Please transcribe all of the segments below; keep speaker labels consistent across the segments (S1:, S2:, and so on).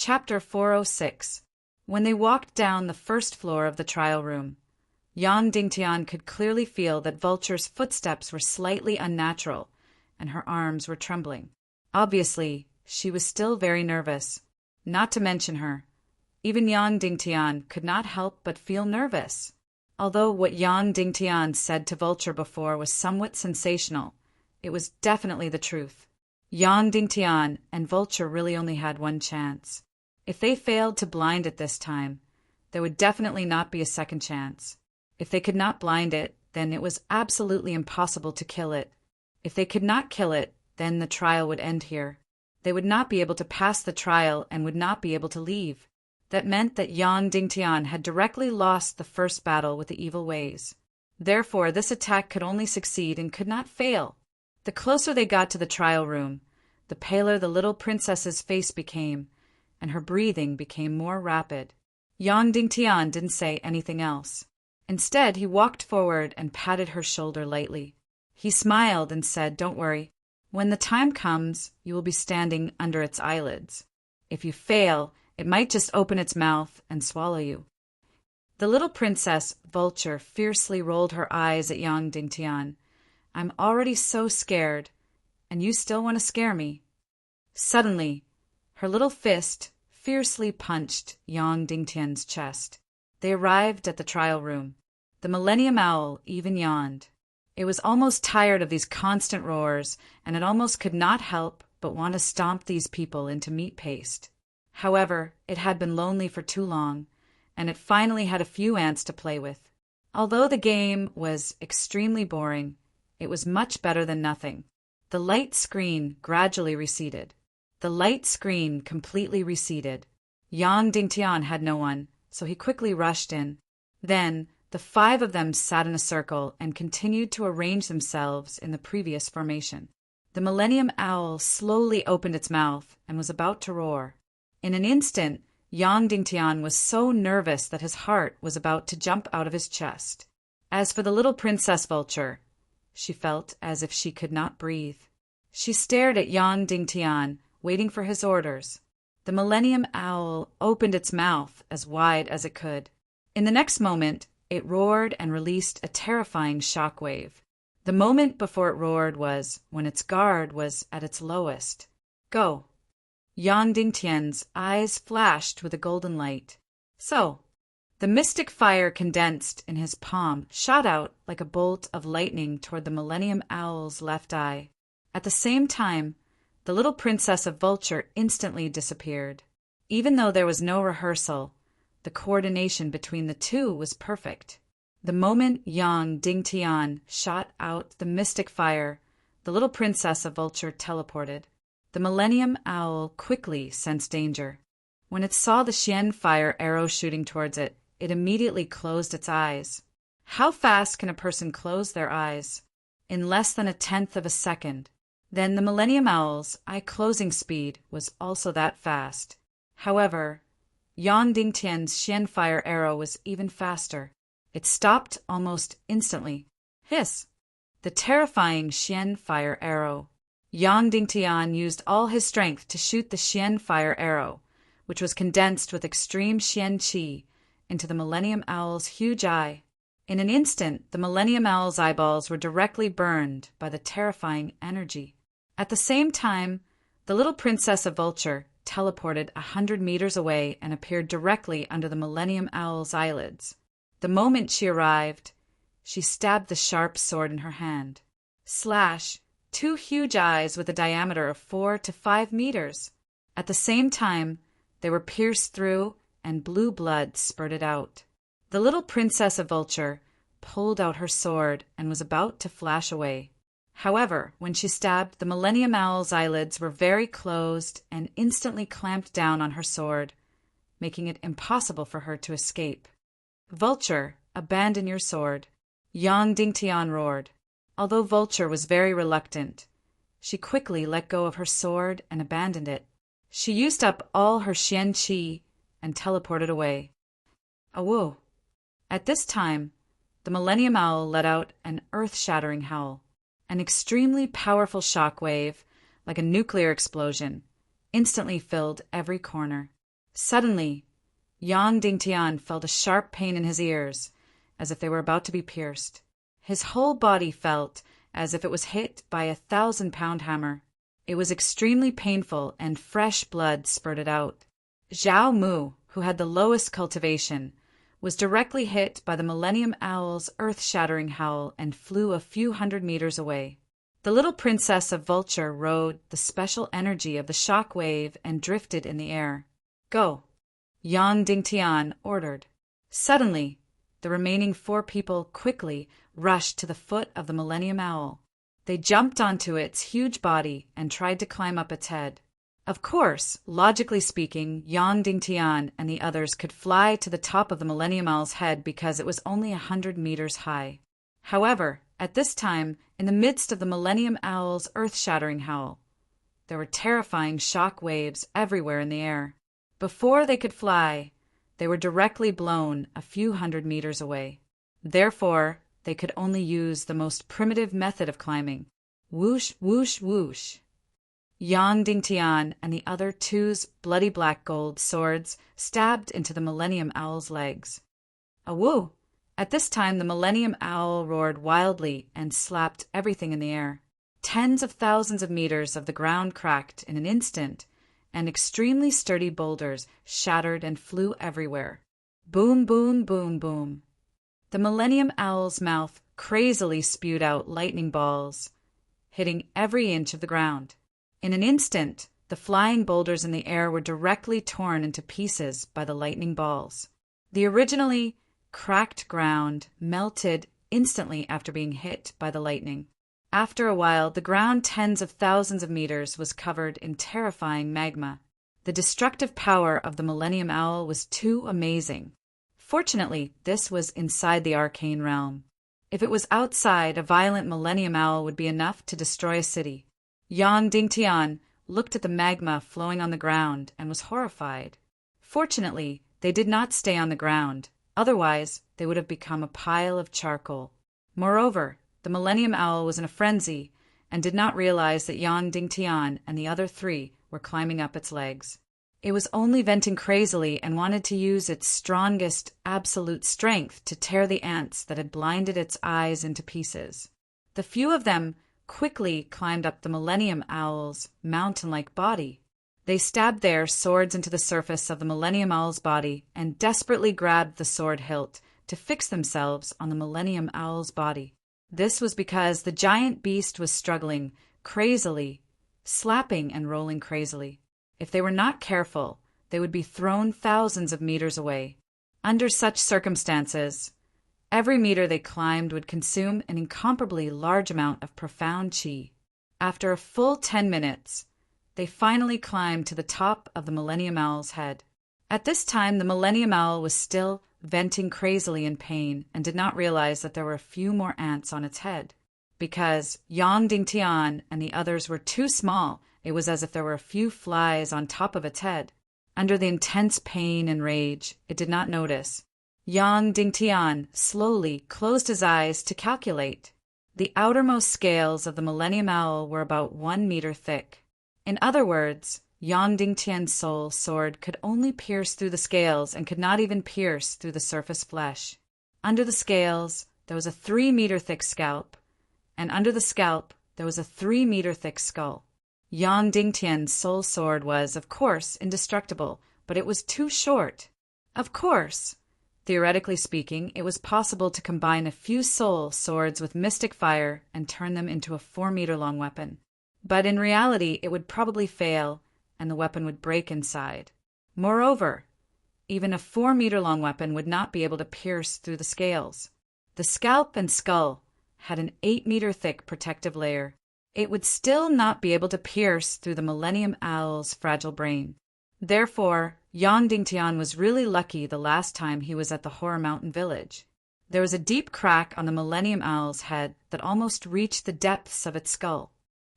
S1: Chapter 406. When they walked down the first floor of the trial room, Yang Dingtian could clearly feel that Vulture's footsteps were slightly unnatural, and her arms were trembling. Obviously, she was still very nervous. Not to mention her. Even Yang Dingtian could not help but feel nervous. Although what Yang Dingtian said to Vulture before was somewhat sensational, it was definitely the truth. Yang Dingtian and Vulture really only had one chance. If they failed to blind it this time, there would definitely not be a second chance. If they could not blind it, then it was absolutely impossible to kill it. If they could not kill it, then the trial would end here. They would not be able to pass the trial and would not be able to leave. That meant that Yang Dingtian had directly lost the first battle with the evil ways. Therefore, this attack could only succeed and could not fail. The closer they got to the trial room, the paler the little princess's face became, and her breathing became more rapid. Yang Dingtian didn't say anything else. Instead, he walked forward and patted her shoulder lightly. He smiled and said, "Don't worry. When the time comes, you will be standing under its eyelids. If you fail, it might just open its mouth and swallow you." The little princess, Vulture, fiercely rolled her eyes at Yang Dingtian. "I'm already so scared, and you still want to scare me." Suddenly, her little fist fiercely punched Yang Dingtian's chest. They arrived at the trial room. The Millennium Owl even yawned. It was almost tired of these constant roars, and it almost could not help but want to stomp these people into meat paste. However, it had been lonely for too long, and it finally had a few ants to play with. Although the game was extremely boring, it was much better than nothing. The light screen gradually receded. The light screen completely receded. Yang Dingtian had no one, so he quickly rushed in. Then, the 5 of them sat in a circle and continued to arrange themselves in the previous formation. The Millennium Owl slowly opened its mouth and was about to roar. In an instant, Yang Dingtian was so nervous that his heart was about to jump out of his chest. As for the little Princess Vulture, she felt as if she could not breathe. She stared at Yang Dingtian, waiting for his orders. The Millennium Owl opened its mouth as wide as it could. In the next moment, it roared and released a terrifying shock wave. The moment before it roared was when its guard was at its lowest. "Go." Yang Dingtian's eyes flashed with a golden light. So, the mystic fire condensed in his palm shot out like a bolt of lightning toward the Millennium Owl's left eye. At the same time, the little princess of Vulture instantly disappeared. Even though there was no rehearsal, the coordination between the two was perfect. The moment Yang Dingtian shot out the mystic fire, the little princess of Vulture teleported. The Millennium Owl quickly sensed danger. When it saw the Xian fire arrow shooting towards it, it immediately closed its eyes. How fast can a person close their eyes? In less than 1/10 of a second. Then the Millennium Owl's eye-closing speed was also that fast. However, Yang Dingtian's Xian fire arrow was even faster. It stopped almost instantly. Hiss! The terrifying Xian fire arrow. Yang Dingtian used all his strength to shoot the Xian fire arrow, which was condensed with extreme Xian qi, into the Millennium Owl's huge eye. In an instant, the Millennium Owl's eyeballs were directly burned by the terrifying energy. At the same time, the little Princess of Vulture teleported 100 meters away and appeared directly under the Millennium Owl's eyelids. The moment she arrived, she stabbed the sharp sword in her hand. Slash! 2 huge eyes with a diameter of 4 to 5 meters. At the same time, they were pierced through and blue blood spurted out. The little Princess of Vulture pulled out her sword and was about to flash away. However, when she stabbed, the Millennium Owl's eyelids were very closed and instantly clamped down on her sword, making it impossible for her to escape. "Vulture, abandon your sword," Yang Dingtian roared. Although Vulture was very reluctant, she quickly let go of her sword and abandoned it. She used up all her Xian qi and teleported away. Awoo! At this time, the Millennium Owl let out an earth-shattering howl. An extremely powerful shock wave, like a nuclear explosion, instantly filled every corner. Suddenly, Yang Dingtian felt a sharp pain in his ears, as if they were about to be pierced. His whole body felt as if it was hit by a 1,000-pound hammer. It was extremely painful, and fresh blood spurted out. Zhao Mu, who had the lowest cultivation, was directly hit by the Millennium Owl's earth-shattering howl and flew a few hundred meters away. The little princess of Vulture rode the special energy of the shock wave and drifted in the air. Go, Yang Dingtian ordered. Suddenly, the remaining 4 people quickly rushed to the foot of the Millennium Owl. They jumped onto its huge body and tried to climb up its head. Of course, logically speaking, Yang Dingtian and the others could fly to the top of the Millennium Owl's head because it was only 100 meters high. However, at this time, in the midst of the Millennium Owl's earth-shattering howl, there were terrifying shock waves everywhere in the air. Before they could fly, they were directly blown a few hundred meters away. Therefore, they could only use the most primitive method of climbing. Whoosh, whoosh, whoosh. Yang Dingtian and the other 2's bloody black gold swords stabbed into the Millennium Owl's legs. Awoo! At this time, the Millennium Owl roared wildly and slapped everything in the air. Tens of thousands of meters of the ground cracked in an instant, and extremely sturdy boulders shattered and flew everywhere. Boom, boom, boom, boom. The Millennium Owl's mouth crazily spewed out lightning balls, hitting every inch of the ground. In an instant, the flying boulders in the air were directly torn into pieces by the lightning balls. The originally cracked ground melted instantly after being hit by the lightning. After a while, the ground tens of thousands of meters was covered in terrifying magma. The destructive power of the Millennium Owl was too amazing. Fortunately, this was inside the arcane realm. If it was outside, a violent Millennium Owl would be enough to destroy a city. Yang Dingtian looked at the magma flowing on the ground and was horrified. Fortunately, they did not stay on the ground. Otherwise, they would have become a pile of charcoal. Moreover, the Millennium Owl was in a frenzy and did not realize that Yang Dingtian and the other 3 were climbing up its legs. It was only venting crazily and wanted to use its strongest absolute strength to tear the ants that had blinded its eyes into pieces. The few of them quickly climbed up the Millennium Owl's mountain-like body. They stabbed their swords into the surface of the Millennium Owl's body and desperately grabbed the sword hilt to fix themselves on the Millennium Owl's body. This was because the giant beast was struggling crazily, slapping and rolling crazily. If they were not careful, they would be thrown thousands of meters away. Under such circumstances, every meter they climbed would consume an incomparably large amount of profound qi. After a full 10 minutes, they finally climbed to the top of the Millennium Owl's head. At this time, the Millennium Owl was still venting crazily in pain and did not realize that there were a few more ants on its head. Because Yang Dingtian and the others were too small, it was as if there were a few flies on top of its head. Under the intense pain and rage, it did not notice. Yang Dingtian slowly closed his eyes to calculate. The outermost scales of the Millennium Owl were about 1 meter thick. In other words, Yang Dingtian's soul sword could only pierce through the scales and could not even pierce through the surface flesh. Under the scales, there was a 3-meter-thick scalp, and under the scalp, there was a 3-meter-thick skull. Yang Dingtian's soul sword was, of course, indestructible, but it was too short. Of course, theoretically speaking, it was possible to combine a few soul swords with mystic fire and turn them into a 4-meter-long weapon. But in reality, it would probably fail, and the weapon would break inside. Moreover, even a 4-meter-long weapon would not be able to pierce through the scales. The scalp and skull had an 8-meter-thick protective layer. It would still not be able to pierce through the Millennium Owl's fragile brain. Therefore, Yang Dingtian was really lucky the last time he was at the Horror Mountain village. There was a deep crack on the Millennium Owl's head that almost reached the depths of its skull.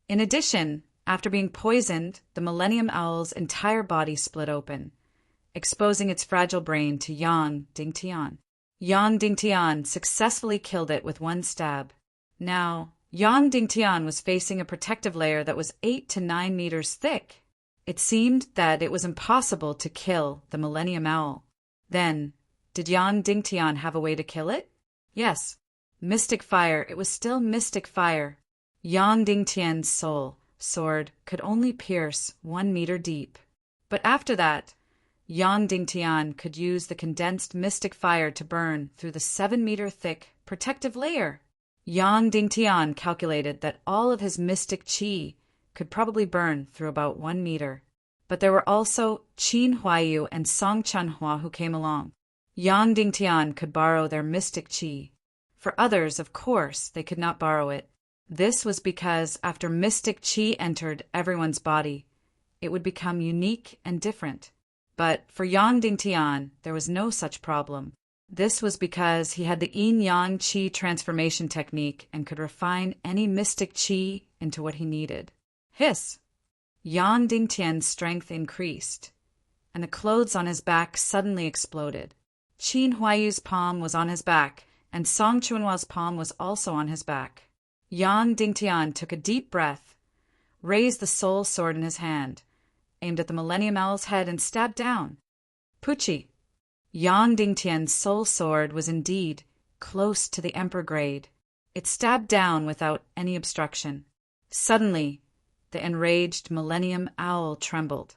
S1: In addition, after being poisoned, the Millennium Owl's entire body split open, exposing its fragile brain to Yang Dingtian. Yang Dingtian successfully killed it with 1 stab. Now, Yang Dingtian was facing a protective layer that was 8 to 9 meters thick. It seemed that it was impossible to kill the Millennium Owl. Then, did Yang Dingtian have a way to kill it? Yes. Mystic fire. It was still mystic fire. Yang Dingtian's sword could only pierce 1 meter deep. But after that, Yang Dingtian could use the condensed mystic fire to burn through the 7-meter-thick protective layer. Yang Dingtian calculated that all of his mystic qi could probably burn through about 1 meter. But there were also Qin Huayu and Song Chanhua who came along. Yang Dingtian could borrow their mystic qi. For others, of course, they could not borrow it. This was because after mystic qi entered everyone's body, it would become unique and different. But for Yang Dingtian, there was no such problem. This was because he had the yin-yang qi transformation technique and could refine any mystic qi into what he needed. Hiss! Yang Dingtian's strength increased, and the clothes on his back suddenly exploded. Qin Huayu's palm was on his back, and Song Chunhua's palm was also on his back. Yang Dingtian took a deep breath, raised the soul sword in his hand, aimed at the Millennium Owl's head, and stabbed down. Puchi! Yang Dingtian's soul sword was indeed close to the emperor grade. It stabbed down without any obstruction. Suddenly, the enraged Millennium Owl trembled,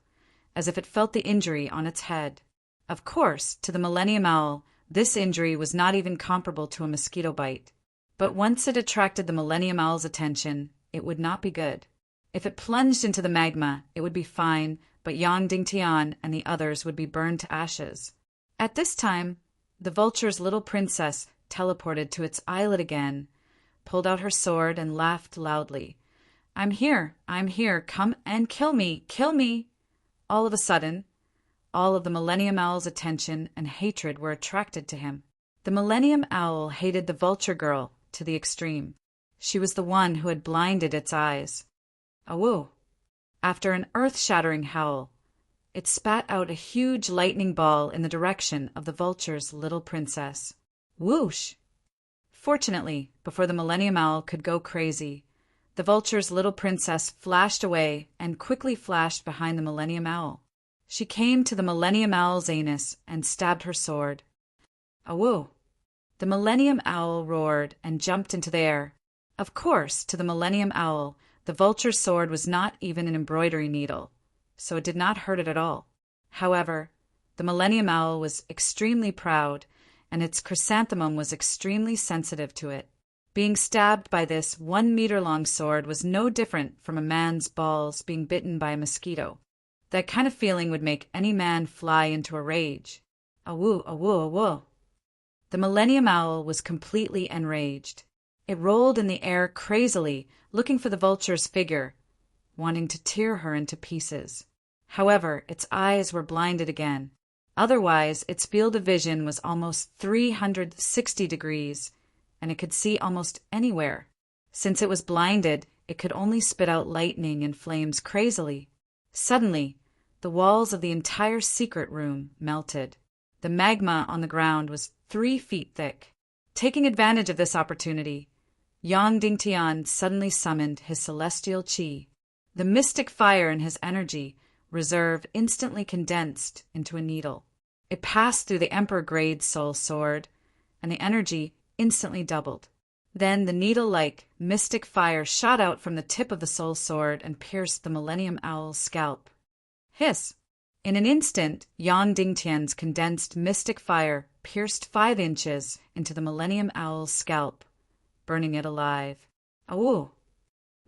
S1: as if it felt the injury on its head. Of course, to the Millennium Owl, this injury was not even comparable to a mosquito bite. But once it attracted the Millennium Owl's attention, it would not be good. If it plunged into the magma, it would be fine, but Yang Dingtian and the others would be burned to ashes. At this time, the vulture's little princess teleported to its islet again, pulled out her sword, and laughed loudly. I'm here, come and kill me, kill me! All of a sudden, all of the Millennium Owl's attention and hatred were attracted to him. The Millennium Owl hated the vulture girl to the extreme. She was the one who had blinded its eyes. Awoo! After an earth-shattering howl, it spat out a huge lightning ball in the direction of the vulture's little princess. Whoosh! Fortunately, before the Millennium Owl could go crazy, the vulture's little princess flashed away and quickly flashed behind the Millennium Owl. She came to the Millennium Owl's anus and stabbed her sword. Awoo! The Millennium Owl roared and jumped into the air. Of course, to the Millennium Owl, the vulture's sword was not even an embroidery needle, so it did not hurt it at all. However, the Millennium Owl was extremely proud, and its chrysanthemum was extremely sensitive to it. Being stabbed by this 1-meter-long sword was no different from a man's balls being bitten by a mosquito. That kind of feeling would make any man fly into a rage. Awoo, awoo, awoo. The Millennium Owl was completely enraged. It rolled in the air crazily, looking for the vulture's figure, wanting to tear her into pieces. However, its eyes were blinded again. Otherwise, its field of vision was almost 360 degrees, and it could see almost anywhere. Since it was blinded, it could only spit out lightning and flames crazily. Suddenly, the walls of the entire secret room melted. The magma on the ground was 3 feet thick. Taking advantage of this opportunity, Yang Dingtian suddenly summoned his celestial qi. The mystic fire in his energy reserve instantly condensed into a needle. It passed through the emperor-grade soul sword, and the energy instantly doubled. Then the needle-like mystic fire shot out from the tip of the soul sword and pierced the Millennium Owl's scalp. Hiss! In an instant, Yang Dingtian's condensed mystic fire pierced 5 inches into the Millennium Owl's scalp, burning it alive. Awoo!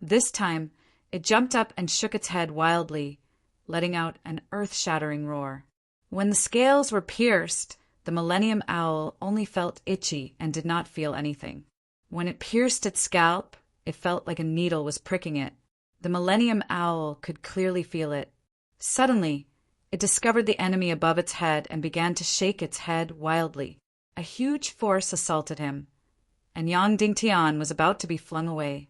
S1: This time, it jumped up and shook its head wildly, letting out an earth-shattering roar. When the scales were pierced, the Millennium Owl only felt itchy and did not feel anything. When it pierced its scalp, it felt like a needle was pricking it. The Millennium Owl could clearly feel it. Suddenly, it discovered the enemy above its head and began to shake its head wildly. A huge force assaulted him, and Yang Dingtian was about to be flung away.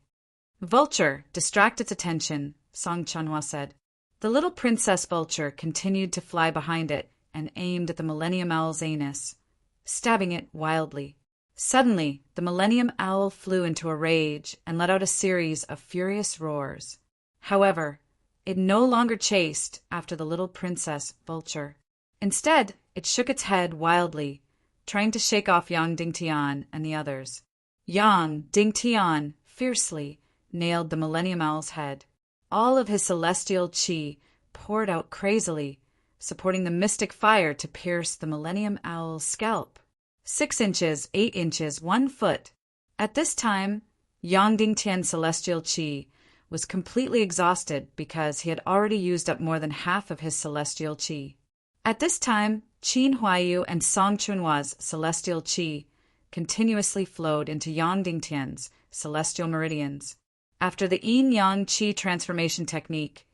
S1: Vulture, distract its attention, Song Chanhua said. The little princess vulture continued to fly behind it and aimed at the Millennium Owl's anus, stabbing it wildly. Suddenly, the Millennium Owl flew into a rage and let out a series of furious roars. However, It no longer chased after the little princess vulture. Instead, it shook its head wildly, trying to shake off Yang Dingtian and the others. Yang Dingtian fiercely nailed the Millennium Owl's head. All of his celestial qi poured out crazily, supporting the mystic fire to pierce the Millennium Owl's scalp. 6 inches, 8 inches, 1 foot. At this time, Yang Dingtian's celestial qi was completely exhausted because he had already used up more than half of his celestial qi. At this time, Qin Huaiyu and Song Chunhua's celestial qi continuously flowed into Yang Dingtian's celestial meridians. After the yin-yang qi transformation technique,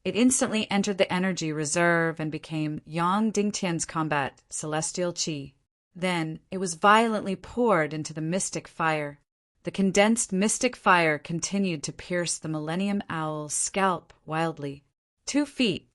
S1: it instantly entered the energy reserve and became Yang Dingtian's combat celestial qi. Then it was violently poured into the mystic fire. The condensed mystic fire continued to pierce the Millennium Owl's scalp wildly. 2 feet,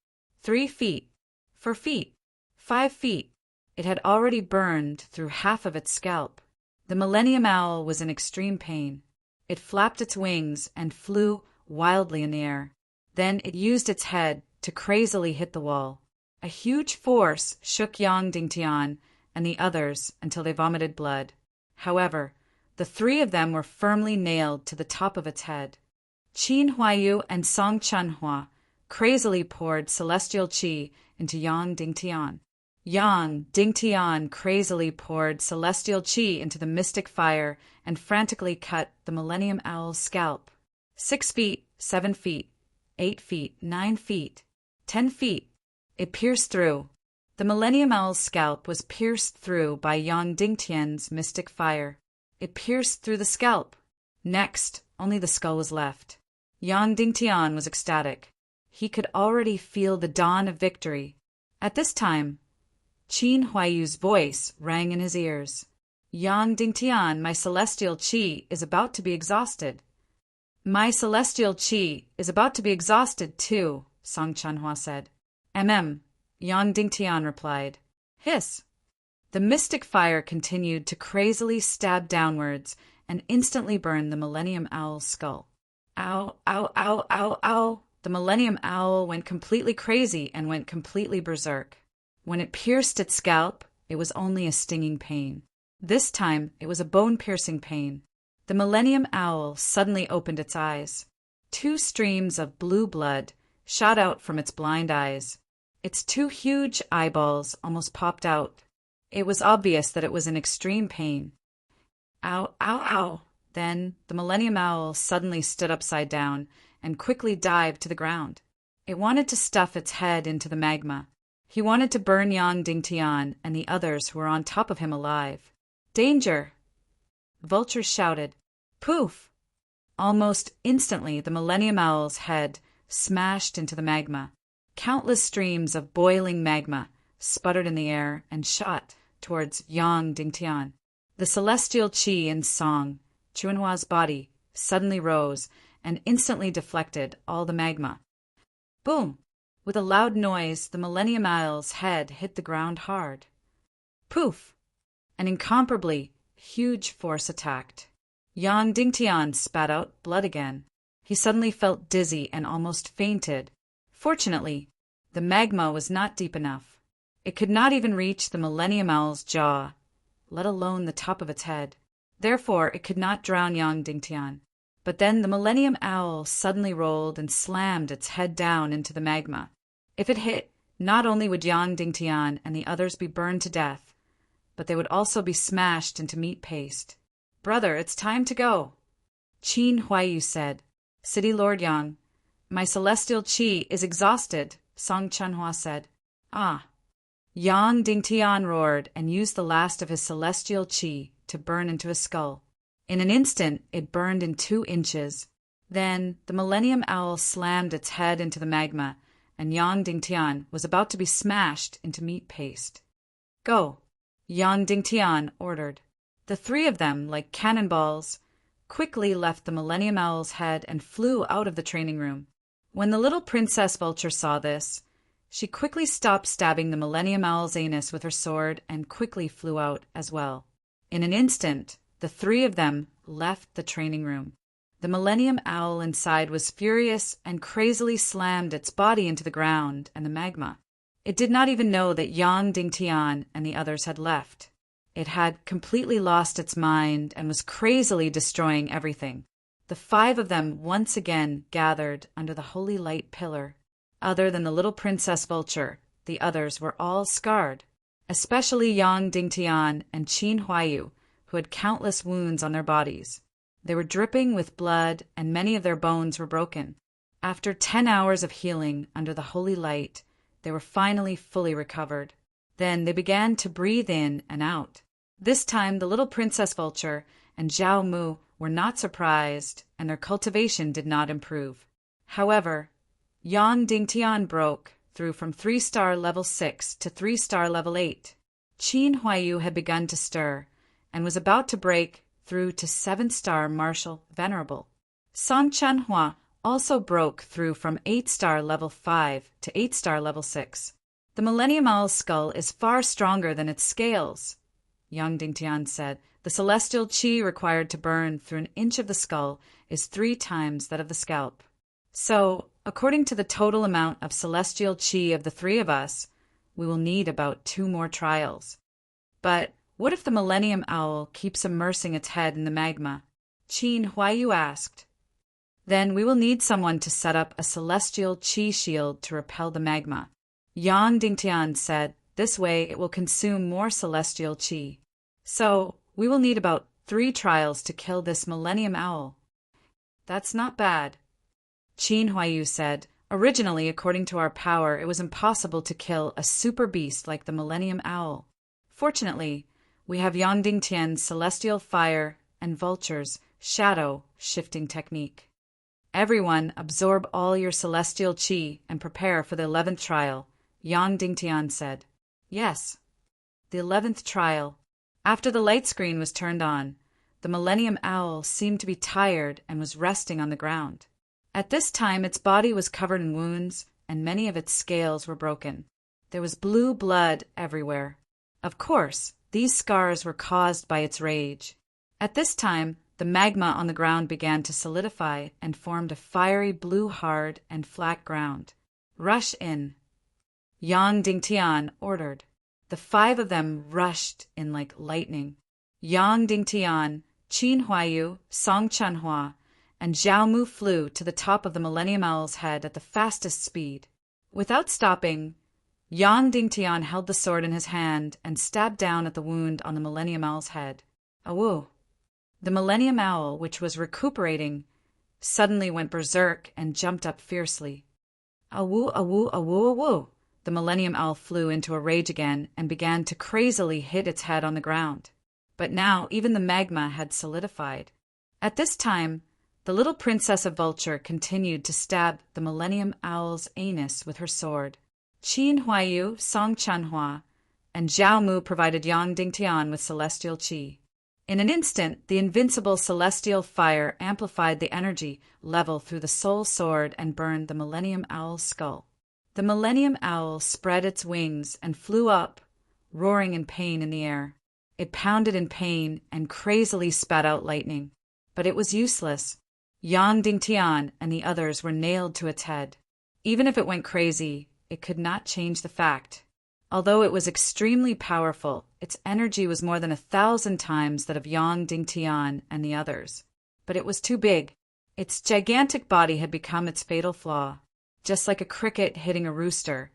S1: 3 feet, 4 feet, 5 feet. It had already burned through half of its scalp. The Millennium Owl was in extreme pain. It flapped its wings and flew wildly in the air. Then it used its head to crazily hit the wall. A huge force shook Yang Dingtian and the others until they vomited blood. However, the 3 of them were firmly nailed to the top of its head. Qin Huaiyu and Song Chunhua crazily poured celestial qi into Yang Dingtian. Yang Dingtian crazily poured celestial qi into the mystic fire and frantically cut the Millennium Owl's scalp. 6 feet, 7 feet, 8 feet, 9 feet, 10 feet. It pierced through. The Millennium Owl's scalp was pierced through by Yang Dingtian's mystic fire. It pierced through the scalp. Next, only the skull was left. Yang Dingtian was ecstatic. He could already feel the dawn of victory. At this time, Qin Huaiyu's voice rang in his ears. Yang Dingtian, my celestial qi is about to be exhausted. My celestial qi is about to be exhausted too, Song Chunhua said. Yang Dingtian replied. Hiss. The mystic fire continued to crazily stab downwards and instantly burned the Millennium Owl's skull. Ow, ow, ow, ow, ow. The Millennium Owl went completely crazy and went completely berserk. When it pierced its scalp, it was only a stinging pain. This time, it was a bone-piercing pain. The Millennium Owl suddenly opened its eyes. 2 streams of blue blood shot out from its blind eyes. Its 2 huge eyeballs almost popped out. It was obvious that it was in extreme pain. Ow, ow, ow. Then the Millennium Owl suddenly stood upside down and quickly dived to the ground. It wanted to stuff its head into the magma. He wanted to burn Yang Dingtian and the others who were on top of him alive. Danger! Vultures shouted. Poof! Almost instantly, the Millennium Owl's head smashed into the magma. Countless streams of boiling magma sputtered in the air and shot towards Yang Dingtian. The celestial qi in Song Chunhua's body suddenly rose and instantly deflected all the magma. Boom! With a loud noise, the Millennium Owl's head hit the ground hard. Poof! An incomparably huge force attacked. Yang Dingtian spat out blood again. He suddenly felt dizzy and almost fainted. Fortunately, the magma was not deep enough. It could not even reach the Millennium Owl's jaw, let alone the top of its head. Therefore, it could not drown Yang Dingtian. But then the Millennium Owl suddenly rolled and slammed its head down into the magma. If it hit, not only would Yang Dingtian and the others be burned to death, but they would also be smashed into meat paste. Brother, it's time to go. Qin Huaiyu said. City Lord Yang, my celestial qi is exhausted, Song Chunhua said. Ah. Yang Dingtian roared and used the last of his celestial qi to burn into his skull. In an instant, it burned in 2 inches. Then the Millennium Owl slammed its head into the magma, and Yang Dingtian was about to be smashed into meat paste. Go, Yang Dingtian ordered. The 3 of them, like cannonballs, quickly left the Millennium Owl's head and flew out of the training room. When the little Princess Vulture saw this, she quickly stopped stabbing the Millennium Owl's anus with her sword and quickly flew out as well. In an instant, the 3 of them left the training room. The Millennium Owl inside was furious and crazily slammed its body into the ground and the magma. It did not even know that Yang Dingtian and the others had left. It had completely lost its mind and was crazily destroying everything. The 5 of them once again gathered under the holy light pillar. Other than the little Princess Vulture, the others were all scarred, especially Yang Dingtian and Qin Huaiyu, who had countless wounds on their bodies. They were dripping with blood, and many of their bones were broken. After 10 hours of healing under the holy light, they were finally fully recovered. Then they began to breathe in and out. This time the little Princess Vulture and Zhao Mu were not surprised, and their cultivation did not improve. However, Yang Dingtian broke through from 3-star level 6 to 3-star level 8. Qin Huaiyu had begun to stir, and was about to break through to 7-star Martial Venerable. Song Chanhua also broke through from 8-star level 5 to 8-star level 6. The Millennium Owl's skull is far stronger than its scales, Yang Dingtian said. The celestial qi required to burn through an inch of the skull is 3 times that of the scalp. So, according to the total amount of celestial qi of the 3 of us, we will need about 2 more trials. But what if the Millennium Owl keeps immersing its head in the magma? Qin Huaiyu asked. Then we will need someone to set up a celestial qi shield to repel the magma. Yang Dingtian said, this way it will consume more celestial qi. So, we will need about 3 trials to kill this Millennium Owl. That's not bad. Qin Huaiyu said, originally, according to our power, it was impossible to kill a super beast like the Millennium Owl. Fortunately, we have Yang Dingtian's celestial fire and Vulture's shadow shifting technique. Everyone absorb all your celestial qi and prepare for the 11th trial, Yang Dingtian said. Yes. The 11th trial. After the light screen was turned on, the Millennium Owl seemed to be tired and was resting on the ground. At this time, its body was covered in wounds, and many of its scales were broken. There was blue blood everywhere. Of course, these scars were caused by its rage. At this time, the magma on the ground began to solidify and formed a fiery blue hard and flat ground. Rush in, Yang Dingtian ordered. The 5 of them rushed in like lightning. Yang Dingtian, Qin Huaiyu, Song Chanhua, and Zhao Mu flew to the top of the Millennium Owl's head at the fastest speed. Without stopping, Yang Dingtian held the sword in his hand and stabbed down at the wound on the Millennium Owl's head. Awoo! The Millennium Owl, which was recuperating, suddenly went berserk and jumped up fiercely. Awoo, awoo, awoo, awoo! The Millennium Owl flew into a rage again and began to crazily hit its head on the ground. But now even the magma had solidified. At this time, the little Princess of Vulture continued to stab the Millennium Owl's anus with her sword. Qin Huaiyu, Song Chanhua, and Zhao Mu provided Yang Dingtian with celestial qi. In an instant, the invincible celestial fire amplified the energy level through the soul sword and burned the Millennium Owl's skull. The Millennium Owl spread its wings and flew up, roaring in pain in the air. It pounded in pain and crazily spat out lightning. But it was useless. Yang Dingtian and the others were nailed to its head. Even if it went crazy, it could not change the fact. Although it was extremely powerful, its energy was more than 1,000 times that of Yang Dingtian and the others. But it was too big. Its gigantic body had become its fatal flaw. Just like a cricket hitting a rooster,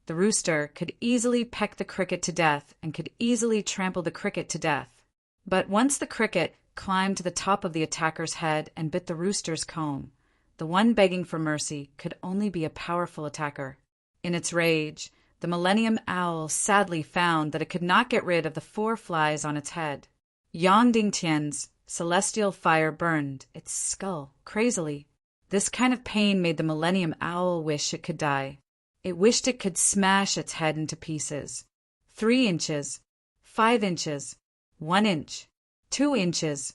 S1: the rooster could easily peck the cricket to death and could easily trample the cricket to death. But once the cricket climbed to the top of the attacker's head and bit the rooster's comb, the one begging for mercy could only be a powerful attacker. In its rage, the Millennium Owl sadly found that it could not get rid of the 4 flies on its head. Yang Dingtian's celestial fire burned its skull crazily. This kind of pain made the Millennium Owl wish it could die. It wished it could smash its head into pieces. 3 inches, 5 inches, 1 inch, 2 inches,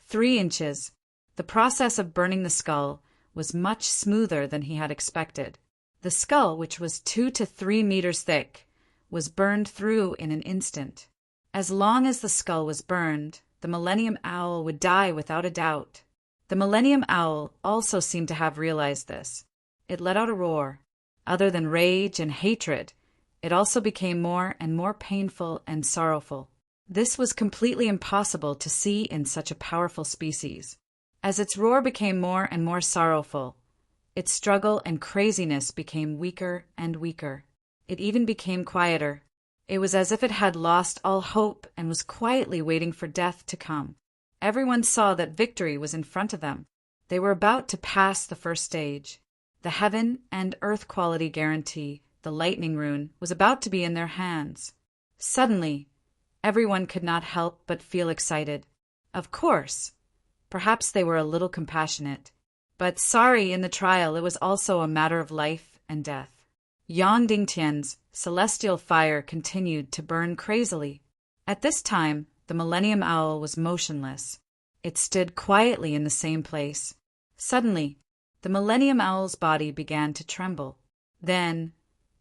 S1: 3 inches. The process of burning the skull was much smoother than he had expected. The skull, which was 2 to 3 meters thick, was burned through in an instant. As long as the skull was burned, the Millennium Owl would die without a doubt. The Millennium Owl also seemed to have realized this. It let out a roar. Other than rage and hatred, it also became more and more painful and sorrowful. This was completely impossible to see in such a powerful species. As its roar became more and more sorrowful, its struggle and craziness became weaker and weaker. It even became quieter. It was as if it had lost all hope and was quietly waiting for death to come. Everyone saw that victory was in front of them. They were about to pass the first stage. The heaven and earth quality guarantee, the lightning rune, was about to be in their hands. Suddenly, everyone could not help but feel excited. Of course, perhaps they were a little compassionate. But sorry, in the trial it was also a matter of life and death. Yang Dingtian's celestial fire continued to burn crazily. At this time, the Millennium Owl was motionless. It stood quietly in the same place. Suddenly, the Millennium Owl's body began to tremble. Then,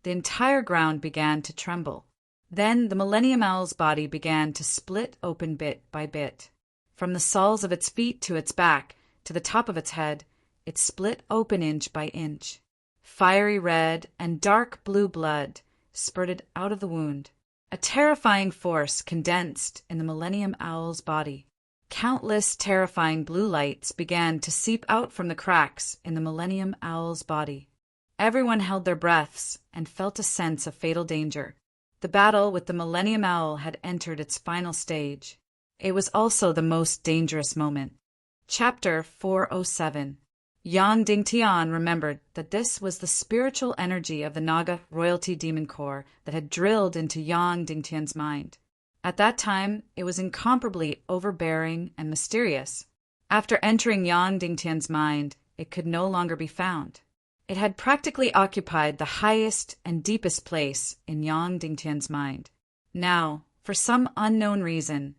S1: the entire ground began to tremble. Then the Millennium Owl's body began to split open bit by bit. From the soles of its feet to its back, to the top of its head, it split open inch by inch. Fiery red and dark blue blood spurted out of the wound. A terrifying force condensed in the Millennium Owl's body. Countless terrifying blue lights began to seep out from the cracks in the Millennium Owl's body. Everyone held their breaths and felt a sense of fatal danger. The battle with the Millennium Owl had entered its final stage. It was also the most dangerous moment. Chapter 407. Yang Dingtian remembered that this was the spiritual energy of the Naga royalty demon core that had drilled into Yang Dingtian's mind. At that time, it was incomparably overbearing and mysterious. After entering Yang Dingtian's mind, it could no longer be found. It had practically occupied the highest and deepest place in Yang Dingtian's mind. Now, for some unknown reason,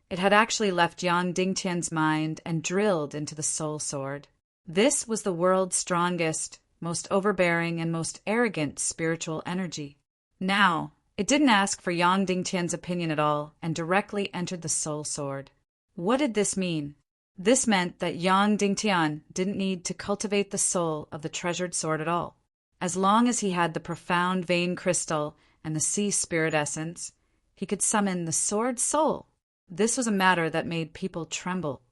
S1: it had actually left Yang Dingtian's mind and drilled into the soul sword. This was the world's strongest, most overbearing, and most arrogant spiritual energy. Now, it didn't ask for Yang Dingtian's opinion at all and directly entered the soul sword. What did this mean? This meant that Yang Dingtian didn't need to cultivate the soul of the treasured sword at all. As long as he had the profound vein crystal and the sea spirit essence, he could summon the sword soul. This was a matter that made people tremble.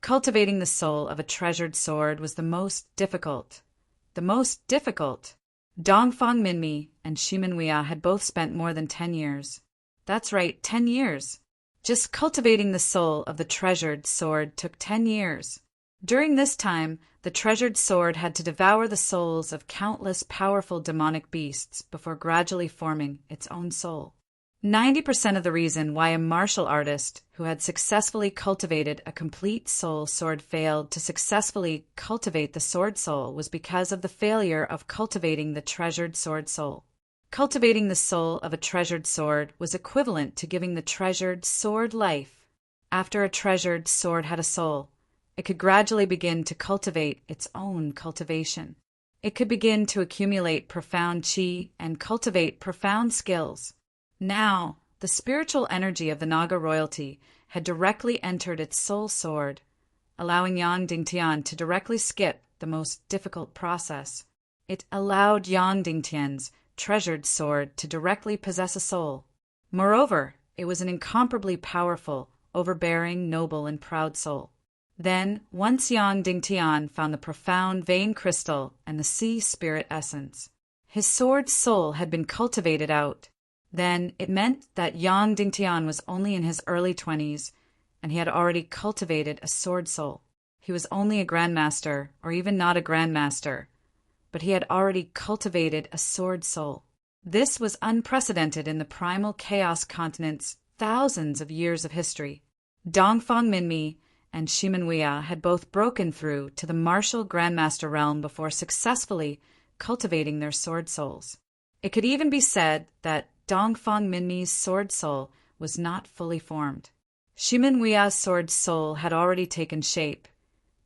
S1: Cultivating the soul of a treasured sword was the most difficult. Dongfang Minmi and Shimenwia had both spent more than 10 years. That's right, 10 years. Just cultivating the soul of the treasured sword took 10 years. During this time, the treasured sword had to devour the souls of countless powerful demonic beasts before gradually forming its own soul. 90% of the reason why a martial artist who had successfully cultivated a complete soul sword failed to successfully cultivate the sword soul was because of the failure of cultivating the treasured sword soul. Cultivating the soul of a treasured sword was equivalent to giving the treasured sword life. After a treasured sword had a soul, it could gradually begin to cultivate its own cultivation. It could begin to accumulate profound chi and cultivate profound skills. Now, the spiritual energy of the Naga royalty had directly entered its soul sword, allowing Yang Dingtian to directly skip the most difficult process. It allowed Yang Dingtian's treasured sword to directly possess a soul. Moreover, it was an incomparably powerful, overbearing, noble, and proud soul. Then, once Yang Dingtian found the profound vein crystal and the sea spirit essence, his sword soul had been cultivated out. Then it meant that Yang Dingtian was only in his early 20s, and he had already cultivated a sword soul. He was only a grandmaster, or even not a grandmaster, but he had already cultivated a sword soul. This was unprecedented in the primal chaos continent's thousands of years of history. Dongfang Minmi and Shimenwia had both broken through to the martial grandmaster realm before successfully cultivating their sword souls. It could even be said that Dongfang Minmi's sword soul was not fully formed. Shimenwia's sword soul had already taken shape,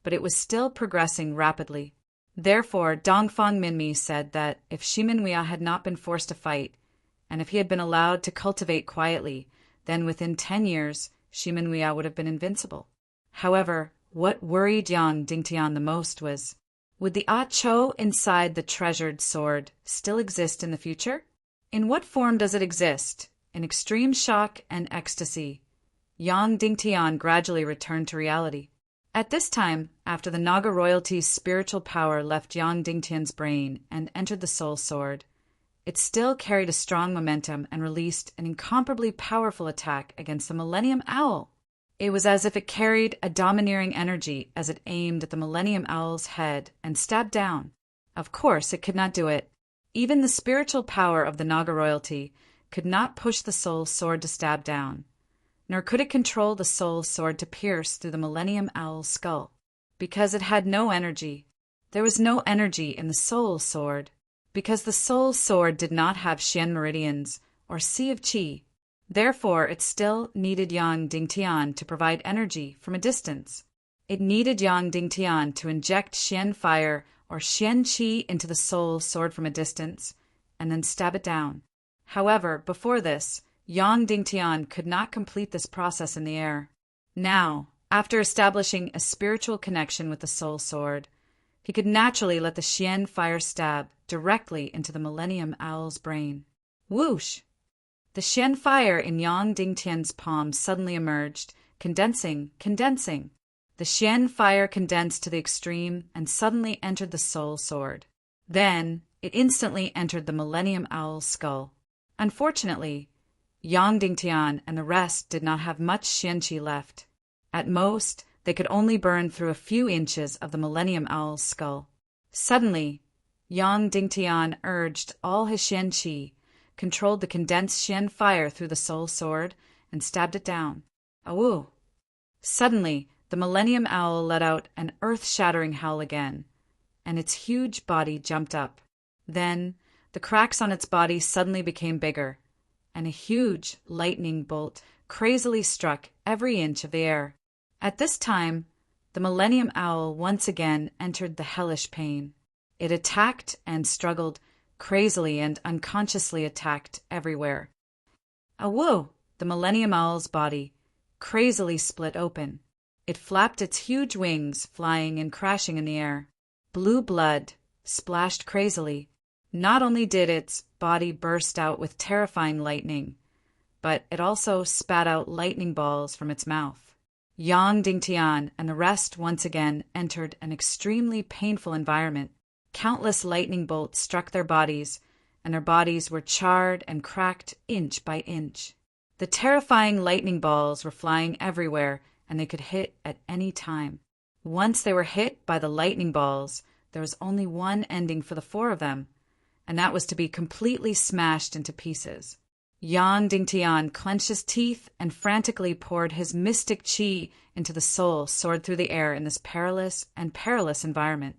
S1: but it was still progressing rapidly. Therefore, Dongfang Minmi said that if Shimenwia had not been forced to fight, and if he had been allowed to cultivate quietly, then within 10 years, Shimenwia would have been invincible. However, What worried Yang Dingtian the most was, would the Ah Cho inside the treasured sword still exist in the future? In what form does it exist? In extreme shock and ecstasy, Yang Dingtian gradually returned to reality. At this time, after the Naga royalty's spiritual power left Yang Dingtian's brain and entered the soul sword, it still carried a strong momentum and released an incomparably powerful attack against the Millennium Owl. It was as if it carried a domineering energy as it aimed at the Millennium Owl's head and stabbed down. Of course, it could not do it. Even the spiritual power of the Naga royalty could not push the soul sword to stab down, nor could it control the soul sword to pierce through the Millennium Owl's skull, because it had no energy. There was no energy in the soul sword, because the soul sword did not have Xian meridians or Sea of Qi. Therefore, it still needed Yang Dingtian to provide energy from a distance. It needed Yang Dingtian to inject Xian fire or Xian Qi into the soul sword from a distance, and then stab it down. However, before this, Yang Dingtian could not complete this process in the air. Now, after establishing a spiritual connection with the soul sword, he could naturally let the Xian fire stab directly into the Millennium Owl's brain. Whoosh! The Xian fire in Yang Dingtian's palm suddenly emerged, condensing. The Xian fire condensed to the extreme and suddenly entered the soul sword. Then, it instantly entered the Millennium Owl's skull. Unfortunately, Yang Dingtian and the rest did not have much Xian Qi left. At most, they could only burn through a few inches of the Millennium Owl's skull. Suddenly, Yang Dingtian urged all his Xian Qi, controlled the condensed Xian fire through the soul sword, and stabbed it down. Awoo! Suddenly, the Millennium Owl let out an earth-shattering howl again, and its huge body jumped up. Then, the cracks on its body suddenly became bigger, and a huge lightning bolt crazily struck every inch of the air. At this time, the Millennium Owl once again entered the hellish pain. It attacked and struggled crazily and unconsciously attacked everywhere. Awoo! The Millennium Owl's body crazily split open. It flapped its huge wings, flying and crashing in the air. Blue blood splashed crazily. Not only did its body burst out with terrifying lightning, but it also spat out lightning balls from its mouth. Yang Dingtian and the rest once again entered an extremely painful environment. Countless lightning bolts struck their bodies, and their bodies were charred and cracked inch by inch. The terrifying lightning balls were flying everywhere, and they could hit at any time. Once they were hit by the lightning balls, there was only one ending for the four of them, and that was to be completely smashed into pieces. Yang Dingtian clenched his teeth and frantically poured his mystic qi into the soul soared through the air in this perilous environment.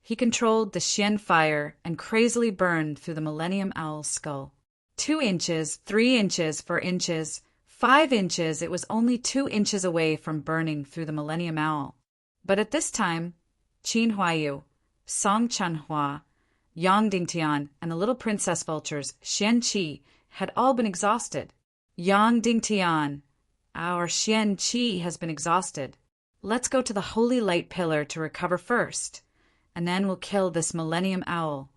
S1: He controlled the Xian fire and crazily burned through the Millennium Owl's skull. 2 inches, 3 inches, 4 inches, 5 inches, it was only 2 inches away from burning through the Millennium Owl. But at this time, Qin Huaiyu, Song Chanhua, Yang Dingtian, and the little princess vultures, Xian Qi, had all been exhausted. Yang Dingtian, our Xian Qi has been exhausted. Let's go to the Holy Light Pillar to recover first, and then we'll kill this Millennium Owl,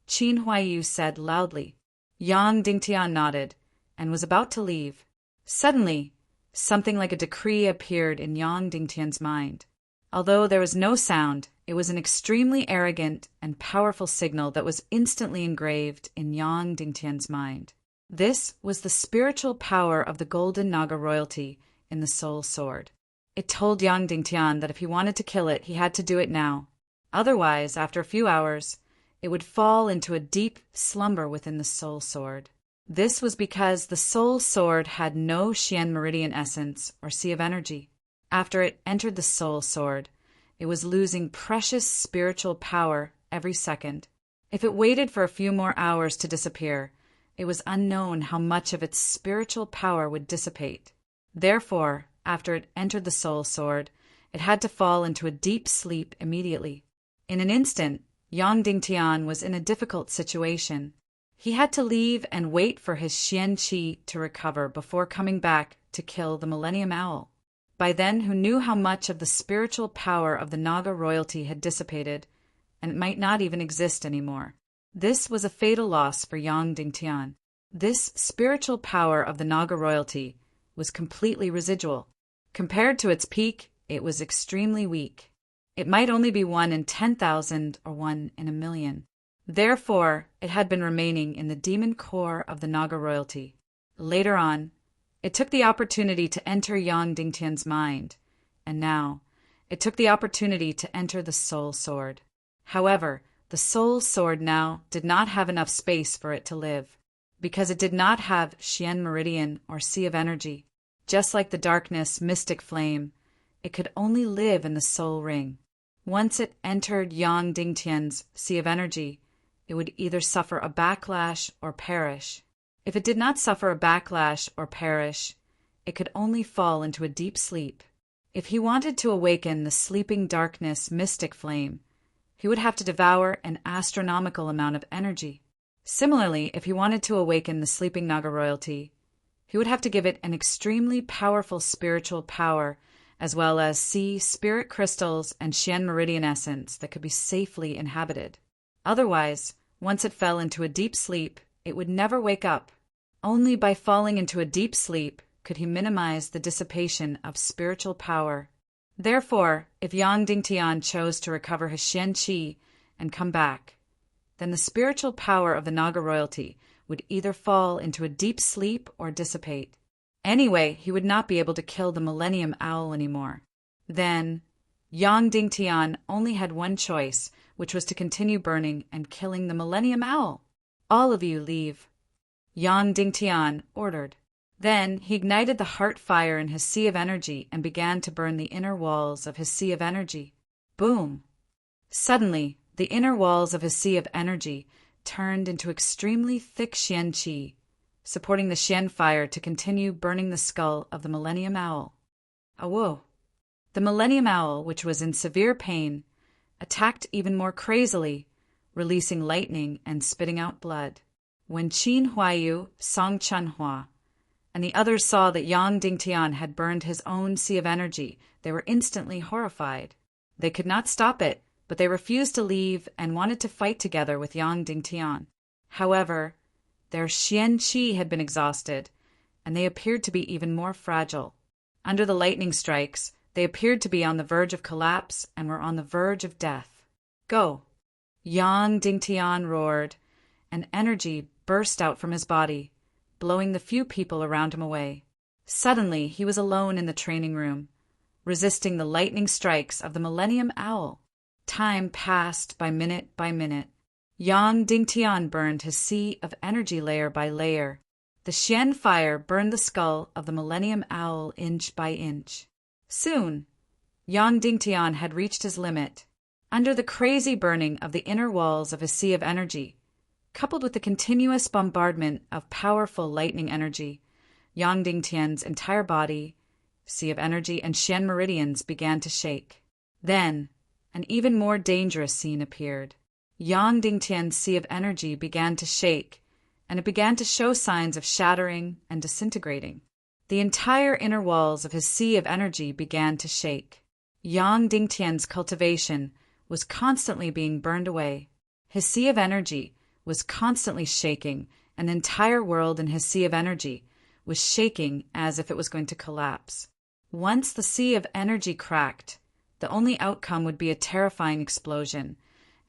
S1: Qin Huaiyu said loudly. Yang Dingtian nodded, and was about to leave. Suddenly, something like a decree appeared in Yang Dingtian's mind. Although there was no sound, it was an extremely arrogant and powerful signal that was instantly engraved in Yang Dingtian's mind. This was the spiritual power of the Golden Naga royalty in the Soul Sword. It told Yang Dingtian that if he wanted to kill it, he had to do it now. Otherwise, after a few hours, it would fall into a deep slumber within the Soul Sword. This was because the Soul Sword had no Xian Meridian essence or Sea of Energy. After it entered the Soul Sword, it was losing precious spiritual power every second. If it waited for a few more hours to disappear, it was unknown how much of its spiritual power would dissipate. Therefore, after it entered the Soul Sword, it had to fall into a deep sleep immediately. In an instant, Yang Dingtian was in a difficult situation. He had to leave and wait for his Xian Qi to recover before coming back to kill the Millennium Owl. by then who knew how much of the spiritual power of the Naga royalty had dissipated, and it might not even exist anymore. This was a fatal loss for Yang Dingtian. This spiritual power of the Naga royalty was completely residual. Compared to its peak, it was extremely weak. It might only be 1 in 10,000 or 1 in a million. Therefore, it had been remaining in the demon core of the Naga royalty. Later on, it took the opportunity to enter Yang Dingtian's mind, and now, it took the opportunity to enter the soul sword. However, the soul sword now did not have enough space for it to live, because it did not have Xian Meridian or Sea of Energy. Just like the darkness mystic flame, it could only live in the soul ring. Once it entered Yang Dingtian's Sea of Energy, it would either suffer a backlash or perish. If it did not suffer a backlash or perish, it could only fall into a deep sleep. If he wanted to awaken the sleeping darkness mystic flame, he would have to devour an astronomical amount of energy. Similarly, if he wanted to awaken the sleeping Naga royalty, he would have to give it an extremely powerful spiritual power, as well as sea spirit crystals and Xian Meridian essence that could be safely inhabited. Otherwise, once it fell into a deep sleep, it would never wake up. Only by falling into a deep sleep could he minimize the dissipation of spiritual power. Therefore, if Yang Dingtian chose to recover his Xian Qi and come back, then the spiritual power of the Naga royalty would either fall into a deep sleep or dissipate. Anyway, he would not be able to kill the Millennium Owl anymore. Then, Yang Dingtian only had one choice, which was to continue burning and killing the Millennium Owl. All of you leave, Yang Dingtian ordered. Then he ignited the heart fire in his Sea of Energy and began to burn the inner walls of his Sea of Energy. Boom! Suddenly, the inner walls of his Sea of Energy turned into extremely thick Xian Qi, supporting the Xian fire to continue burning the skull of the Millennium Owl. Awo! The Millennium Owl, which was in severe pain, attacked even more crazily, releasing lightning and spitting out blood. When Qin Huayu, Song Chanhua, and the others saw that Yang Dingtian had burned his own Sea of Energy, they were instantly horrified. They could not stop it, but they refused to leave and wanted to fight together with Yang Dingtian. However, their Xian Qi had been exhausted, and they appeared to be even more fragile. Under the lightning strikes, they appeared to be on the verge of collapse and were on the verge of death. Go! Yang Dingtian roared, and energy burst out from his body, blowing the few people around him away. Suddenly, he was alone in the training room, resisting the lightning strikes of the Millennium Owl. Time passed by minute. Yang Dingtian burned his Sea of Energy layer by layer. The Xian fire burned the skull of the Millennium Owl inch by inch. Soon, Yang Dingtian had reached his limit. Under the crazy burning of the inner walls of his Sea of Energy, coupled with the continuous bombardment of powerful lightning energy, Yang Dingtian's entire body, Sea of Energy, and Xian Meridians began to shake. Then, an even more dangerous scene appeared. Yang Dingtian's Sea of Energy began to shake, and it began to show signs of shattering and disintegrating. The entire inner walls of his Sea of Energy began to shake. Yang Dingtian's cultivation was constantly being burned away. His Sea of Energy was constantly shaking, and the entire world in his Sea of Energy was shaking as if it was going to collapse. Once the Sea of Energy cracked, the only outcome would be a terrifying explosion,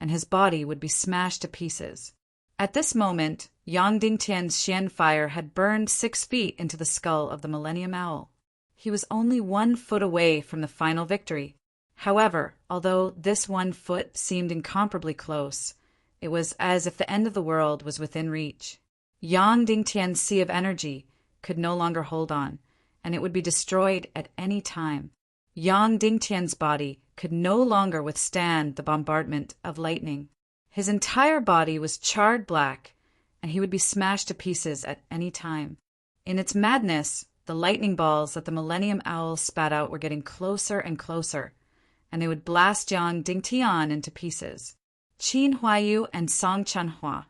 S1: and his body would be smashed to pieces. At this moment, Yang Dingtian's Xian fire had burned 6 feet into the skull of the Millennium Owl. He was only 1 foot away from the final victory. However, although this 1 foot seemed incomparably close, it was as if the end of the world was within reach. Yang Dingtian's Sea of Energy could no longer hold on, and it would be destroyed at any time. Yang Dingtian's body could no longer withstand the bombardment of lightning. His entire body was charred black, and he would be smashed to pieces at any time. In its madness, the lightning balls that the Millennium Owl spat out were getting closer and closer, and they would blast Yang Dingtian into pieces. Qin Huayu and Song Chanhua,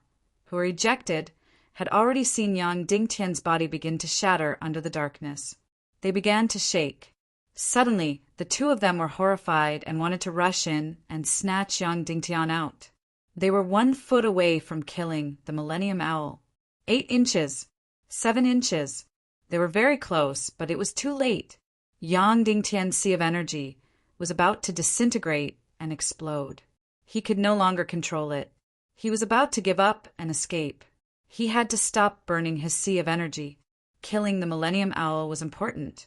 S1: who were ejected, had already seen Yang Dingtian's body begin to shatter under the darkness. They began to shake. Suddenly, the two of them were horrified and wanted to rush in and snatch Yang Dingtian out. They were 1 foot away from killing the Millennium Owl. 8 inches. 7 inches. They were very close, but it was too late. Yang Dingtian's sea of energy was about to disintegrate and explode. He could no longer control it. He was about to give up and escape. He had to stop burning his sea of energy. Killing the Millennium Owl was important,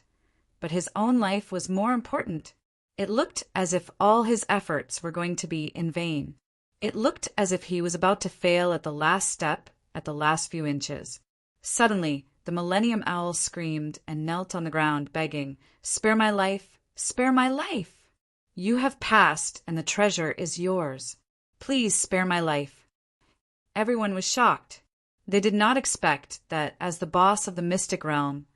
S1: but his own life was more important. It looked as if all his efforts were going to be in vain. It looked as if he was about to fail at the last step, at the last few inches. Suddenly, the Millennium Owl screamed and knelt on the ground, begging, "Spare my life! Spare my life! You have passed, and the treasure is yours. Please spare my life." Everyone was shocked. They did not expect that, as the boss of the mystic realm,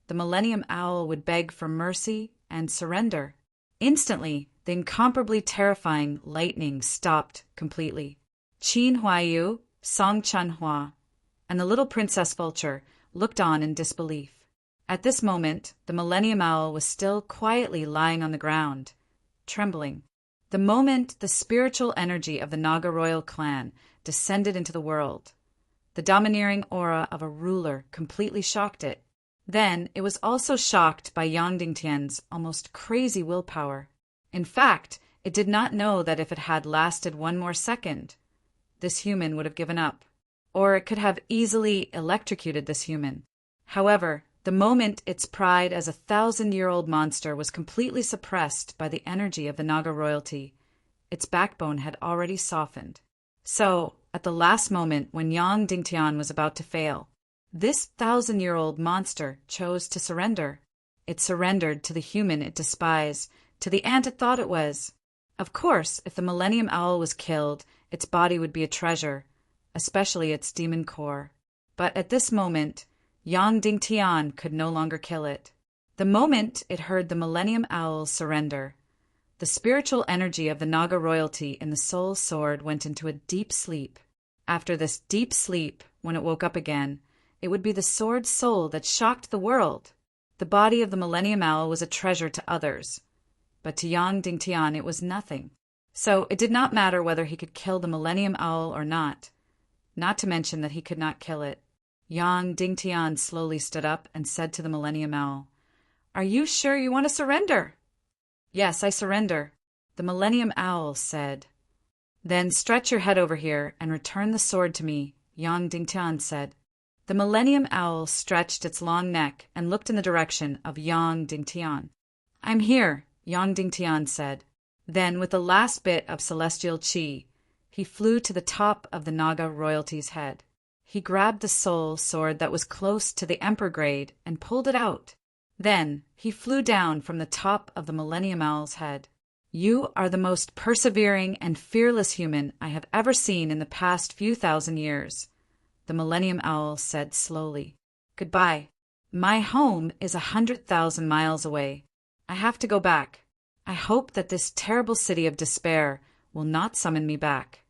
S1: the Millennium Owl would beg for mercy and surrender. Instantly, the incomparably terrifying lightning stopped completely. Qin Huaiyu, Song Chanhua, and the little Princess Vulture looked on in disbelief. At this moment, the Millennium Owl was still quietly lying on the ground, trembling. The moment the spiritual energy of the Naga royal clan descended into the world, the domineering aura of a ruler completely shocked it. Then it was also shocked by Yang Dingtian's almost crazy willpower. In fact, it did not know that if it had lasted 1 more second, this human would have given up, or it could have easily electrocuted this human. However, the moment its pride as a 1,000-year-old monster was completely suppressed by the energy of the Naga royalty, its backbone had already softened. So, at the last moment when Yang Dingtian was about to fail, this 1,000-year-old monster chose to surrender. It surrendered to the human it despised, to the ant it thought it was. Of course, if the Millennium Owl was killed, its body would be a treasure, especially its demon core. But at this moment, Yang Dingtian could no longer kill it. The moment it heard the Millennium Owl surrender, the spiritual energy of the Naga royalty in the soul sword went into a deep sleep. After this deep sleep, when it woke up again, it would be the sword's soul that shocked the world. The body of the Millennium Owl was a treasure to others, but to Yang Dingtian it was nothing. So it did not matter whether he could kill the Millennium Owl or not to mention that he could not kill it. Yang Dingtian slowly stood up and said to the Millennium Owl, "Are you sure you want to surrender?" "Yes, I surrender," the Millennium Owl said. "Then stretch your head over here and return the sword to me," Yang Dingtian said. The Millennium Owl stretched its long neck and looked in the direction of Yang Dingtian. "I'm here," Yang Dingtian said. Then, with the last bit of celestial qi, he flew to the top of the Naga royalty's head. He grabbed the soul sword that was close to the Emperor grade and pulled it out. Then he flew down from the top of the Millennium Owl's head. "You are the most persevering and fearless human I have ever seen in the past few thousand years," the Millennium Owl said slowly. "Goodbye. My home is 100,000 miles away. I have to go back. I hope that this terrible city of despair will not summon me back."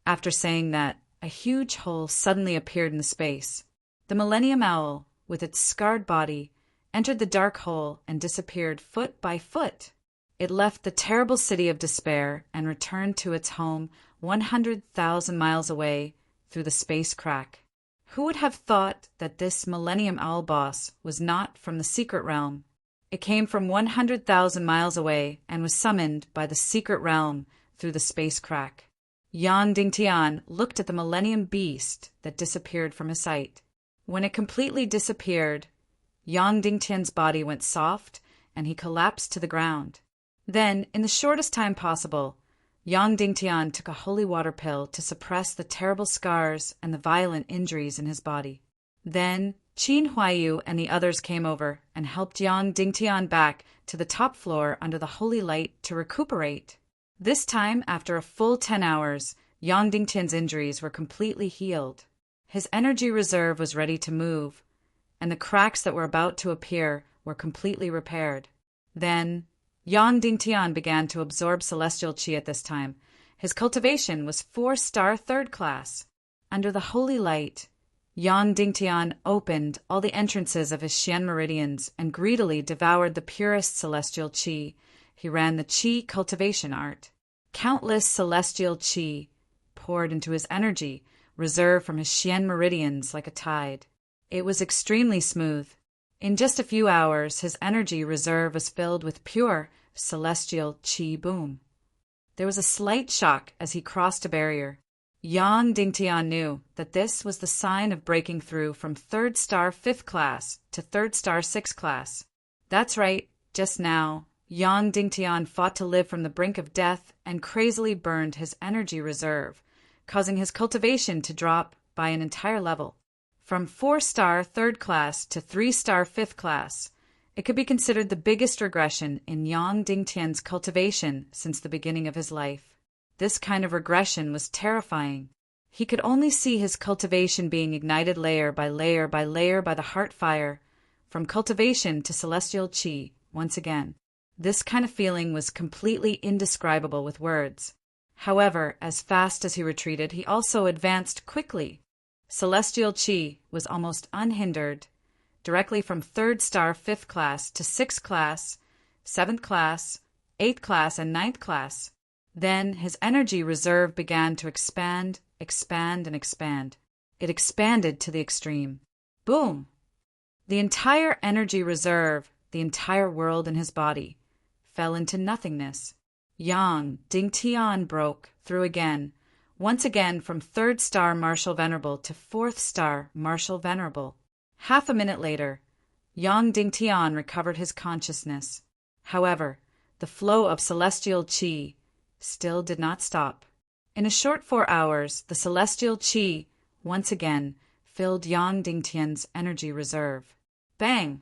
S1: After saying that, a huge hole suddenly appeared in the space. The Millennium Owl, with its scarred body, entered the dark hole and disappeared foot by foot. It left the terrible city of despair and returned to its home 100,000 miles away through the space crack. Who would have thought that this Millennium Owl boss was not from the secret realm? It came from 100,000 miles away and was summoned by the secret realm through the space crack. Yang Dingtian looked at the Millennium Beast that disappeared from his sight. When it completely disappeared, Yang Dingtian's body went soft and he collapsed to the ground. Then, in the shortest time possible, Yang Dingtian took a holy water pill to suppress the terrible scars and the violent injuries in his body. Then, Qin Huaiyu and the others came over and helped Yang Dingtian back to the top floor under the holy light to recuperate. This time, after a full 10 hours, Yang Dingtian's injuries were completely healed. His energy reserve was ready to move, and the cracks that were about to appear were completely repaired. Then, Yang Dingtian began to absorb celestial qi at this time. His cultivation was 4-star 3rd class. Under the holy light, Yang Dingtian opened all the entrances of his Xian meridians and greedily devoured the purest celestial qi. He ran the qi cultivation art. Countless celestial qi poured into his energy, reserved from his Xian meridians like a tide. It was extremely smooth. In just a few hours, his energy reserve was filled with pure celestial qi boom. There was a slight shock as he crossed a barrier. Yang Dingtian knew that this was the sign of breaking through from 3rd star 5th class to 3rd star 6th class. That's right, just now, Yang Dingtian fought to live from the brink of death and crazily burned his energy reserve, causing his cultivation to drop by an entire level. From 4-star 3rd class to 3-star 5th class, it could be considered the biggest regression in Yang Dingtian's cultivation since the beginning of his life. This kind of regression was terrifying. He could only see his cultivation being ignited layer by layer by layer by the heart fire, from cultivation to celestial qi, once again. This kind of feeling was completely indescribable with words. However, as fast as he retreated, he also advanced quickly. Celestial qi was almost unhindered, directly from 3rd star 5th class to 6th class, 7th class, 8th class, and 9th class. Then his energy reserve began to expand, expand, and expand. It expanded to the extreme. Boom! The entire energy reserve, the entire world in his body, fell into nothingness. Yang Dingtian broke through again, once again from 3rd star Martial Venerable to 4th star Martial Venerable. Half a minute later, Yang Dingtian recovered his consciousness. However, the flow of celestial qi still did not stop. In a short 4 hours, the celestial qi once again filled Yang Dingtian's energy reserve. Bang!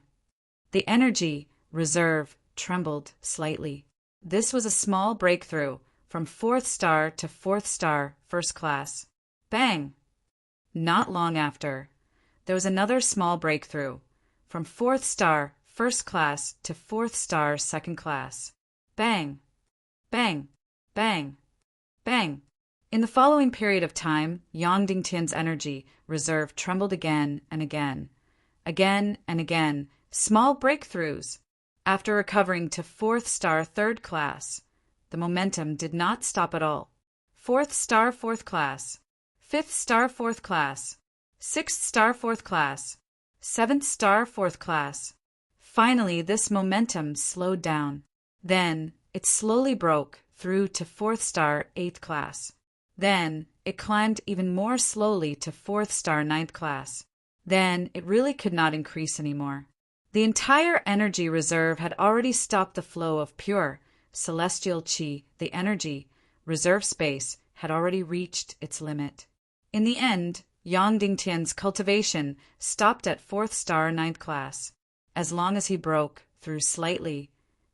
S1: The energy reserve trembled slightly. This was a small breakthrough from 4th star to 4th star 1st class. Bang! Not long after, there was another small breakthrough from 4th star 1st class to 4th star 2nd class. Bang! Bang! Bang! Bang! In the following period of time, Yang Dingtian's energy reserve trembled again and again. Again and again, small breakthroughs. After recovering to 4th star 3rd class, the momentum did not stop at all. 4th star 4th class, 5th star 4th class, 6th star 4th class, 7th star 4th class. Finally, this momentum slowed down. Then it slowly broke through to 4th star 8th class. Then it climbed even more slowly to 4th star 9th class. Then it really could not increase anymore. The entire energy reserve had already stopped the flow of pure celestial qi. The energy reserve space had already reached its limit. In the end, Yang Dingtian's cultivation stopped at 4th star 9th class. As long as he broke through slightly,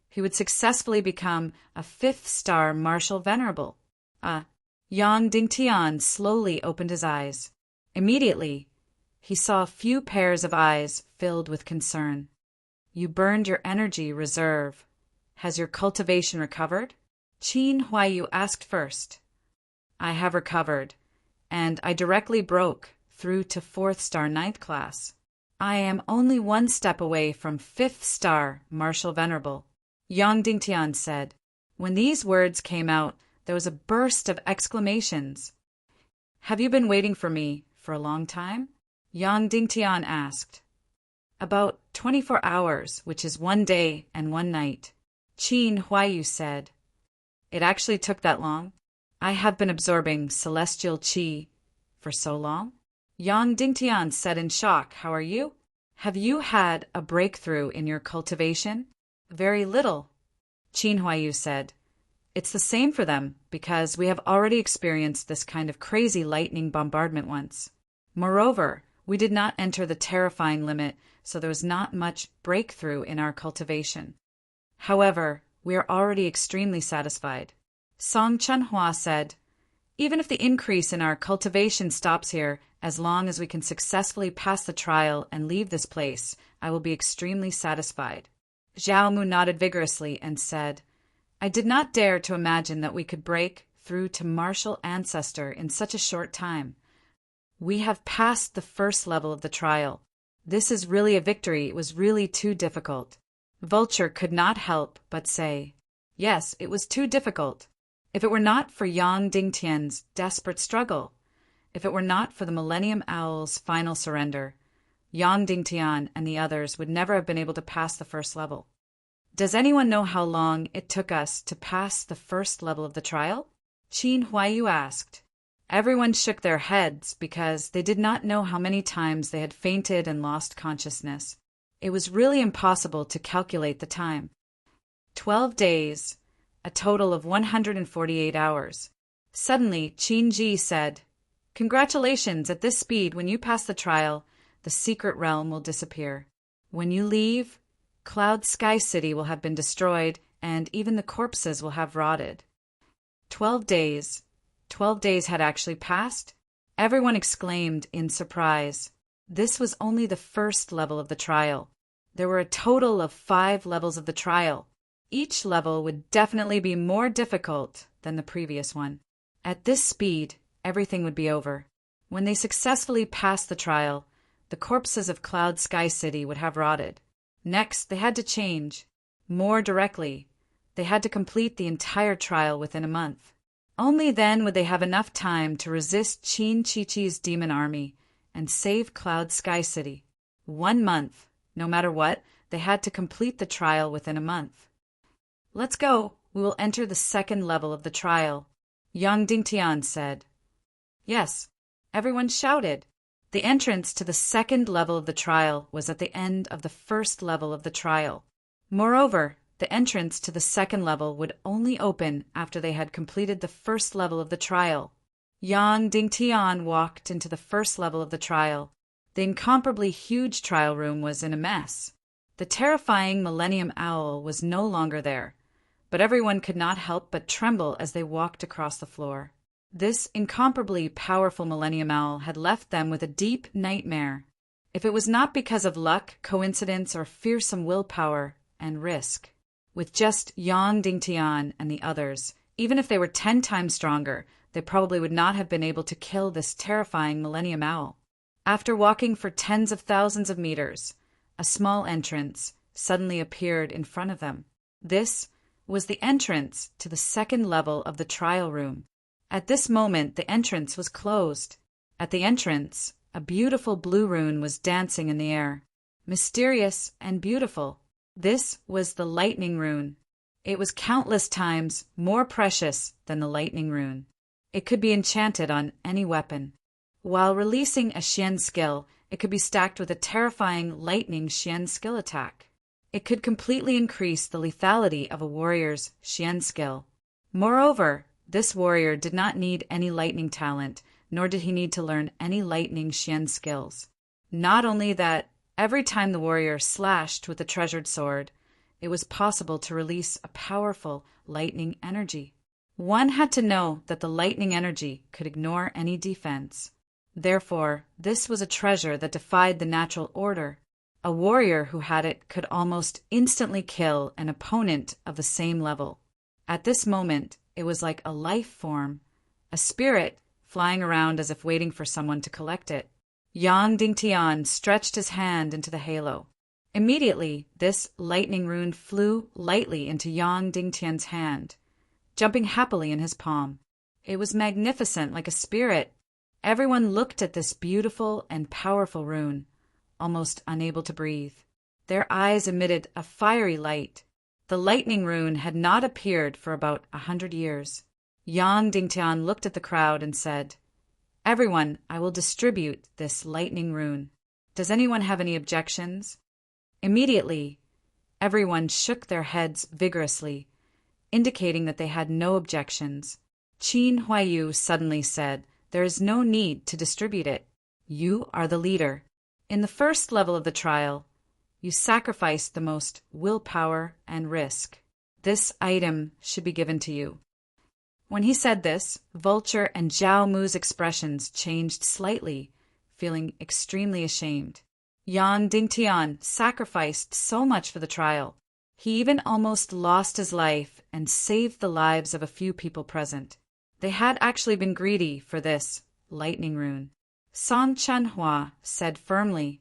S1: he would successfully become a 5th star Martial Venerable. Yang Dingtian slowly opened his eyes. Immediately, he saw a few pairs of eyes filled with concern. You burned your energy reserve. Has your cultivation recovered? Qin Huaiyu asked first. I have recovered, and I directly broke through to 4th star 9th class. I am only 1 step away from 5th star Martial Venerable, Yang Dingtian said. When these words came out, there was a burst of exclamations. Have you been waiting for me for a long time? Yang Dingtian asked. About 24 hours, which is 1 day and 1 night. Qin Huaiyu said. It actually took that long? I have been absorbing celestial qi for so long? Yang Dingtian said in shock. How are you? Have you had a breakthrough in your cultivation? Very little. Qin Huaiyu said. It's the same for them, because we have already experienced this kind of crazy lightning bombardment once. Moreover, we did not enter the terrifying limit, so there was not much breakthrough in our cultivation. However, we are already extremely satisfied. Song Chunhua said, even if the increase in our cultivation stops here, as long as we can successfully pass the trial and leave this place, I will be extremely satisfied. Zhao Mu nodded vigorously and said, I did not dare to imagine that we could break through to Martial Ancestor in such a short time. We have passed the first level of the trial. This is really a victory. It was really too difficult. Vulture could not help but say, yes, it was too difficult. If it were not for Yang Dingtian's desperate struggle, if it were not for the Millennium Owl's final surrender, Yang Dingtian and the others would never have been able to pass the first level. Does anyone know how long it took us to pass the first level of the trial? Qin Huaiyu asked. Everyone shook their heads because they did not know how many times they had fainted and lost consciousness. It was really impossible to calculate the time. 12 days, a total of 148 hours. Suddenly, Qin Ji said, "Congratulations, at this speed, when you pass the trial, the secret realm will disappear. When you leave, Cloud Sky City will have been destroyed, and even the corpses will have rotted." 12 days. 12 days had actually passed? Everyone exclaimed in surprise. This was only the first level of the trial. There were a total of 5 levels of the trial. Each level would definitely be more difficult than the previous one. At this speed, everything would be over. When they successfully passed the trial, the corpses of Cloud Sky City would have rotted. Next, they had to change. More directly, they had to complete the entire trial within a month. Only then would they have enough time to resist Qin Chi-Chi's demon army and save Cloud Sky City. 1 month. No matter what, they had to complete the trial within a month. "Let's go. We will enter the second level of the trial," Yang Dingtian said. Yes, everyone shouted. The entrance to the second level of the trial was at the end of the first level of the trial. Moreover, the entrance to the second level would only open after they had completed the first level of the trial. Yang Dingtian walked into the first level of the trial. The incomparably huge trial room was in a mess. The terrifying Millennium Owl was no longer there, but everyone could not help but tremble as they walked across the floor. This incomparably powerful Millennium Owl had left them with a deep nightmare. If it was not because of luck, coincidence, or fearsome willpower and risk. With just Yang Dingtian and the others, even if they were 10 times stronger, they probably would not have been able to kill this terrifying Millennium Owl. After walking for tens of thousands of meters, a small entrance suddenly appeared in front of them. This was the entrance to the second level of the trial room. At this moment, the entrance was closed. At the entrance, a beautiful blue rune was dancing in the air. Mysterious and beautiful. This was the lightning rune. It was countless times more precious than the lightning rune. It could be enchanted on any weapon. While releasing a Xian skill, it could be stacked with a terrifying lightning Xian skill attack. It could completely increase the lethality of a warrior's Xian skill. Moreover, this warrior did not need any lightning talent, nor did he need to learn any lightning Xian skills. Not only that, every time the warrior slashed with the treasured sword, it was possible to release a powerful lightning energy. One had to know that the lightning energy could ignore any defense. Therefore, this was a treasure that defied the natural order. A warrior who had it could almost instantly kill an opponent of the same level. At this moment, it was like a life form, a spirit flying around as if waiting for someone to collect it. Yang Dingtian stretched his hand into the halo. Immediately, this lightning rune flew lightly into Yang Dingtian's hand, jumping happily in his palm. It was magnificent, like a spirit. Everyone looked at this beautiful and powerful rune, almost unable to breathe. Their eyes emitted a fiery light. The lightning rune had not appeared for about 100 years. Yang Dingtian looked at the crowd and said, "Everyone, I will distribute this lightning rune. Does anyone have any objections?" Immediately, everyone shook their heads vigorously, indicating that they had no objections. Qin Huaiyu suddenly said, "There is no need to distribute it. You are the leader. In the first level of the trial, you sacrificed the most willpower and risk. This item should be given to you." When he said this, Vulture and Zhao Mu's expressions changed slightly, feeling extremely ashamed. Yang Dingtian sacrificed so much for the trial. He even almost lost his life and saved the lives of a few people present. They had actually been greedy for this lightning rune. Song Chanhua said firmly,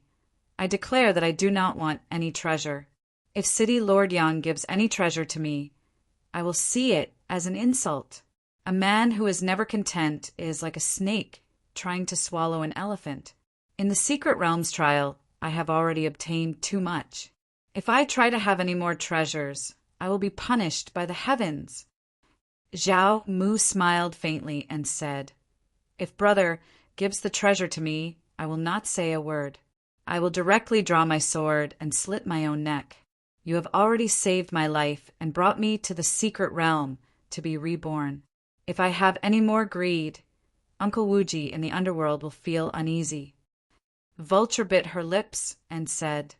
S1: I declare that I do not want any treasure. If City Lord Yang gives any treasure to me, I will see it as an insult. A man who is never content is like a snake trying to swallow an elephant. In the Secret Realms trial, I have already obtained too much. If I try to have any more treasures, I will be punished by the heavens. Zhao Mu smiled faintly and said, If brother gives the treasure to me, I will not say a word. I will directly draw my sword and slit my own neck. You have already saved my life and brought me to the secret realm to be reborn. If I have any more greed, Uncle Wuji in the underworld will feel uneasy. Vulture bit her lips and said,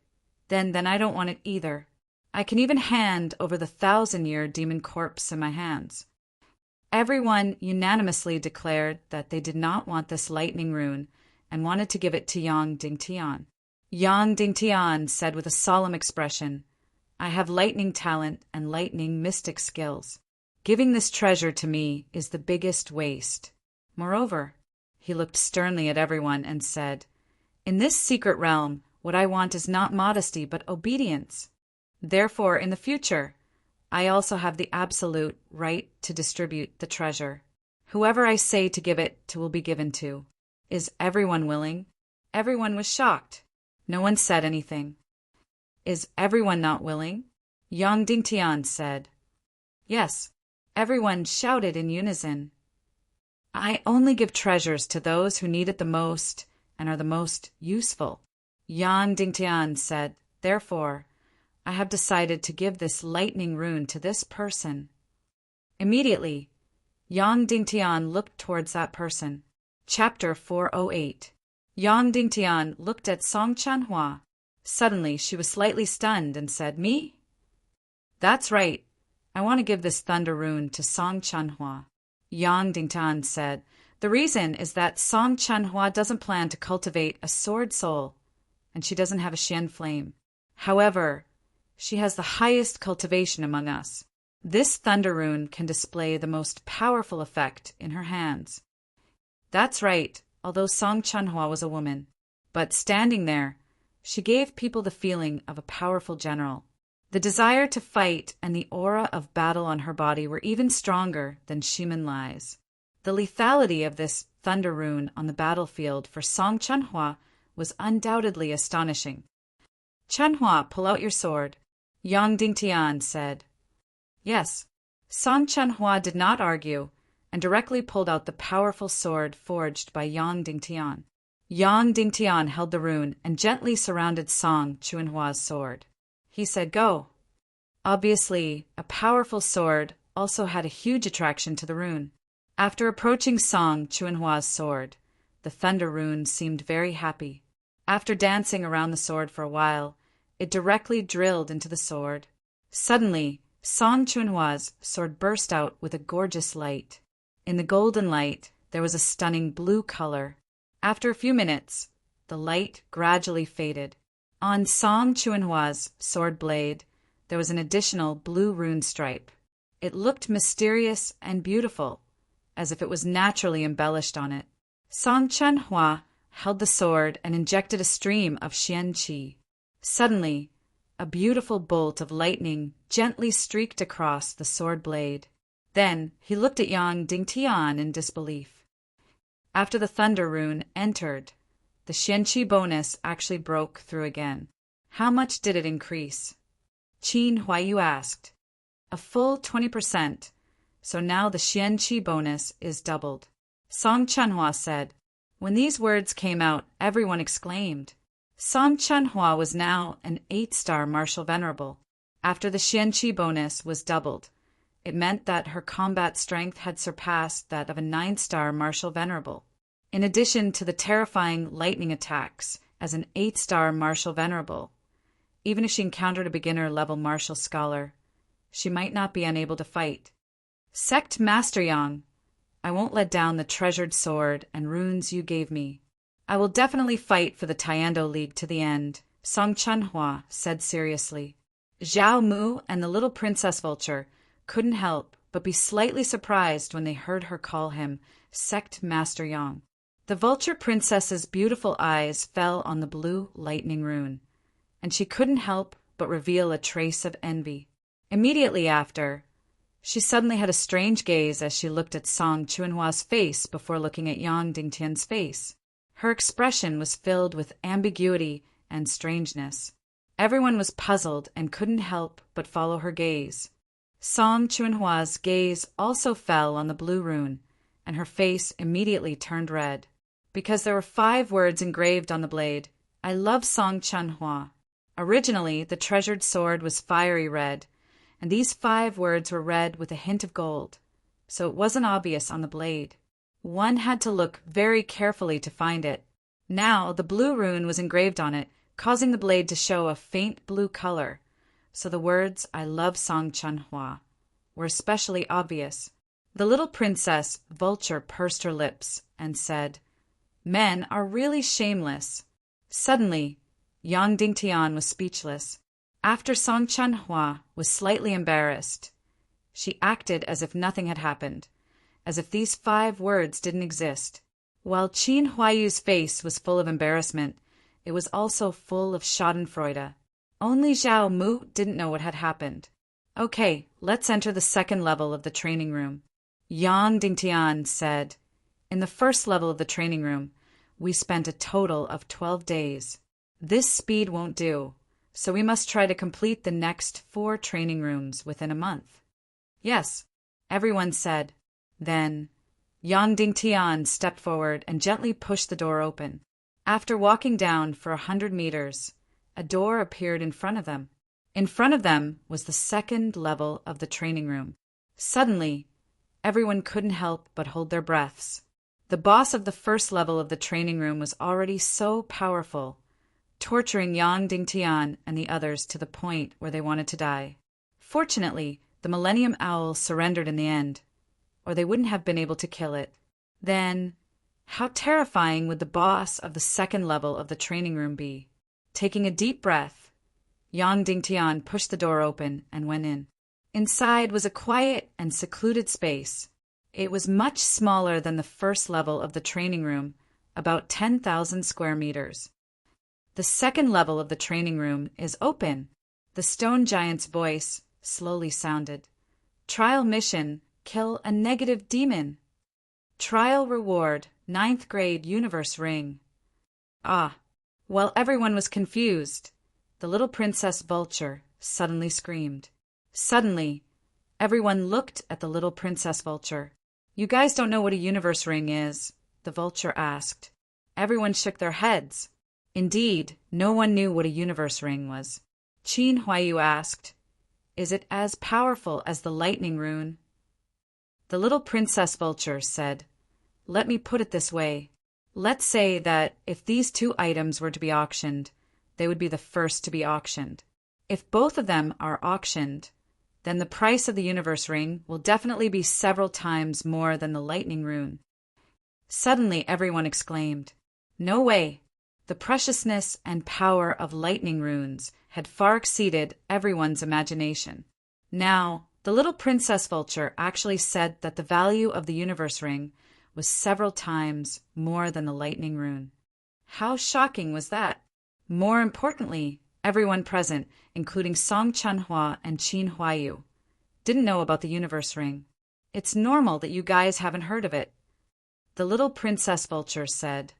S1: Then I don't want it either. I can even hand over the 1,000-year demon corpse in my hands. Everyone unanimously declared that they did not want this lightning rune and wanted to give it to Yang Dingtian. Yang Dingtian said with a solemn expression, I have lightning talent and lightning mystic skills. Giving this treasure to me is the biggest waste. Moreover, he looked sternly at everyone and said, In this secret realm, what I want is not modesty but obedience. Therefore, in the future, I also have the absolute right to distribute the treasure. Whoever I say to give it to will be given to. Is everyone willing? Everyone was shocked. No one said anything. Is everyone not willing? Yang Dingtian said. Yes. Everyone shouted in unison. I only give treasures to those who need it the most and are the most useful. Yang Dingtian said, Therefore, I have decided to give this lightning rune to this person. Immediately, Yang Dingtian looked towards that person. Chapter 408. Yang Dingtian looked at Song Chanhua. Suddenly, she was slightly stunned and said, Me? That's right. I want to give this thunder rune to Song Chanhua. Yang Dingtian said, The reason is that Song Chanhua doesn't plan to cultivate a sword soul, and she doesn't have a Xian flame. However, she has the highest cultivation among us. This thunder rune can display the most powerful effect in her hands. That's right, although Song Chanhua was a woman. But standing there, she gave people the feeling of a powerful general. The desire to fight and the aura of battle on her body were even stronger than Shimen Lai's. The lethality of this thunder rune on the battlefield for Song Chanhua was undoubtedly astonishing. Chanhua, pull out your sword. Yang Dingtian said. Yes. Song Chanhua did not argue and directly pulled out the powerful sword forged by Yang Dingtian. Yang Dingtian held the rune and gently surrounded Song Chanhua's sword. He said, Go. Obviously, a powerful sword also had a huge attraction to the rune. After approaching Song Chanhua's sword, the thunder rune seemed very happy. After dancing around the sword for a while, it directly drilled into the sword. Suddenly, Song Chanhua's sword burst out with a gorgeous light. In the golden light, there was a stunning blue color. After a few minutes, the light gradually faded. On Song Chanhua's sword blade, there was an additional blue rune stripe. It looked mysterious and beautiful, as if it was naturally embellished on it. Song Chanhua held the sword and injected a stream of Xian Qi. Suddenly, a beautiful bolt of lightning gently streaked across the sword blade. Then he looked at Yang Dingtian in disbelief. After the thunder rune entered, the Xian Qi bonus actually broke through again. How much did it increase? Qin Huayu asked. A full 20%, so now the Xian Qi bonus is doubled. Song Chanhua said. When these words came out, everyone exclaimed. Song Chanhua was now an 8-star martial venerable. After the Xian Qi bonus was doubled, it meant that her combat strength had surpassed that of a 9-star martial venerable. In addition to the terrifying lightning attacks as an 8-star martial venerable, even if she encountered a beginner-level martial scholar, she might not be unable to fight. Sect Master Yang, I won't let down the treasured sword and runes you gave me. I will definitely fight for the Tiando League to the end, Song Chanhua said seriously. Zhao Mu and the little Princess Vulture couldn't help but be slightly surprised when they heard her call him Sect Master Yang. The vulture princess's beautiful eyes fell on the blue lightning rune, and she couldn't help but reveal a trace of envy. Immediately after, she suddenly had a strange gaze as she looked at Song Chunhua's face before looking at Yang Dingtian's face. Her expression was filled with ambiguity and strangeness. Everyone was puzzled and couldn't help but follow her gaze. Song Chunhua's gaze also fell on the blue rune, and her face immediately turned red, because there were 5 words engraved on the blade. I love Song Chunhua. Originally, the treasured sword was fiery red, and these 5 words were red with a hint of gold, so it wasn't obvious on the blade. One had to look very carefully to find it. Now, the blue rune was engraved on it, causing the blade to show a faint blue color, so the words, I love Song Chunhua, were especially obvious. The little princess, Vulture, pursed her lips and said, Men are really shameless. Suddenly, Yang Dingtian was speechless. After Song Chunhua was slightly embarrassed, she acted as if nothing had happened, as if these 5 words didn't exist. While Qin Huayu's face was full of embarrassment, it was also full of schadenfreude. Only Zhao Mu didn't know what had happened. Okay, let's enter the 2nd level of the training room. Yang Dingtian said, In the 1st level of the training room, we spent a total of 12 days. This speed won't do, so we must try to complete the next 4 training rooms within a month. Yes, everyone said. Then, Yang Dingtian stepped forward and gently pushed the door open. After walking down for 100 meters, a door appeared in front of them. In front of them was the 2nd level of the training room. Suddenly, everyone couldn't help but hold their breaths. The boss of the 1st level of the training room was already so powerful, torturing Yang Dingtian and the others to the point where they wanted to die. Fortunately, the Millennium Owl surrendered in the end, or they wouldn't have been able to kill it. Then, how terrifying would the boss of the 2nd level of the training room be? Taking a deep breath, Yang Dingtian pushed the door open and went in. Inside was a quiet and secluded space. It was much smaller than the 1st level of the training room, about 10,000 square meters. The 2nd level of the training room is open. The stone giant's voice slowly sounded. Trial mission, kill a negative demon. Trial reward, 9th grade universe ring. Ah, while everyone was confused, the little princess Vulture suddenly screamed. Suddenly, everyone looked at the little princess Vulture. You guys don't know what a universe ring is, the vulture asked. Everyone shook their heads. Indeed, no one knew what a universe ring was. Qin Huayu asked, Is it as powerful as the lightning rune? The little princess Vulture said, Let me put it this way. Let's say that if these 2 items were to be auctioned, they would be the first to be auctioned. If both of them are auctioned, then the price of the universe ring will definitely be several times more than the lightning rune. Suddenly everyone exclaimed, No way! The preciousness and power of lightning runes had far exceeded everyone's imagination. Now, the little princess Vulture actually said that the value of the universe ring was several times more than the lightning rune. How shocking was that? More importantly, everyone present, including Song Chunhua and Qin Huayu, didn't know about the universe ring. It's normal that you guys haven't heard of it. The little princess Vulture said,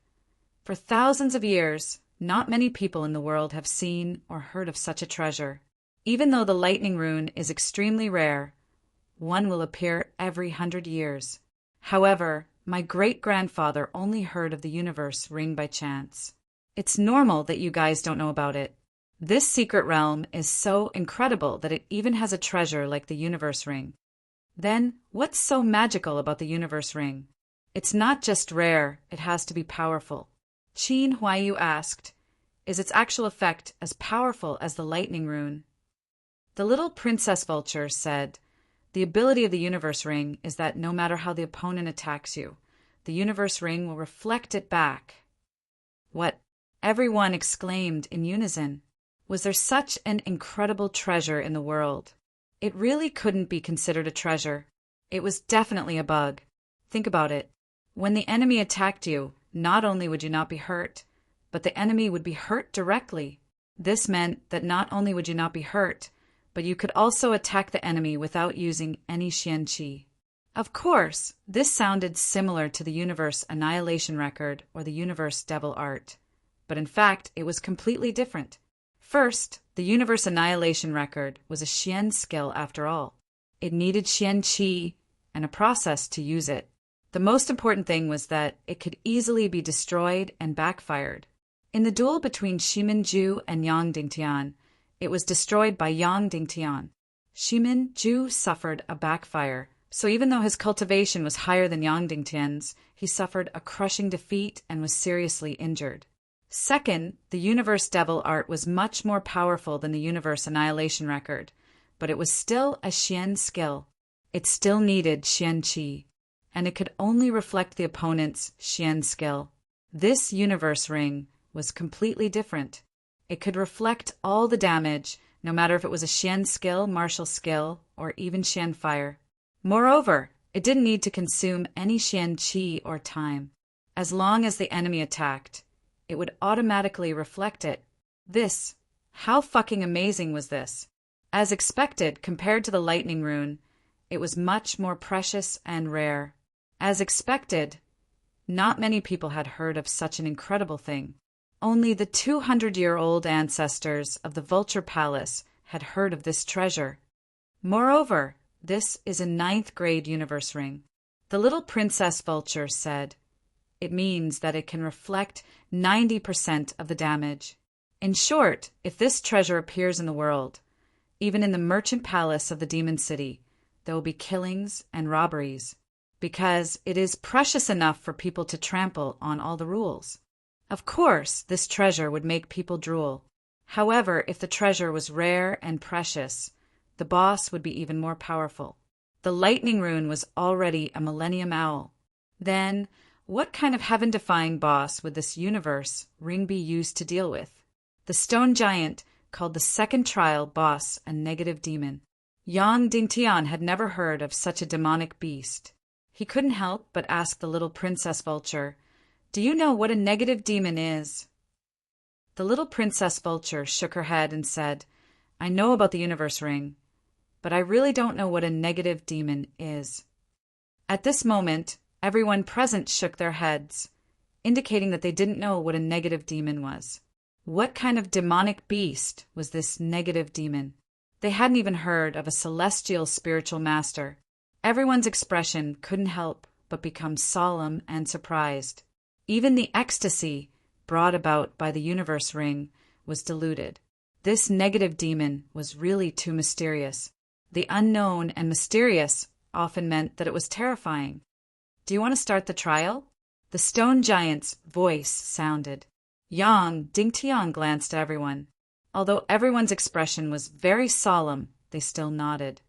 S1: For thousands of years, not many people in the world have seen or heard of such a treasure. Even though the lightning rune is extremely rare, one will appear every 100 years. However, my great-grandfather only heard of the universe ring by chance. It's normal that you guys don't know about it. This secret realm is so incredible that it even has a treasure like the universe ring. Then, what's so magical about the universe ring? It's not just rare, it has to be powerful. Qin Huayu asked, Is its actual effect as powerful as the lightning rune? The little princess Vulture said, The ability of the universe ring is that no matter how the opponent attacks you, the universe ring will reflect it back. What? Everyone exclaimed in unison. Was there such an incredible treasure in the world? It really couldn't be considered a treasure. It was definitely a bug. Think about it. When the enemy attacked you, not only would you not be hurt, but the enemy would be hurt directly. This meant that not only would you not be hurt, but you could also attack the enemy without using any qianqi. Of course, this sounded similar to the universe annihilation record or the universe devil art, but in fact it was completely different. First, the universe annihilation record was a qian skill after all. It needed qianqi and a process to use it. The most important thing was that it could easily be destroyed and backfired. In the duel between Shimin Ju and Yang Dingtian, it was destroyed by Yang Dingtian. Shimin Ju suffered a backfire, so even though his cultivation was higher than Yang Dingtian's, he suffered a crushing defeat and was seriously injured. Second, the universe devil art was much more powerful than the universe annihilation record, but it was still a qian skill. It still needed qianqi, and it could only reflect the opponent's qian skill. This universe ring was completely different. It could reflect all the damage, no matter if it was a qian skill, martial skill, or even qian fire. Moreover, it didn't need to consume any qian qi or time. As long as the enemy attacked, it would automatically reflect it. How fucking amazing was this? As expected, compared to the lightning rune, it was much more precious and rare. As expected, not many people had heard of such an incredible thing. Only the 200-year-old ancestors of the Vulture Palace had heard of this treasure. Moreover, this is a 9th grade universe ring. The little Princess Vulture said, "It means that it can reflect 90% of the damage." In short, if this treasure appears in the world, even in the merchant palace of the Demon City, there will be killings and robberies, because it is precious enough for people to trample on all the rules. Of course, this treasure would make people drool. However, if the treasure was rare and precious, the boss would be even more powerful. The lightning rune was already a Millennium Owl. Then, what kind of heaven-defying boss would this universe ring be used to deal with? The stone giant called the second trial boss a negative demon. Yang Dingtian had never heard of such a demonic beast. He couldn't help but ask the little Princess Vulture, "Do you know what a negative demon is?" The little Princess Vulture shook her head and said, "I know about the universe ring, but I really don't know what a negative demon is." At this moment, everyone present shook their heads, indicating that they didn't know what a negative demon was. What kind of demonic beast was this negative demon? They hadn't even heard of a celestial spiritual master. Everyone's expression couldn't help but become solemn and surprised. Even the ecstasy brought about by the universe ring was diluted. This negative demon was really too mysterious. The unknown and mysterious often meant that it was terrifying. "Do you want to start the trial?" The stone giant's voice sounded. Yang Dingtian glanced at everyone. Although everyone's expression was very solemn, they still nodded.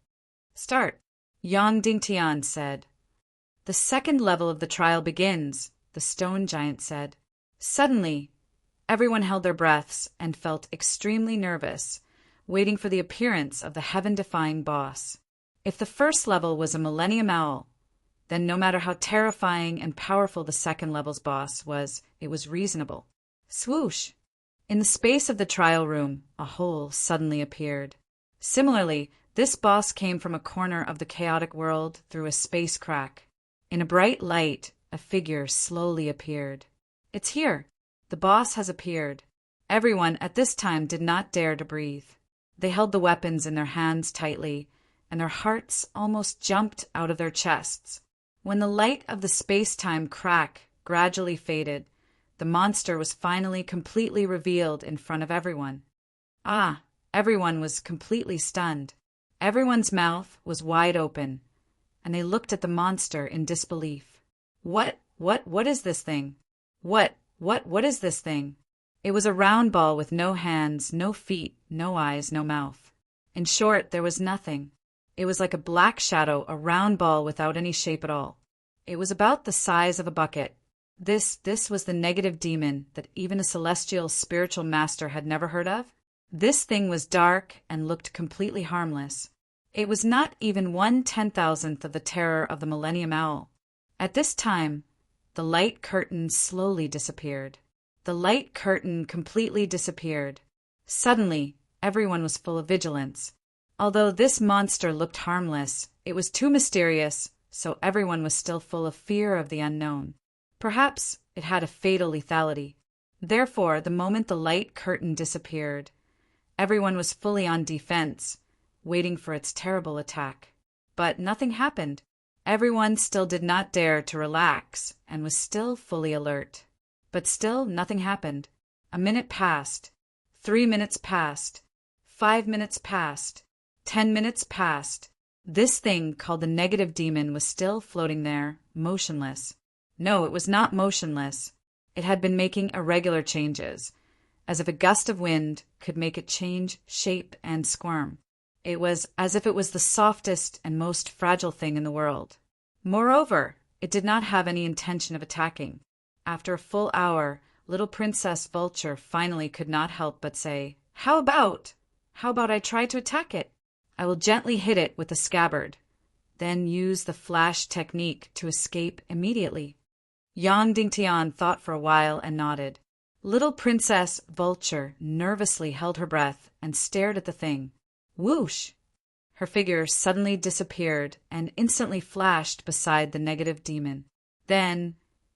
S1: "Start," Yang Dingtian said. "The second level of the trial begins," the stone giant said. Suddenly, everyone held their breaths and felt extremely nervous, waiting for the appearance of the heaven-defying boss. If the first level was a Millennium Owl, then no matter how terrifying and powerful the second level's boss was, it was reasonable. Swoosh! In the space of the trial room, a hole suddenly appeared. Similarly, this boss came from a corner of the chaotic world through a space crack. In a bright light, a figure slowly appeared. "It's here. The boss has appeared." Everyone at this time did not dare to breathe. They held the weapons in their hands tightly, and their hearts almost jumped out of their chests. When the light of the space-time crack gradually faded, the monster was finally completely revealed in front of everyone. Everyone was completely stunned. Everyone's mouth was wide open, and they looked at the monster in disbelief. What is this thing? What is this thing? It was a round ball with no hands, no feet, no eyes, no mouth. In short, there was nothing. It was like a black shadow, a round ball without any shape at all. It was about the size of a bucket. This was the negative demon that even a celestial spiritual master had never heard of. This thing was dark and looked completely harmless. It was not even 1/10,000th of the terror of the Millennium Owl. At this time, the light curtain slowly disappeared. The light curtain completely disappeared. Suddenly, everyone was full of vigilance. Although this monster looked harmless, it was too mysterious, so everyone was still full of fear of the unknown. Perhaps it had a fatal lethality. Therefore, the moment the light curtain disappeared, everyone was fully on defense, waiting for its terrible attack. But nothing happened. Everyone still did not dare to relax and was still fully alert. But still nothing happened. A minute passed. 3 minutes passed. 5 minutes passed. 10 minutes passed. This thing called the negative demon was still floating there, motionless. No, it was not motionless. It had been making irregular changes, as if a gust of wind could make it change shape and squirm. It was as if it was the softest and most fragile thing in the world. Moreover, it did not have any intention of attacking. After a full hour, little Princess Vulture finally could not help but say, How about I try to attack it? I will gently hit it with the scabbard, then use the flash technique to escape immediately." Yang Dingtian thought for a while and nodded. Little Princess Vulture nervously held her breath and stared at the thing. Whoosh! Her figure suddenly disappeared and instantly flashed beside the negative demon. Then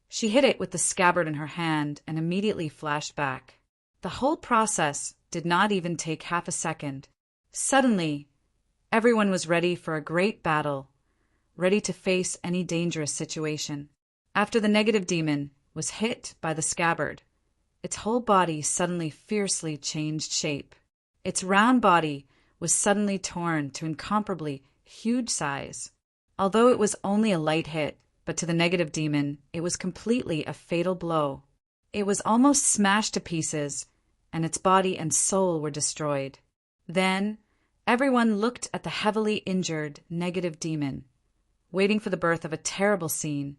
S1: she hit it with the scabbard in her hand and immediately flashed back. The whole process did not even take half a second. Suddenly, everyone was ready for a great battle, ready to face any dangerous situation. After the negative demon was hit by the scabbard, its whole body suddenly fiercely changed shape. Its round body was suddenly torn to incomparably huge size. Although it was only a light hit, but to the negative demon it was completely a fatal blow. It was almost smashed to pieces, and its body and soul were destroyed. Then everyone looked at the heavily injured negative demon, waiting for the birth of a terrible scene,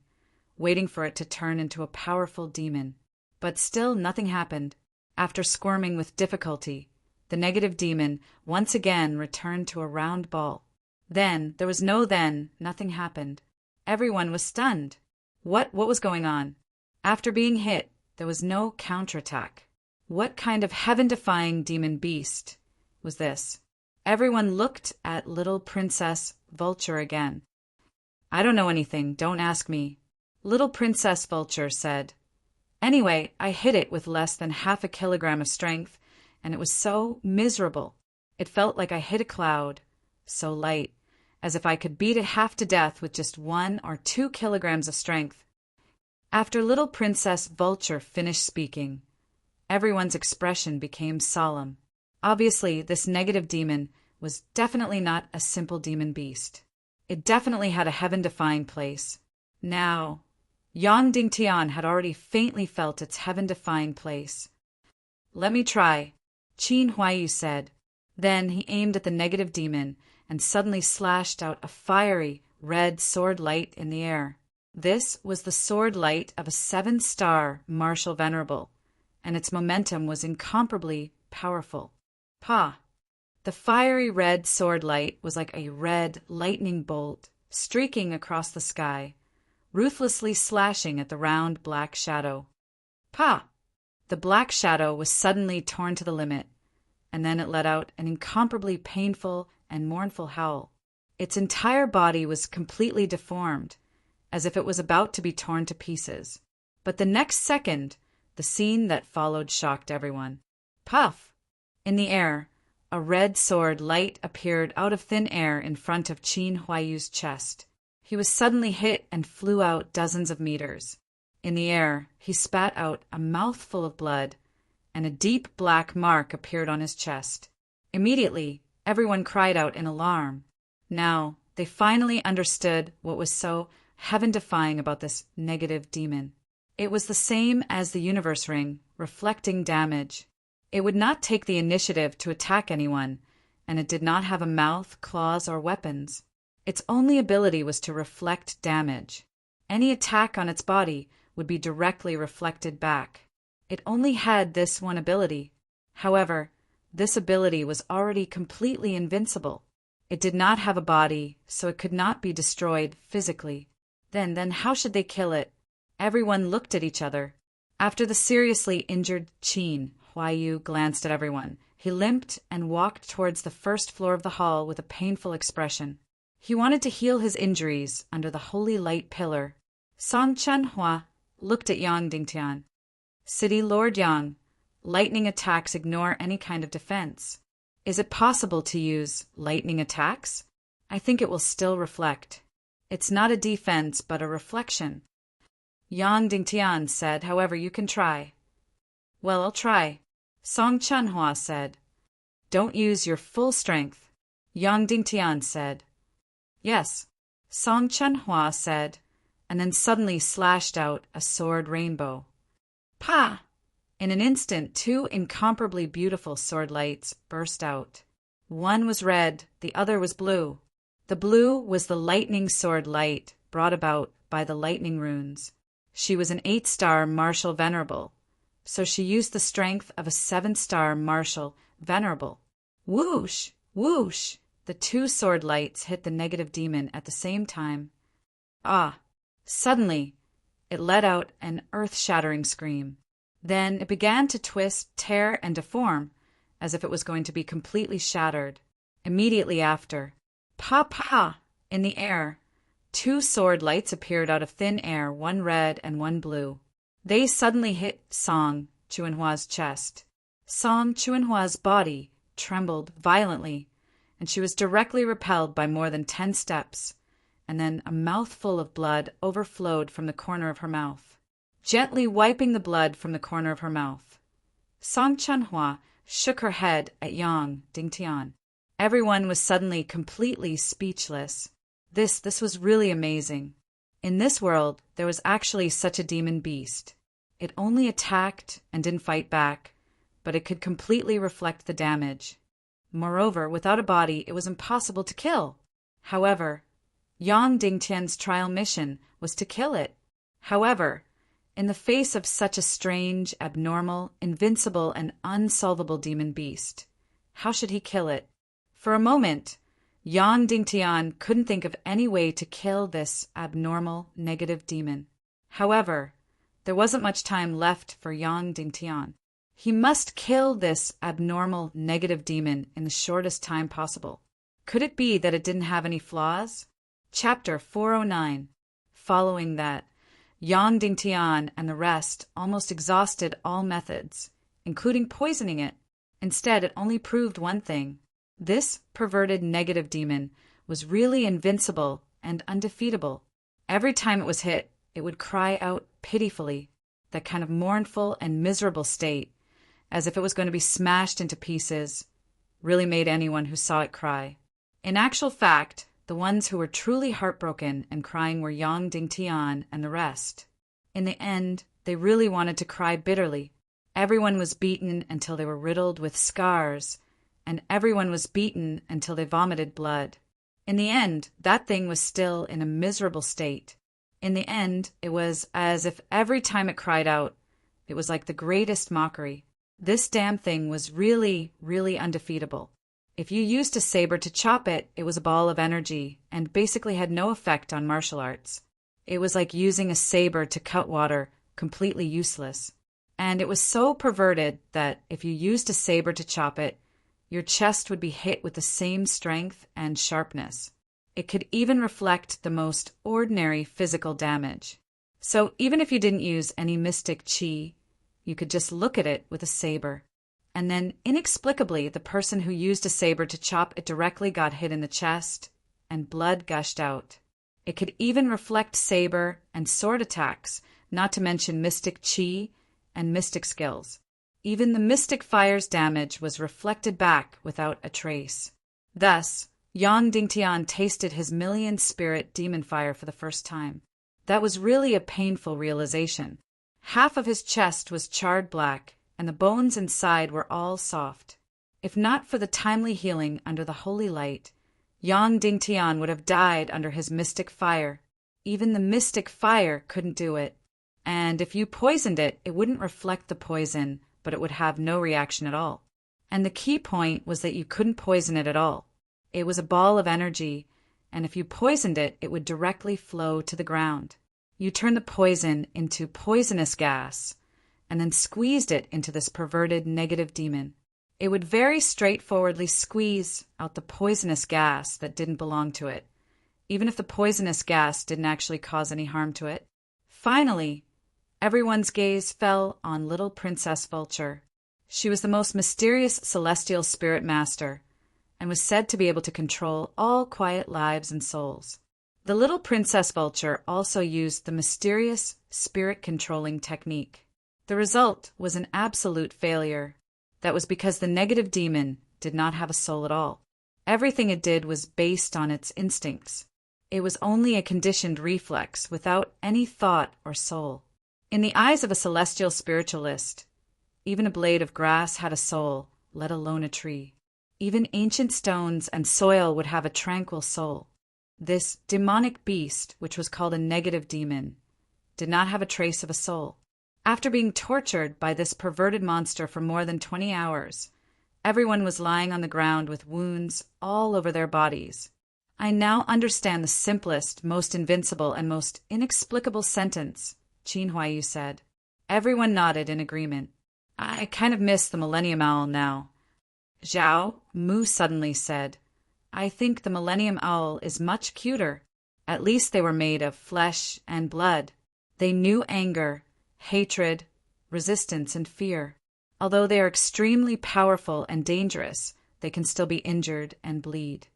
S1: waiting for it to turn into a powerful demon. But still nothing happened. After squirming with difficulty, the negative demon once again returned to a round ball. Then nothing happened. Everyone was stunned. What was going on? After being hit, there was no counterattack. What kind of heaven-defying demon beast was this? Everyone looked at little Princess Vulture again. "I don't know anything, don't ask me," little Princess Vulture said. "Anyway, I hit it with less than half a kilogram of strength, and it was so miserable. It felt like I hit a cloud, so light, as if I could beat it half to death with just 1 or 2 kilograms of strength." After little Princess Vulture finished speaking, everyone's expression became solemn. Obviously, this negative demon was definitely not a simple demon beast. It definitely had a heaven-defying place. Now, Yang Dingtian had already faintly felt its heaven-defying place. "Let me try," Qin Huaiyu said. Then he aimed at the negative demon and suddenly slashed out a fiery red sword light in the air. This was the sword light of a 7-star martial venerable, and its momentum was incomparably powerful. Pa! The fiery red sword light was like a red lightning bolt streaking across the sky, ruthlessly slashing at the round black shadow. Pa! The black shadow was suddenly torn to the limit, and then it let out an incomparably painful and mournful howl. Its entire body was completely deformed, as if it was about to be torn to pieces. But the next second, the scene that followed shocked everyone. Puff! In the air, a red sword light appeared out of thin air in front of Qin Huaiyu's chest. He was suddenly hit and flew out dozens of meters. In the air, he spat out a mouthful of blood, and a deep black mark appeared on his chest. Immediately, everyone cried out in alarm. Now, they finally understood what was so heaven-defying about this negative demon. It was the same as the universe ring, reflecting damage. It would not take the initiative to attack anyone, and it did not have a mouth, claws, or weapons. Its only ability was to reflect damage. Any attack on its body would be directly reflected back. It only had this one ability. However, this ability was already completely invincible. It did not have a body, so it could not be destroyed physically. Then how should they kill it? Everyone looked at each other. After the seriously injured Qin, Huayu glanced at everyone. He limped and walked towards the first floor of the hall with a painful expression. He wanted to heal his injuries under the holy light pillar. Song Chunhua looked at Yang Dingtian. City Lord Yang, lightning attacks ignore any kind of defense. Is it possible to use lightning attacks? I think it will still reflect. It's not a defense, but a reflection. Yang Dingtian said, however, you can try. Well, I'll try. Song Chunhua said. Don't use your full strength. Yang Dingtian said. Yes. Song Chunhua said, and then suddenly slashed out a sword rainbow. Pa! In an instant, two incomparably beautiful sword lights burst out. One was red, the other was blue. The blue was the lightning sword light brought about by the lightning runes. She was an 8-star martial venerable, so she used the strength of a 7-star martial venerable. Whoosh! Whoosh! The two sword lights hit the negative demon at the same time. Ah! Suddenly, it let out an earth-shattering scream. Then it began to twist, tear, and deform, as if it was going to be completely shattered. Immediately after, pa! In the air, two sword lights appeared out of thin air, one red and one blue. They suddenly hit Song Chunhua's chest. Song Chunhua's body trembled violently, and she was directly repelled by more than 10 steps, and then a mouthful of blood overflowed from the corner of her mouth. Gently wiping the blood from the corner of her mouth, Song Chunhua shook her head at Yang Dingtian. Everyone was suddenly completely speechless. This was really amazing. In this world, there was actually such a demon beast. It only attacked and didn't fight back, but it could completely reflect the damage. Moreover, without a body, it was impossible to kill. However, Yang Dingtian's trial mission was to kill it. However, in the face of such a strange, abnormal, invincible, and unsolvable demon beast, how should he kill it? For a moment, Yang Dingtian couldn't think of any way to kill this abnormal, negative demon. However, there wasn't much time left for Yang Dingtian. He must kill this abnormal, negative demon in the shortest time possible. Could it be that it didn't have any flaws? Chapter 409. Following that, Yang Dingtian and the rest almost exhausted all methods, including poisoning it. Instead, it only proved one thing. This perverted negative demon was really invincible and undefeatable. Every time it was hit, it would cry out pitifully, that kind of mournful and miserable state, as if it was going to be smashed into pieces, really made anyone who saw it cry. In actual fact, the ones who were truly heartbroken and crying were Yang Dingtian and the rest. In the end, they really wanted to cry bitterly. Everyone was beaten until they were riddled with scars, and everyone was beaten until they vomited blood. In the end, that thing was still in a miserable state. In the end, it was as if every time it cried out, it was like the greatest mockery. This damn thing was really, really undefeatable. If you used a saber to chop it, it was a ball of energy and basically had no effect on martial arts. It was like using a saber to cut water, completely useless. And it was so perverted that if you used a saber to chop it, your chest would be hit with the same strength and sharpness. It could even reflect the most ordinary physical damage. So even if you didn't use any mystic qi, you could just look at it with a saber. And then, inexplicably, the person who used a saber to chop it directly got hit in the chest, and blood gushed out. It could even reflect saber and sword attacks, not to mention mystic qi and mystic skills. Even the mystic fire's damage was reflected back without a trace. Thus, Yang Dingtian tasted his million-spirit demon fire for the first time. That was really a painful realization. Half of his chest was charred black, and the bones inside were all soft. If not for the timely healing under the holy light, Yang Dingtian would have died under his mystic fire. Even the mystic fire couldn't do it. And if you poisoned it, it wouldn't reflect the poison, but it would have no reaction at all. And the key point was that you couldn't poison it at all. It was a ball of energy, and if you poisoned it, it would directly flow to the ground. You turned the poison into poisonous gas and then squeezed it into this perverted negative demon. It would very straightforwardly squeeze out the poisonous gas that didn't belong to it, even if the poisonous gas didn't actually cause any harm to it. Finally, everyone's gaze fell on little Princess Vulture. She was the most mysterious celestial spirit master and was said to be able to control all quiet lives and souls. The little Princess Vulture also used the mysterious spirit-controlling technique. The result was an absolute failure. That was because the negative demon did not have a soul at all. Everything it did was based on its instincts. It was only a conditioned reflex without any thought or soul. In the eyes of a celestial spiritualist, even a blade of grass had a soul, let alone a tree. Even ancient stones and soil would have a tranquil soul. This demonic beast, which was called a negative demon, did not have a trace of a soul. After being tortured by this perverted monster for more than 20 hours, everyone was lying on the ground with wounds all over their bodies. I now understand the simplest, most invincible, and most inexplicable sentence, Qin Huaiyu said. Everyone nodded in agreement. I kind of miss the Millennium Owl now. Zhao Mu suddenly said, I think the Millennium Owl is much cuter. At least they were made of flesh and blood. They knew anger, hatred, resistance, and fear. Although they are extremely powerful and dangerous, they can still be injured and bleed.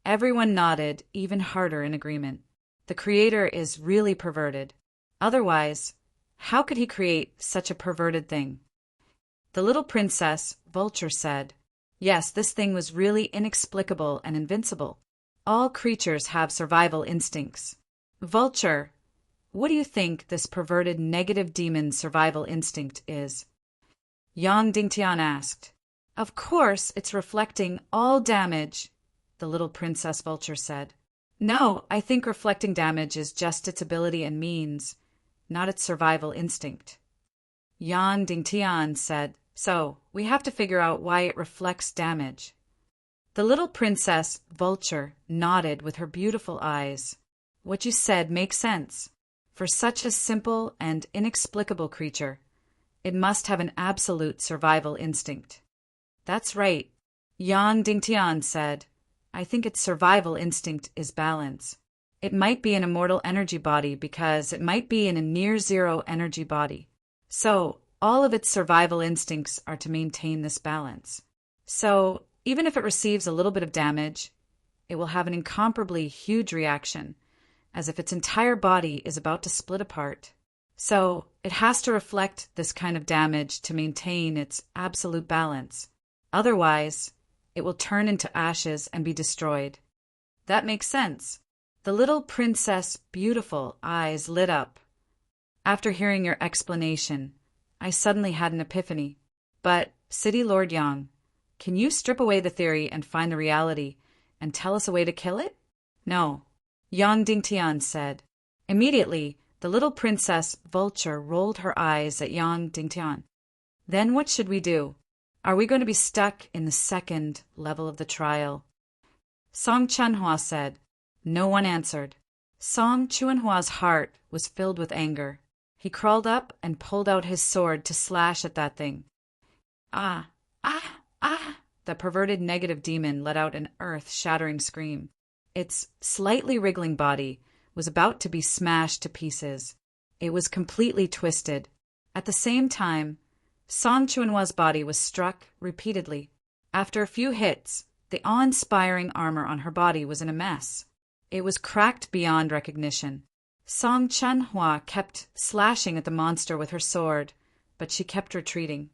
S1: Everyone nodded even harder in agreement. The creator is really perverted. Otherwise, how could he create such a perverted thing? The little princess, Vulture, said, Yes, this thing was really inexplicable and invincible. All creatures have survival instincts. Vulture, what do you think this perverted negative demon's survival instinct is? Yang Dingtian asked. Of course, it's reflecting all damage, the little Princess Vulture said. No, I think reflecting damage is just its ability and means, not its survival instinct. Yang Dingtian said, So, we have to figure out why it reflects damage. The little Princess Vulture nodded with her beautiful eyes. What you said makes sense. For such a simple and inexplicable creature, it must have an absolute survival instinct. That's right. Yang Dingtian said, I think its survival instinct is balance. It might be an immortal energy body because it might be in a near-zero energy body. So, all of its survival instincts are to maintain this balance. So, even if it receives a little bit of damage, it will have an incomparably huge reaction, as if its entire body is about to split apart. So, it has to reflect this kind of damage to maintain its absolute balance. Otherwise, it will turn into ashes and be destroyed. That makes sense. The little princess' beautiful eyes lit up. After hearing your explanation, I suddenly had an epiphany. But, City Lord Yang, can you strip away the theory and find the reality and tell us a way to kill it? No, Yang Dingtian said. Immediately, the little princess Vulture rolled her eyes at Yang Dingtian. Then what should we do? Are we going to be stuck in the second level of the trial? Song Chunhua said. No one answered. Song Chunhua's heart was filled with anger. He crawled up and pulled out his sword to slash at that thing. Ah! Ah! Ah! The perverted negative demon let out an earth-shattering scream. Its slightly wriggling body was about to be smashed to pieces. It was completely twisted. At the same time, Song Chunhua's body was struck repeatedly. After a few hits, the awe-inspiring armor on her body was in a mess. It was cracked beyond recognition. Song Chunhua kept slashing at the monster with her sword, but she kept retreating.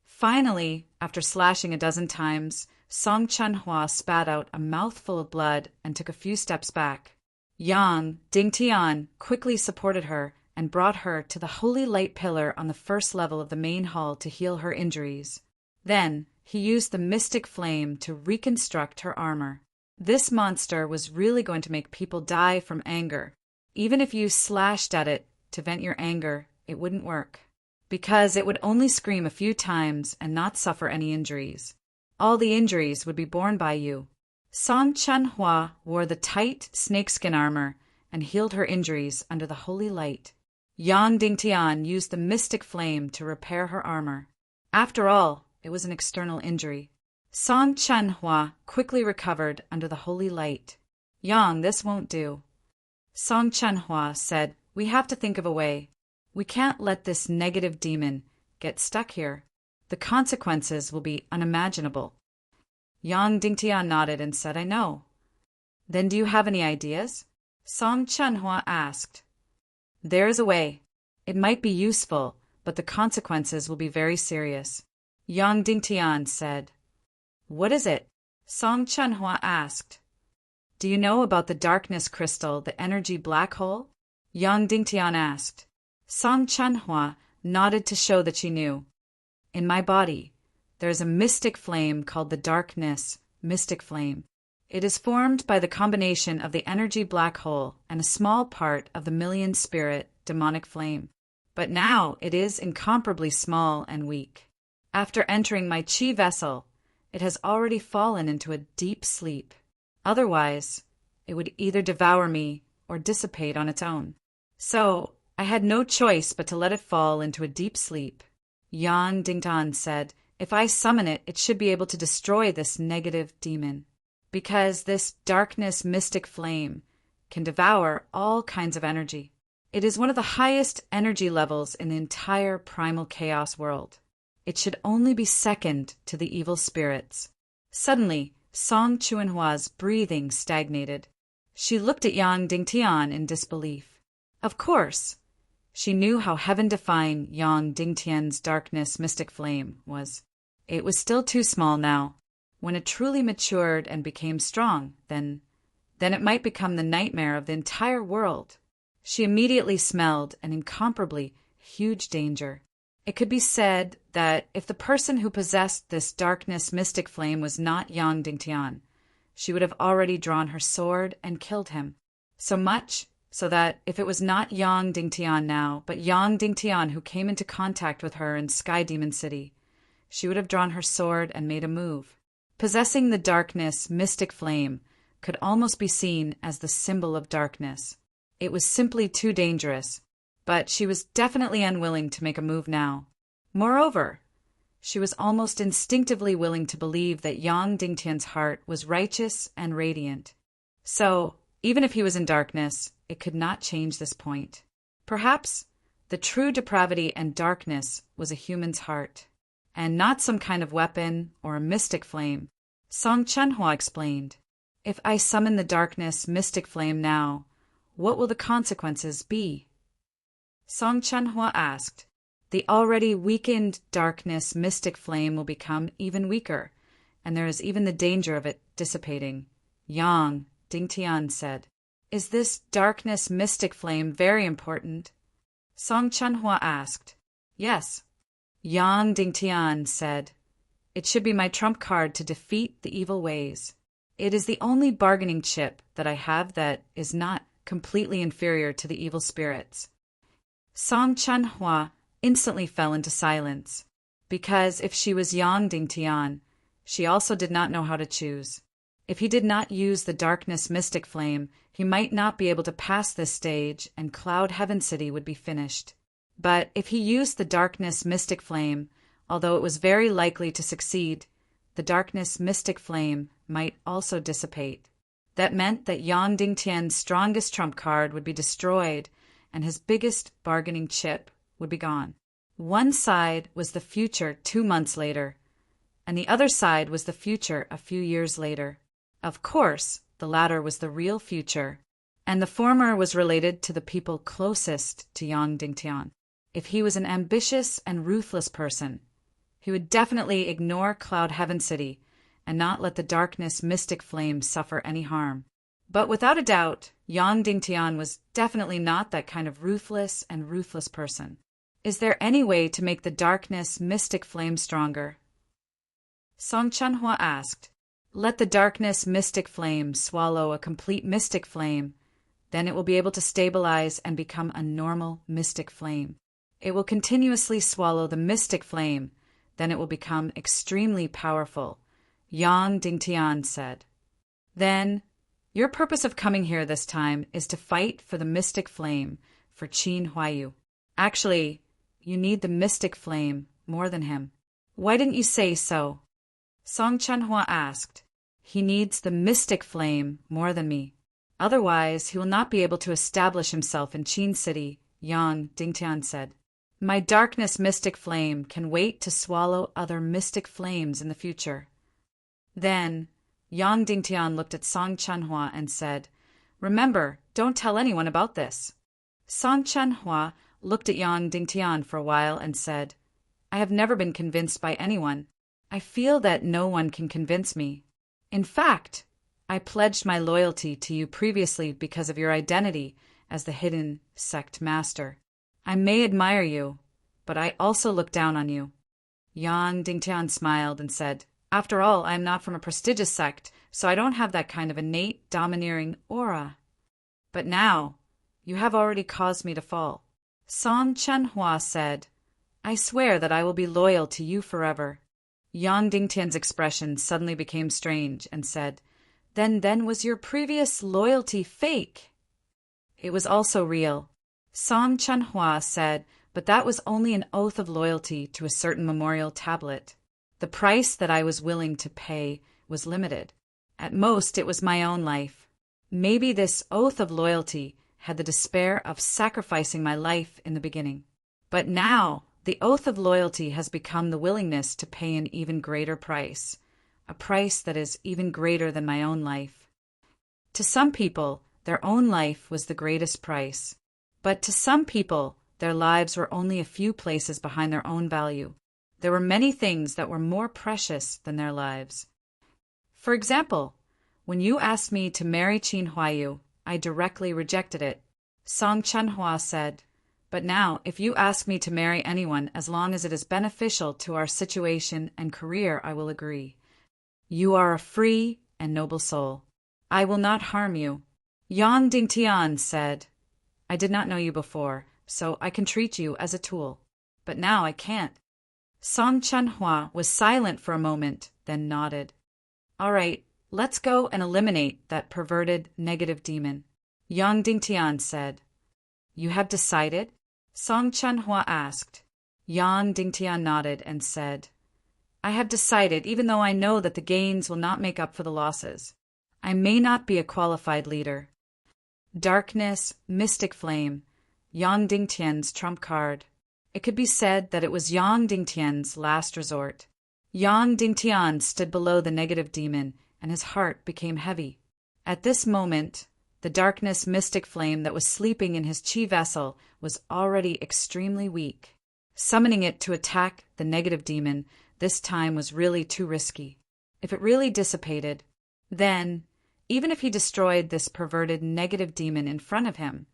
S1: Finally, after slashing a dozen times, Song Chunhua spat out a mouthful of blood and took a few steps back. Yang Dingtian quickly supported her and brought her to the holy light pillar on the first level of the main hall to heal her injuries. Then, he used the mystic flame to reconstruct her armor. This monster was really going to make people die from anger. Even if you slashed at it to vent your anger, it wouldn't work, because it would only scream a few times and not suffer any injuries. All the injuries would be borne by you. Song Chunhua wore the tight snakeskin armor and healed her injuries under the holy light. Yang Dingtian used the mystic flame to repair her armor. After all, it was an external injury. Song Chanhua quickly recovered under the holy light. Yang, this won't do. Song Chanhua said, we have to think of a way. We can't let this negative demon get stuck here. The consequences will be unimaginable. Yang Dingtian nodded and said, I know. Then do you have any ideas? Song Chanhua asked. There is a way. It might be useful, but the consequences will be very serious. Yang Dingtian said. What is it? Song Chanhua asked. Do you know about the darkness crystal, the energy black hole? Yang Dingtian asked. Song Chanhua nodded to show that she knew. In my body, there is a mystic flame called the darkness mystic flame. It is formed by the combination of the energy black hole and a small part of the million spirit demonic flame. But now it is incomparably small and weak. After entering my chi vessel, it has already fallen into a deep sleep. Otherwise, it would either devour me or dissipate on its own. So, I had no choice but to let it fall into a deep sleep. Yang Dingtian said, if I summon it, it should be able to destroy this negative demon. Because this darkness mystic flame can devour all kinds of energy. It is one of the highest energy levels in the entire primal chaos world. It should only be second to the evil spirits. Suddenly, Song Chuanhua's breathing stagnated. She looked at Yang Dingtian in disbelief. Of course, she knew how heaven-defying Yang Dingtian's darkness mystic flame was. It was still too small now. When it truly matured and became strong, then it might become the nightmare of the entire world. She immediately smelled an incomparably huge danger. It could be said that if the person who possessed this darkness mystic flame was not Yang Dingtian, she would have already drawn her sword and killed him. So much so that if it was not Yang Dingtian now, but Yang Dingtian who came into contact with her in Sky Demon City, she would have drawn her sword and made a move. Possessing the darkness mystic flame could almost be seen as the symbol of darkness. It was simply too dangerous, but she was definitely unwilling to make a move now. Moreover, she was almost instinctively willing to believe that Yang Dingtian's heart was righteous and radiant. So, even if he was in darkness, it could not change this point. Perhaps the true depravity and darkness was a human's heart, and not some kind of weapon or a mystic flame. Song Chanhua explained, if I summon the darkness mystic flame now, what will the consequences be? Song Chanhua asked, the already weakened darkness mystic flame will become even weaker, and there is even the danger of it dissipating. Yang Dingtian said, is this darkness mystic flame very important? Song Chanhua asked, yes. Yang Dingtian said, it should be my trump card to defeat the evil ways. It is the only bargaining chip that I have that is not completely inferior to the evil spirits. Song Chanhua instantly fell into silence, because if she was Yang Dingtian, she also did not know how to choose. If he did not use the darkness mystic flame, he might not be able to pass this stage and Cloud Heaven City would be finished. But if he used the darkness mystic flame, although it was very likely to succeed, the darkness mystic flame might also dissipate. That meant that Yang Dingtian's strongest trump card would be destroyed and his biggest bargaining chip would be gone. One side was the future 2 months later, and the other side was the future a few years later. Of course, the latter was the real future, and the former was related to the people closest to Yang Dingtian. If he was an ambitious and ruthless person, he would definitely ignore Cloud Heaven City and not let the darkness mystic flame suffer any harm. But without a doubt, Yang Dingtian was definitely not that kind of ruthless person. Is there any way to make the darkness mystic flame stronger? Song Chanhua asked. Let the darkness mystic flame swallow a complete mystic flame, then it will be able to stabilize and become a normal mystic flame. It will continuously swallow the mystic flame, then it will become extremely powerful, Yang Dingtian said. Then Your purpose of coming here this time is to fight for the mystic flame for Qin Huayu. Actually, you need the mystic flame more than him. Why didn't you say so? Song Chanhua asked. He needs the mystic flame more than me. Otherwise, he will not be able to establish himself in Qin City, Yang Dingtian said. My darkness mystic flame can wait to swallow other mystic flames in the future. Then, Yang Dingtian looked at Song Chanhua and said, Remember, don't tell anyone about this. Song Chanhua looked at Yang Dingtian for a while and said, I have never been convinced by anyone. I feel that no one can convince me. In fact, I pledged my loyalty to you previously because of your identity as the hidden sect master. I may admire you, but I also look down on you. Yang Dingtian smiled and said, After all, I am not from a prestigious sect, so I don't have that kind of innate, domineering aura. But now, you have already caused me to fall. Song Chanhua said, I swear that I will be loyal to you forever. Yang Dingtian's expression suddenly became strange and said, Then was your previous loyalty fake? It was also real. Song Chanhua said, but that was only an oath of loyalty to a certain memorial tablet. The price that I was willing to pay was limited. At most, it was my own life. Maybe this oath of loyalty had the despair of sacrificing my life in the beginning. But now, the oath of loyalty has become the willingness to pay an even greater price, a price that is even greater than my own life. To some people, their own life was the greatest price. But to some people, their lives were only a few places behind their own value. There were many things that were more precious than their lives. For example, when you asked me to marry Qin Huayu, I directly rejected it. Song Chanhua said, But now, if you ask me to marry anyone as long as it is beneficial to our situation and career, I will agree. You are a free and noble soul. I will not harm you. Yang Dingtian said, I did not know you before, so I can treat you as a tool. But now I can't. Song Chanhua was silent for a moment, then nodded. All right, let's go and eliminate that perverted negative demon. Yang Dingtian said. You have decided? Song Chanhua asked. Yang Dingtian nodded and said, I have decided, even though I know that the gains will not make up for the losses. I may not be a qualified leader. Darkness, mystic flame, Yang Dingtian's trump card. It could be said that it was Yang Dingtian's last resort. Yang Dingtian stood below the negative demon, and his heart became heavy. At this moment, the darkness mystic flame that was sleeping in his chi vessel was already extremely weak. Summoning it to attack the negative demon this time was really too risky. If it really dissipated, then, even if he destroyed this perverted negative demon in front of him,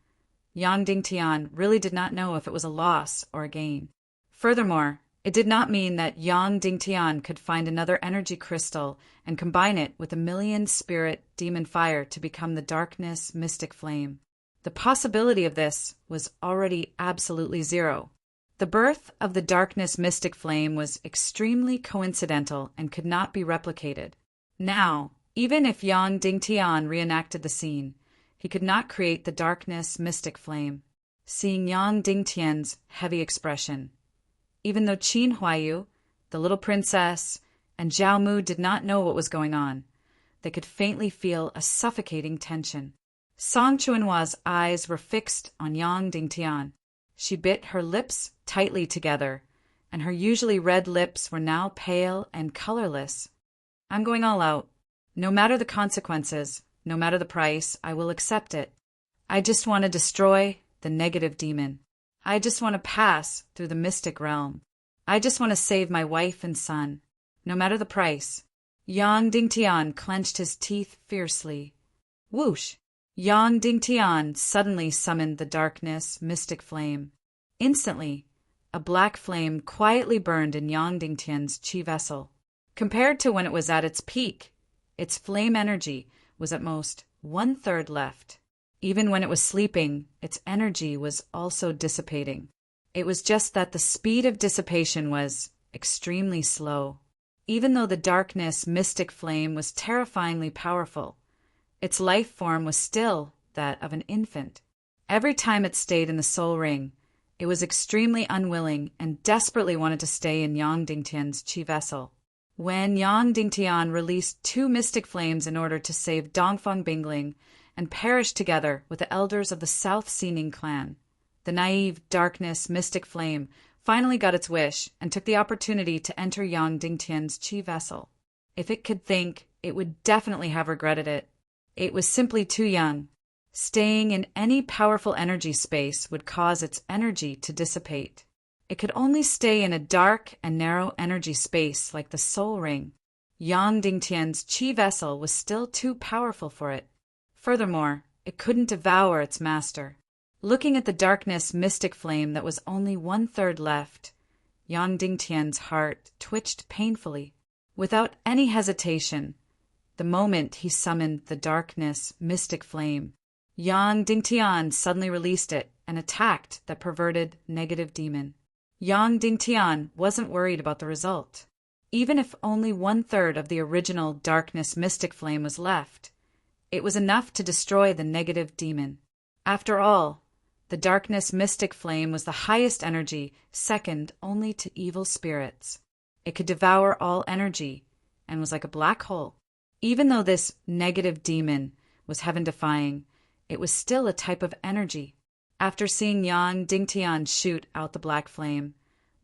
S1: Yang Dingtian really did not know if it was a loss or a gain. Furthermore, it did not mean that Yang Dingtian could find another energy crystal and combine it with a million spirit demon fire to become the darkness mystic flame. The possibility of this was already absolutely zero. The birth of the darkness mystic flame was extremely coincidental and could not be replicated. Now, even if Yang Dingtian reenacted the scene, he could not create the darkness mystic flame. Seeing Yang Dingtian's heavy expression, even though Qin Huayu, the little princess, and Zhao Mu did not know what was going on, they could faintly feel a suffocating tension. Song Chuanhua's eyes were fixed on Yang Dingtian. She bit her lips tightly together, and her usually red lips were now pale and colorless. I'm going all out. No matter the consequences, no matter the price, I will accept it. I just want to destroy the negative demon. I just want to pass through the mystic realm. I just want to save my wife and son, no matter the price. Yang Dingtian clenched his teeth fiercely. Whoosh! Yang Dingtian suddenly summoned the darkness mystic flame. Instantly, a black flame quietly burned in Yang Dingtian's chi vessel. Compared to when it was at its peak, its flame energy was at most 1/3 left. Even when it was sleeping, its energy was also dissipating. It was just that the speed of dissipation was extremely slow. Even though the darkness mystic flame was terrifyingly powerful, Its life form was still that of an infant. Every time it stayed in the soul ring, it was extremely unwilling and desperately wanted to stay in Yang Dingtian's chi vessel. When Yang Dingtian released 2 mystic flames in order to save Dongfang Bingling and perished together with the elders of the South Xining clan, the naive darkness mystic flame finally got its wish and took the opportunity to enter Yang Dingtian's chi vessel. If it could think, it would definitely have regretted it. It was simply too young. Staying in any powerful energy space would cause its energy to dissipate. It could only stay in a dark and narrow energy space like the soul ring. Yang Dingtian's chi vessel was still too powerful for it. Furthermore, it couldn't devour its master. Looking at the darkness mystic flame that was only 1/3 left, Yang Dingtian's heart twitched painfully. Without any hesitation, the moment he summoned the darkness mystic flame, Yang Dingtian suddenly released it and attacked that perverted negative demon. Yang Dingtian wasn't worried about the result. Even if only 1/3 of the original darkness mystic flame was left, it was enough to destroy the negative demon. After all, the darkness mystic flame was the highest energy, second only to evil spirits. It could devour all energy and was like a black hole. Even though this negative demon was heaven-defying, it was still a type of energy. After seeing Yang Dingtian shoot out the black flame,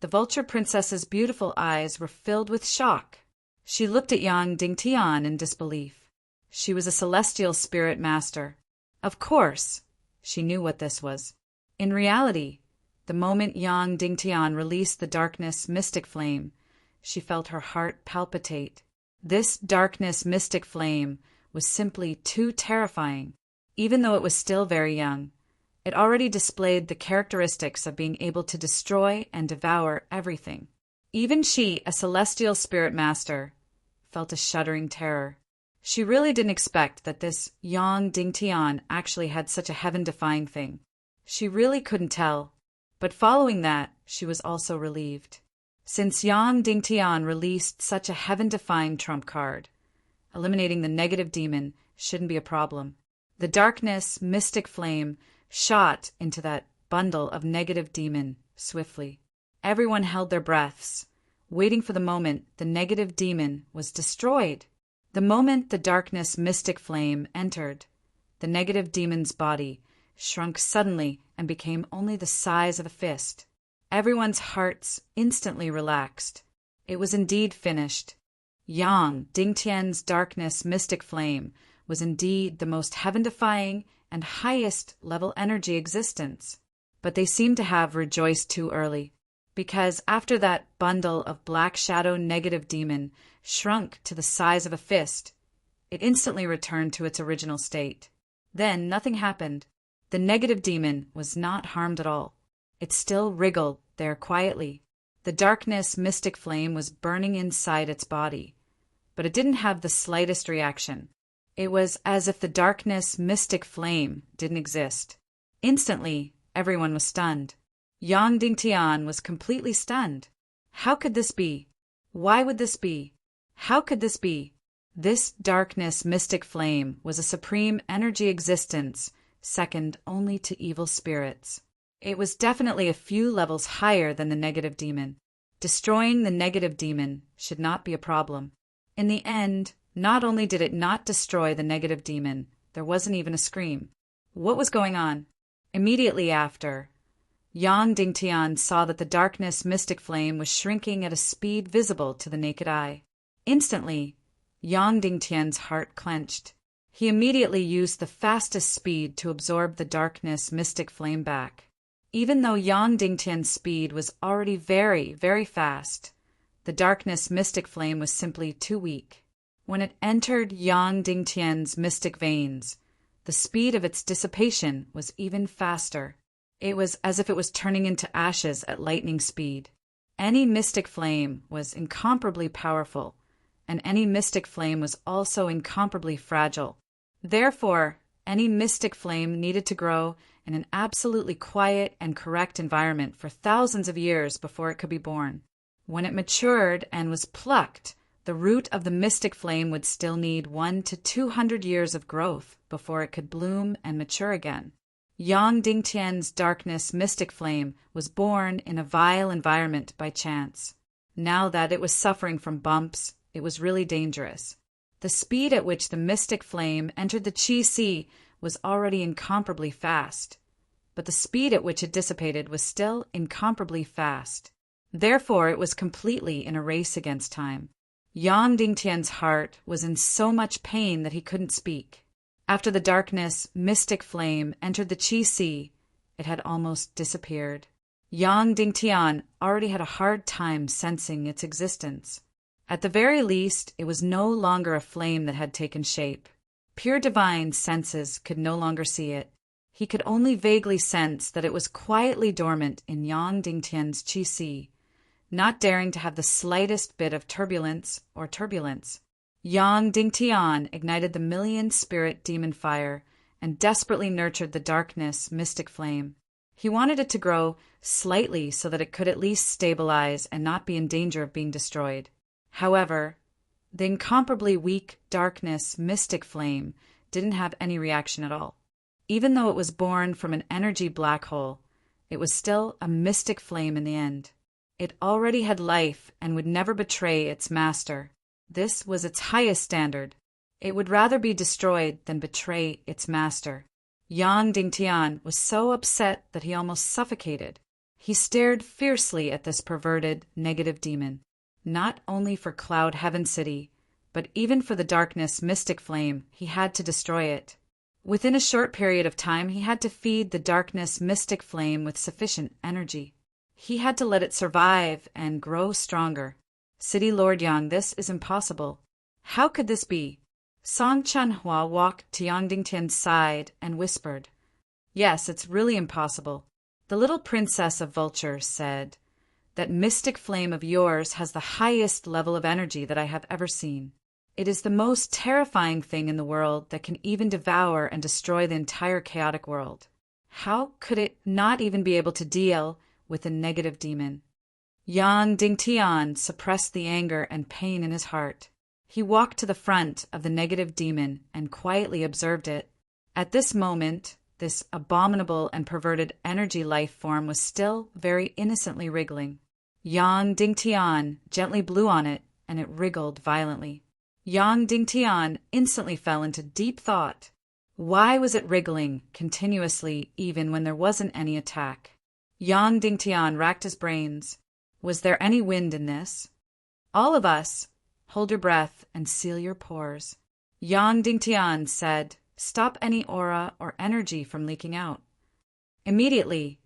S1: the vulture princess's beautiful eyes were filled with shock. She looked at Yang Dingtian in disbelief. She was a celestial spirit master. Of course, she knew what this was. In reality, the moment Yang Dingtian released the darkness mystic flame, she felt her heart palpitate. This darkness mystic flame was simply too terrifying. Even though it was still very young, it already displayed the characteristics of being able to destroy and devour everything. Even she, a celestial spirit master, felt a shuddering terror. She really didn't expect that this Yang Dingtian actually had such a heaven-defying thing. She really couldn't tell, but following that, she was also relieved. Since Yang Dingtian released such a heaven-defying trump card, eliminating the negative demon shouldn't be a problem. The darkness mystic flame shot into that bundle of negative demon swiftly. Everyone held their breaths, waiting for the moment the negative demon was destroyed. The moment the darkness mystic flame entered, the negative demon's body shrunk suddenly and became only the size of a fist. Everyone's hearts instantly relaxed. It was indeed finished. Yang Dingtian's darkness mystic flame was indeed the most heaven-defying and highest-level energy existence. But they seemed to have rejoiced too early, because after that bundle of black shadow negative demon shrunk to the size of a fist, it instantly returned to its original state. Then nothing happened. The negative demon was not harmed at all. It still wriggled there quietly. The darkness mystic flame was burning inside its body, but it didn't have the slightest reaction. It was as if the darkness mystic flame didn't exist. Instantly, everyone was stunned. Yang Dingtian was completely stunned. How could this be? Why would this be? How could this be? This darkness mystic flame was a supreme energy existence, second only to evil spirits. It was definitely a few levels higher than the negative demon. Destroying the negative demon should not be a problem. In the end, not only did it not destroy the negative demon, there wasn't even a scream. What was going on? Immediately after, Yang Dingtian saw that the darkness mystic flame was shrinking at a speed visible to the naked eye. Instantly, Yang Dingtian's heart clenched. He immediately used the fastest speed to absorb the darkness mystic flame back. Even though Yang Dingtian's speed was already very, very fast, the darkness mystic flame was simply too weak. When it entered Yang Dingtian's mystic veins, the speed of its dissipation was even faster. It was as if it was turning into ashes at lightning speed. Any mystic flame was incomparably powerful, and any mystic flame was also incomparably fragile. Therefore, any mystic flame needed to grow in an absolutely quiet and correct environment for thousands of years before it could be born. When it matured and was plucked, the The root of the mystic flame would still need 100 to 200 years of growth before it could bloom and mature again. Yang Dingtian's darkness mystic flame was born in a vile environment by chance. Now that it was suffering from bumps, it was really dangerous. The speed at which the mystic flame entered the Qi Sea was already incomparably fast, but the speed at which it dissipated was still incomparably fast. Therefore, it was completely in a race against time. Yang Dingtian's heart was in so much pain that he couldn't speak. After the darkness mystic flame entered the Qi Sea, it had almost disappeared. Yang Dingtian already had a hard time sensing its existence. At the very least, it was no longer a flame that had taken shape. Pure divine senses could no longer see it. He could only vaguely sense that it was quietly dormant in Yang Dingtian's Qi Sea, not daring to have the slightest bit of turbulence. Yang Dingtian ignited the million-spirit demon fire and desperately nurtured the darkness mystic flame. He wanted it to grow slightly so that it could at least stabilize and not be in danger of being destroyed. However, the incomparably weak darkness mystic flame didn't have any reaction at all. Even though it was born from an energy black hole, it was still a mystic flame in the end. It already had life and would never betray its master. This was its highest standard. It would rather be destroyed than betray its master. Yang Dingtian was so upset that he almost suffocated. He stared fiercely at this perverted, negative demon. Not only for Cloud Heaven City, but even for the darkness mystic flame, he had to destroy it. Within a short period of time, he had to feed the darkness mystic flame with sufficient energy. He had to let it survive and grow stronger. City Lord Yang, this is impossible. How could this be? Song Chanhua walked to Yang Dingtian's side and whispered, "Yes, it's really impossible. The little princess of vultures said, that mystic flame of yours has the highest level of energy that I have ever seen. It is the most terrifying thing in the world that can even devour and destroy the entire chaotic world. How could it not even be able to deal with a negative demon?" Yang Dingtian suppressed the anger and pain in his heart. He walked to the front of the negative demon and quietly observed it. At this moment, this abominable and perverted energy life form was still very innocently wriggling. Yang Dingtian gently blew on it, and it wriggled violently. Yang Dingtian instantly fell into deep thought. Why was it wriggling continuously even when there wasn't any attack? Yang Dingtian racked his brains. Was there any wind in this? All of us, hold your breath and seal your pores. Yang Dingtian said, "Stop any aura or energy from leaking out." Immediately,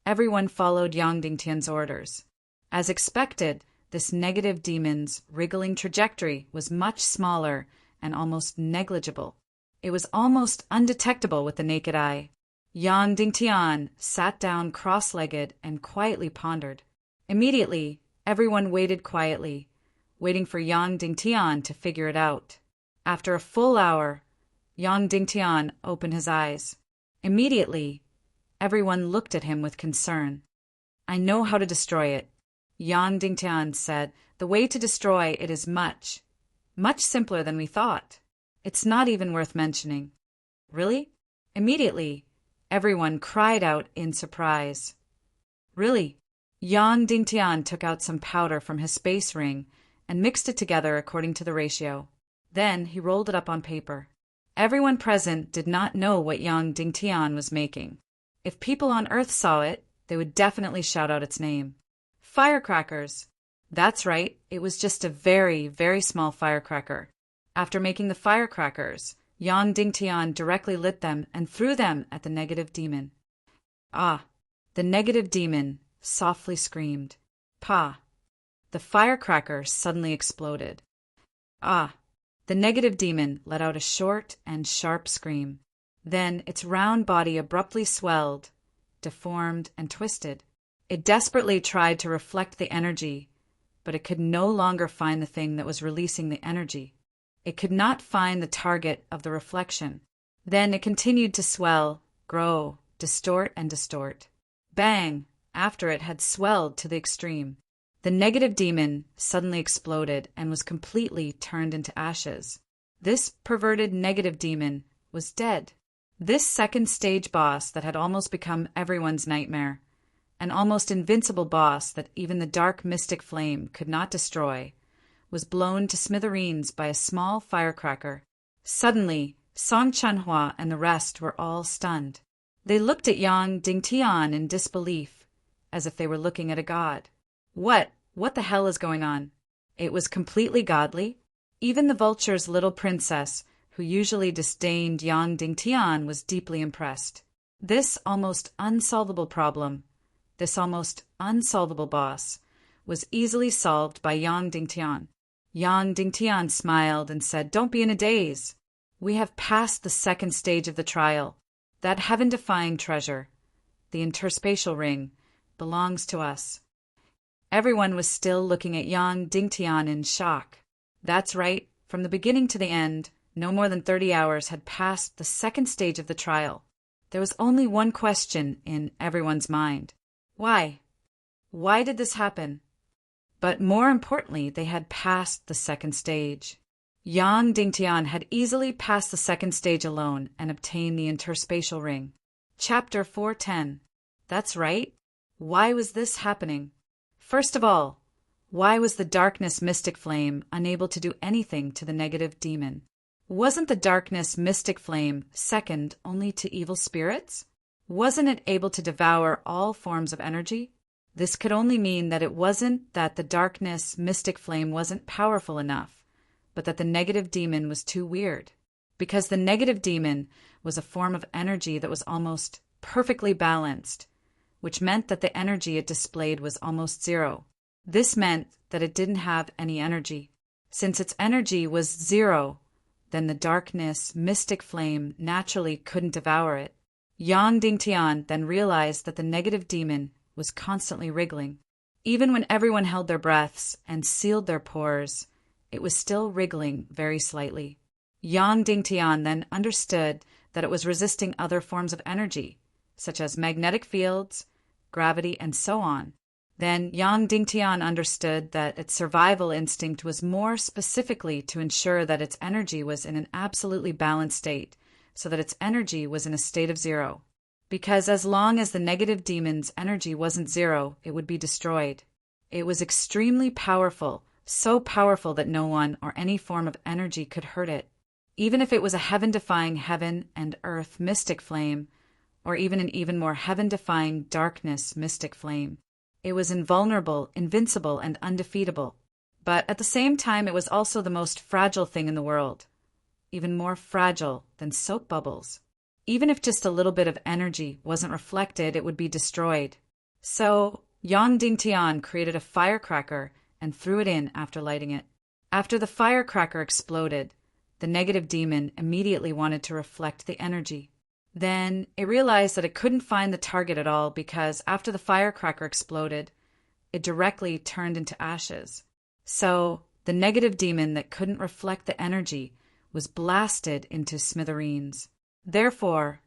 S1: everyone followed Yang Dingtian's orders. As expected, this negative demon's wriggling trajectory was much smaller and almost negligible. It was almost undetectable with the naked eye. Yang Dingtian sat down cross-legged and quietly pondered. Immediately, everyone waited quietly, waiting for Yang Dingtian to figure it out. After a full hour, Yang Dingtian opened his eyes. Immediately, everyone looked at him with concern. "I know how to destroy it," Yang Dingtian said. "The way to destroy it is much simpler than we thought. It's not even worth mentioning." "Really?" Immediately, everyone cried out in surprise. "Really?" Yang Dingtian took out some powder from his space ring and mixed it together according to the ratio. Then he rolled it up on paper. Everyone present did not know what Yang Dingtian was making. If people on Earth saw it, they would definitely shout out its name. Firecrackers. That's right, it was just a very, very small firecracker. After making the firecrackers, Yang Dingtian directly lit them and threw them at the negative demon. Ah! The negative demon softly screamed. Pa! The firecracker suddenly exploded. Ah! The negative demon let out a short and sharp scream. Then its round body abruptly swelled, deformed, and twisted. It desperately tried to reflect the energy, but it could no longer find the thing that was releasing the energy. It could not find the target of the reflection. Then it continued to swell, grow, distort, and distort. Bang! After it had swelled to the extreme. The negative demon suddenly exploded and was completely turned into ashes. This perverted negative demon was dead. This second stage boss that had almost become everyone's nightmare, an almost invincible boss that even the dark mystic flame could not destroy, was blown to smithereens by a small firecracker. Suddenly, Song Chanhua and the rest were all stunned. They looked at Yang Dingtian in disbelief, as if they were looking at a god. What the hell is going on? It was completely godly. Even the vulture's little princess, who usually disdained Yang Dingtian, was deeply impressed. This almost unsolvable problem, this almost unsolvable boss, was easily solved by Yang Dingtian. Yang Dingtian smiled and said, "Don't be in a daze. We have passed the second stage of the trial. That heaven-defying treasure, the interspatial ring, belongs to us." Everyone was still looking at Yang Dingtian in shock. That's right, from the beginning to the end, no more than 30 hours had passed the second stage of the trial. There was only one question in everyone's mind. Why? Why did this happen? But more importantly, they had passed the second stage. Yang Dingtian had easily passed the second stage alone and obtained the interspatial ring. Chapter 410. That's right. Why was this happening? First of all, why was the darkness mystic flame unable to do anything to the negative demon? Wasn't the darkness mystic flame second only to evil spirits? Wasn't it able to devour all forms of energy? This could only mean that it wasn't that the darkness mystic flame wasn't powerful enough, but that the negative demon was too weird. Because the negative demon was a form of energy that was almost perfectly balanced, which meant that the energy it displayed was almost zero. This meant that it didn't have any energy. Since its energy was zero, then the darkness mystic flame naturally couldn't devour it. Yang Dingtian then realized that the negative demon was constantly wriggling. Even when everyone held their breaths and sealed their pores, it was still wriggling very slightly. Yang Dingtian then understood that it was resisting other forms of energy, such as magnetic fields, gravity, and so on. Then Yang Dingtian understood that its survival instinct was more specifically to ensure that its energy was in an absolutely balanced state, so that its energy was in a state of zero. Because as long as the negative demon's energy wasn't zero, it would be destroyed. It was extremely powerful, so powerful that no one or any form of energy could hurt it. Even if it was a heaven-defying heaven and earth mystic flame, or even an even more heaven-defying darkness mystic flame, it was invulnerable, invincible, and undefeatable. But at the same time, it was also the most fragile thing in the world, even more fragile than soap bubbles. Even if just a little bit of energy wasn't reflected, it would be destroyed. So Yang Dingtian created a firecracker and threw it in after lighting it. After the firecracker exploded, the negative demon immediately wanted to reflect the energy. Then it realized that it couldn't find the target at all because after the firecracker exploded, it directly turned into ashes. So the negative demon that couldn't reflect the energy was blasted into smithereens. Therefore,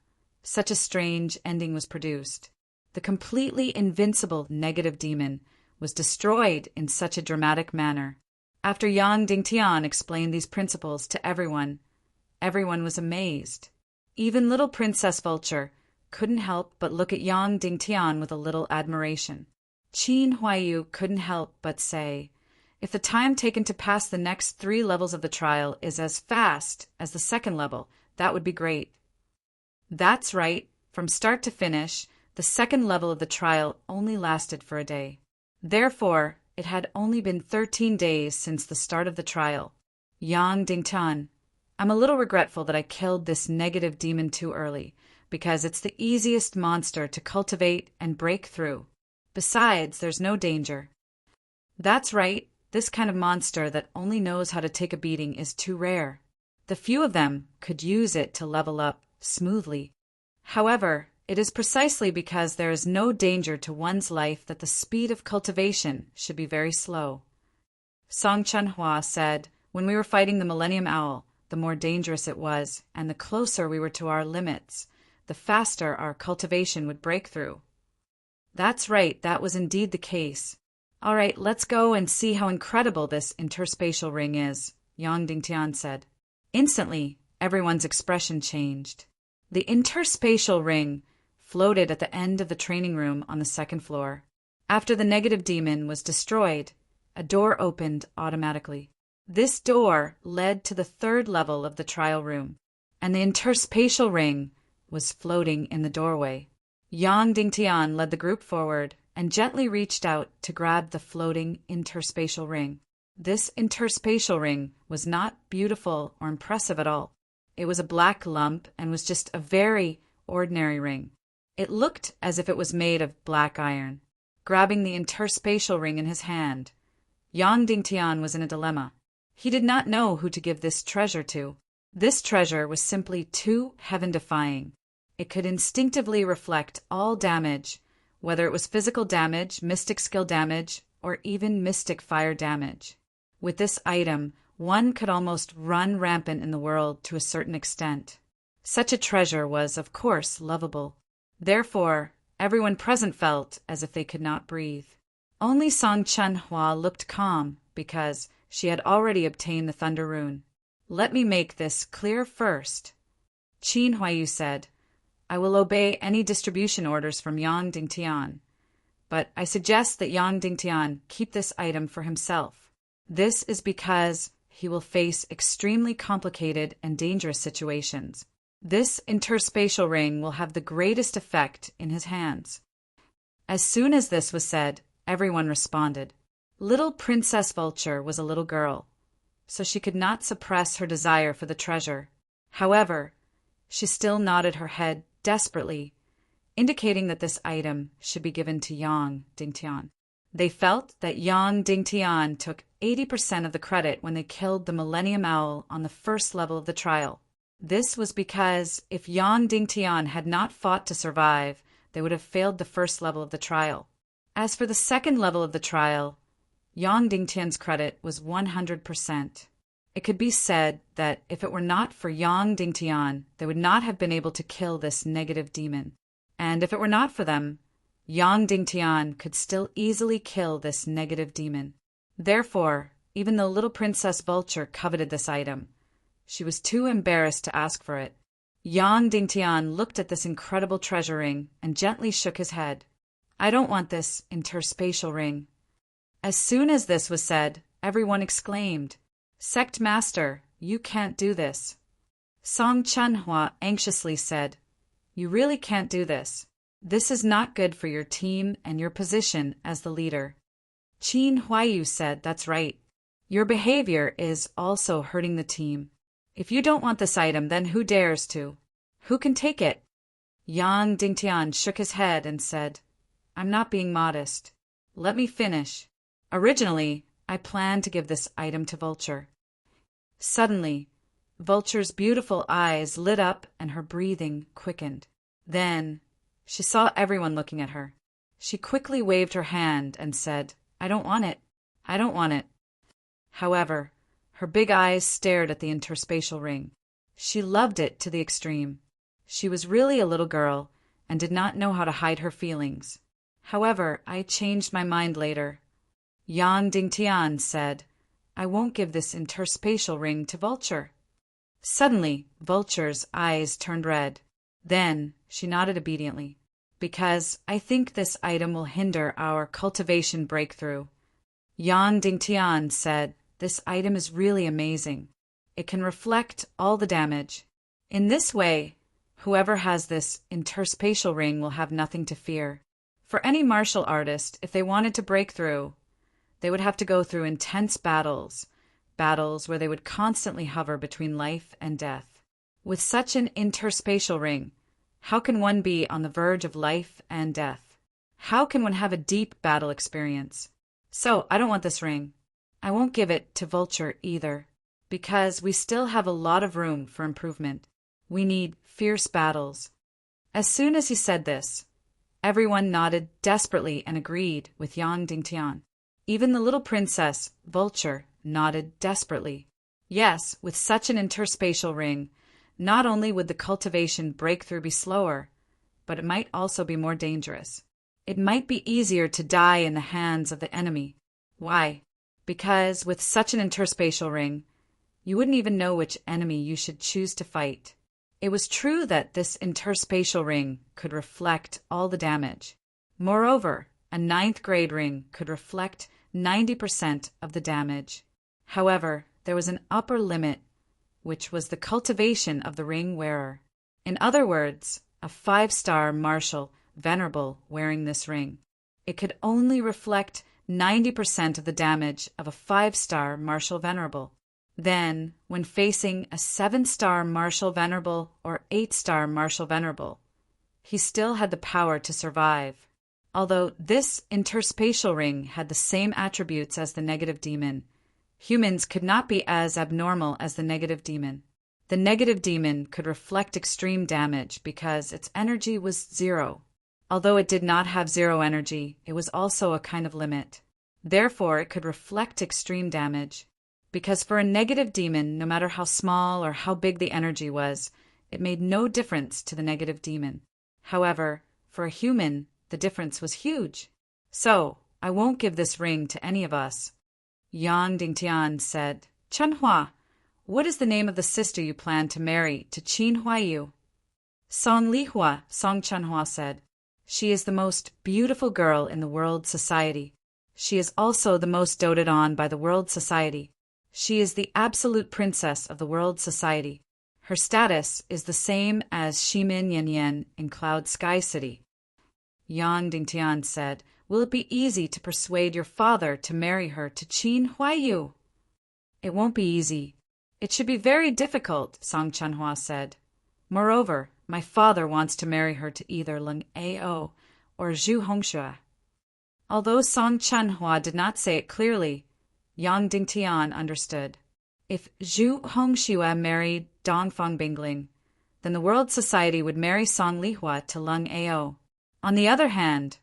S1: such a strange ending was produced. The completely invincible negative demon was destroyed in such a dramatic manner. After Yang Dingtian explained these principles to everyone, everyone was amazed. Even little Princess Vulture couldn't help but look at Yang Dingtian with a little admiration. Qin Huaiyu couldn't help but say, "If the time taken to pass the next 3 levels of the trial is as fast as the second level, that would be great." That's right. From start to finish, the second level of the trial only lasted for a day. Therefore, it had only been 13 days since the start of the trial. Yang Dingtian, I'm a little regretful that I killed this negative demon too early, because it's the easiest monster to cultivate and break through. Besides, there's no danger. That's right, this kind of monster that only knows how to take a beating is too rare. The few of them could use it to level up smoothly. However, it is precisely because there is no danger to one's life that the speed of cultivation should be very slow. Song Chanhua said, "When we were fighting the Millennium Owl, the more dangerous it was, and the closer we were to our limits, the faster our cultivation would break through." That's right, that was indeed the case. All right, let's go and see how incredible this interspatial ring is, Yang Dingtian said. Instantly, everyone's expression changed. The interspatial ring floated at the end of the training room on the second floor. After the negative demon was destroyed, a door opened automatically. This door led to the third level of the trial room, and the interspatial ring was floating in the doorway. Yang Dingtian led the group forward and gently reached out to grab the floating interspatial ring. This interspatial ring was not beautiful or impressive at all. It was a black lump and was just a very ordinary ring. It looked as if it was made of black iron. Grabbing the interspatial ring in his hand, Yang Dingtian was in a dilemma. He did not know who to give this treasure to. This treasure was simply too heaven-defying. It could instinctively reflect all damage, whether it was physical damage, mystic skill damage, or even mystic fire damage. With this item, one could almost run rampant in the world to a certain extent. Such a treasure was, of course, lovable. Therefore, everyone present felt as if they could not breathe. Only Song Chunhua looked calm because she had already obtained the Thunder Rune. Let me make this clear first. Qin Huayu said, I will obey any distribution orders from Yang Dingtian, but I suggest that Yang Dingtian keep this item for himself. This is because he will face extremely complicated and dangerous situations. This interspatial ring will have the greatest effect in his hands. As soon as this was said, everyone responded. Little Princess Vulture was a little girl, so she could not suppress her desire for the treasure. However, she still nodded her head desperately, indicating that this item should be given to Yang Dingtian. They felt that Yang Dingtian took 80% of the credit when they killed the Millennium Owl on the first level of the trial. This was because if Yang Dingtian had not fought to survive, they would have failed the first level of the trial. As for the second level of the trial, Yang Dingtian's credit was 100%. It could be said that if it were not for Yang Dingtian, they would not have been able to kill this negative demon. And if it were not for them, Yang Dingtian could still easily kill this negative demon. Therefore, even though little Princess Vulture coveted this item, she was too embarrassed to ask for it. Yang Dingtian looked at this incredible treasure ring and gently shook his head. I don't want this interspatial ring. As soon as this was said, everyone exclaimed, Sect Master, you can't do this. Song Chunhua anxiously said, You really can't do this. This is not good for your team and your position as the leader. Qin Huayu said, That's right. Your behavior is also hurting the team. If you don't want this item, then who dares to? Who can take it? Yang Dingtian shook his head and said, I'm not being modest. Let me finish. Originally, I planned to give this item to Vulture. Suddenly, Vulture's beautiful eyes lit up and her breathing quickened. Then, she saw everyone looking at her. She quickly waved her hand and said, I don't want it. I don't want it. However, her big eyes stared at the interspatial ring. She loved it to the extreme. She was really a little girl and did not know how to hide her feelings. However, I changed my mind later. Yang Dingtian said, I won't give this interspatial ring to Vulture. Suddenly, Vulture's eyes turned red. Then, she nodded obediently. Because I think this item will hinder our cultivation breakthrough. Yang Dingtian said, This item is really amazing. It can reflect all the damage. In this way, whoever has this interspatial ring will have nothing to fear. For any martial artist, if they wanted to break through, they would have to go through intense battles where they would constantly hover between life and death. With such an interspatial ring, how can one be on the verge of life and death? How can one have a deep battle experience? So, I don't want this ring. I won't give it to Vulture either, because we still have a lot of room for improvement. We need fierce battles. As soon as he said this, everyone nodded desperately and agreed with Yang Dingtian. Even the little princess, Vulture, nodded desperately. Yes, with such an interspatial ring, not only would the cultivation breakthrough be slower, but it might also be more dangerous. it might be easier to die in the hands of the enemy. Why? Because with such an interspatial ring, you wouldn't even know which enemy you should choose to fight. It was true that this interspatial ring could reflect all the damage. Moreover, a 9th grade ring could reflect 90% of the damage. However, there was an upper limit, which was the cultivation of the ring wearer. In other words, a 5-star martial venerable wearing this ring. It could only reflect 90% of the damage of a 5-star martial venerable. Then, when facing a 7-star martial venerable or 8-star martial venerable, he still had the power to survive. Although this interspatial ring had the same attributes as the negative demon, humans could not be as abnormal as the negative demon. The negative demon could reflect extreme damage because its energy was 0. Although it did not have 0 energy, it was also a kind of limit. Therefore, it could reflect extreme damage. Because for a negative demon, no matter how small or how big the energy was, it made no difference to the negative demon. However, for a human, the difference was huge. So, I won't give this ring to any of us. Yang Dingtian said, Chenhua, what is the name of the sister you plan to marry to Qin Huaiyu? Song Lihua, Song Chenhua said. She is the most beautiful girl in the world society. She is also the most doted on by the world society. She is the absolute princess of the world society. Her status is the same as Shimin Yanyan in Cloud Sky City. Yang Dingtian said, Will it be easy to persuade your father to marry her to Qin Huaiyu? It won't be easy. It should be very difficult, Song Chenhua said. Moreover, my father wants to marry her to either Leng Ao or Zhu Hongxue. Although Song Chenhua did not say it clearly, Yang Dingtian understood. If Zhu Hongxue married Dongfang Bingling, then the world society would marry Song Lihua to Leng Ao. On the other hand,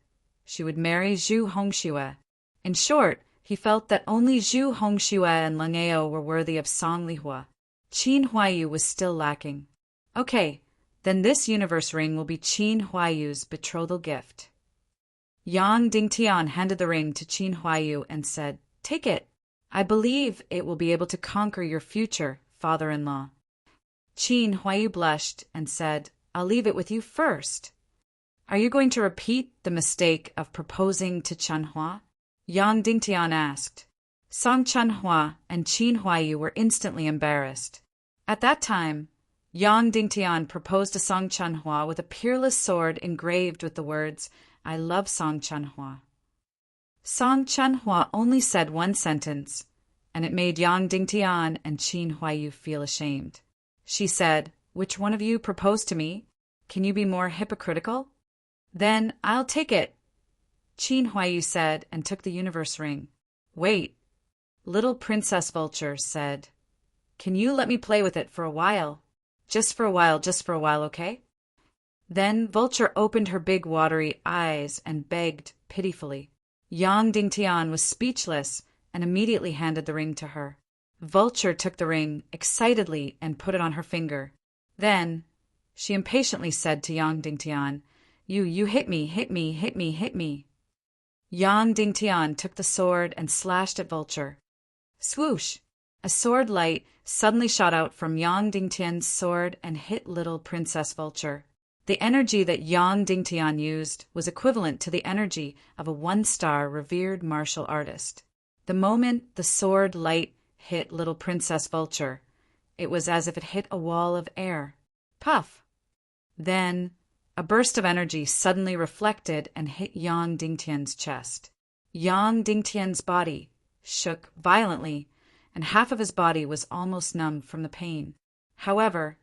S1: she would marry Zhu Hongxue. In short, he felt that only Zhu Hongxue and Leng Ao were worthy of Song Lihua. Qin Huaiyu was still lacking. Okay, then this universe ring will be Qin Huaiyu's betrothal gift. Yang Dingtian handed the ring to Qin Huaiyu and said, Take it. I believe it will be able to conquer your future, father-in-law. Qin Huaiyu blushed and said, I'll leave it with you first. Are you going to repeat the mistake of proposing to Chenhua? Yang Dingtian asked. Song Chenhua and Qin Huaiyu were instantly embarrassed. At that time, Yang Dingtian proposed to Song Chenhua with a peerless sword engraved with the words, I love Song Chenhua. Song Chenhua only said one sentence, and it made Yang Dingtian and Qin Huaiyu feel ashamed. She said, Which one of you proposed to me? Can you be more hypocritical? Then I'll take it, Qin Huaiyu said and took the universe ring. Wait, little Princess Vulture said. Can you let me play with it for a while? Just for a while, okay? Then Vulture opened her big watery eyes and begged pitifully. Yang Dingtian was speechless and immediately handed the ring to her. Vulture took the ring excitedly and put it on her finger. Then she impatiently said to Yang Dingtian, You hit me. Yang Dingtian took the sword and slashed at Vulture. Swoosh! A sword light suddenly shot out from Yang Dingtian's sword and hit little Princess Vulture. The energy that Yang Dingtian used was equivalent to the energy of a 1-star revered martial artist. The moment the sword light hit little Princess Vulture, it was as if it hit a wall of air. Puff! Then a burst of energy suddenly reflected and hit Yang Dingtian's chest. Yang Dingtian's body shook violently, and half of his body was almost numb from the pain. However,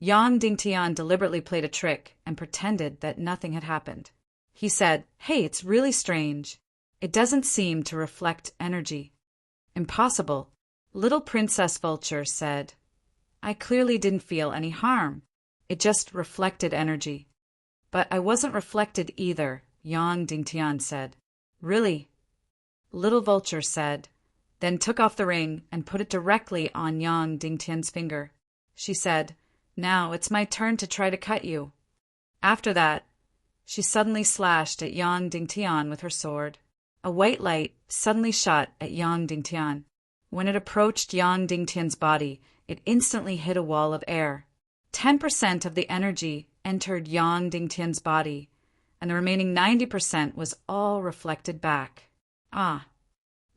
S1: Yang Dingtian deliberately played a trick and pretended that nothing had happened. He said, Hey, it's really strange. It doesn't seem to reflect energy. Impossible. Little Princess Vulture said, I clearly didn't feel any harm. It just reflected energy. But I wasn't reflected either, Yang Dingtian said. Really? Little Vulture said, then took off the ring and put it directly on Yang Dingtian's finger. She said, Now it's my turn to try to cut you. After that, She suddenly slashed at Yang Dingtian with her sword. A white light suddenly shot at Yang Dingtian. When it approached Yang Dingtian's body, it instantly hit a wall of air. 10% of the energy entered Yang Dingtian's body, and the remaining 90% was all reflected back. Ah!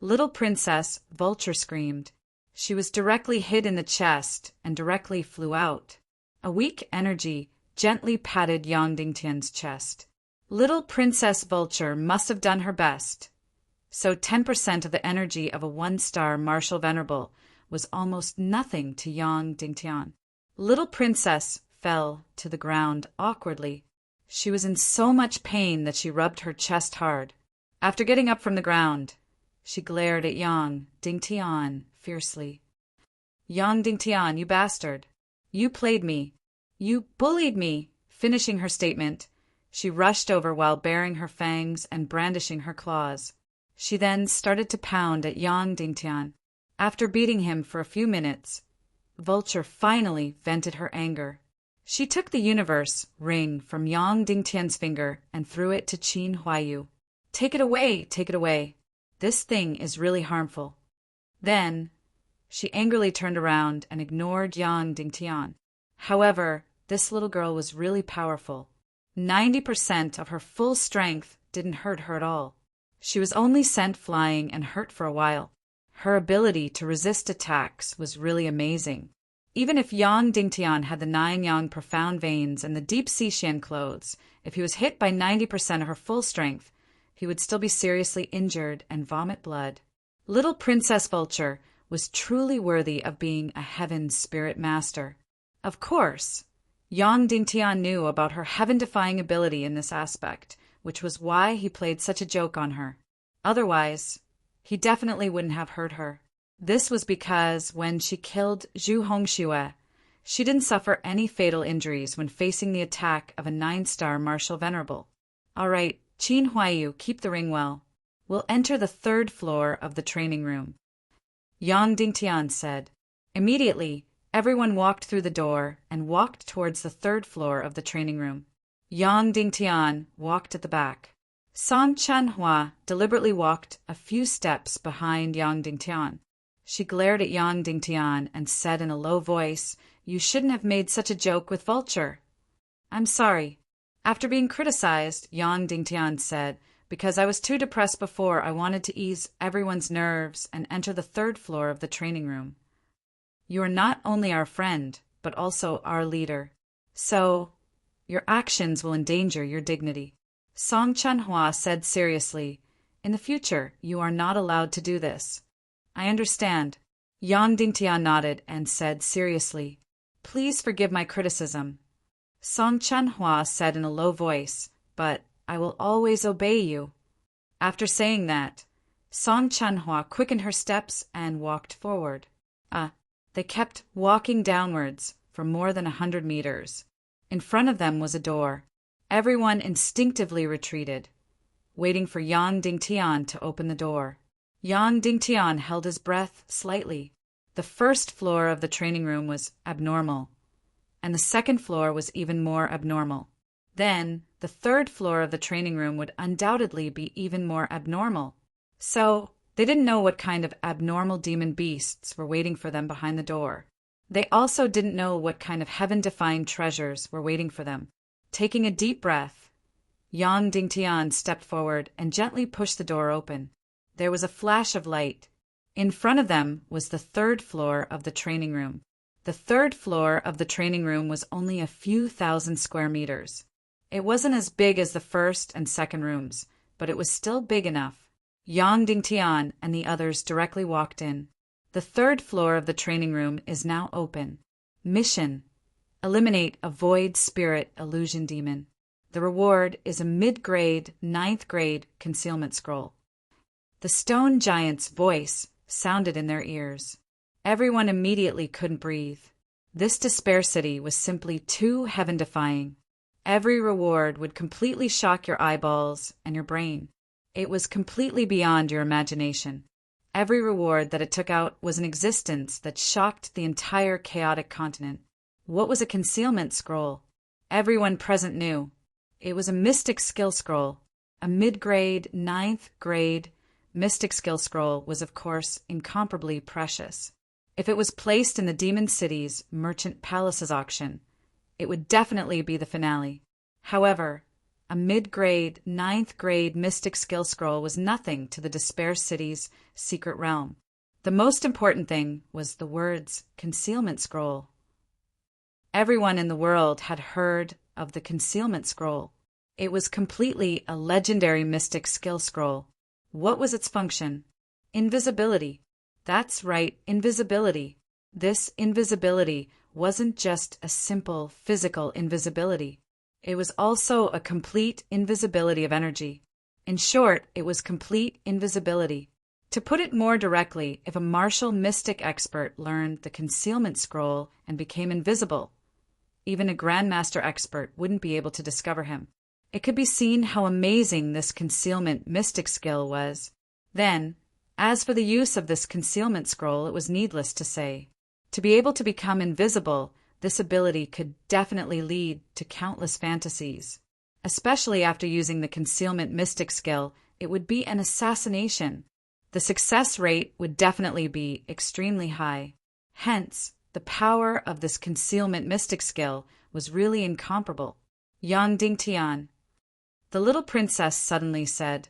S1: Little Princess Vulture screamed. She was directly hit in the chest and directly flew out. A weak energy gently patted Yang Dingtian's chest. Little Princess Vulture must have done her best. So 10% of the energy of a 1-star Martial Venerable was almost nothing to Yang Dingtian. Little Princess fell to the ground awkwardly. She was in so much pain that she rubbed her chest hard. After getting up from the ground, she glared at Yang Dingtian fiercely. Yang Dingtian, you bastard! You played me! You bullied me! Finishing her statement, she rushed over while baring her fangs and brandishing her claws. She then started to pound at Yang Dingtian. After beating him for a few minutes, Vulture finally vented her anger. She took the universe ring from Yang Dingtian's finger and threw it to Qin Huayu. Take it away! Take it away! This thing is really harmful. Then, she angrily turned around and ignored Yang Dingtian. However, this little girl was really powerful. 90% of her full strength didn't hurt her at all. She was only sent flying and hurt for a while. Her ability to resist attacks was really amazing. Even if Yang Dingtian had the 9 Yang profound veins and the deep Xixian clothes, if he was hit by 90% of her full strength, he would still be seriously injured and vomit blood. Little Princess Vulture was truly worthy of being a heaven spirit master. Of course, Yang Dingtian knew about her heaven-defying ability in this aspect, which was why he played such a joke on her. Otherwise, he definitely wouldn't have hurt her. This was because when she killed Zhu Hongxue, she didn't suffer any fatal injuries when facing the attack of a 9-star Martial Venerable. All right, Qin Huayu, keep the ring well. We'll enter the 3rd floor of the training room. Yang Dingtian said. Immediately, everyone walked through the door and walked towards the 3rd floor of the training room. Yang Dingtian walked at the back. Song Chanhua deliberately walked a few steps behind Yang Dingtian. She glared at Yang Dingtian and said in a low voice, "You shouldn't have made such a joke with Vulture." "I'm sorry." After being criticized, Yang Dingtian said, "Because I was too depressed before, I wanted to ease everyone's nerves and enter the 3rd floor of the training room. You are not only our friend, but also our leader. So, your actions will endanger your dignity." Song Chanhua said seriously, "In the future, you are not allowed to do this." "I understand." Yang Dingtian nodded and said seriously, "Please forgive my criticism." Song Chanhua said in a low voice, "But I will always obey you." After saying that, Song Chanhua quickened her steps and walked forward. They kept walking downwards for more than 100 meters. In front of them was a door. Everyone instinctively retreated, waiting for Yang Dingtian to open the door. Yang Dingtian held his breath slightly. The 1st floor of the training room was abnormal, and the 2nd floor was even more abnormal. Then, the 3rd floor of the training room would undoubtedly be even more abnormal. So, they didn't know what kind of abnormal demon beasts were waiting for them behind the door. They also didn't know what kind of heaven-defying treasures were waiting for them. Taking a deep breath, Yang Dingtian stepped forward and gently pushed the door open. There was a flash of light. In front of them was the 3rd floor of the training room. The 3rd floor of the training room was only a few thousand square meters. It wasn't as big as the 1st and 2nd rooms, but it was still big enough. Yang Dingtian and the others directly walked in. The 3rd floor of the training room is now open. Mission: eliminate a void spirit illusion demon. The reward is a mid-grade, 9th grade concealment scroll. The stone giant's voice sounded in their ears. Everyone immediately couldn't breathe. This Despair City was simply too heaven-defying. Every reward would completely shock your eyeballs and your brain. It was completely beyond your imagination. Every reward that it took out was an existence that shocked the entire chaotic continent. What was a concealment scroll? Everyone present knew. It was a mystic skill scroll. A mid-grade, 9th grade mystic skill scroll was, of course, incomparably precious. If it was placed in the Demon City's Merchant Palace's auction, it would definitely be the finale. However, a mid-grade, 9th grade mystic skill scroll was nothing to the Despair City's secret realm. The most important thing was the words Concealment Scroll. Everyone in the world had heard of the Concealment Scroll. It was completely a legendary mystic skill scroll. What was its function? Invisibility. That's right, invisibility. This invisibility wasn't just a simple physical invisibility. It was also a complete invisibility of energy. In short, it was complete invisibility. To put it more directly, if a martial mystic expert learned the Concealment Scroll and became invisible, even a Grandmaster expert wouldn't be able to discover him. It could be seen how amazing this concealment mystic skill was. Then, as for the use of this Concealment Scroll, it was needless to say. To be able to become invisible, this ability could definitely lead to countless fantasies. Especially after using the Concealment Mystic skill, it would be an assassination. The success rate would definitely be extremely high. Hence, the power of this Concealment Mystic skill was really incomparable. Yang Dingtian. The little princess suddenly said,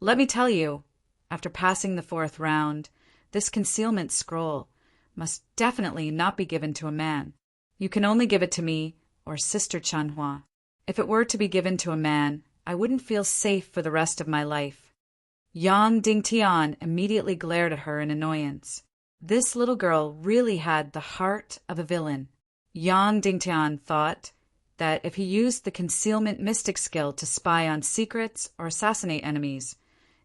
S1: "Let me tell you, after passing the 4th round, this Concealment Scroll must definitely not be given to a man. You can only give it to me or Sister Chanhua. If it were to be given to a man, I wouldn't feel safe for the rest of my life." Yang Dingtian immediately glared at her in annoyance. This little girl really had the heart of a villain. Yang Dingtian thought that if he used the Concealment Mystic skill to spy on secrets or assassinate enemies,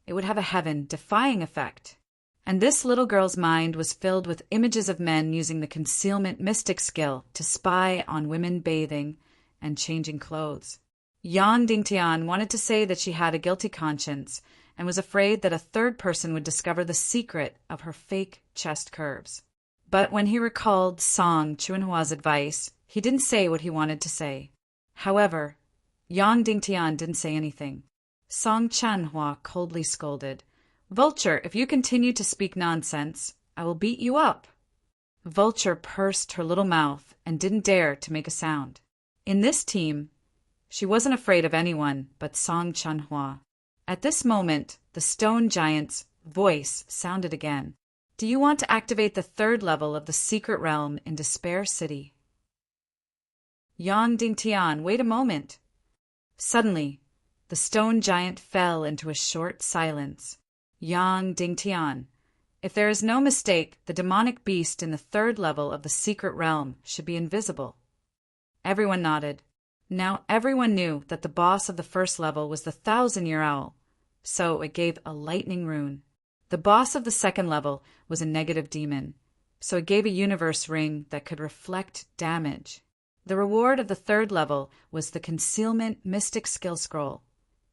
S1: it would have a heaven-defying effect. And this little girl's mind was filled with images of men using the Concealment Mystic skill to spy on women bathing and changing clothes. Yang Dingtian wanted to say that she had a guilty conscience and was afraid that a third person would discover the secret of her fake chest curves. But when he recalled Song Chunhua's advice, he didn't say what he wanted to say. However, Yang Dingtian didn't say anything. Song Chanhua coldly scolded, "Vulture, if you continue to speak nonsense, I will beat you up." Vulture pursed her little mouth and didn't dare to make a sound. In this team, she wasn't afraid of anyone but Song Chanhua. At this moment, the stone giant's voice sounded again. "Do you want to activate the 3rd level of the secret realm in Despair City?" Yang Dingtian, wait a moment. Suddenly, the stone giant fell into a short silence. Yang Dingtian, if there is no mistake, the demonic beast in the 3rd level of the secret realm should be invisible. Everyone nodded. Now everyone knew that the boss of the 1st level was the 1,000-year owl, so it gave a lightning rune. The boss of the 2nd level was a negative demon, so it gave a universe ring that could reflect damage. The reward of the 3rd level was the Concealment Mystic Skill Scroll,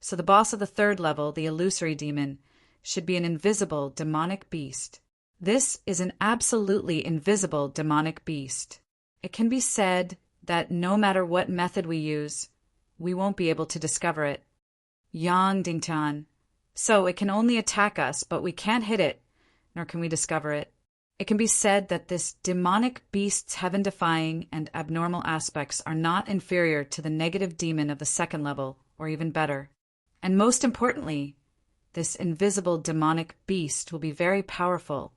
S1: so the boss of the 3rd level, the illusory demon, should be an invisible demonic beast. This is an absolutely invisible demonic beast. It can be said that no matter what method we use, we won't be able to discover it. Yang Dingtian. So it can only attack us, but we can't hit it, nor can we discover it. It can be said that this demonic beast's heaven-defying and abnormal aspects are not inferior to the negative demon of the 2nd level, or even better. And most importantly, this invisible demonic beast will be very powerful,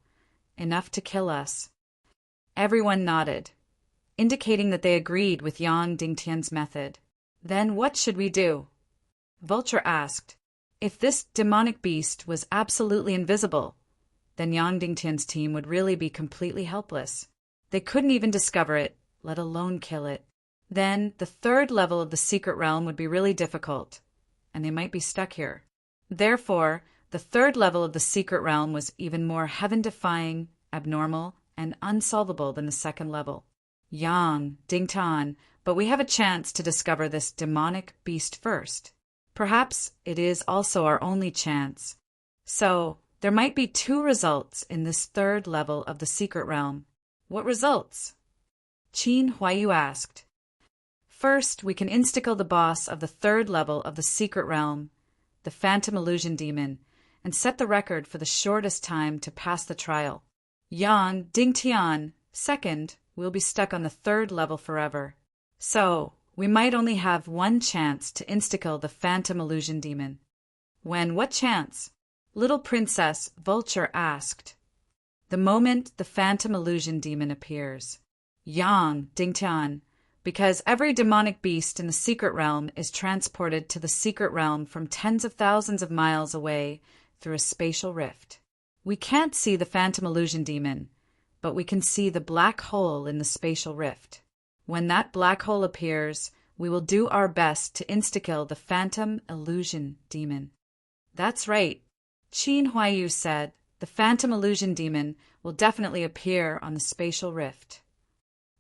S1: enough to kill us. Everyone nodded, indicating that they agreed with Yang Dingtian's method. Then what should we do? Vulture asked. If this demonic beast was absolutely invisible, then Yang Dingtian's team would really be completely helpless. They couldn't even discover it, let alone kill it. Then the 3rd level of the secret realm would be really difficult, and they might be stuck here. Therefore, the 3rd level of the secret realm was even more heaven-defying, abnormal, and unsolvable than the 2nd level. Yang Dingtian, but we have a chance to discover this demonic beast first. Perhaps it is also our only chance. So, there might be 2 results in this 3rd level of the secret realm. What results? Qin Huayu asked. First, we can insta-kill the boss of the third level of the secret realm, the Phantom Illusion Demon, and set the record for the shortest time to pass the trial. Yang Dingtian, second, will be stuck on the third level forever. So, we might only have one chance to insta-kill the Phantom Illusion Demon. What chance? Little Princess Vulture asked. The moment the Phantom Illusion Demon appears. Yang Dingtian, because every demonic beast in the secret realm is transported to the secret realm from tens of thousands of miles away through a spatial rift. We can't see the Phantom Illusion Demon, but we can see the black hole in the spatial rift. When that black hole appears, we will do our best to insta-kill the Phantom Illusion Demon. That's right, Qin Huaiyu said. The Phantom Illusion Demon will definitely appear on the spatial rift.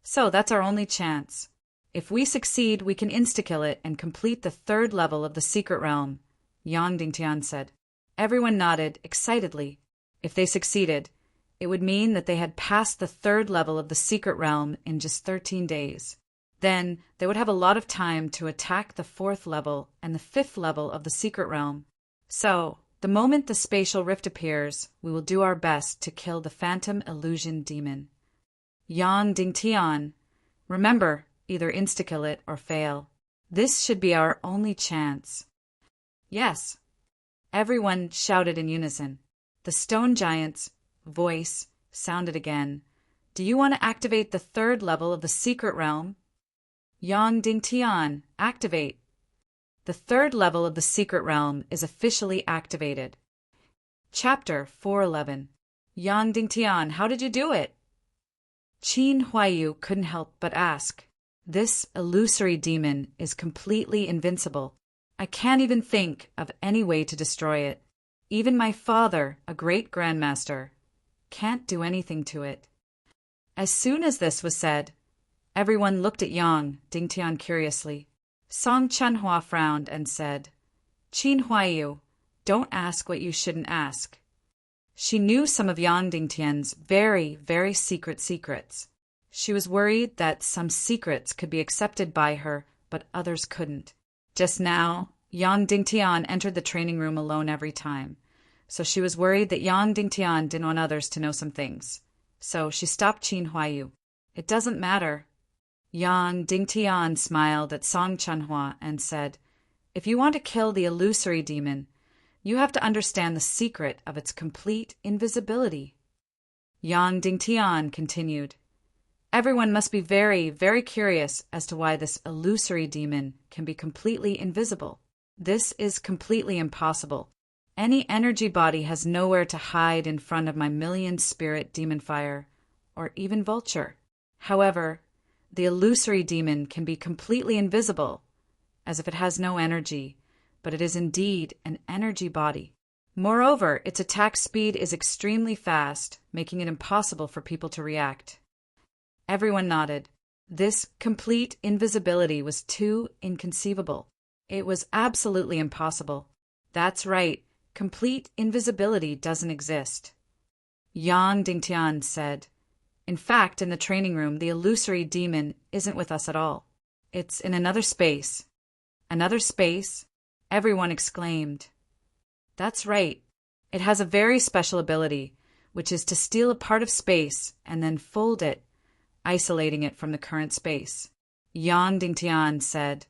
S1: So that's our only chance. If we succeed, we can insta-kill it and complete the third level of the secret realm, Yang Dingtian said. Everyone nodded excitedly. If they succeeded, it would mean that they had passed the third level of the secret realm in just 13 days. Then they would have a lot of time to attack the fourth level and the fifth level of the secret realm. So, the moment the spatial rift appears, we will do our best to kill the Phantom Illusion Demon. Yang Dingtian, remember, either insta-kill it or fail. This should be our only chance. Yes, everyone shouted in unison. The stone giant's voice sounded again. Do you want to activate the third level of the secret realm? Yang Dingtian, activate. The third level of the secret realm is officially activated. Chapter 411. Yang Dingtian, how did you do it? Qin Huaiyu couldn't help but ask. This illusory demon is completely invincible. I can't even think of any way to destroy it. Even my father, a great grandmaster, can't do anything to it. As soon as this was said, everyone looked at Yang Dingtian curiously. Song Chunhua frowned and said, Qin Huaiyu, don't ask what you shouldn't ask. She knew some of Yang Dingtian's very, very secret secrets. She was worried that some secrets could be accepted by her, but others couldn't. Just now, Yang Dingtian entered the training room alone every time, so she was worried that Yang Dingtian didn't want others to know some things. So she stopped Qin Huaiyu. It doesn't matter. Yang Dingtian smiled at Song Chunhua and said, If you want to kill the illusory demon, you have to understand the secret of its complete invisibility. Yang Dingtian continued, Everyone must be very, very curious as to why this illusory demon can be completely invisible. This is completely impossible. Any energy body has nowhere to hide in front of my million-spirit demon fire, or even vulture. However, the illusory demon can be completely invisible, as if it has no energy, but it is indeed an energy body. Moreover, its attack speed is extremely fast, making it impossible for people to react. Everyone nodded. This complete invisibility was too inconceivable. It was absolutely impossible. That's right, complete invisibility doesn't exist. Yang Dingtian said, In fact, in the training room, the illusory demon isn't with us at all. It's in another space. Another space? Everyone exclaimed. That's right. It has a very special ability, which is to steal a part of space and then fold it, isolating it from the current space. Yang Dingtian said,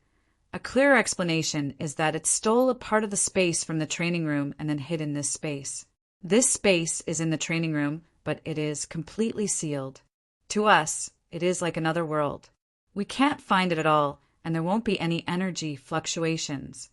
S1: A clearer explanation is that it stole a part of the space from the training room and then hid in this space. This space is in the training room, but it is completely sealed. To us, it is like another world. We can't find it at all, and there won't be any energy fluctuations.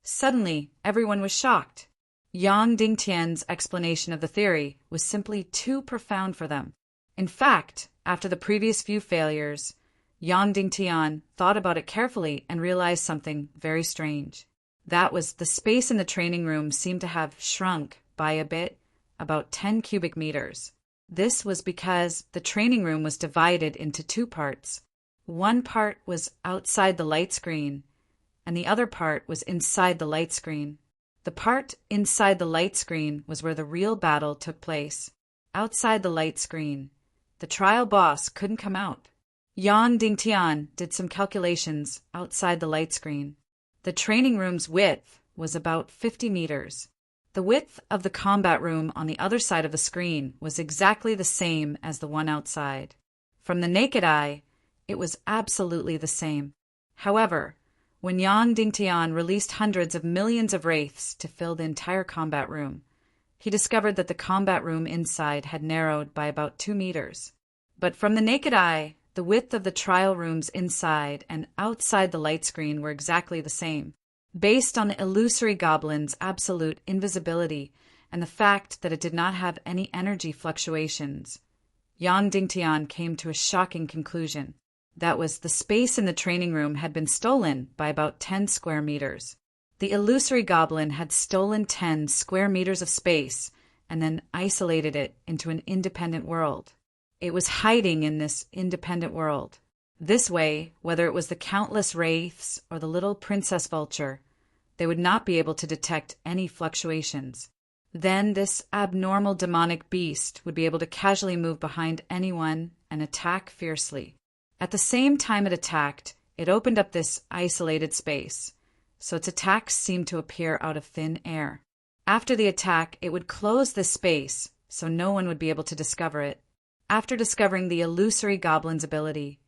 S1: Suddenly, everyone was shocked. Yang Dingtian's explanation of the theory was simply too profound for them. In fact, after the previous few failures, Yang Dingtian thought about it carefully and realized something very strange. That was the space in the training room seemed to have shrunk by a bit, about 10 cubic meters. This was because the training room was divided into two parts. One part was outside the light screen, and the other part was inside the light screen. The part inside the light screen was where the real battle took place. Outside the light screen, the trial boss couldn't come out. Yang Dingtian did some calculations outside the light screen. The training room's width was about 50 meters. The width of the combat room on the other side of the screen was exactly the same as the one outside. From the naked eye, it was absolutely the same. However, when Yang Dingtian released hundreds of millions of wraiths to fill the entire combat room, he discovered that the combat room inside had narrowed by about 2 meters. But from the naked eye, the width of the trial rooms inside and outside the light screen were exactly the same, based on the illusory goblin's absolute invisibility and the fact that it did not have any energy fluctuations. Yang Dingtian came to a shocking conclusion. That was, the space in the training room had been stolen by about 10 square meters. The illusory goblin had stolen 10 square meters of space and then isolated it into an independent world. It was hiding in this independent world. This way, whether it was the countless wraiths or the little princess vulture, they would not be able to detect any fluctuations. Then this abnormal demonic beast would be able to casually move behind anyone and attack fiercely. At the same time it attacked, it opened up this isolated space, so its attacks seemed to appear out of thin air. After the attack, it would close this space, so no one would be able to discover it. After discovering the illusory goblin's ability,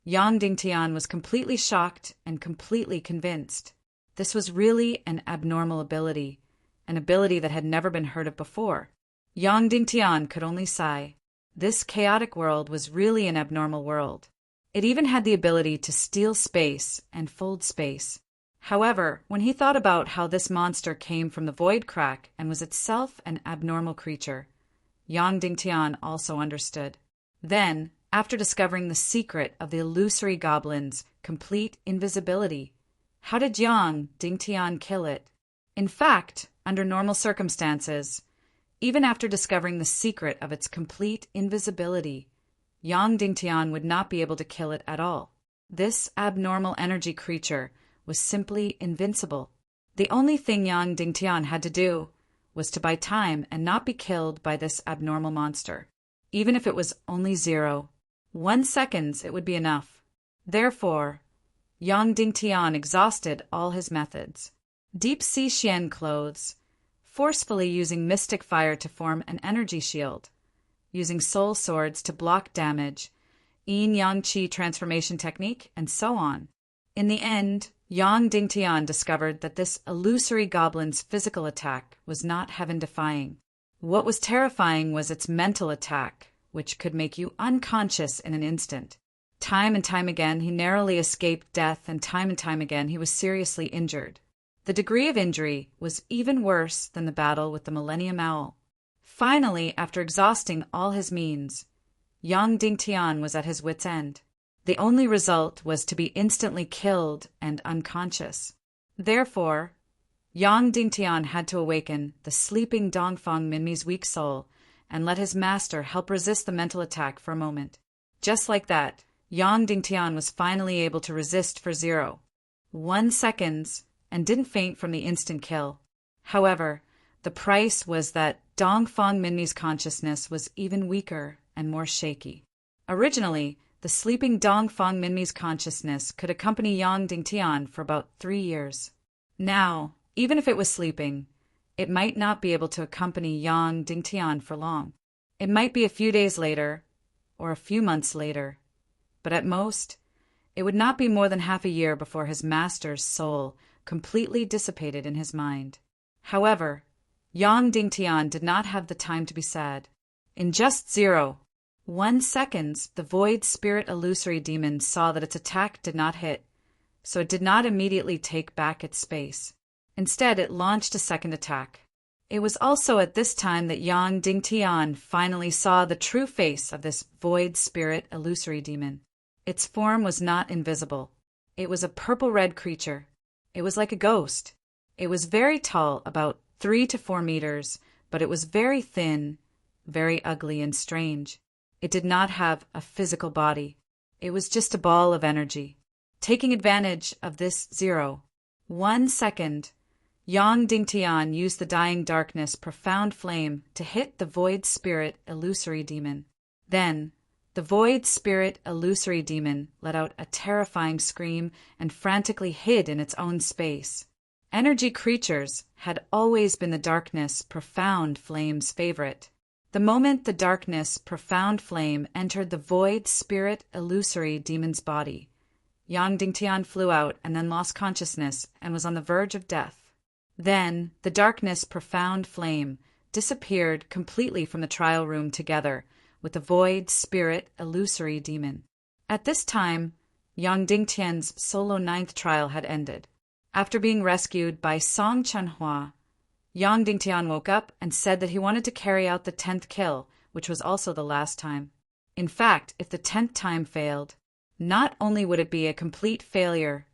S1: Yang Dingtian was completely shocked and completely convinced. This was really an abnormal ability, an ability that had never been heard of before. Yang Dingtian could only sigh. This chaotic world was really an abnormal world. It even had the ability to steal space and fold space. However, when he thought about how this monster came from the void crack and was itself an abnormal creature, Yang Dingtian also understood. Then, after discovering the secret of the illusory goblin's complete invisibility, how did Yang Dingtian kill it? In fact, under normal circumstances, even after discovering the secret of its complete invisibility, Yang Dingtian would not be able to kill it at all. This abnormal energy creature was simply invincible. The only thing Yang Dingtian had to do was to buy time and not be killed by this abnormal monster. Even if it was only 0.1 seconds, it would be enough. Therefore, Yang Dingtian exhausted all his methods. Deep sea Xian clothes, forcefully using mystic fire to form an energy shield, using soul swords to block damage, yin yang qi transformation technique, and so on. In the end, Yang Dingtian discovered that this illusory goblin's physical attack was not heaven-defying. What was terrifying was its mental attack, which could make you unconscious in an instant. Time and time again, he narrowly escaped death, and time again, he was seriously injured. The degree of injury was even worse than the battle with the Millennium Owl. Finally, after exhausting all his means, Yang Dingtian was at his wit's end. The only result was to be instantly killed and unconscious. Therefore, Yang Dingtian had to awaken the sleeping Dongfang Minmi's weak soul and let his master help resist the mental attack for a moment. Just like that, Yang Dingtian was finally able to resist for 0.1 seconds and didn't faint from the instant kill. However, the price was that Dongfang Minmi's consciousness was even weaker and more shaky. Originally, the sleeping Dongfang Minmi's consciousness could accompany Yang Dingtian for about 3 years. Now, even if it was sleeping, it might not be able to accompany Yang Dingtian for long. It might be a few days later, or a few months later, but at most, it would not be more than half a year before his master's soul completely dissipated in his mind. However, Yang Dingtian did not have the time to be sad. In just 0.1 seconds, the void spirit illusory demon saw that its attack did not hit, so it did not immediately take back its space. Instead, it launched a second attack. It was also at this time that Yang Dingtian finally saw the true face of this void spirit illusory demon. Its form was not invisible. It was a purple-red creature. It was like a ghost. It was very tall, about 3 to 4 meters, but it was very thin, very ugly and strange. It did not have a physical body. It was just a ball of energy. Taking advantage of this 0.1 second, Yang Dingtian used the dying darkness profound flame to hit the void spirit illusory demon. Then, The void spirit illusory demon let out a terrifying scream and frantically hid in its own space. Energy creatures had always been the darkness profound flame's favorite. The moment the darkness profound flame entered the void spirit illusory demon's body, Yang Dingtian flew out and then lost consciousness and was on the verge of death. Then the darkness profound flame disappeared completely from the trial room together with the void spirit illusory demon. At this time, Yang Dingtian's solo 9th trial had ended. After being rescued by Song Chanhua, Yang Dingtian woke up and said that he wanted to carry out the 10th kill, which was also the last time. In fact, if the 10th time failed, not only would it be a complete failure,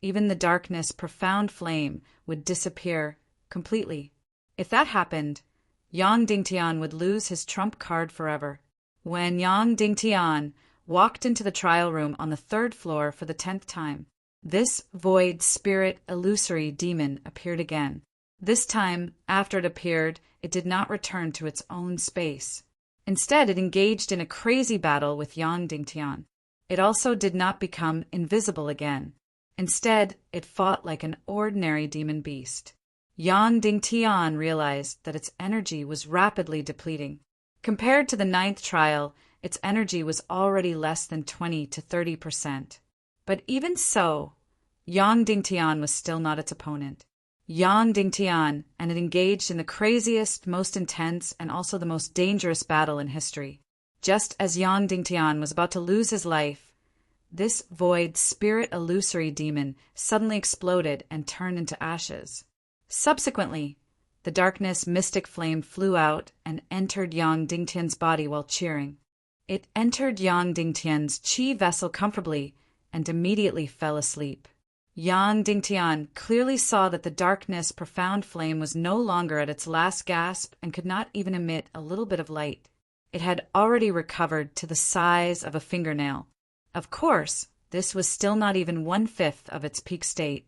S1: even the darkness profound flame would disappear completely. If that happened, Yang Dingtian would lose his trump card forever. When Yang Dingtian walked into the trial room on the 3rd floor for the 10th time, this void spirit illusory demon appeared again. This time, after it appeared, it did not return to its own space. Instead, it engaged in a crazy battle with Yang Dingtian. It also did not become invisible again. Instead, it fought like an ordinary demon beast. Yang Dingtian realized that its energy was rapidly depleting. Compared to the 9th trial, its energy was already less than 20 to 30%. But even so, Yang Dingtian was still not its opponent. Yang Dingtian, and it engaged in the craziest, most intense, and also the most dangerous battle in history. Just as Yang Dingtian was about to lose his life, this void spirit illusory demon suddenly exploded and turned into ashes. Subsequently, the darkness mystic flame flew out and entered Yang Dingtian's body while cheering. It entered Yang Dingtian's chi vessel comfortably and immediately fell asleep. Yang Dingtian clearly saw that the darkness profound flame was no longer at its last gasp and could not even emit a little bit of light. It had already recovered to the size of a fingernail. Of course, this was still not even 1/5 of its peak state,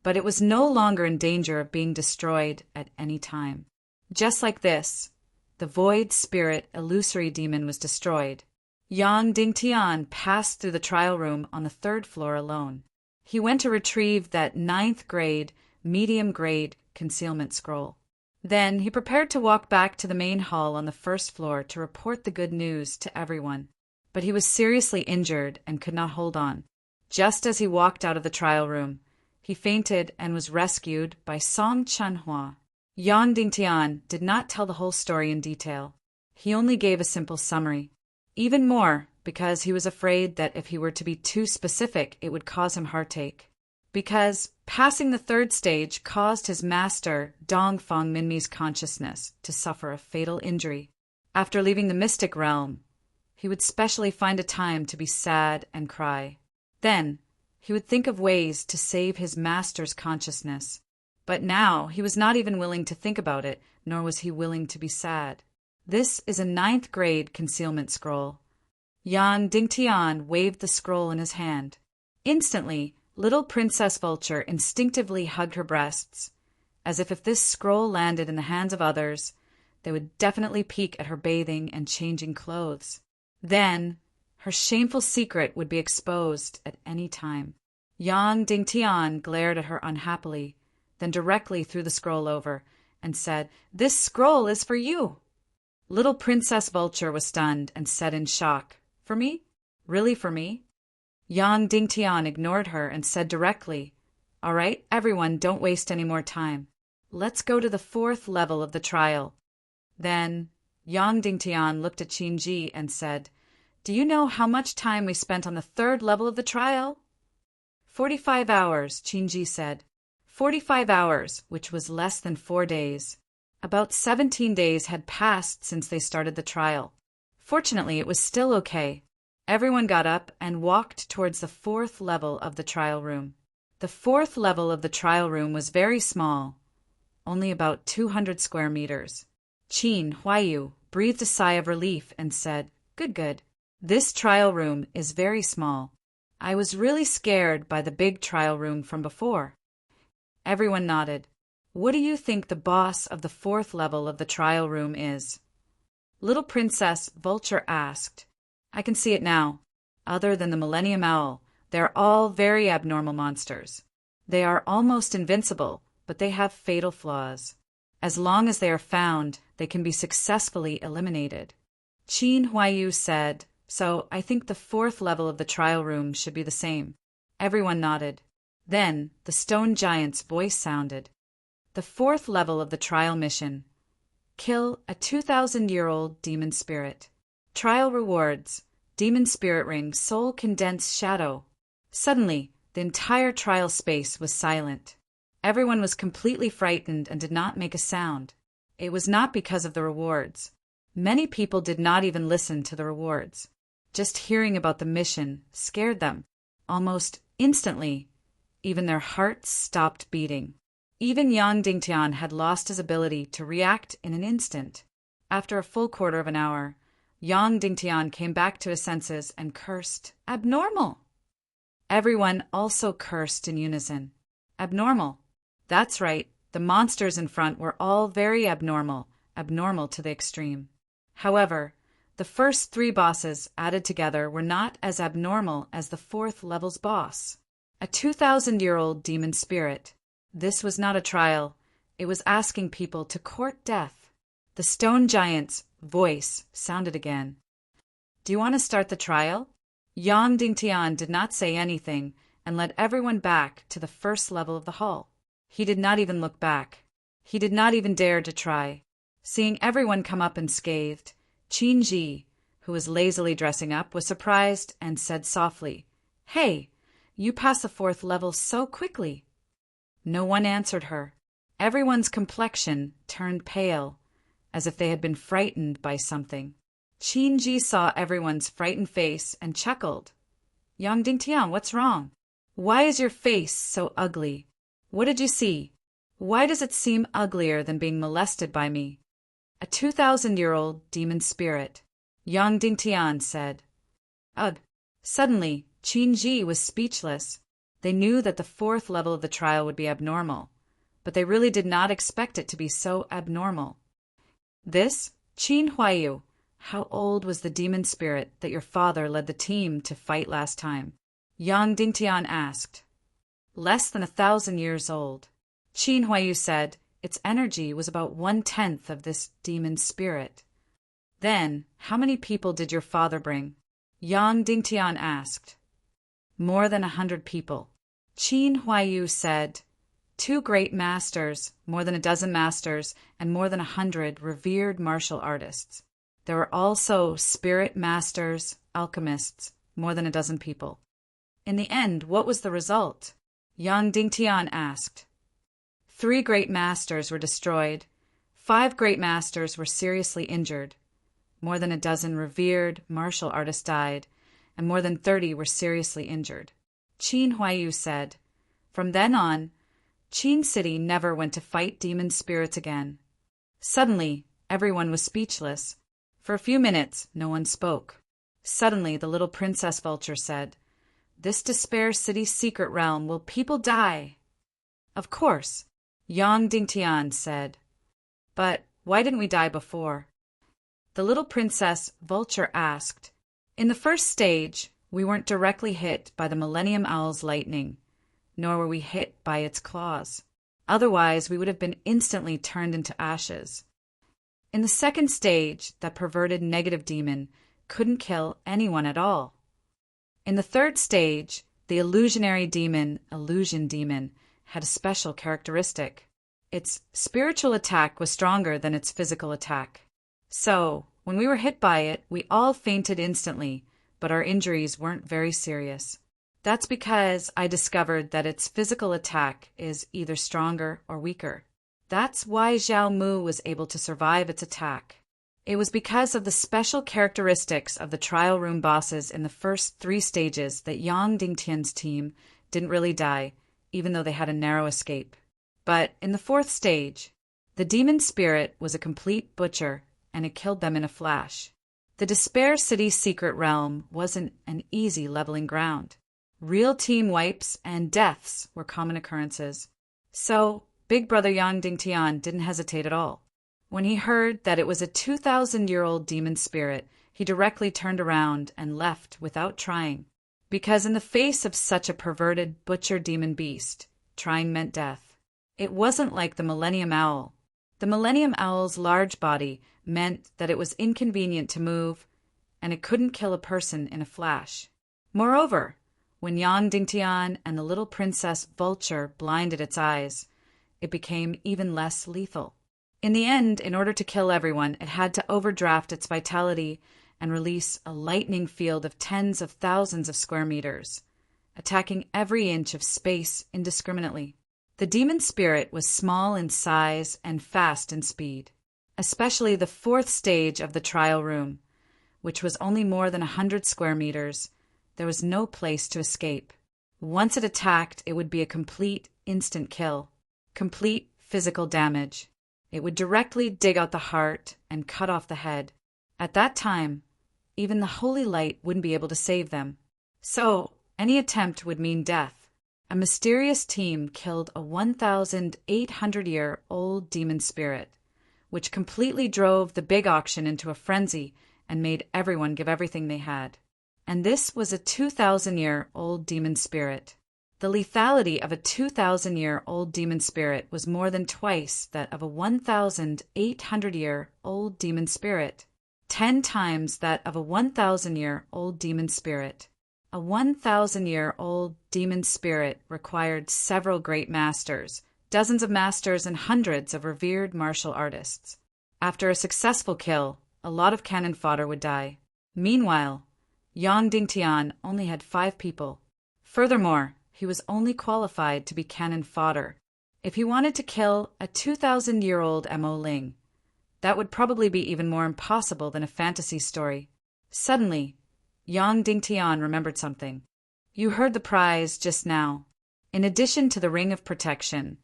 S1: but it was no longer in danger of being destroyed at any time. Just like this, the void spirit illusory demon was destroyed. Yang Dingtian passed through the trial room on the 3rd floor alone. He went to retrieve that 9th grade, medium grade concealment scroll. Then he prepared to walk back to the main hall on the 1st floor to report the good news to everyone. But he was seriously injured and could not hold on. Just as he walked out of the trial room, he fainted and was rescued by Song Chanhua. Yang Dingtian did not tell the whole story in detail. He only gave a simple summary. Even more, because he was afraid that if he were to be too specific, it would cause him heartache. Because passing the 3rd stage caused his master, Dongfang Minmi's consciousness to suffer a fatal injury. After leaving the mystic realm, he would specially find a time to be sad and cry. Then, he would think of ways to save his master's consciousness. But now, he was not even willing to think about it, nor was he willing to be sad. This is a 9th grade concealment scroll. Yang Dingtian waved the scroll in his hand. Instantly, little Princess Vulture instinctively hugged her breasts, as if this scroll landed in the hands of others, they would definitely peek at her bathing and changing clothes. Then, her shameful secret would be exposed at any time. Yang Dingtian glared at her unhappily, then directly threw the scroll over, and said, "This scroll is for you." Little Princess Vulture was stunned and said in shock, "For me? Really for me?" Yang Dingtian ignored her and said directly, "All right, everyone, don't waste any more time. Let's go to the 4th level of the trial." Then Yang Dingtian looked at Qinji and said, "Do you know how much time we spent on the 3rd level of the trial?" 45 hours, Qinji said. 45 hours, which was less than 4 days. About 17 days had passed since they started the trial. Fortunately, it was still okay. Everyone got up and walked towards the 4th level of the trial room. The 4th level of the trial room was very small, only about 200 square meters. Qin Huaiyu breathed a sigh of relief and said, Good. This trial room is very small. I was really scared by the big trial room from before." Everyone nodded. "What do you think the boss of the 4th level of the trial room is?" Little Princess Vulture asked. I can see it now. Other than the Millennium Owl, they're all very abnormal monsters. They are almost invincible, but they have fatal flaws. As long as they are found, they can be successfully eliminated. Qin Huaiyu said, "So I think the fourth level of the trial room should be the same." Everyone nodded. Then the stone giant's voice sounded. The fourth level of the trial mission. Kill a 2,000-year-old demon spirit. Trial rewards. Demon spirit ring, soul condensed shadow. Suddenly, the entire trial space was silent. Everyone was completely frightened and did not make a sound. It was not because of the rewards. Many people did not even listen to the rewards. Just hearing about the mission scared them. Almost instantly, even their hearts stopped beating. Even Yang Dingtian had lost his ability to react in an instant. After a full quarter of an hour, Yang Dingtian came back to his senses and cursed, "Abnormal!" Everyone also cursed in unison. Abnormal. That's right, the monsters in front were all very abnormal, abnormal to the extreme. However, the first three bosses added together were not as abnormal as the fourth level's boss. A 2,000-year-old demon spirit. This was not a trial. It was asking people to court death. The stone giant's voice sounded again. "Do you want to start the trial?" Yang Dingtian did not say anything and led everyone back to the first level of the hall. He did not even look back. He did not even dare to try. Seeing everyone come up unscathed, Qin Ji, who was lazily dressing up, was surprised and said softly, "Hey, you passed the fourth level so quickly." No one answered her. Everyone's complexion turned pale, as if they had been frightened by something. Qin Ji saw everyone's frightened face and chuckled. "Yang Dingtian, what's wrong? Why is your face so ugly? What did you see? Why does it seem uglier than being molested by me?" "A 2,000-year-old demon spirit," Yang Dingtian said. Ugh! Suddenly, Qin Ji was speechless. They knew that the fourth level of the trial would be abnormal, but they really did not expect it to be so abnormal. "This, Qin Huaiyu, how old was the demon spirit that your father led the team to fight last time?" Yang Dingtian asked. "Less than 1,000 years old." Qin Huaiyu said its energy was about 1/10 of this demon spirit. "Then, how many people did your father bring?" Yang Dingtian asked. "More than 100 people." Qin Huaiyu said, "2 great masters, more than a dozen masters, and more than 100 revered martial artists. There were also spirit masters, alchemists, more than a dozen people." "In the end, what was the result?" Yang Dingtian asked. 3 great masters were destroyed. 5 great masters were seriously injured. More than a dozen revered martial artists died, and more than 30 were seriously injured. Qin Huaiyu said, "From then on, Qin City never went to fight demon spirits again." Suddenly, everyone was speechless. For a few minutes, no one spoke. Suddenly, the little Princess Vulture said, "This Despair City's secret realm, will people die?" "Of course," Yang Dingtian said. "But why didn't we die before?" The little Princess Vulture asked. "In the first stage, we weren't directly hit by the Millennium Owl's lightning, nor were we hit by its claws. Otherwise, we would have been instantly turned into ashes. In the second stage, that perverted negative demon couldn't kill anyone at all. In the third stage, the illusionary demon, Illusion Demon, had a special characteristic. Its spiritual attack was stronger than its physical attack. So, when we were hit by it, we all fainted instantly, but our injuries weren't very serious. That's because I discovered that its physical attack is either stronger or weaker. That's why Zhao Mu was able to survive its attack. It was because of the special characteristics of the trial room bosses in the first 3 stages that Yang Dingtian's team didn't really die, even though they had a narrow escape. But in the 4th stage, the demon spirit was a complete butcher, and it killed them in a flash. The Despair City secret realm wasn't an easy leveling ground. Real team wipes and deaths were common occurrences. So, Big Brother Yang Dingtian didn't hesitate at all. When he heard that it was a 2,000-year-old demon spirit, he directly turned around and left without trying. Because in the face of such a perverted butcher demon beast, trying meant death. It wasn't like the Millennium Owl. The Millennium Owl's large body meant that it was inconvenient to move, and it couldn't kill a person in a flash. Moreover, when Yang Dingtian and the little princess Vulture blinded its eyes, it became even less lethal. In the end, in order to kill everyone, it had to overdraft its vitality and release a lightning field of tens of thousands of square meters, attacking every inch of space indiscriminately. The demon spirit was small in size and fast in speed, especially the fourth stage of the trial room, which was only more than 100 square meters. There was no place to escape. Once it attacked, it would be a complete, instant kill. Complete physical damage. It would directly dig out the heart and cut off the head. At that time, even the holy light wouldn't be able to save them. So, any attempt would mean death. A mysterious team killed a 1,800-year-old demon spirit, which completely drove the big auction into a frenzy and made everyone give everything they had. And this was a 2,000-year-old demon spirit. The lethality of a 2,000-year-old demon spirit was more than twice that of a 1,800-year-old demon spirit. 10 times that of a 1,000-year-old demon spirit. A 1,000-year-old demon spirit required several great masters, dozens of masters, and hundreds of revered martial artists. After a successful kill, a lot of cannon fodder would die. Meanwhile, Yang Dingtian only had 5 people. Furthermore, he was only qualified to be cannon fodder. If he wanted to kill a 2,000-year-old Mo Ling, that would probably be even more impossible than a fantasy story. Suddenly, Yang Dingtian remembered something. You heard the prize just now. In addition to the Ring of Protection,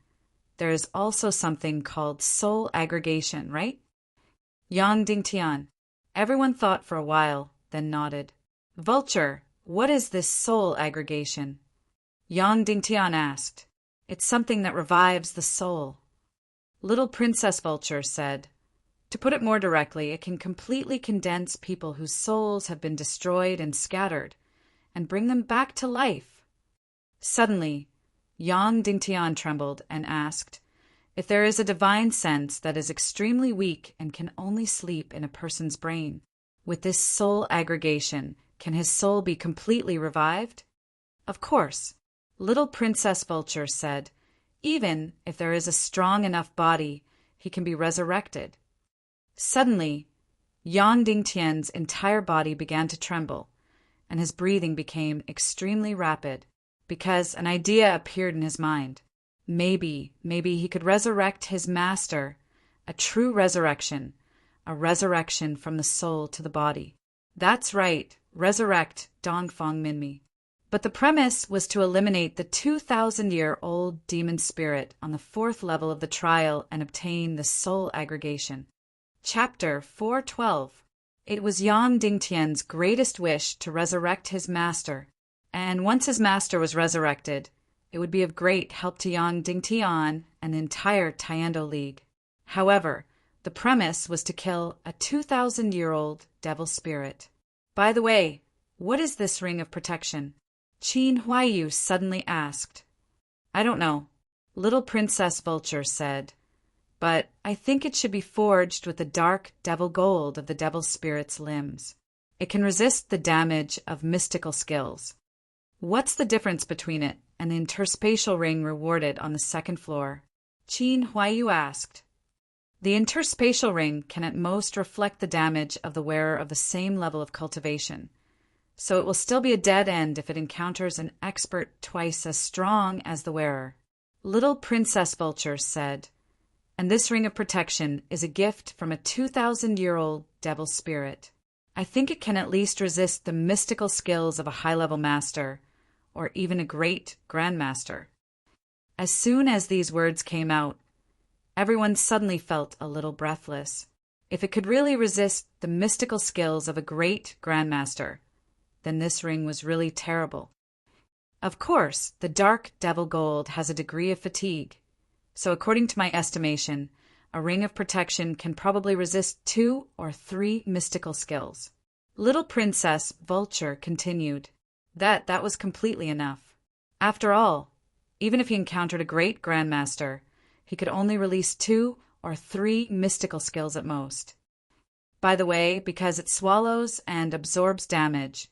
S1: there is also something called soul aggregation, right? Yang Dingtian. Everyone thought for a while, then nodded. Vulture, what is this soul aggregation? Yang Dingtian asked. It's something that revives the soul. Little Princess Vulture said. To put it more directly, it can completely condense people whose souls have been destroyed and scattered, and bring them back to life. Suddenly, Yang Dingtian trembled and asked, if there is a divine sense that is extremely weak and can only sleep in a person's brain, with this soul aggregation, can his soul be completely revived? Of course, Little Princess Vulture said, even if there is a strong enough body, he can be resurrected. Suddenly, Yang Dingtian's entire body began to tremble, and his breathing became extremely rapid, because an idea appeared in his mind. Maybe he could resurrect his master, a true resurrection, a resurrection from the soul to the body. That's right, resurrect Dongfang Minmi. But the premise was to eliminate the 2,000-year-old demon spirit on the 4th level of the trial and obtain the soul aggregation. Chapter 412. It was Yang Dingtian's greatest wish to resurrect his master, and once his master was resurrected, it would be of great help to Yang Dingtian and the entire Tiando League. However, the premise was to kill a 2,000-year-old devil spirit. By the way, what is this ring of protection? Qin Huaiyu suddenly asked. I don't know, Little Princess Vulture said. But I think it should be forged with the dark devil gold of the devil spirit's limbs. It can resist the damage of mystical skills. What's the difference between it and the interspatial ring rewarded on the 2nd floor? Qin Huaiyu asked. The interspatial ring can at most reflect the damage of the wearer of the same level of cultivation, so it will still be a dead end if it encounters an expert twice as strong as the wearer. Little Princess Vulture said. And this ring of protection is a gift from a 2,000-year-old devil spirit. I think it can at least resist the mystical skills of a high-level master, or even a great grandmaster. As soon as these words came out, everyone suddenly felt a little breathless. If it could really resist the mystical skills of a great grandmaster, then this ring was really terrible. Of course, the dark devil gold has a degree of fatigue. So according to my estimation, a ring of protection can probably resist 2 or 3 mystical skills. Little Princess Vulture continued. That was completely enough. After all, even if he encountered a great grandmaster, he could only release 2 or 3 mystical skills at most. By the way, because it swallows and absorbs damage,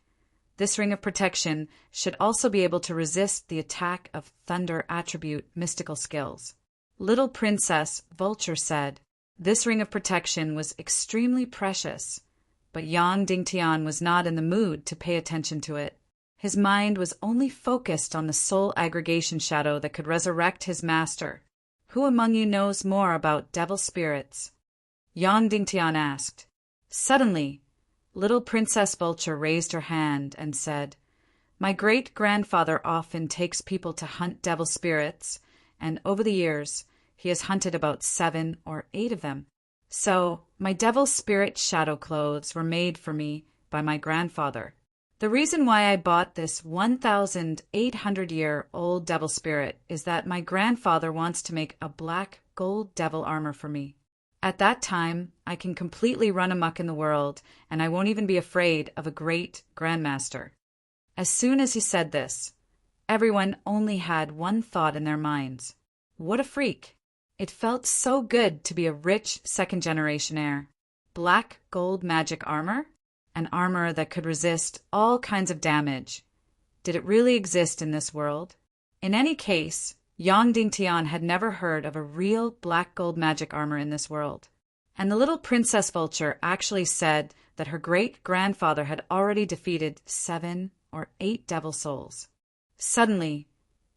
S1: this ring of protection should also be able to resist the attack of thunder attribute mystical skills. Little Princess Vulture said. This ring of protection was extremely precious, but Yang Dingtian was not in the mood to pay attention to it. His mind was only focused on the soul aggregation shadow that could resurrect his master. Who among you knows more about devil spirits? Yang Dingtian asked. Suddenly, Little Princess Vulture raised her hand and said, My great-grandfather often takes people to hunt devil spirits, and over the years, he has hunted about 7 or 8 of them. So, my devil spirit shadow clothes were made for me by my grandfather. The reason why I bought this 1,800-year-old devil spirit is that my grandfather wants to make a black gold devil armor for me. At that time, I can completely run amok in the world, and I won't even be afraid of a great grandmaster. As soon as he said this, everyone only had one thought in their minds. What a freak! It felt so good to be a rich second-generation heir. Black gold magic armor? An armor that could resist all kinds of damage. Did it really exist in this world? In any case, Yang Dingtian had never heard of a real black gold magic armor in this world. And the little Princess Vulture actually said that her great-grandfather had already defeated 7 or 8 devil souls. Suddenly,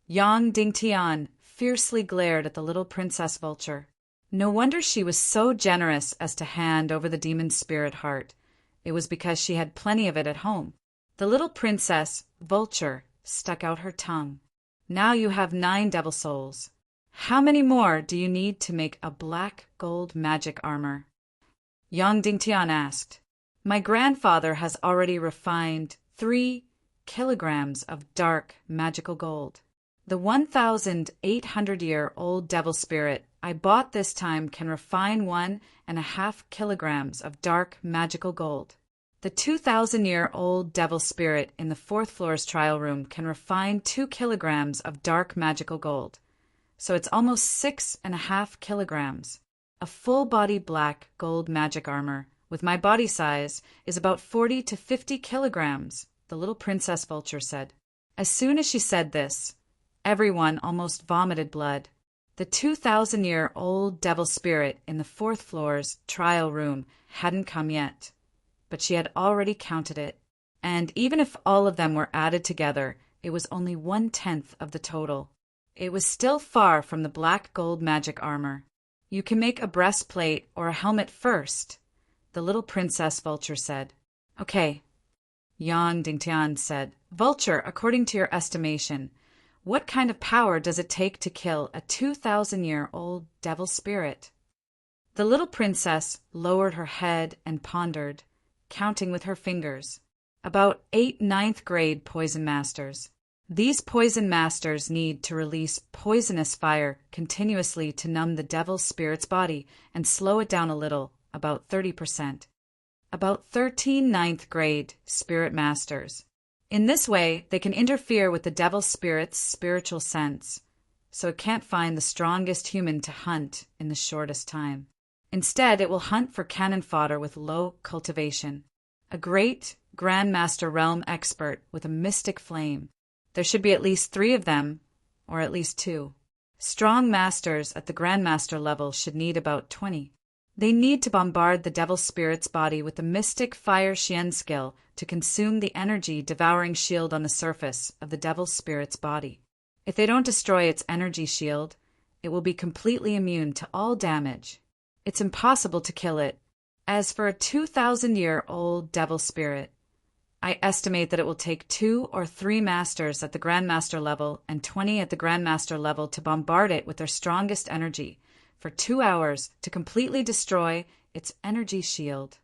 S1: Yang Dingtian fiercely glared at the little Princess Vulture. No wonder she was so generous as to hand over the demon spirit heart. It was because she had plenty of it at home. The little Princess Vulture stuck out her tongue. Now you have 9 devil souls. How many more do you need to make a black gold magic armor? Yang Dingtian asked. My grandfather has already refined 3 kilograms of dark magical gold. The 1,800-year-old devil spirit I bought this time can refine 1.5 kilograms of dark magical gold. The 2,000-year-old devil spirit in the 4th floor's trial room can refine 2 kilograms of dark magical gold. So it's almost 6.5 kilograms. A full-body black gold magic armor with my body size is about 40 to 50 kilograms, the little Princess Vulture said. As soon as she said this, everyone almost vomited blood. The 2,000-year-old devil spirit in the 4th floor's trial room hadn't come yet, but she had already counted it. And even if all of them were added together, it was only 1/10 of the total. It was still far from the black gold magic armor. You can make a breastplate or a helmet first, the little Princess Vulture said. Okay, Yang Dingtian said. Vulture, according to your estimation, what kind of power does it take to kill a 2,000-year-old devil spirit? The little princess lowered her head and pondered, counting with her fingers. About 8 ninth-grade poison masters. These poison masters need to release poisonous fire continuously to numb the devil spirit's body and slow it down a little, about 30%. About 13 ninth-grade spirit masters. In this way, they can interfere with the devil spirit's spiritual sense, so it can't find the strongest human to hunt in the shortest time. Instead, it will hunt for cannon fodder with low cultivation. A great Grandmaster Realm expert with a mystic flame. There should be at least 3 of them, or at least 2. Strong masters at the Grandmaster level should need about 20. They need to bombard the devil spirit's body with the mystic fire Xian skill to consume the energy devouring shield on the surface of the devil spirit's body. If they don't destroy its energy shield, it will be completely immune to all damage. It's impossible to kill it. As for a 2,000-year-old devil spirit, I estimate that it will take 2 or 3 masters at the Grandmaster level and 20 at the Grandmaster level to bombard it with their strongest energy for 2 hours to completely destroy its energy shield.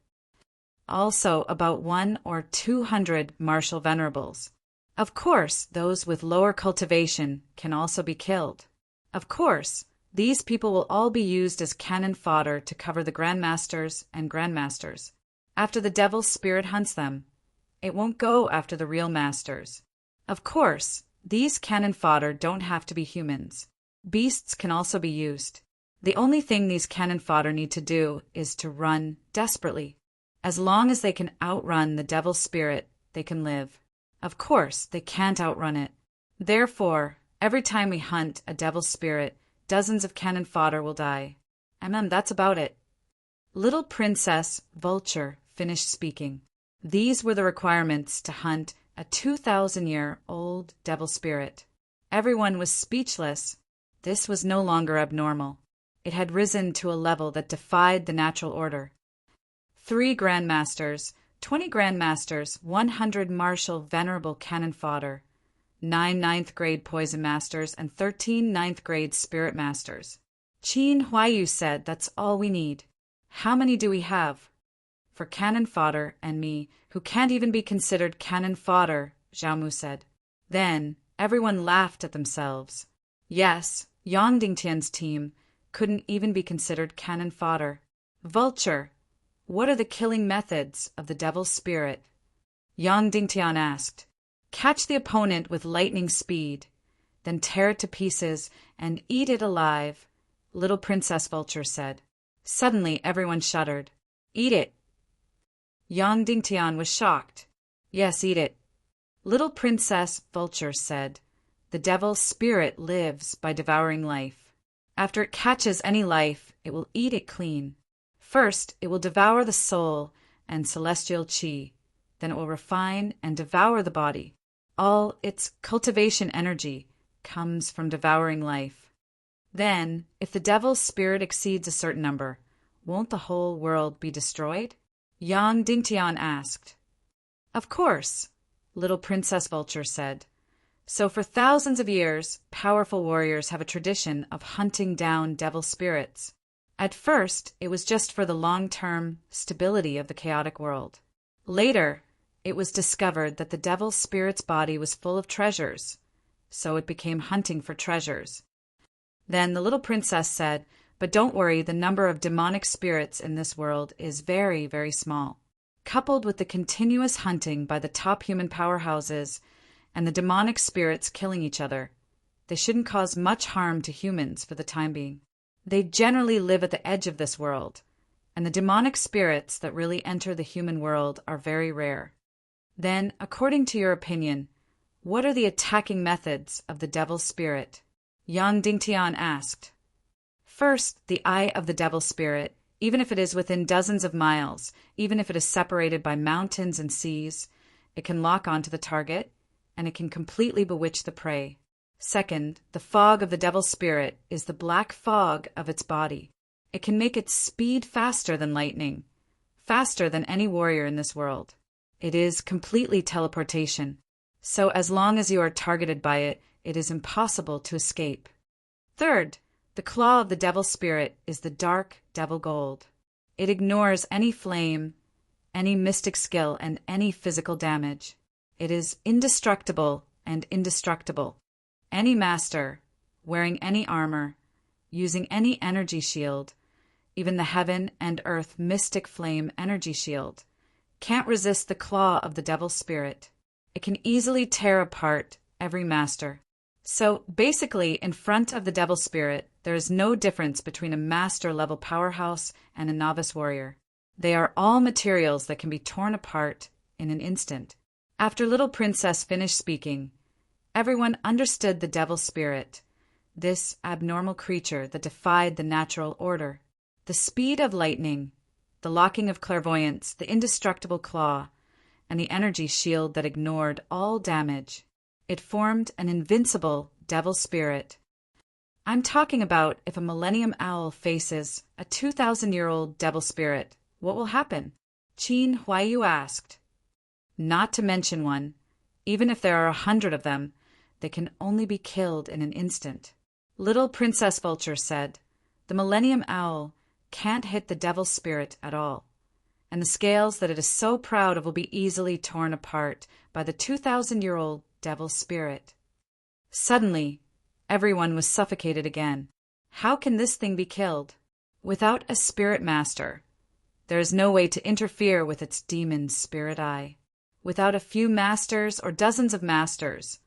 S1: Also about 100 or 200 martial venerables. Of course, those with lower cultivation can also be killed. Of course, these people will all be used as cannon fodder to cover the Grandmasters and Grandmasters. after the devil's spirit hunts them. It won't go after the real masters. Of course, these cannon fodder don't have to be humans. Beasts can also be used. The only thing these cannon fodder need to do is to run desperately. As long as they can outrun the devil's spirit, they can live. Of course, they can't outrun it. Therefore, every time we hunt a devil's spirit, dozens of cannon fodder will die. That's about it. Little Princess Vulture finished speaking. These were the requirements to hunt a 2,000-year-old devil spirit. Everyone was speechless. This was no longer abnormal. It had risen to a level that defied the natural order. 3 grandmasters, 20 grandmasters, 100 martial venerable cannon fodder, 9 ninth-grade poison masters, and 13 ninth-grade spirit masters. Qin Huayu said, "That's all we need." "How many do we have?" "For cannon fodder and me, who can't even be considered cannon fodder," Zhao Mu said. Then everyone laughed at themselves. Yes, Yang Dingtian's team couldn't even be considered cannon fodder. "Vulture, what are the killing methods of the devil's spirit?" Yang Dingtian asked. "Catch the opponent with lightning speed, then tear it to pieces and eat it alive," Little Princess Vulture said. Suddenly everyone shuddered. "Eat it." Yang Dingtian was shocked. "Yes, eat it." Little Princess Vulture said, "The devil's spirit lives by devouring life. After it catches any life, it will eat it clean. First, it will devour the soul and celestial qi. Then it will refine and devour the body. All its cultivation energy comes from devouring life. Then, if the devil's spirit exceeds a certain number, won't the whole world be destroyed?" Yang Dingtian asked. "Of course," Little Princess Vulture said. "So for thousands of years, powerful warriors have a tradition of hunting down devil spirits. At first, it was just for the long-term stability of the chaotic world. Later, it was discovered that the devil spirit's body was full of treasures, so it became hunting for treasures. Then the little princess said, 'But don't worry, the number of demonic spirits in this world is very, very small. Coupled with the continuous hunting by the top human powerhouses and the demonic spirits killing each other, they shouldn't cause much harm to humans for the time being. They generally live at the edge of this world, and the demonic spirits that really enter the human world are very rare. Then, according to your opinion, what are the attacking methods of the devil's spirit?' Yang Dingtian asked. First, the eye of the devil spirit, even if it is within dozens of miles, even if it is separated by mountains and seas, it can lock onto the target, and it can completely bewitch the prey. Second, the fog of the devil spirit is the black fog of its body. It can make its speed faster than lightning, faster than any warrior in this world. It is completely teleportation, so as long as you are targeted by it, it is impossible to escape. Third, the claw of the devil spirit is the dark devil gold. It ignores any flame, any mystic skill, and any physical damage. It is indestructible and indestructible. Any master, wearing any armor, using any energy shield, even the heaven and earth mystic flame energy shield, can't resist the claw of the devil spirit. It can easily tear apart every master. So basically, in front of the devil spirit, there is no difference between a master-level powerhouse and a novice warrior. They are all materials that can be torn apart in an instant. After Little Princess finished speaking, everyone understood the devil spirit, this abnormal creature that defied the natural order. The speed of lightning, the locking of clairvoyance, the indestructible claw, and the energy shield that ignored all damage. It formed an invincible devil spirit. I'm talking about if a millennium owl faces a 2,000-year-old devil spirit, what will happen? Qin Huayu asked. Not to mention one. Even if there are 100 of them, they can only be killed in an instant. Little Princess Vulture said, the millennium owl can't hit the devil spirit at all, and the scales that it is so proud of will be easily torn apart by the 2,000-year-old devil spirit. Suddenly, everyone was suffocated again. How can this thing be killed? Without a spirit master, There is no way to interfere with its demon spirit eye. Without a few masters or dozens of masters,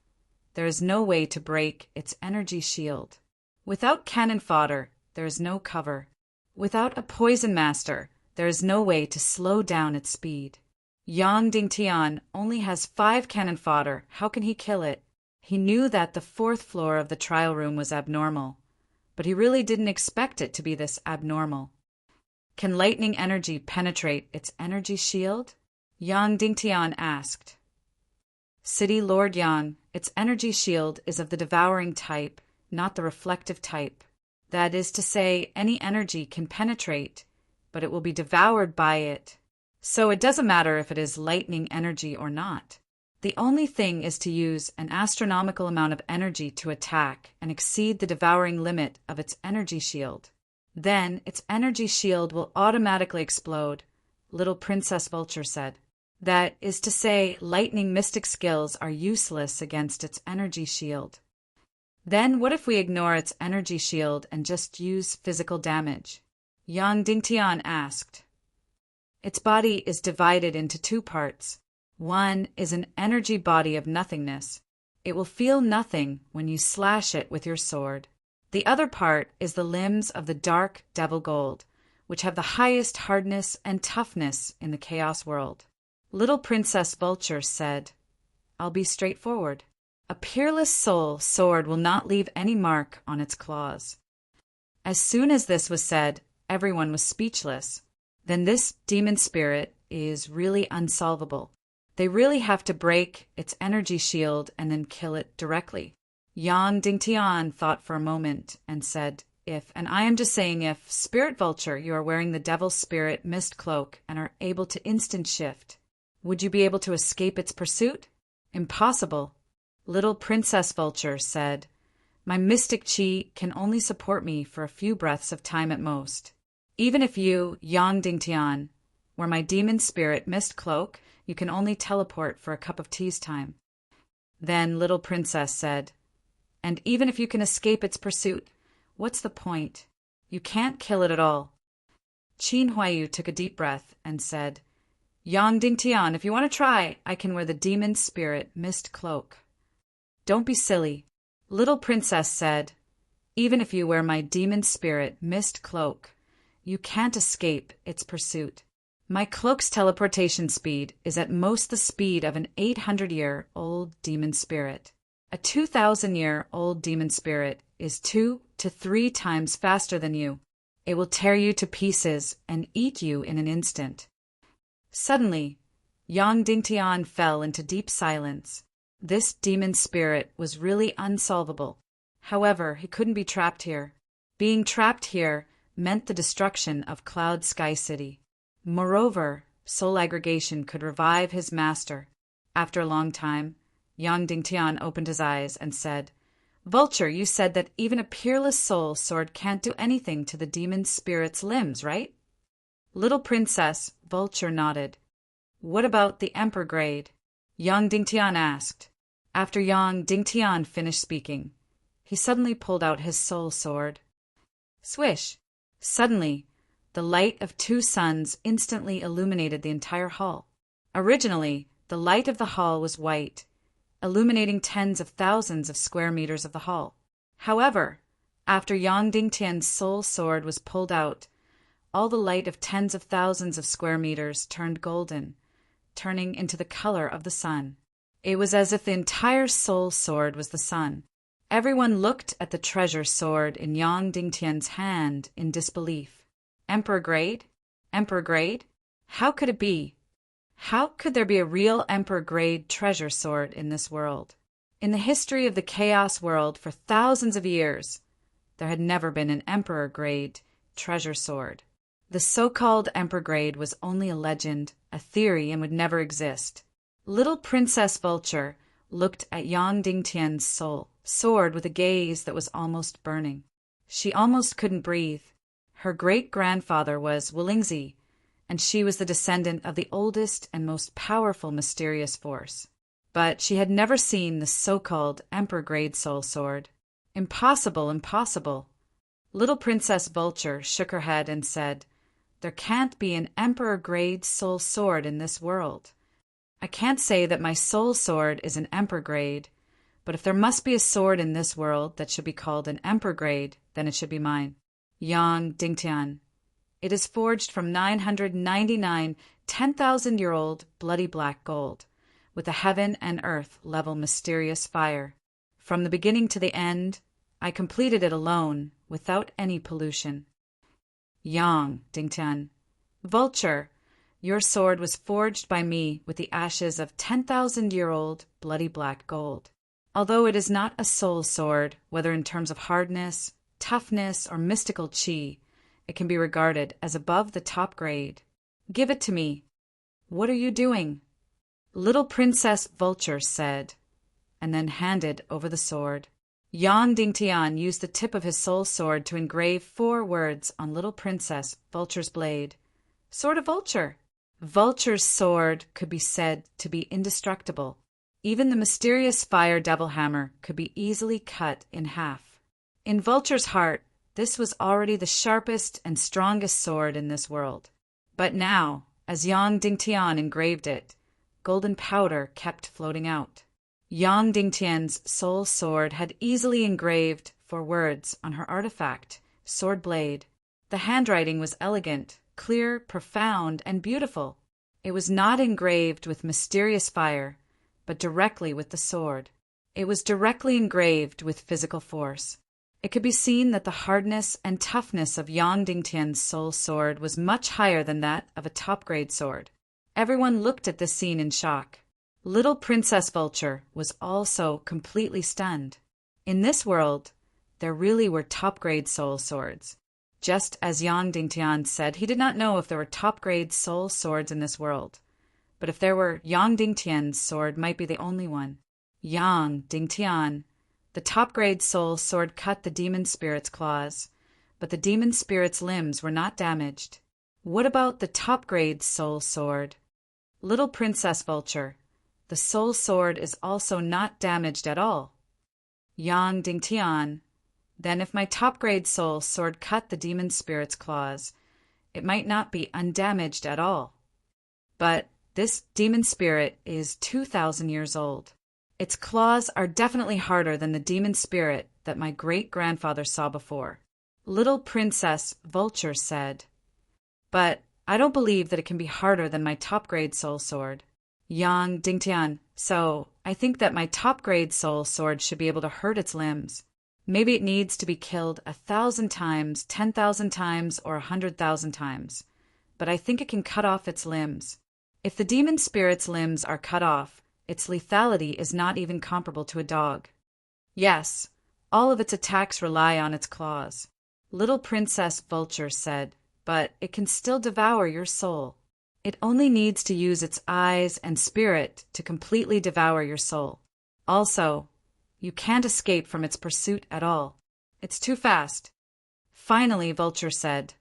S1: there is no way to break its energy shield. Without cannon fodder, there is no cover. Without a poison master, there is no way to slow down its speed. Yang Dingtian only has 5 cannon fodder. How can he kill it? He knew that the 4th floor of the trial room was abnormal, but he really didn't expect it to be this abnormal. Can lightning energy penetrate its energy shield? Yang Dingtian asked. City Lord Yang, its energy shield is of the devouring type, not the reflective type. That is to say, any energy can penetrate, but it will be devoured by it. So it doesn't matter if it is lightning energy or not. The only thing is to use an astronomical amount of energy to attack and exceed the devouring limit of its energy shield. Then its energy shield will automatically explode, Little Princess Vulture said. That is to say, lightning mystic skills are useless against its energy shield. Then what if we ignore its energy shield and just use physical damage? Yang Dingtian asked. Its body is divided into 2 parts. One is an energy body of nothingness. It will feel nothing when you slash it with your sword. The other part is the limbs of the dark devil gold, which have the highest hardness and toughness in the chaos world. Little Princess Vulture said, I'll be straightforward. A peerless soul sword will not leave any mark on its claws. As soon as this was said, everyone was speechless. Then this demon spirit is really unsolvable. They really have to break its energy shield and then kill it directly. Yang Dingtian thought for a moment and said, and I am just saying if, Spirit Vulture, you are wearing the Devil's Spirit Mist Cloak and are able to instant shift, would you be able to escape its pursuit? Impossible. Little Princess Vulture said, my mystic chi can only support me for a few breaths of time at most. Even if you, Yang Dingtian, were my demon spirit Mist Cloak, you can only teleport for a cup of tea's time. Then Little Princess said, and even if you can escape its pursuit, what's the point? You can't kill it at all. Qin Huayu took a deep breath and said, Yang Dingtian, if you want to try, I can wear the demon spirit Mist Cloak. Don't be silly. Little Princess said, even if you wear my demon spirit Mist Cloak, you can't escape its pursuit. My cloak's teleportation speed is at most the speed of an 800-year-old demon spirit. A 2,000-year-old demon spirit is 2 to 3 times faster than you. It will tear you to pieces and eat you in an instant. Suddenly, Yang Dingtian fell into deep silence. This demon spirit was really unsolvable. However, he couldn't be trapped here. Being trapped here meant the destruction of Cloud Sky City. Moreover, soul aggregation could revive his master. After a long time, Yang Dingtian opened his eyes and said, Vulture, you said that even a peerless soul sword can't do anything to the demon spirit's limbs, right? Little Princess Vulture nodded. What about the Emperor grade? Yang Dingtian asked. After Yang Dingtian finished speaking, he suddenly pulled out his soul sword. Swish! Suddenly, the light of 2 suns instantly illuminated the entire hall. Originally, the light of the hall was white, illuminating tens of thousands of square meters of the hall. However, after Yang Dingtian's soul sword was pulled out, all the light of tens of thousands of square meters turned golden, turning into the color of the sun. It was as if the entire soul sword was the sun. Everyone looked at the treasure sword in Yang Dingtian's hand in disbelief. Emperor grade? Emperor grade? How could it be? How could there be a real Emperor grade treasure sword in this world? In the history of the Chaos world for thousands of years, there had never been an Emperor grade treasure sword. The so-called Emperor grade was only a legend, a theory, and would never exist. Little Princess Vulture looked at Yang Dingtian's soul sword with a gaze that was almost burning. She almost couldn't breathe. Her great-grandfather was Willingzi, and she was the descendant of the oldest and most powerful mysterious force. But she had never seen the so-called Emperor-grade soul sword. Impossible, impossible. Little Princess Vulture shook her head and said, there can't be an emperor-grade soul sword in this world. I can't say that my soul sword is an emperor grade, but if there must be a sword in this world that should be called an emperor grade, then it should be mine. Yang Dingtian. It is forged from 999 10,000-year-old bloody black gold, with a heaven and earth level mysterious fire. From the beginning to the end, I completed it alone, without any pollution. Yang Dingtian. Vulture. Your sword was forged by me with the ashes of 10,000-year-old bloody black gold. Although it is not a soul sword, whether in terms of hardness, toughness, or mystical chi, it can be regarded as above the top grade. Give it to me. What are you doing? Little Princess Vulture said, and then handed over the sword. Yang Dingtian used the tip of his soul sword to engrave 4 words on Little Princess Vulture's blade. Sword of Vulture. Vulture's sword could be said to be indestructible. Even the mysterious fire devil hammer could be easily cut in half. In Vulture's heart, this was already the sharpest and strongest sword in this world. But now, as Yang Dingtian engraved it, golden powder kept floating out. Yang Dingtian's soul sword had easily engraved 4 words on her artifact, sword blade. The handwriting was elegant, clear, profound, and beautiful. It was not engraved with mysterious fire, but directly with the sword. It was directly engraved with physical force. It could be seen that the hardness and toughness of Yang Dingtian's soul sword was much higher than that of a top-grade sword. Everyone looked at this scene in shock. Little Princess Vulture was also completely stunned. In this world, there really were top-grade soul swords. Just as Yang Dingtian said, he did not know if there were top-grade soul swords in this world. But if there were, Yang Dingtian's sword might be the only one. Yang Dingtian. The top-grade soul sword cut the demon spirit's claws, but the demon spirit's limbs were not damaged. What about the top-grade soul sword? Little Princess Vulture. The soul sword is also not damaged at all. Yang Dingtian. Then if my top-grade soul sword cut the demon spirit's claws, it might not be undamaged at all. But this demon spirit is 2,000 years old. Its claws are definitely harder than the demon spirit that my great-grandfather saw before. Little Princess Vulture said, but I don't believe that it can be harder than my top-grade soul sword. Yang Dingtian. So I think that my top-grade soul sword should be able to hurt its limbs. Maybe it needs to be killed 1,000 times, 10,000 times, or 100,000 times. But I think it can cut off its limbs. If the demon spirit's limbs are cut off, its lethality is not even comparable to a dog. Yes, all of its attacks rely on its claws. Little Princess Vulture said, but it can still devour your soul. It only needs to use its eyes and spirit to completely devour your soul. Also, you can't escape from its pursuit at all. It's too fast. Finally, Vulture said,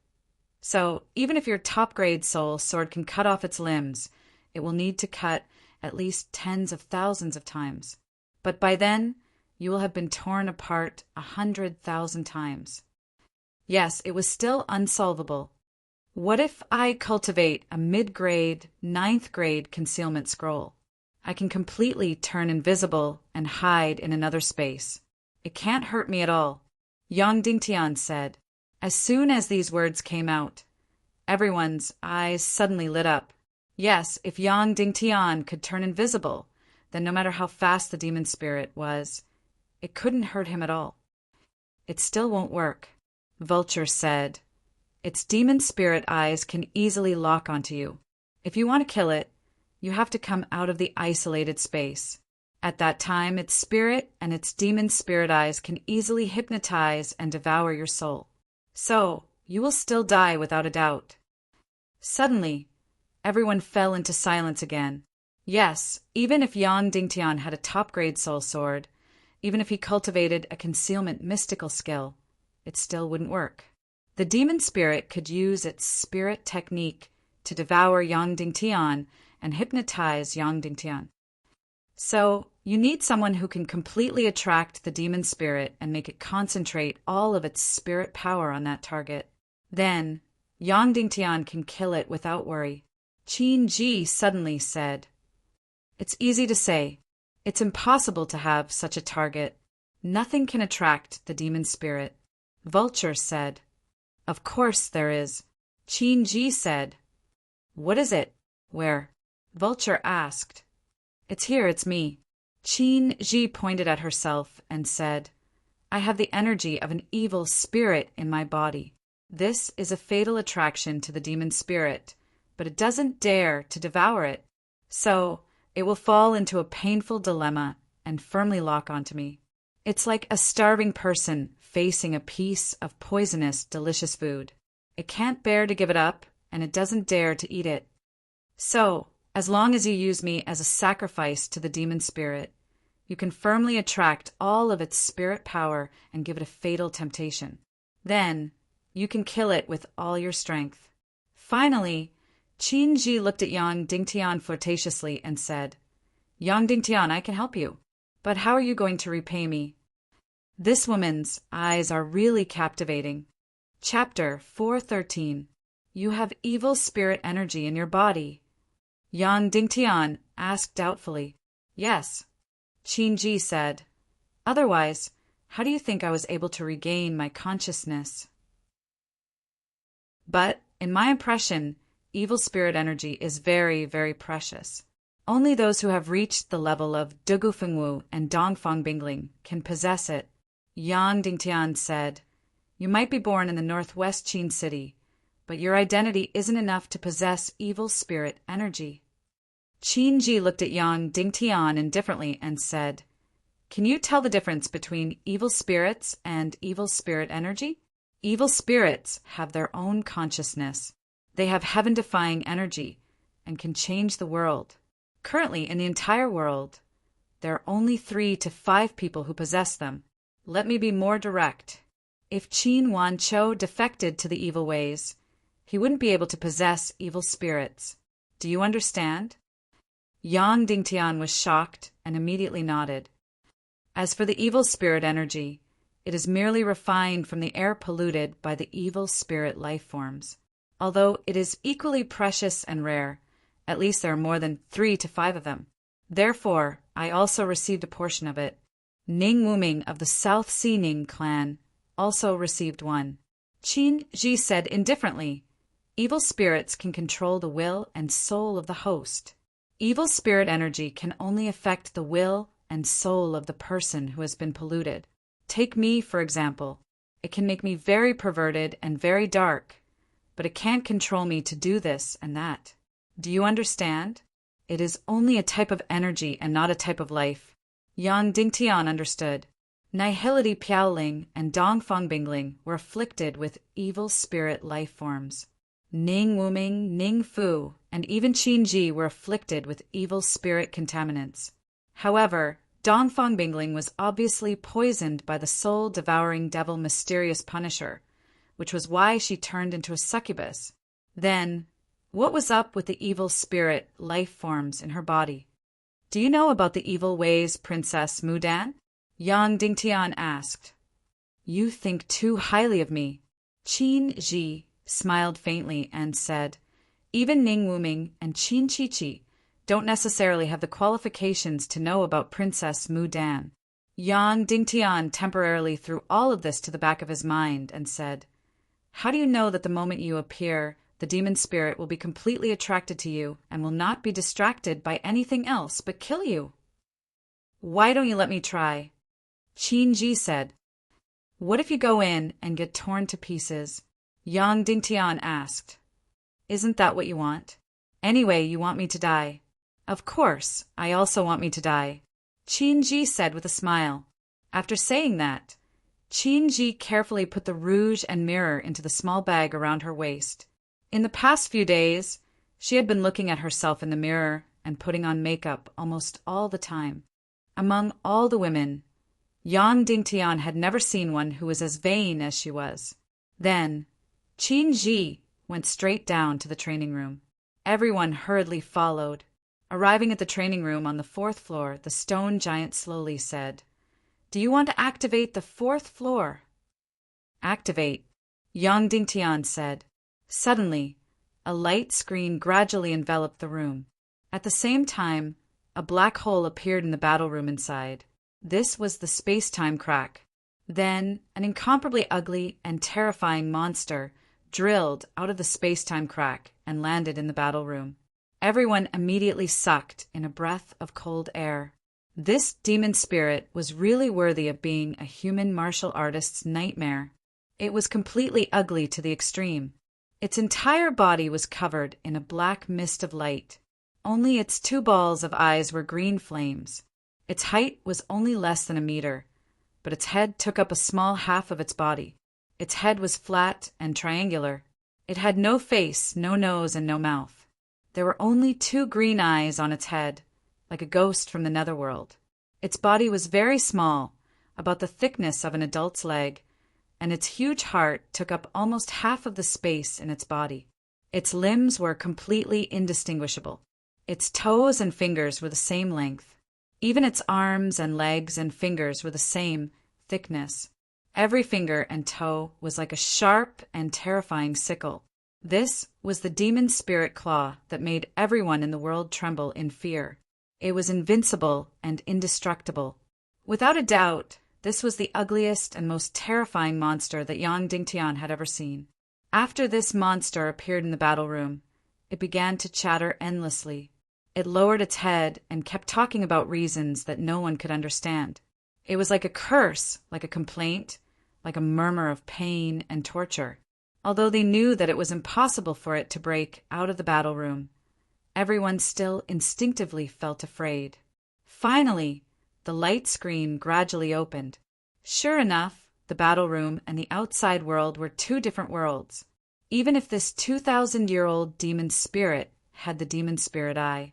S1: so even if your top-grade soul sword can cut off its limbs, it will need to cut at least tens of thousands of times. But by then, you will have been torn apart 100,000 times. Yes, it was still unsolvable. What if I cultivate a mid-grade, 9th-grade concealment scroll? I can completely turn invisible and hide in another space. It can't hurt me at all. Yang Dingtian said. As soon as these words came out, everyone's eyes suddenly lit up. Yes, if Yang Dingtian could turn invisible, then no matter how fast the demon spirit was, it couldn't hurt him at all. It still won't work, Vulture said. Its demon spirit eyes can easily lock onto you. If you want to kill it, you have to come out of the isolated space. At that time, its spirit and its demon spirit eyes can easily hypnotize and devour your soul. So, you will still die without a doubt. Suddenly, everyone fell into silence again. Yes, even if Yang Dingtian had a top-grade soul sword, even if he cultivated a concealment mystical skill, it still wouldn't work. The demon spirit could use its spirit technique to devour Yang Dingtian and hypnotize Yang Dingtian. So, you need someone who can completely attract the demon spirit and make it concentrate all of its spirit power on that target. Then, Yang Dingtian can kill it without worry. Qin Ji suddenly said, "It's easy to say. It's impossible to have such a target. Nothing can attract the demon spirit." Vulture said, "Of course there is." Qin Ji said, "What is it? Where?" Vulture asked. "It's here, it's me." Qin Ji pointed at herself and said, "I have the energy of an evil spirit in my body. This is a fatal attraction to the demon spirit, but it doesn't dare to devour it. So it will fall into a painful dilemma and firmly lock onto me. It's like a starving person facing a piece of poisonous, delicious food. It can't bear to give it up, and it doesn't dare to eat it. So, as long as you use me as a sacrifice to the demon spirit, you can firmly attract all of its spirit power and give it a fatal temptation. Then, you can kill it with all your strength." Finally, Qin Ji looked at Yang Dingtian flirtatiously and said, "Yang Dingtian, I can help you. But how are you going to repay me?" This woman's eyes are really captivating. Chapter 413. You have evil spirit energy in your body. Yang Dingtian asked doubtfully. "Yes," Qin Ji said. "Otherwise, how do you think I was able to regain my consciousness?" But, in my impression, evil spirit energy is very, very precious. Only those who have reached the level of Dugu Fengwu and Dongfang Bingling can possess it. Yang Dingtian said, "You might be born in the northwest Qin city, but your identity isn't enough to possess evil spirit energy." Qin Ji looked at Yang Dingtian indifferently and said, "Can you tell the difference between evil spirits and evil spirit energy?" Evil spirits have their own consciousness. They have heaven-defying energy and can change the world. Currently, in the entire world, there are only 3 to 5 people who possess them. Let me be more direct. If Qin Wanqiu defected to the evil ways, he wouldn't be able to possess evil spirits. Do you understand? Yang Dingtian was shocked and immediately nodded. As for the evil spirit energy, it is merely refined from the air polluted by the evil spirit life forms. Although it is equally precious and rare, at least there are more than 3 to 5 of them. Therefore, I also received a portion of it. Ning Wuming of the South Sea Ning clan also received one. Qin Ji said indifferently, "Evil spirits can control the will and soul of the host. Evil spirit energy can only affect the will and soul of the person who has been polluted. Take me, for example. It can make me very perverted and very dark, but it can't control me to do this and that. Do you understand? It is only a type of energy and not a type of life." Yang Dingtian understood. Nihility Piaoling and Dongfang Bingling were afflicted with evil spirit life forms. Ning Wuming, Ning Fu, and even Qin Ji were afflicted with evil spirit contaminants. However, Dongfang Bingling was obviously poisoned by the soul-devouring devil Mysterious Punisher, which was why she turned into a succubus. Then, what was up with the evil spirit life forms in her body? Do you know about the evil ways, Princess Mudan? Yang Dingtian asked. You think too highly of me. Qin Ji smiled faintly and said, even Ning Wuming and Qin Chichi don't necessarily have the qualifications to know about Princess Mudan. Yang Dingtian temporarily threw all of this to the back of his mind and said, how do you know that the moment you appear, the demon spirit will be completely attracted to you and will not be distracted by anything else but kill you? Why don't you let me try? Qin Ji said. What if you go in and get torn to pieces? Yang Dingtian asked. Isn't that what you want? Anyway, you want me to die. Of course, I also want me to die, Qin Ji said with a smile. After saying that, Qin Ji carefully put the rouge and mirror into the small bag around her waist. In the past few days, she had been looking at herself in the mirror and putting on makeup almost all the time. Among all the women, Yang Dingtian had never seen one who was as vain as she was. Then, Qin Ji went straight down to the training room. Everyone hurriedly followed. Arriving at the training room on the 4th floor, the stone giant slowly said, Do you want to activate the 4th floor? Activate, Yang Dingtian said. Suddenly, a light screen gradually enveloped the room. At the same time, a black hole appeared in the battle room inside. This was the space-time crack. Then, an incomparably ugly and terrifying monster drilled out of the space-time crack and landed in the battle room. Everyone immediately sucked in a breath of cold air. This demon spirit was really worthy of being a human martial artist's nightmare. It was completely ugly to the extreme. Its entire body was covered in a black mist of light. Only its two balls of eyes were green flames. Its height was only less than a meter, but its head took up a small half of its body. Its head was flat and triangular. It had no face, no nose, and no mouth. There were only two green eyes on its head, like a ghost from the netherworld. Its body was very small, about the thickness of an adult's leg, and its huge heart took up almost half of the space in its body. Its limbs were completely indistinguishable. Its toes and fingers were the same length. Even its arms and legs and fingers were the same thickness. Every finger and toe was like a sharp and terrifying sickle. This was the demon spirit claw that made everyone in the world tremble in fear. It was invincible and indestructible. Without a doubt, this was the ugliest and most terrifying monster that Yang Dingtian had ever seen. After this monster appeared in the battle room, it began to chatter endlessly. It lowered its head and kept talking about reasons that no one could understand. It was like a curse, like a complaint, like a murmur of pain and torture. Although they knew that it was impossible for it to break out of the battle room, everyone still instinctively felt afraid. Finally, the light screen gradually opened. Sure enough, the battle room and the outside world were two different worlds. Even if this 2,000-year-old demon spirit had the demon spirit eye,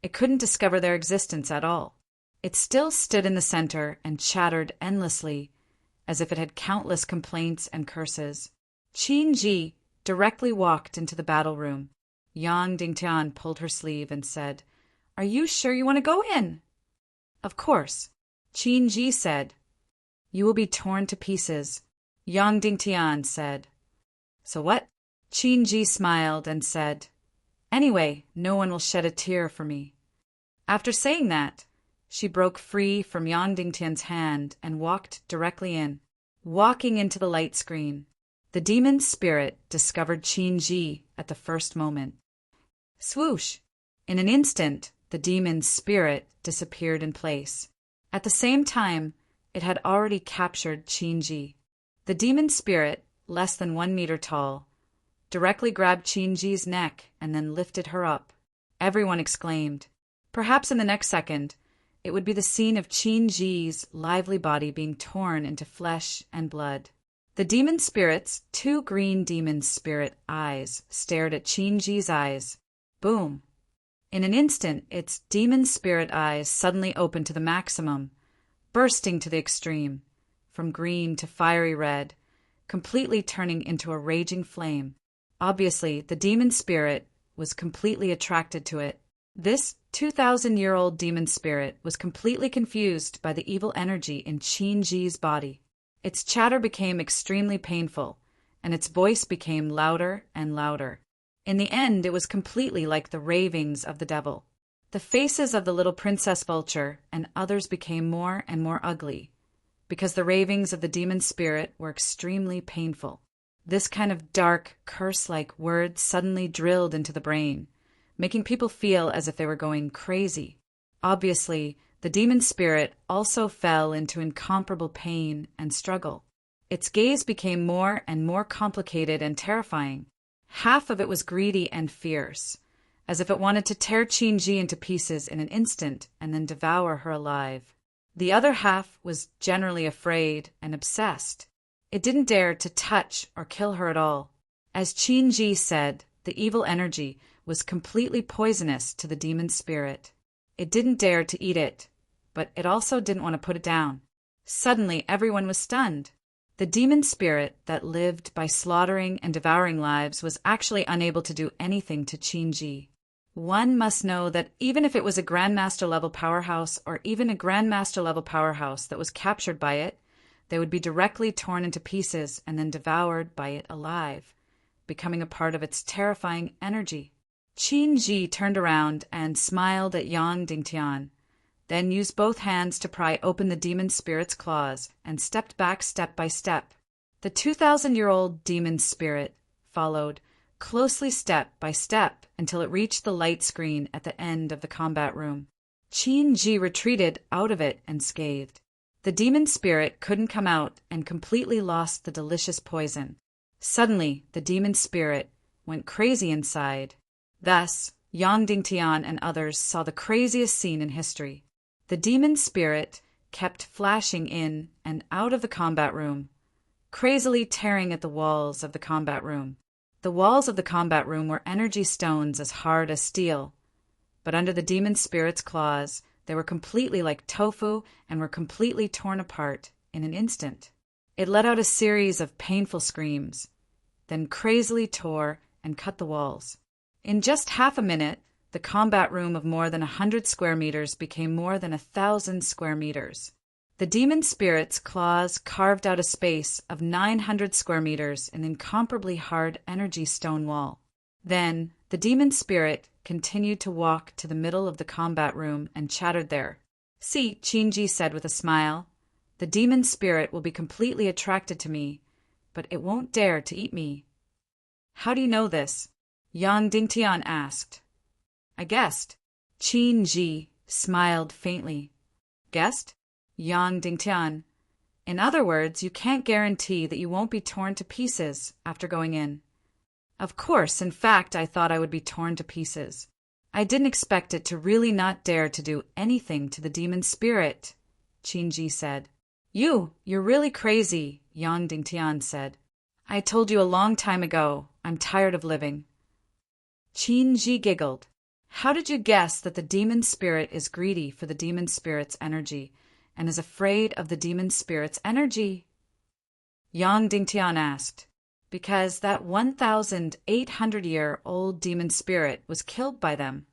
S1: it couldn't discover their existence at all. It still stood in the center and chattered endlessly, as if it had countless complaints and curses. Qin Ji directly walked into the battle room. Yang Dingtian pulled her sleeve and said, "Are you sure you want to go in?" "Of course," Qin Ji said. "You will be torn to pieces," Yang Dingtian said. "So what?" Qin Ji smiled and said, "Anyway, no one will shed a tear for me." After saying that, she broke free from Yang Dingtian's hand and walked directly in. Walking into the light screen, the demon spirit discovered Qin Ji at the first moment. Swoosh! In an instant, the demon spirit disappeared in place. At the same time, it had already captured Qin Ji. The demon spirit, less than 1 meter tall, directly grabbed Qin Ji's neck and then lifted her up. Everyone exclaimed. Perhaps in the next second, it would be the scene of Qin Ji's lively body being torn into flesh and blood. The demon spirit's two green demon spirit eyes stared at Qin Ji's eyes. Boom! In an instant, its demon spirit eyes suddenly opened to the maximum, bursting to the extreme, from green to fiery red, completely turning into a raging flame. Obviously, the demon spirit was completely attracted to it. This 2,000-year-old demon spirit was completely confused by the evil energy in Qin Ji's body. Its chatter became extremely painful, and its voice became louder and louder. In the end, it was completely like the ravings of the devil. The faces of the little Princess Vulture and others became more and more ugly, because the ravings of the demon spirit were extremely painful. This kind of dark, curse-like words suddenly drilled into the brain, making people feel as if they were going crazy. Obviously, the demon spirit also fell into incomparable pain and struggle. Its gaze became more and more complicated and terrifying. Half of it was greedy and fierce, as if it wanted to tear Qin Ji into pieces in an instant and then devour her alive. The other half was generally afraid and obsessed. It didn't dare to touch or kill her at all. As Qin Ji said, the evil energy was completely poisonous to the demon spirit. It didn't dare to eat it, but it also didn't want to put it down. Suddenly, everyone was stunned. The demon spirit that lived by slaughtering and devouring lives was actually unable to do anything to Qin Ji. One must know that even if it was a Grandmaster-level powerhouse or even a Grandmaster-level powerhouse that was captured by it, they would be directly torn into pieces and then devoured by it alive. becoming a part of its terrifying energy. Qin Ji turned around and smiled at Yang Dingtian, then used both hands to pry open the demon spirit's claws and stepped back step by step. The 2,000-year-old demon spirit followed, closely step by step, until it reached the light screen at the end of the combat room. Qin Ji retreated out of it unscathed. The demon spirit couldn't come out and completely lost the delicious poison. Suddenly, the demon spirit went crazy inside. Thus, Yang Dingtian and others saw the craziest scene in history. The demon spirit kept flashing in and out of the combat room, crazily tearing at the walls of the combat room. The walls of the combat room were energy stones as hard as steel, but under the demon spirit's claws, they were completely like tofu and were completely torn apart in an instant. It let out a series of painful screams, then crazily tore and cut the walls. In just half a minute, the combat room of more than 100 square meters became more than 1,000 square meters. The demon spirit's claws carved out a space of 900 square meters in incomparably hard energy stone wall. Then, the demon spirit continued to walk to the middle of the combat room and chattered there. "See," Qin Ji said with a smile, "the demon spirit will be completely attracted to me, but it won't dare to eat me." "How do you know this?" Yang Dingtian asked. "I guessed." Qin Ji smiled faintly. "Guessed?" Yang Dingtian. "In other words, you can't guarantee that you won't be torn to pieces after going in." "Of course, in fact, I thought I would be torn to pieces. I didn't expect it to really not dare to do anything to the demon spirit," Qin Ji said. You're really crazy," Yang Dingtian said. "I told you a long time ago, I'm tired of living." Qin Ji giggled. "How did you guess that the demon spirit is greedy for the demon spirit's energy and is afraid of the demon spirit's energy?" Yang Dingtian asked. "Because that 1,800-year-old demon spirit was killed by them."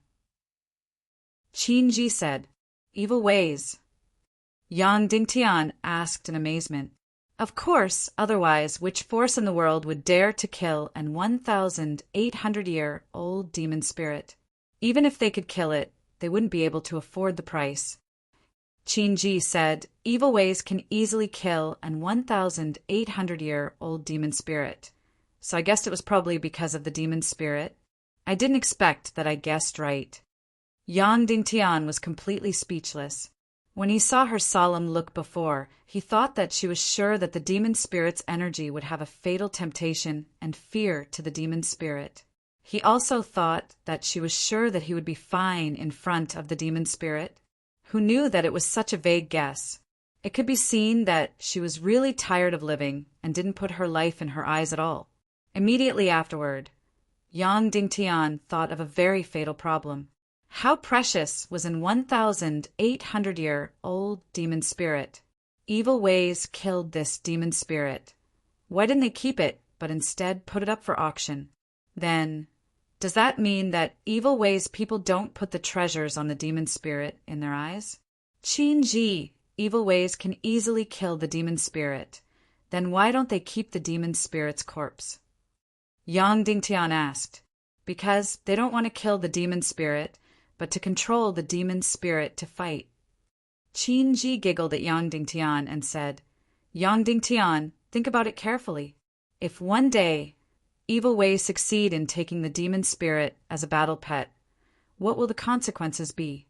S1: Qin Ji said. "Evil ways?" Yang Dingtian asked in amazement. "Of course, otherwise which force in the world would dare to kill an 1,800-year-old demon spirit? Even if they could kill it, they wouldn't be able to afford the price." Qin Ji said, "Evil ways can easily kill an 1,800-year-old demon spirit. So I guessed it was probably because of the demon spirit. I didn't expect that I guessed right." Yang Dingtian was completely speechless. When he saw her solemn look before, he thought that she was sure that the demon spirit's energy would have a fatal temptation and fear to the demon spirit. He also thought that she was sure that he would be fine in front of the demon spirit, who knew that it was such a vague guess. It could be seen that she was really tired of living and didn't put her life in her eyes at all. Immediately afterward, Yang Dingtian thought of a very fatal problem. How precious was an 1,800-year-old demon spirit? Evil ways killed this demon spirit. Why didn't they keep it, but instead put it up for auction? Then, does that mean that evil ways people don't put the treasures on the demon spirit in their eyes? Qin Ji, evil ways can easily kill the demon spirit. Then why don't they keep the demon spirit's corpse? Yang Dingtian asked. Because they don't want to kill the demon spirit, but to control the demon spirit to fight. Qin Ji giggled at Yang Dingtian and said, "Yang Dingtian, think about it carefully. If one day evil ways succeed in taking the demon spirit as a battle pet, what will the consequences be?"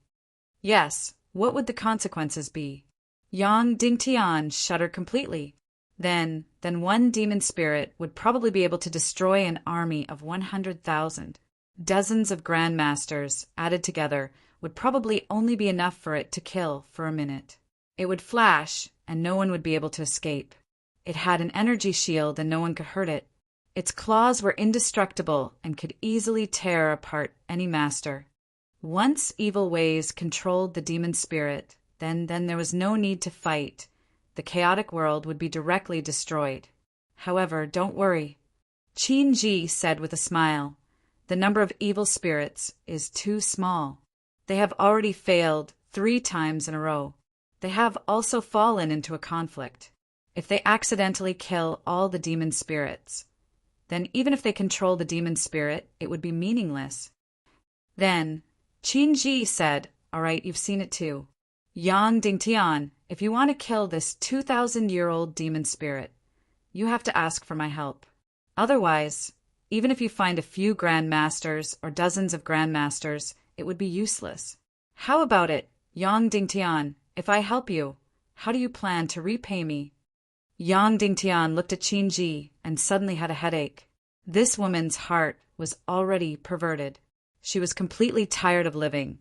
S1: "Yes, what would the consequences be?" Yang Dingtian shuddered completely. Then one demon spirit would probably be able to destroy an army of 100,000. Dozens of grandmasters, added together, would probably only be enough for it to kill for a minute. It would flash, and no one would be able to escape. It had an energy shield and no one could hurt it. Its claws were indestructible and could easily tear apart any master. Once evil ways controlled the demon spirit, then there was no need to fight. The chaotic world would be directly destroyed. However, don't worry. Qin Ji said with a smile, "The number of evil spirits is too small. They have already failed 3 times in a row. They have also fallen into a conflict. If they accidentally kill all the demon spirits, then even if they control the demon spirit, it would be meaningless. Then, Qin Ji said, "All right, you've seen it too. Yang Dingtian, if you want to kill this 2,000-year-old demon spirit, you have to ask for my help. Otherwise, even if you find a few grandmasters or dozens of grandmasters, it would be useless. How about it, Yang Dingtian? If I help you, how do you plan to repay me?" Yang Dingtian looked at Qin Ji and suddenly had a headache. This woman's heart was already perverted. She was completely tired of living,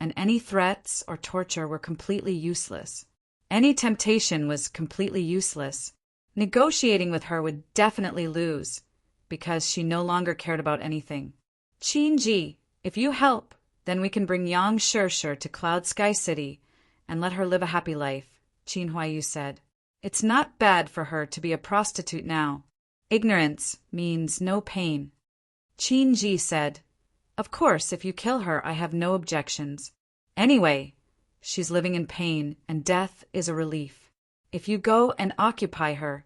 S1: and any threats or torture were completely useless. Any temptation was completely useless. Negotiating with her would definitely lose, because she no longer cared about anything. "Qin Ji, if you help, then we can bring Yang Shishir to Cloud Sky City and let her live a happy life," Qin Huaiyu said. "It's not bad for her to be a prostitute now. Ignorance means no pain." Qin Ji said, "Of course, if you kill her, I have no objections. Anyway, she's living in pain, and death is a relief. If you go and occupy her,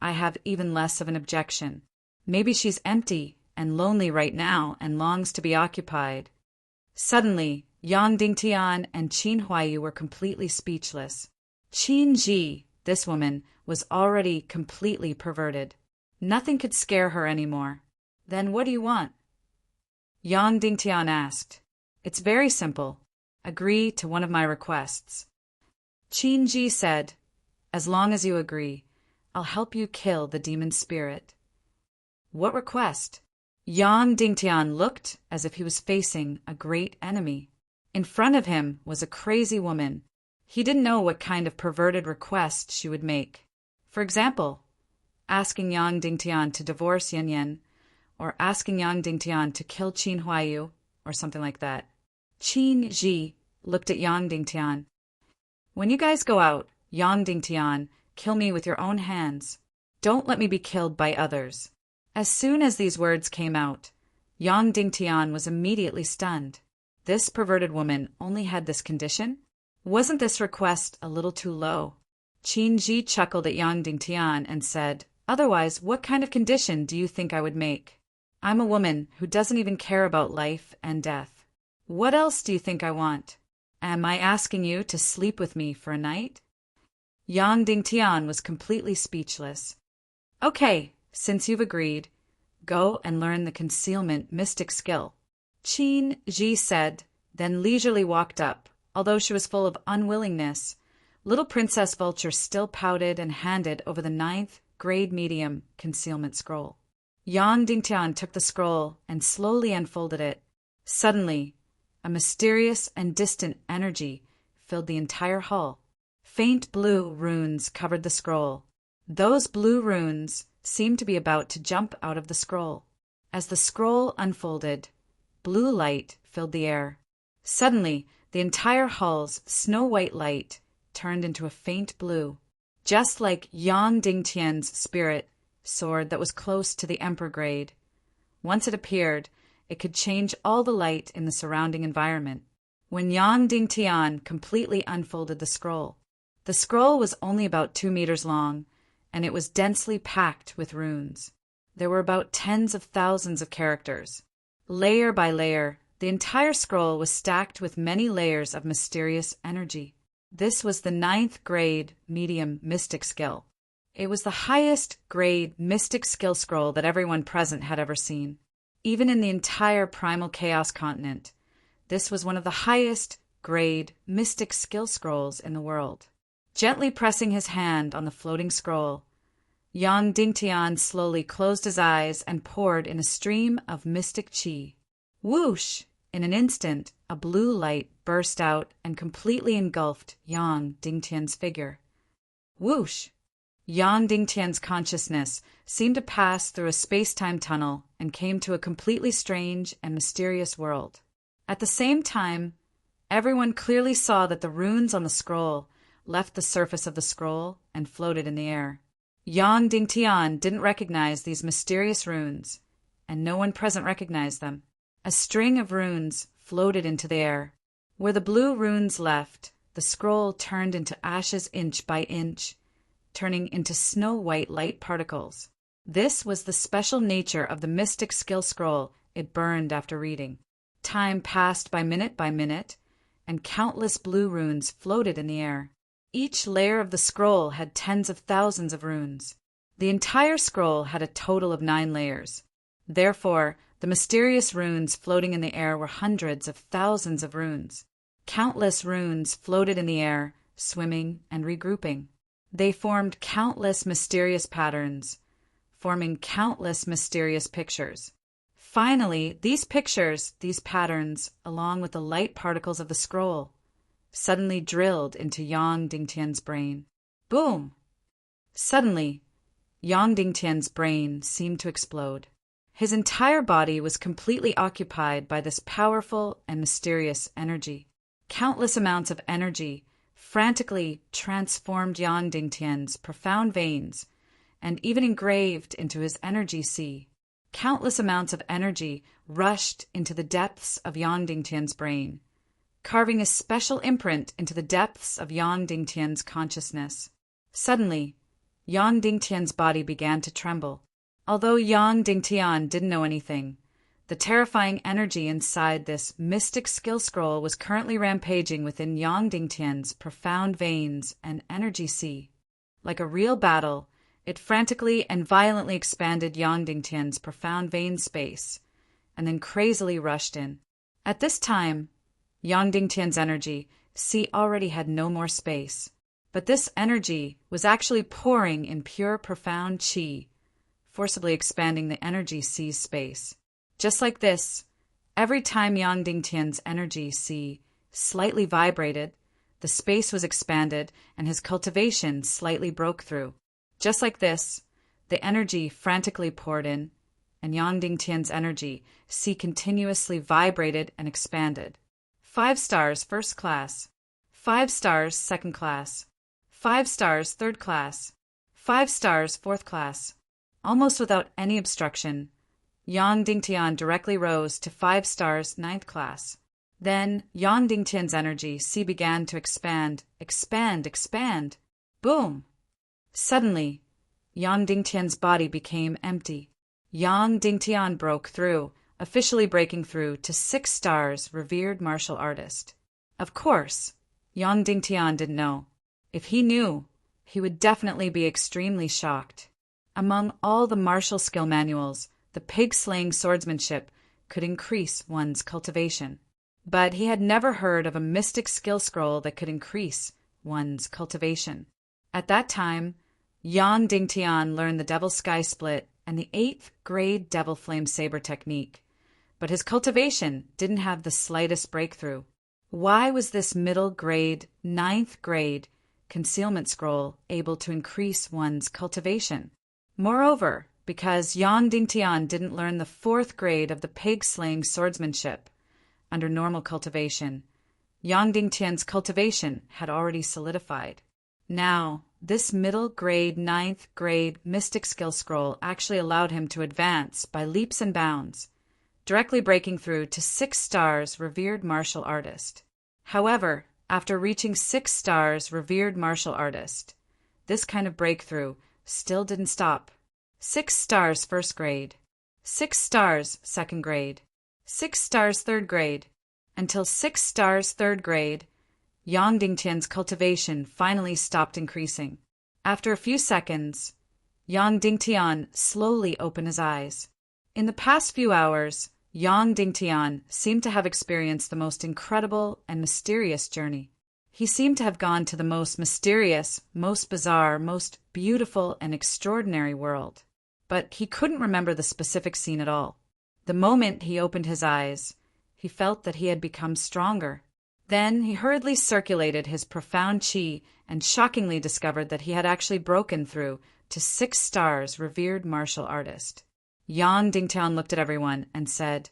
S1: I have even less of an objection. Maybe she's empty and lonely right now and longs to be occupied." Suddenly, Yang Dingtian and Qin Huaiyu were completely speechless. Qin Ji, this woman, was already completely perverted. Nothing could scare her anymore. "Then what do you want?" Yang Dingtian asked. "It's very simple. Agree to one of my requests." Qin Ji said, "As long as you agree, I'll help you kill the demon spirit." "What request?" Yang Dingtian looked as if he was facing a great enemy. In front of him was a crazy woman. He didn't know what kind of perverted request she would make. For example, asking Yang Dingtian to divorce Yan Yan, or asking Yang Dingtian to kill Qin Huaiyu, or something like that. Qin Ji looked at Yang Dingtian. "When you guys go out, Yang Dingtian, kill me with your own hands. Don't let me be killed by others." As soon as these words came out, Yang Dingtian was immediately stunned. This perverted woman only had this condition? Wasn't this request a little too low? Qin Ji chuckled at Yang Dingtian and said, "Otherwise, what kind of condition do you think I would make? I'm a woman who doesn't even care about life and death. What else do you think I want? Am I asking you to sleep with me for a night?" Yang Dingtian was completely speechless. "Okay, since you've agreed, go and learn the concealment mystic skill," Qin Ji said, then leisurely walked up. Although she was full of unwillingness, little Princess Vulture still pouted and handed over the 9th grade medium concealment scroll. Yang Dingtian took the scroll and slowly unfolded it. Suddenly, a mysterious and distant energy filled the entire hall. Faint blue runes covered the scroll. Those blue runes seemed to be about to jump out of the scroll. As the scroll unfolded, blue light filled the air. Suddenly, the entire hall's snow-white light turned into a faint blue, just like Yang Dingtian's spirit sword that was close to the Emperor grade. Once it appeared, it could change all the light in the surrounding environment. When Yang Dingtian completely unfolded the scroll was only about 2 meters long, and it was densely packed with runes. There were about tens of thousands of characters. Layer by layer, the entire scroll was stacked with many layers of mysterious energy. This was the 9th grade medium mystic skill. It was the highest grade mystic skill scroll that everyone present had ever seen. Even in the entire Primal Chaos continent, this was one of the highest grade mystic skill scrolls in the world. Gently pressing his hand on the floating scroll, Yang Dingtian slowly closed his eyes and poured in a stream of mystic qi. Whoosh! In an instant, a blue light burst out and completely engulfed Yang Dingtian's figure. Whoosh! Yang Dingtian's consciousness seemed to pass through a space-time tunnel and came to a completely strange and mysterious world. At the same time, everyone clearly saw that the runes on the scroll left the surface of the scroll and floated in the air. Yang Dingtian didn't recognize these mysterious runes, and no one present recognized them. A string of runes floated into the air. Where the blue runes left, the scroll turned into ashes inch by inch, turning into snow-white light particles. This was the special nature of the mystic skill scroll it burned after reading. Time passed by minute, and countless blue runes floated in the air. Each layer of the scroll had tens of thousands of runes. The entire scroll had a total of 9 layers. Therefore, the mysterious runes floating in the air were hundreds of thousands of runes. Countless runes floated in the air, swimming and regrouping. They formed countless mysterious patterns, forming countless mysterious pictures. Finally, these pictures, these patterns, along with the light particles of the scroll, suddenly drilled into Yang Dingtian's brain. Boom! Suddenly, Yang Dingtian's brain seemed to explode. His entire body was completely occupied by this powerful and mysterious energy. Countless amounts of energy frantically transformed Yang Dingtian's profound veins and even engraved into his energy sea. Countless amounts of energy rushed into the depths of Yang Dingtian's brain, carving a special imprint into the depths of Yang Dingtian's consciousness. Suddenly, Yang Dingtian's body began to tremble. Although Yang Dingtian didn't know anything, the terrifying energy inside this mystic skill scroll was currently rampaging within Yang Dingtian's profound veins and energy sea. Like a real battle, it frantically and violently expanded Yang Dingtian's profound vein space, and then crazily rushed in. At this time, Yang Dingtian's energy sea already had no more space, but this energy was actually pouring in pure profound qi, forcibly expanding the energy sea's space. Just like this, every time Yang Dingtian's energy sea slightly vibrated, the space was expanded and his cultivation slightly broke through. Just like this, the energy frantically poured in, and Yang Dingtian's energy sea continuously vibrated and expanded. 5 stars first class, 5 stars second class, 5 stars third class, 5 stars fourth class. Almost without any obstruction, Yang Dingtian directly rose to 5 stars ninth class. Then Yang Dingtian's energy sea began to expand. Boom! Suddenly, Yang Dingtian's body became empty. Yang Dingtian broke through, officially breaking through to 6 stars revered martial artist. Of course, Yang Dingtian didn't know. If he knew, he would definitely be extremely shocked. Among all the martial skill manuals, the pig-slaying swordsmanship could increase one's cultivation. But he had never heard of a mystic skill scroll that could increase one's cultivation. At that time, Yang Dingtian learned the Devil Sky Split and the 8th grade Devil Flame Saber technique, but his cultivation didn't have the slightest breakthrough. Why was this middle grade, 9th grade concealment scroll able to increase one's cultivation? Moreover, because Yang Dingtian didn't learn the 4th grade of the pig-slaying swordsmanship under normal cultivation, Yang Dingtian's cultivation had already solidified. Now, this middle grade, 9th grade mystic skill scroll actually allowed him to advance by leaps and bounds, directly breaking through to 6 stars revered martial artist. However, after reaching 6 stars revered martial artist, this kind of breakthrough still didn't stop. 6 stars first grade, 6 stars second grade, 6 stars third grade, until 6 stars third grade, Yang Dingtian's cultivation finally stopped increasing. After a few seconds, Yang Dingtian slowly opened his eyes. In the past few hours, Yang Dingtian seemed to have experienced the most incredible and mysterious journey. He seemed to have gone to the most mysterious, most bizarre, most beautiful and extraordinary world. But he couldn't remember the specific scene at all. The moment he opened his eyes, he felt that he had become stronger. Then he hurriedly circulated his profound qi and shockingly discovered that he had actually broken through to 6 stars revered martial artist. Yang Dingtian looked at everyone and said,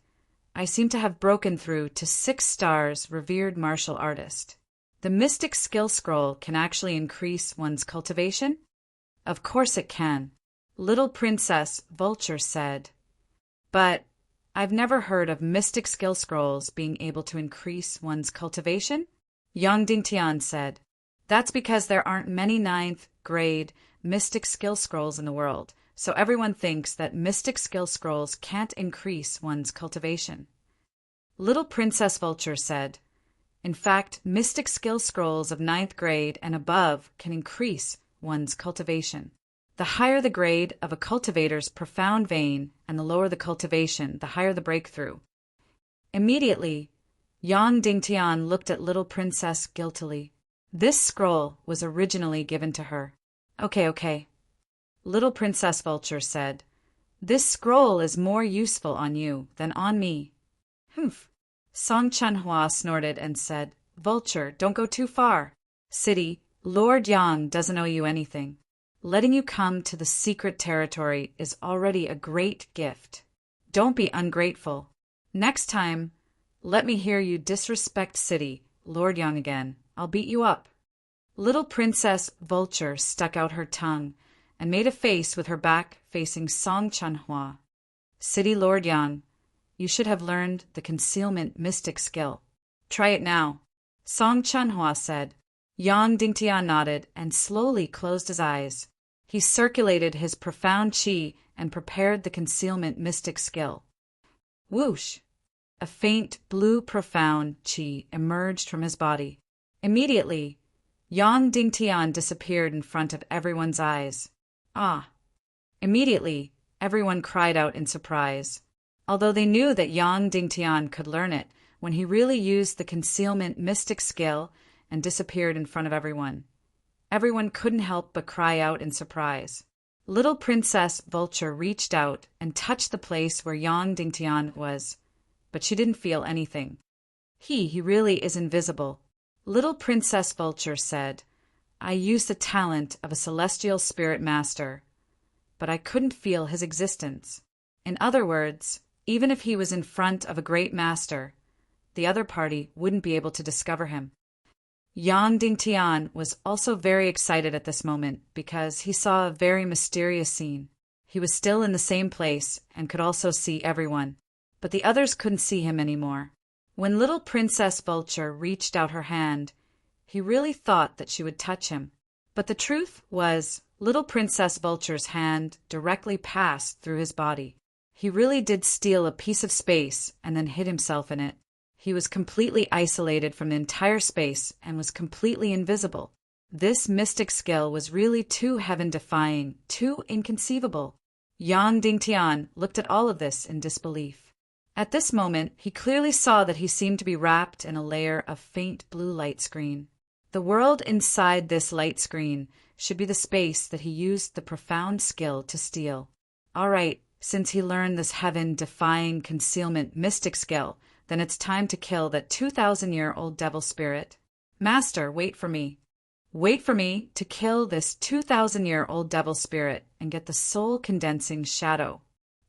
S1: "I seem to have broken through to 6 stars revered martial artist. The mystic skill scroll can actually increase one's cultivation?" "Of course it can," Little Princess Vulture said. "But I've never heard of mystic skill scrolls being able to increase one's cultivation," Yang Dingtian said. "That's because there aren't many 9th grade mystic skill scrolls in the world, so everyone thinks that mystic skill scrolls can't increase one's cultivation. Little Princess Vulture said, "In fact, mystic skill scrolls of 9th grade and above can increase one's cultivation. The higher the grade of a cultivator's profound vein and the lower the cultivation, the higher the breakthrough." Immediately, Yang Dingtian looked at Little Princess guiltily. This scroll was originally given to her. Okay. Little Princess Vulture said, "This scroll is more useful on you than on me." "Humph." Song Chunhua snorted and said, "Vulture, don't go too far. City, Lord Yang doesn't owe you anything. Letting you come to the secret territory is already a great gift. Don't be ungrateful. Next time, let me hear you disrespect City, Lord Yang again. I'll beat you up." Little Princess Vulture stuck out her tongue and made a face with her back facing Song Chunhua. "City Lord Yang, you should have learned the concealment mystic skill. Try it now," Song Chunhua said. Yang Dingtian nodded and slowly closed his eyes. He circulated his profound qi and prepared the concealment mystic skill. Whoosh! A faint blue profound qi emerged from his body. Immediately, Yang Dingtian disappeared in front of everyone's eyes. Ah! Immediately, everyone cried out in surprise. Although they knew that Yang Dingtian could learn it, when he really used the concealment mystic skill and disappeared in front of everyone, everyone couldn't help but cry out in surprise. Little Princess Vulture reached out and touched the place where Yang Dingtian was, but she didn't feel anything. He really is invisible. Little Princess Vulture said, "I used the talent of a celestial spirit master, but I couldn't feel his existence." In other words, even if he was in front of a great master, the other party wouldn't be able to discover him. Yang Dingtian was also very excited at this moment because he saw a very mysterious scene. He was still in the same place and could also see everyone, but the others couldn't see him anymore. When Little Princess Vulture reached out her hand, he really thought that she would touch him. But the truth was, Little Princess Vulture's hand directly passed through his body. He really did steal a piece of space and then hid himself in it. He was completely isolated from the entire space and was completely invisible. This mystic skill was really too heaven-defying, too inconceivable. Yang Dingtian looked at all of this in disbelief. At this moment, he clearly saw that he seemed to be wrapped in a layer of faint blue light screen. The world inside this light screen should be the space that he used the profound skill to steal. All right, since he learned this heaven-defying concealment mystic skill, then it's time to kill that 2,000-year-old devil spirit. Master, wait for me. Wait for me to kill this 2,000-year-old devil spirit and get the soul-condensing shadow.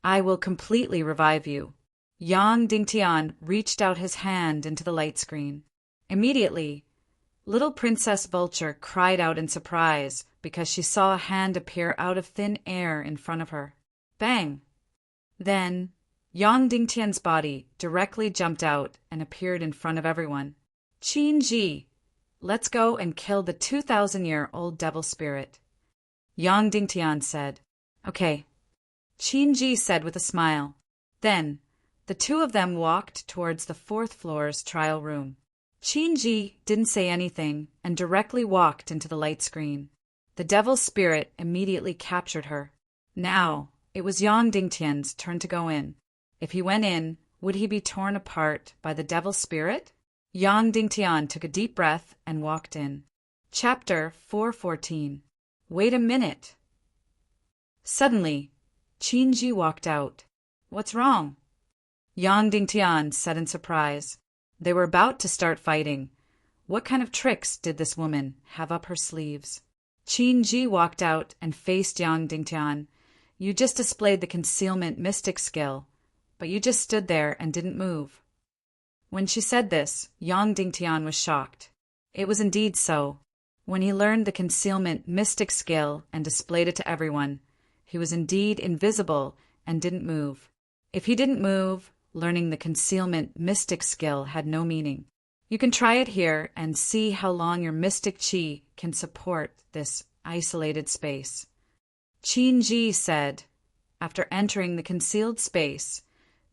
S1: I will completely revive you. Yang Dingtian reached out his hand into the light screen. Immediately, Little Princess Vulture cried out in surprise because she saw a hand appear out of thin air in front of her. Bang! Then, Yang Dingtian's body directly jumped out and appeared in front of everyone. Qin Ji, let's go and kill the 2,000-year-old devil spirit. Yang Dingtian said. Okay. Qin Ji said with a smile. Then, the two of them walked towards the 4th floor's trial room. Qin Ji didn't say anything and directly walked into the light screen. The devil spirit immediately captured her. Now, it was Yang Dingtian's turn to go in. If he went in, would he be torn apart by the devil spirit? Yang Dingtian took a deep breath and walked in. Chapter 414. Wait a minute. Suddenly, Qin Ji walked out. What's wrong? Yang Dingtian said in surprise. They were about to start fighting. What kind of tricks did this woman have up her sleeves? Qin Ji walked out and faced Yang Dingtian. You just displayed the concealment mystic skill, but you just stood there and didn't move. When she said this, Yang Dingtian was shocked. It was indeed so. When he learned the concealment mystic skill and displayed it to everyone, he was indeed invisible and didn't move. If he didn't move, learning the concealment mystic skill had no meaning. You can try it here and see how long your mystic qi can support this isolated space. Qin said, after entering the concealed space,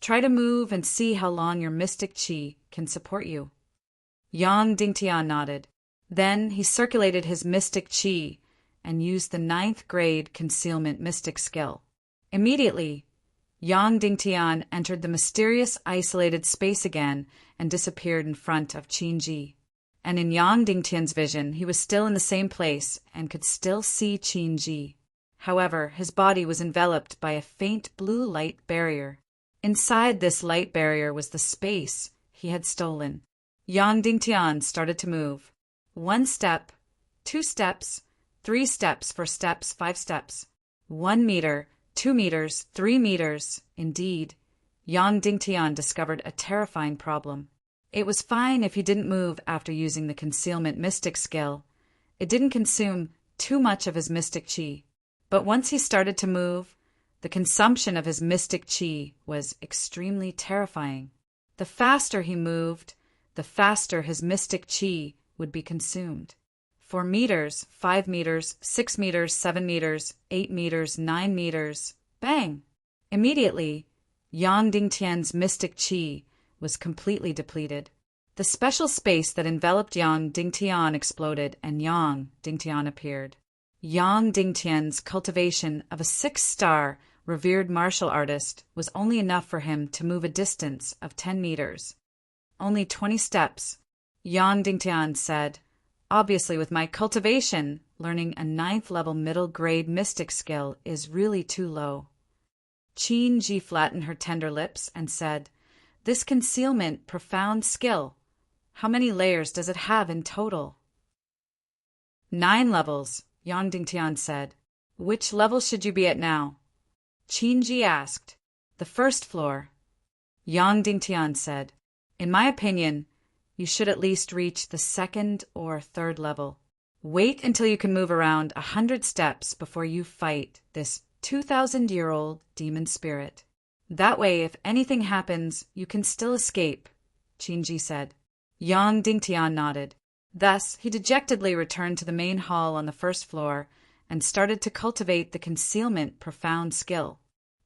S1: "Try to move and see how long your mystic qi can support you." Yang Dingtian nodded. Then he circulated his mystic qi and used the 9th grade concealment mystic skill. Immediately, Yang Dingtian entered the mysterious isolated space again and disappeared in front of Qin. And in Yang Dingtian's vision, he was still in the same place and could still see Qin. However, his body was enveloped by a faint blue light barrier. Inside this light barrier was the space he had stolen. Yang Dingtian started to move. 1 step, 2 steps, 3 steps, 4 steps, 5 steps. 1 meter, 2 meters, 3 meters. Indeed, Yang Dingtian discovered a terrifying problem. It was fine if he didn't move after using the concealment mystic skill. It didn't consume too much of his mystic qi. But once he started to move, the consumption of his mystic qi was extremely terrifying. The faster he moved, the faster his mystic qi would be consumed. 4 meters, 5 meters, 6 meters, 7 meters, 8 meters, 9 meters. Bang! Immediately, Yang Dingtian's mystic qi was completely depleted. The special space that enveloped Yang Dingtian exploded and Yang Dingtian appeared. Yang Dingtian's cultivation of a 6-star revered martial artist was only enough for him to move a distance of 10 meters. Only 20 steps, Yang Dingtian said. Obviously, with my cultivation, learning a 9th level middle grade mystic skill is really too low. Qin flattened her tender lips and said, "This concealment profound skill, how many layers does it have in total?" 9 levels, Yang Dingtian said. "Which level should you be at now?" Qin asked. "The 1st floor." Yang Dingtian said, "In my opinion, you should at least reach the 2nd or 3rd level. Wait until you can move around 100 steps before you fight this 2,000-year-old demon spirit. That way, if anything happens, you can still escape," Qin said. Yang Dingtian nodded. Thus, he dejectedly returned to the main hall on the 1st floor and started to cultivate the concealment profound skill.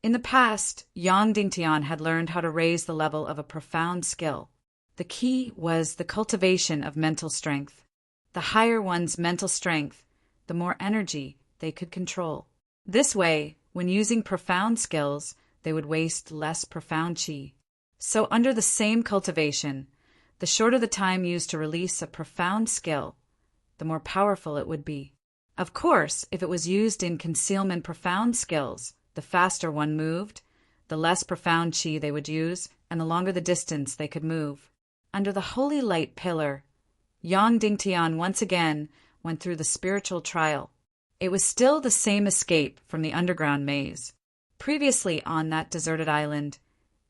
S1: In the past, Yang Dingtian had learned how to raise the level of a profound skill. The key was the cultivation of mental strength. The higher one's mental strength, the more energy they could control. This way, when using profound skills, they would waste less profound qi. So under the same cultivation, the shorter the time used to release a profound skill, the more powerful it would be. Of course, if it was used in concealment profound skills, the faster one moved, the less profound qi they would use, and the longer the distance they could move. Under the holy light pillar, Yang Dingtian once again went through the spiritual trial. It was still the same escape from the underground maze. Previously on that deserted island,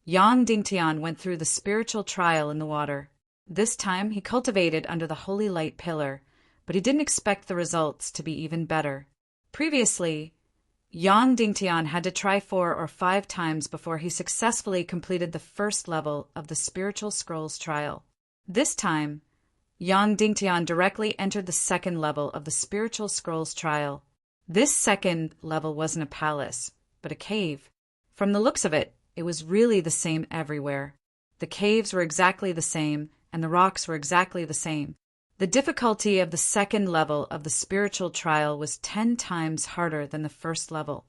S1: Yang Dingtian went through the spiritual trial in the water. This time he cultivated under the holy light pillar, but he didn't expect the results to be even better. Previously, Yang Dingtian had to try 4 or 5 times before he successfully completed the 1st level of the Spiritual Scrolls trial. This time, Yang Dingtian directly entered the 2nd level of the Spiritual Scrolls trial. This 2nd level wasn't a palace, but a cave. From the looks of it, it was really the same everywhere. The caves were exactly the same, and the rocks were exactly the same. The difficulty of the 2nd level of the spiritual trial was 10 times harder than the 1st level.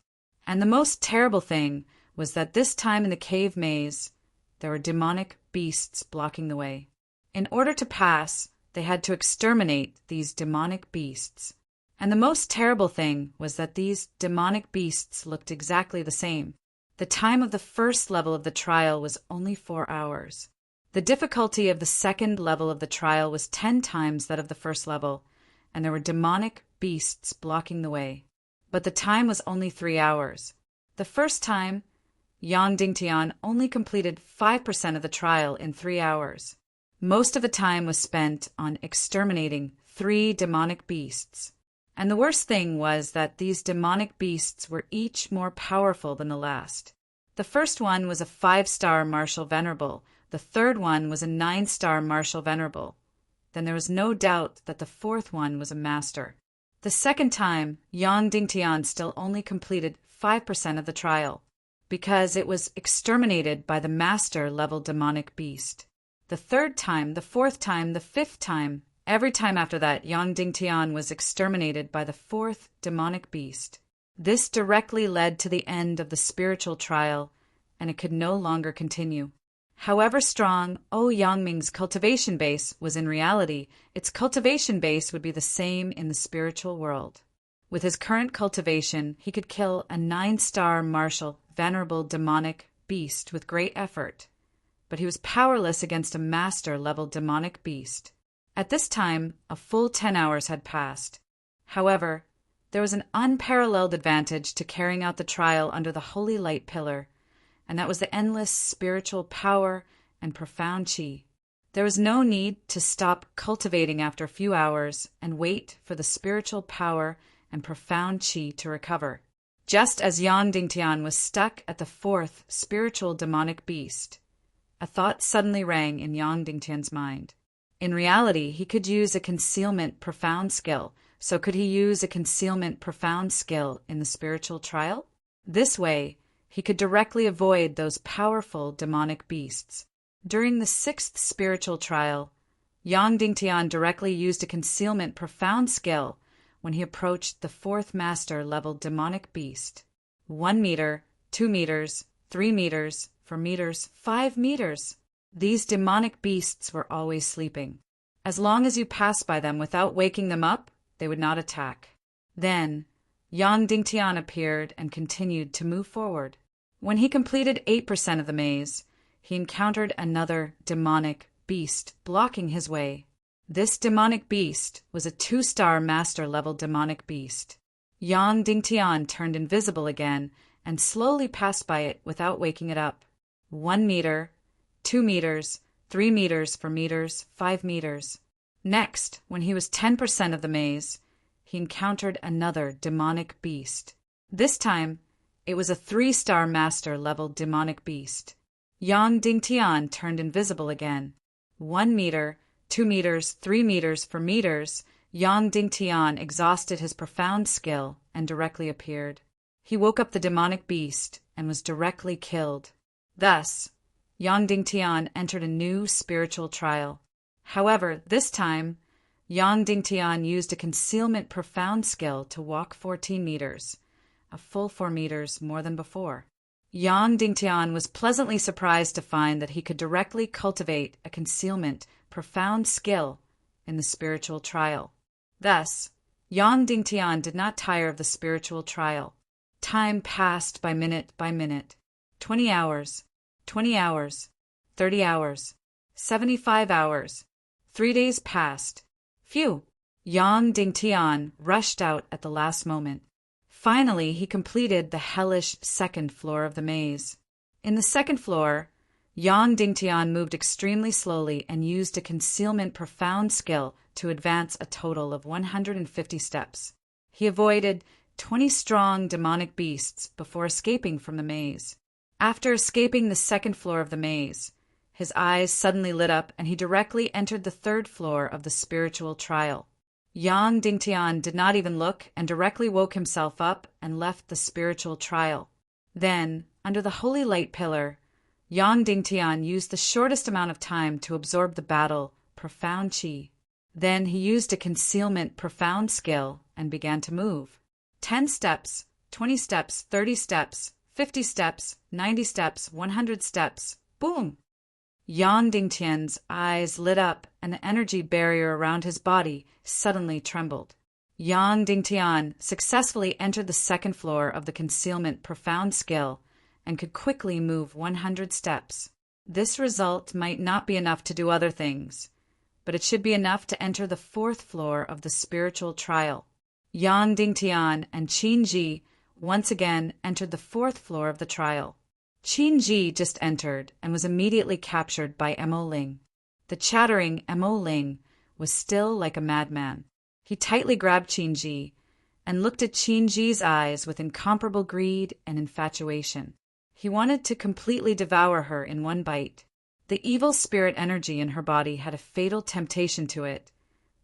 S1: And the most terrible thing was that this time in the cave maze, there were demonic beasts blocking the way. In order to pass, they had to exterminate these demonic beasts. And the most terrible thing was that these demonic beasts looked exactly the same. The time of the 1st level of the trial was only 4 hours. The difficulty of the 2nd level of the trial was 10 times that of the 1st level, and there were demonic beasts blocking the way. But the time was only 3 hours. The first time, Yang Dingtian only completed 5% of the trial in 3 hours. Most of the time was spent on exterminating 3 demonic beasts. And the worst thing was that these demonic beasts were each more powerful than the last. The first one was a 5-star martial venerable. The 3rd one was a 9-star martial venerable. Then there was no doubt that the 4th one was a master. The second time, Yang Dingtian still only completed 5% of the trial, because it was exterminated by the master-level demonic beast. The third time, the fourth time, the fifth time, every time after that, Yang Dingtian was exterminated by the fourth demonic beast. This directly led to the end of the spiritual trial, and it could no longer continue. However strong Yangming's cultivation base was in reality, its cultivation base would be the same in the spiritual world. With his current cultivation, he could kill a 9-star martial, venerable demonic beast with great effort, but he was powerless against a master-level demonic beast. At this time, a full 10 hours had passed. However, there was an unparalleled advantage to carrying out the trial under the holy light pillar, and that was the endless spiritual power and profound qi. There was no need to stop cultivating after a few hours and wait for the spiritual power and profound qi to recover. Just as Yang Dingtian was stuck at the fourth spiritual demonic beast, a thought suddenly rang in Yang Dingtian's mind. In reality, he could use a concealment profound skill. So could he use a concealment profound skill in the spiritual trial? This way, he could directly avoid those powerful demonic beasts. During the 6th spiritual trial, Yang Dingtian directly used a concealment profound skill when he approached the 4th master-level demonic beast. 1 meter, 2 meters, 3 meters, 4 meters, 5 meters. These demonic beasts were always sleeping. As long as you passed by them without waking them up, they would not attack. Then, Yang Dingtian appeared and continued to move forward. When he completed 8% of the maze, he encountered another demonic beast blocking his way. This demonic beast was a 2-star master-level demonic beast. Yang Dingtian turned invisible again and slowly passed by it without waking it up. 1 meter, 2 meters, 3 meters, 4 meters, 5 meters. Next, when he was 10% of the maze, he encountered another demonic beast. This time, it was a 3-star master-level demonic beast. Yang Dingtian turned invisible again. 1 meter, 2 meters, 3 meters, 4 meters, Yang Dingtian exhausted his profound skill and directly appeared. He woke up the demonic beast and was directly killed. Thus, Yang Dingtian entered a new spiritual trial. However, this time, Yang Dingtian used a concealment profound skill to walk 14 meters, a full 4 meters more than before. Yang Dingtian was pleasantly surprised to find that he could directly cultivate a concealment profound skill in the spiritual trial. Thus, Yang Dingtian did not tire of the spiritual trial. Time passed by minute, 20 hours, 20 hours, 30 hours, 75 hours. 3 days passed. Phew! Yang Dingtian rushed out at the last moment. Finally, he completed the hellish 2nd floor of the maze. In the 2nd floor, Yang Dingtian moved extremely slowly and used a concealment profound skill to advance a total of 150 steps. He avoided 20 strong demonic beasts before escaping from the maze. After escaping the 2nd floor of the maze, his eyes suddenly lit up and he directly entered the 3rd floor of the spiritual trial. Yang Dingtian did not even look and directly woke himself up and left the spiritual trial. Then, under the holy light pillar, Yang Dingtian used the shortest amount of time to absorb the battle, profound qi. Then he used a concealment profound skill and began to move. 10 steps, 20 steps, 30 steps, 50 steps, 90 steps, 100 steps. Boom! Yang Dingtian's eyes lit up and the energy barrier around his body suddenly trembled. Yang Dingtian successfully entered the 2nd floor of the concealment profound skill and could quickly move 100 steps. This result might not be enough to do other things, but it should be enough to enter the 4th floor of the spiritual trial. Yang Dingtian and Qin Ji once again entered the 4th floor of the trial. Qin Ji just entered and was immediately captured by Mo Ling. The chattering Mo Ling was still like a madman. He tightly grabbed Qin Ji and looked at Qin Ji's eyes with incomparable greed and infatuation. He wanted to completely devour her in one bite. The evil spirit energy in her body had a fatal temptation to it,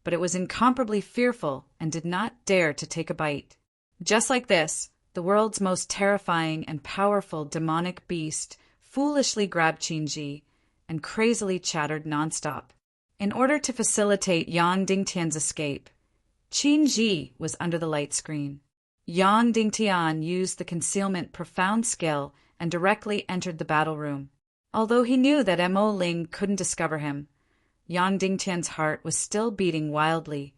S1: but it was incomparably fearful and did not dare to take a bite. Just like this, the world's most terrifying and powerful demonic beast foolishly grabbed Qinji and crazily chattered nonstop. In order to facilitate Yang Dingtian's escape, Qinji was under the light screen. Yang Dingtian used the concealment profound skill and directly entered the battle room. Although he knew that Mo Ling couldn't discover him, Yang Dingtian's heart was still beating wildly,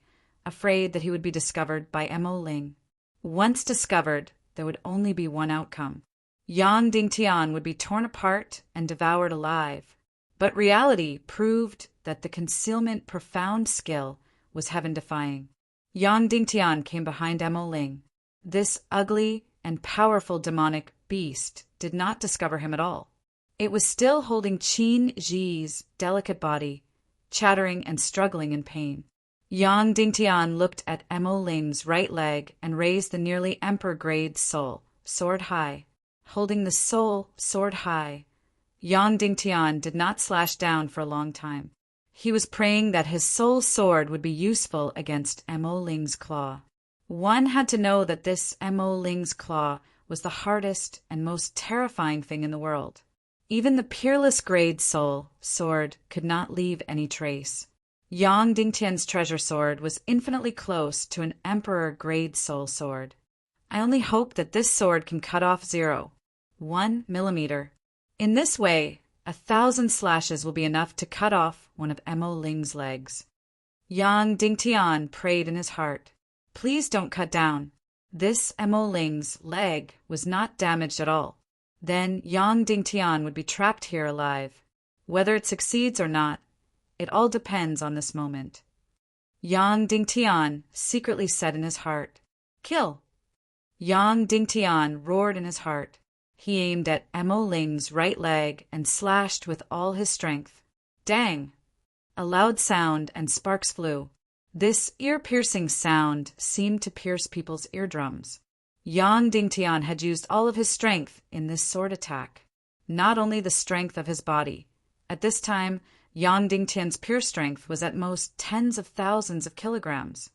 S1: afraid that he would be discovered by Mo Ling. Once discovered, there would only be one outcome. Yang Dingtian would be torn apart and devoured alive. But reality proved that the concealment profound skill was heaven-defying. Yang Dingtian came behind Mo Ling. This ugly and powerful demonic beast did not discover him at all. It was still holding Qin Ji's delicate body, chattering and struggling in pain. Yang Dingtian looked at Mo Ling's right leg and raised the nearly emperor-grade soul, sword high. Holding the soul, sword high, Yang Dingtian did not slash down for a long time. He was praying that his soul sword would be useful against Mo Ling's claw. One had to know that this Mo Ling's claw was the hardest and most terrifying thing in the world. Even the peerless grade soul sword could not leave any trace. Yang Dingtian's treasure sword was infinitely close to an emperor-grade soul sword. I only hope that this sword can cut off 0.1 millimeter. In this way, 1,000 slashes will be enough to cut off one of Mo Ling's legs. Yang Dingtian prayed in his heart, "Please don't cut down." This Mo Ling's leg was not damaged at all. Then Yang Dingtian would be trapped here alive. Whether it succeeds or not, it all depends on this moment. Yang Dingtian secretly said in his heart, "Kill." Yang Dingtian roared in his heart. He aimed at Mo Ling's right leg and slashed with all his strength. Dang! A loud sound and sparks flew. This ear-piercing sound seemed to pierce people's eardrums. Yang Dingtian had used all of his strength in this sword attack, not only the strength of his body. At this time, Yang Dingtian's pure strength was at most tens of thousands of kilograms.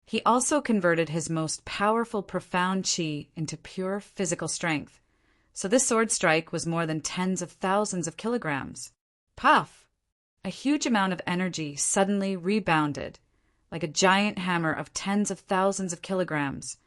S1: He also converted his most powerful profound qi into pure physical strength, so this sword strike was more than tens of thousands of kilograms. Puff! A huge amount of energy suddenly rebounded, like a giant hammer of tens of thousands of kilograms,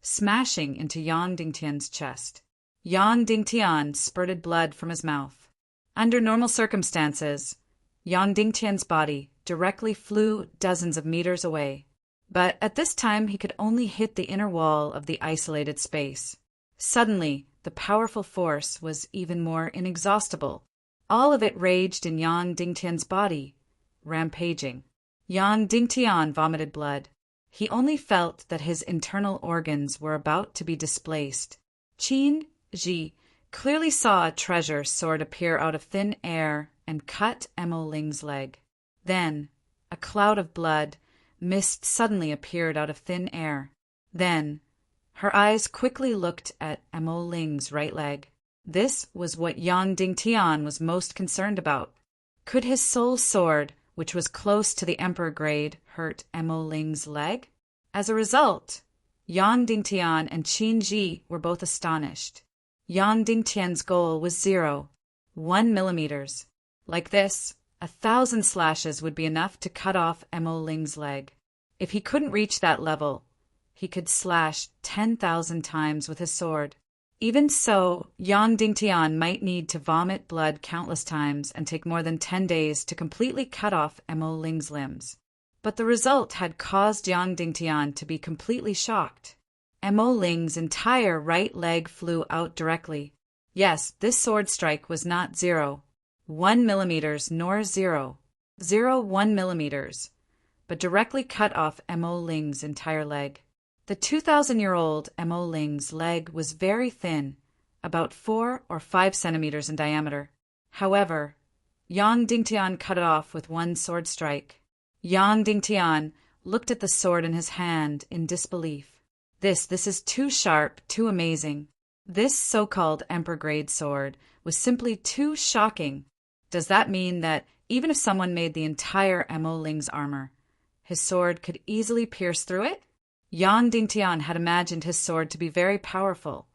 S1: smashing into Yang Dingtian's chest. Yang Dingtian spurted blood from his mouth. Under normal circumstances, Yang Dingtian's body directly flew dozens of meters away. But at this time he could only hit the inner wall of the isolated space. Suddenly, the powerful force was even more inexhaustible. All of it raged in Yang Dingtian's body, rampaging. Yang Dingtian vomited blood. He only felt that his internal organs were about to be displaced. Qin Ji clearly saw a treasure sword appear out of thin air and cut Mo Ling's leg. Then, a cloud of blood, mist suddenly appeared out of thin air. Then, her eyes quickly looked at Mo Ling's right leg. This was what Yang Dingtian was most concerned about. Could his soul sword, which was close to the emperor grade, hurt Mo Ling's leg? As a result, Yang Dingtian and Qin Ji were both astonished. Yang Dingtian's goal was 0.1 millimeters. Like this, 1,000 slashes would be enough to cut off Mo Ling's leg. If he couldn't reach that level, he could slash 10,000 times with his sword. Even so, Yang Dingtian might need to vomit blood countless times and take more than 10 days to completely cut off Mo Ling's limbs. But the result had caused Yang Dingtian to be completely shocked. Mo Ling's entire right leg flew out directly. Yes, this sword strike was not 0.1 millimeters nor 0.01 millimeters, but directly cut off Mo Ling's entire leg. The 2,000-year-old Mo Ling's leg was very thin, about 4 or 5 centimeters in diameter. However, Yang Dingtian cut it off with one sword strike. Yang Dingtian looked at the sword in his hand in disbelief. This is too sharp, too amazing. This so-called emperor-grade sword was simply too shocking. Does that mean that even if someone made the entire Mo Ling's armor, His sword could easily pierce through it? Yang Dingtian had imagined his sword to be very powerful,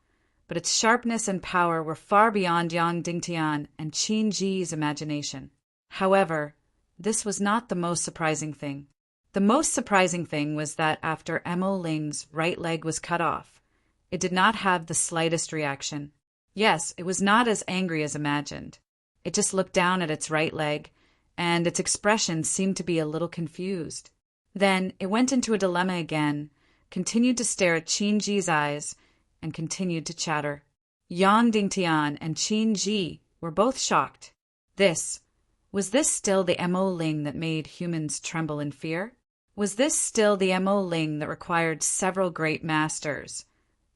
S1: but its sharpness and power were far beyond Yang Dingtian and Qin Ji's imagination. However, this was not the most surprising thing. The most surprising thing was that after Mo Ling's right leg was cut off, it did not have the slightest reaction. Yes, it was not as angry as imagined. It just looked down at its right leg, and its expression seemed to be a little confused. Then it went into a dilemma again, continued to stare at Qin Ji's eyes, and continued to chatter. Yang Dingtian and Qin Ji were both shocked. Was this still the Mo Ling that made humans tremble in fear? Was this still the Mo Ling that required several great masters,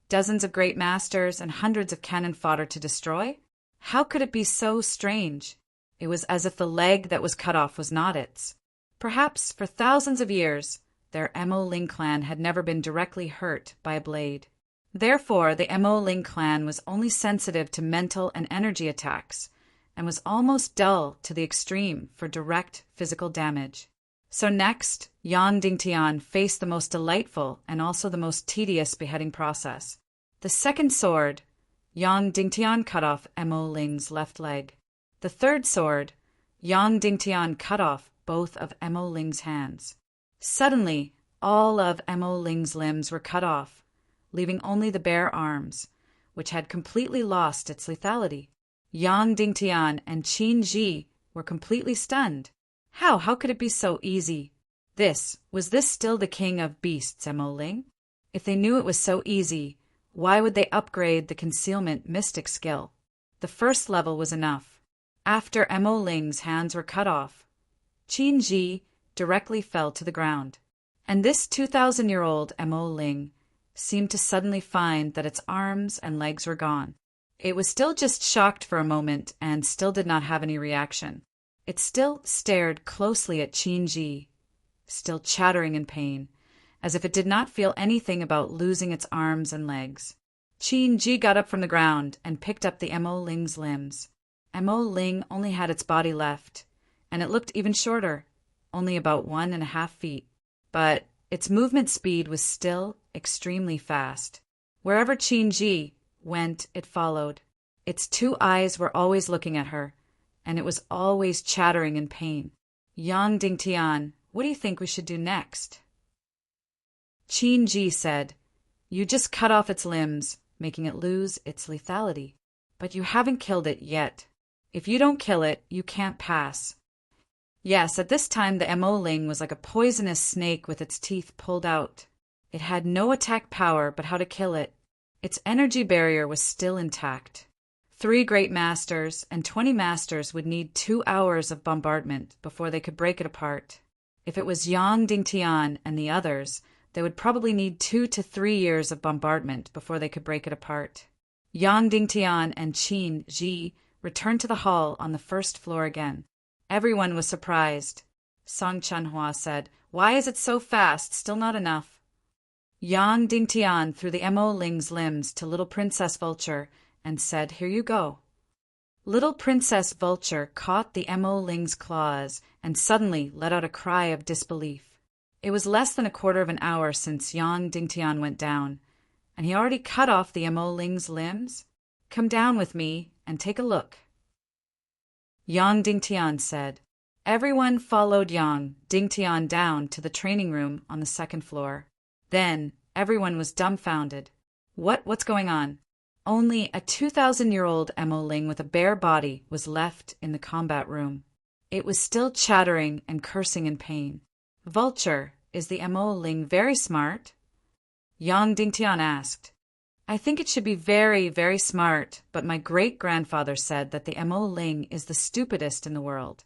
S1: dozens of great masters, and hundreds of cannon fodder to destroy? How could it be so strange? It was as if the leg that was cut off was not its. Perhaps for thousands of years, their Mo Ling clan had never been directly hurt by a blade. Therefore, the Mo Ling clan was only sensitive to mental and energy attacks, and was almost dull to the extreme for direct physical damage. So next, Yang Dingtian faced the most delightful and also the most tedious beheading process. The second sword, Yang Dingtian cut off Mo Ling's left leg. The third sword, Yang Dingtian cut off both of Mo Ling's hands. Suddenly, all of Mo Ling's limbs were cut off, leaving only the bare arms, which had completely lost its lethality. Yang Dingtian and Qin Ji were completely stunned. How could it be so easy? Was this still the king of beasts, Mo Ling? If they knew it was so easy, why would they upgrade the concealment mystic skill? The first level was enough. After Mo Ling's hands were cut off, Qin Ji directly fell to the ground. And this 2,000-year-old Mo Ling seemed to suddenly find that its arms and legs were gone. It was still just shocked for a moment and still did not have any reaction. It still stared closely at Qin Ji, still chattering in pain, as if it did not feel anything about losing its arms and legs. Qin Ji got up from the ground and picked up the Mo Ling's limbs. Mo Ling only had its body left, and it looked even shorter, only about 1.5 feet. But its movement speed was still extremely fast. Wherever Qin Ji went, it followed. Its 2 eyes were always looking at her, and it was always chattering in pain. Yang Dingtian, what do you think we should do next? Qin Ji said, You just cut off its limbs, making it lose its lethality. But you haven't killed it yet. If you don't kill it, you can't pass. Yes, at this time the Mo Ling was like a poisonous snake with its teeth pulled out. It had no attack power but how to kill it. Its energy barrier was still intact. 3 great masters and 20 masters would need 2 hours of bombardment before they could break it apart. If it was Yang Dingtian and the others, they would probably need 2 to 3 years of bombardment before they could break it apart. Yang Dingtian and Qin Ji returned to the hall on the first floor again. Everyone was surprised. Song Chanhua said, Why is it so fast? Still not enough. Yang Dingtian threw the Mo Ling's limbs to little Princess Vulture and said, Here you go. Little Princess Vulture caught the Mo Ling's claws and suddenly let out a cry of disbelief. It was less than a quarter of an hour since Yang Dingtian went down, and he already cut off the Mo Ling's limbs. Come down with me and take a look. Yang Dingtian said. Everyone followed Yang Dingtian down to the training room on the second floor. Then everyone was dumbfounded. What's going on? Only a 2,000-year-old Mo Ling with a bare body was left in the combat room. It was still chattering and cursing in pain. Vulture, is the Mo Ling very smart? Yang Dingtian asked. I think it should be very, very smart, but my great-grandfather said that the Mo Ling is the stupidest in the world.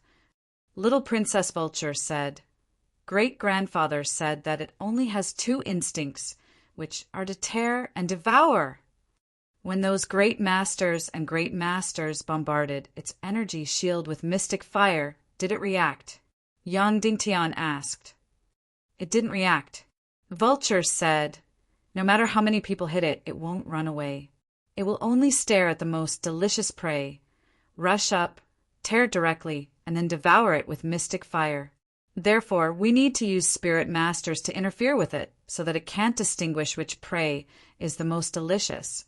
S1: Little Princess Vulture said, Great-grandfather said that it only has 2 instincts, which are to tear and devour. When those great masters and great masters bombarded its energy shield with mystic fire, did it react? Yang Dingtian asked. It didn't react. Vulture said, No matter how many people hit it, it won't run away. It will only stare at the most delicious prey, rush up, tear it directly, and then devour it with mystic fire. Therefore, we need to use spirit masters to interfere with it, so that it can't distinguish which prey is the most delicious,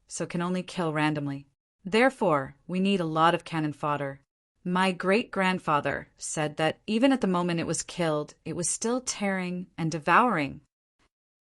S1: so it can only kill randomly. Therefore, we need a lot of cannon fodder. My great-grandfather said that even at the moment it was killed, it was still tearing and devouring.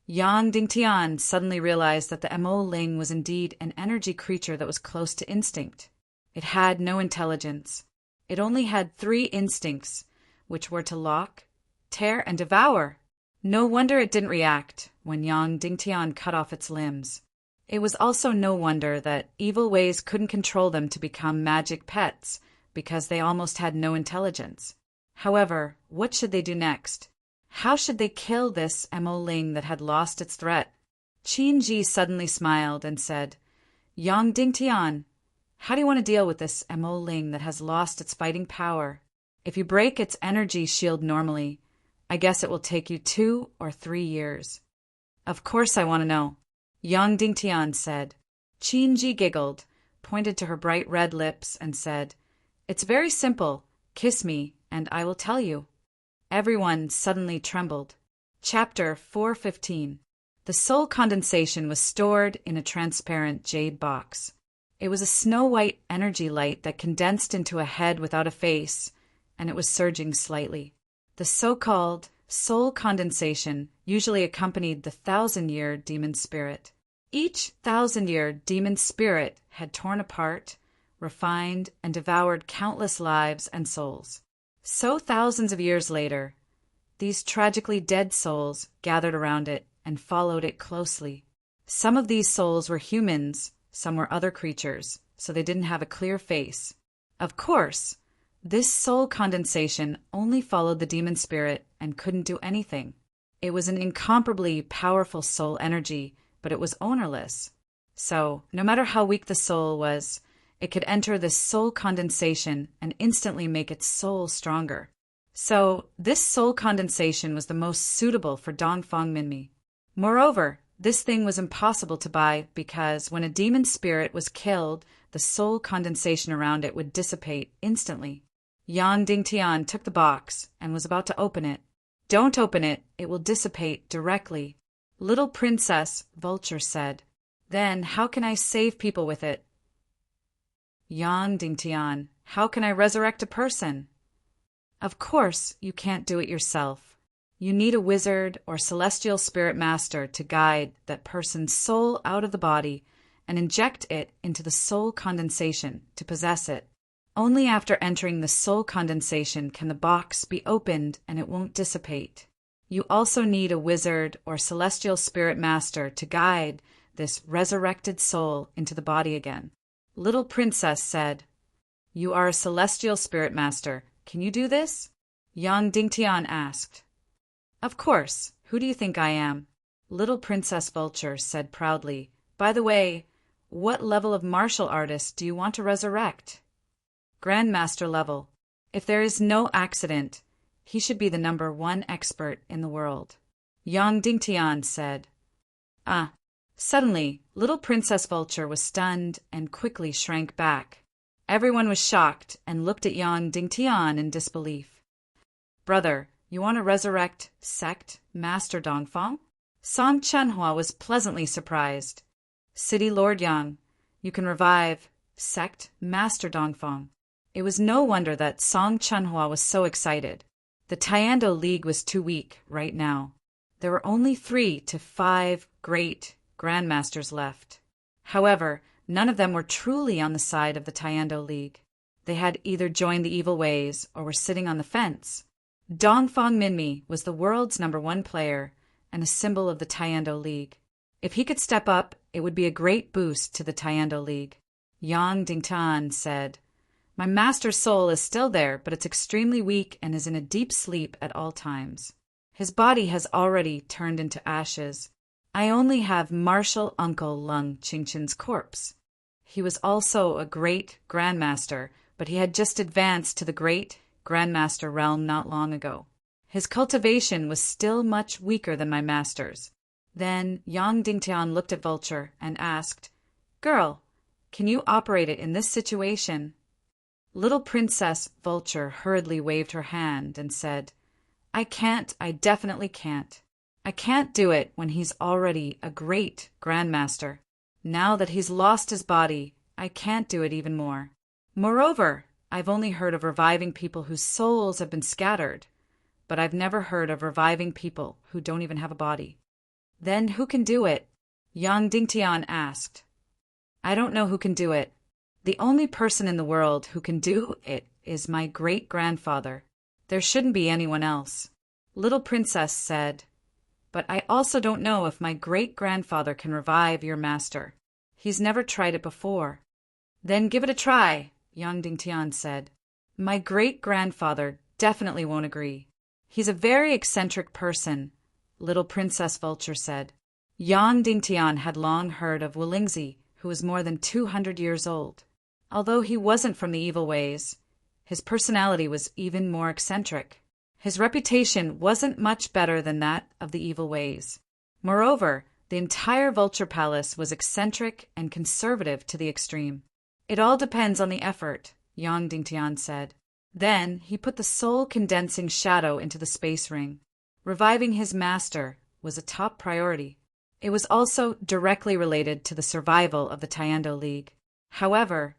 S1: Yang Dingtian suddenly realized that the Mo Ling was indeed an energy creature that was close to instinct. It had no intelligence. It only had 3 instincts, which were to lock, tear, and devour. No wonder it didn't react when Yang Dingtian cut off its limbs. It was also no wonder that evil ways couldn't control them to become magic pets, because they almost had no intelligence. However, what should they do next? How should they kill this Mo Ling that had lost its threat? Qin Ji suddenly smiled and said, Yang Dingtian, how do you want to deal with this Mo Ling that has lost its fighting power? If you break its energy shield normally, I guess it will take you 2 or 3 years. Of course I want to know, Yang Dingtian said. Qin Ji giggled, pointed to her bright red lips, and said, It's very simple. Kiss me, and I will tell you. Everyone suddenly trembled. Chapter 415. The soul condensation was stored in a transparent jade box. It was a snow-white energy light that condensed into a head without a face, and it was surging slightly. The so-called soul condensation usually accompanied the 1,000-year demon spirit. Each 1,000-year demon spirit had torn apart, refined, and devoured countless lives and souls. So thousands of years later, these tragically dead souls gathered around it and followed it closely. Some of these souls were humans, some were other creatures, so they didn't have a clear face. Of course, this soul condensation only followed the demon spirit and couldn't do anything. It was an incomparably powerful soul energy, but it was ownerless. So, no matter how weak the soul was, it could enter this soul condensation and instantly make its soul stronger. So, this soul condensation was the most suitable for Dongfang Minmi. Moreover, this thing was impossible to buy because when a demon spirit was killed, the soul condensation around it would dissipate instantly. Yang Dingtian took the box and was about to open it. Don't open it, it will dissipate directly. Little Princess, Vulture said. Then how can I save people with it? Yang Dingtian, how can I resurrect a person? Of course, you can't do it yourself. You need a wizard or celestial spirit master to guide that person's soul out of the body and inject it into the soul condensation to possess it. Only after entering the soul condensation can the box be opened and it won't dissipate. You also need a wizard or celestial spirit master to guide this resurrected soul into the body again. Little Princess said, You are a celestial spirit master. Can you do this? Yang Dingtian asked. Of course. Who do you think I am? Little Princess Vulture said proudly. By the way, what level of martial artist do you want to resurrect? Grandmaster level. If there is no accident, he should be the #1 expert in the world. Yang Dingtian said. Ah. Suddenly, Little Princess Vulture was stunned and quickly shrank back. Everyone was shocked and looked at Yang Dingtian in disbelief. Brother, you want to resurrect Sect Master Dongfang? Song Chenhua was pleasantly surprised. City Lord Yang, you can revive Sect Master Dongfang. It was no wonder that Song Chenhua was so excited. The Tiando League was too weak right now. There were only 3 to 5 great grandmasters left. However, none of them were truly on the side of the Tiando League. They had either joined the evil ways or were sitting on the fence. Dongfang Minmi was the world's #1 player and a symbol of the Tiando League. If he could step up, it would be a great boost to the Tiando League. Yang Dingtian said, My master's soul is still there, but it's extremely weak and is in a deep sleep at all times. His body has already turned into ashes. I only have Martial Uncle Lung Qingqin's corpse. He was also a great grandmaster, but he had just advanced to the great grandmaster realm not long ago. His cultivation was still much weaker than my master's. Then Yang Dingtian looked at Vulture and asked, Girl, can you operate it in this situation? Little Princess Vulture hurriedly waved her hand and said, I can't, I definitely can't. I can't do it when he's already a great grandmaster. Now that he's lost his body, I can't do it even more. Moreover, I've only heard of reviving people whose souls have been scattered, but I've never heard of reviving people who don't even have a body. Then who can do it? Yang Dingtian asked. I don't know who can do it. The only person in the world who can do it is my great-grandfather. There shouldn't be anyone else. Little Princess said, but I also don't know if my great-grandfather can revive your master. He's never tried it before. Then give it a try, Yang Dingtian said. My great-grandfather definitely won't agree. He's a very eccentric person, Little Princess Vulture said. Yang Dingtian had long heard of Wulingzi, who was more than 200 years old. Although he wasn't from the evil ways, his personality was even more eccentric. His reputation wasn't much better than that of the evil ways. Moreover, the entire Vulture Palace was eccentric and conservative to the extreme. It all depends on the effort, Yang Dingtian said. Then he put the soul-condensing shadow into the space ring. Reviving his master was a top priority. It was also directly related to the survival of the Tyendo League. However,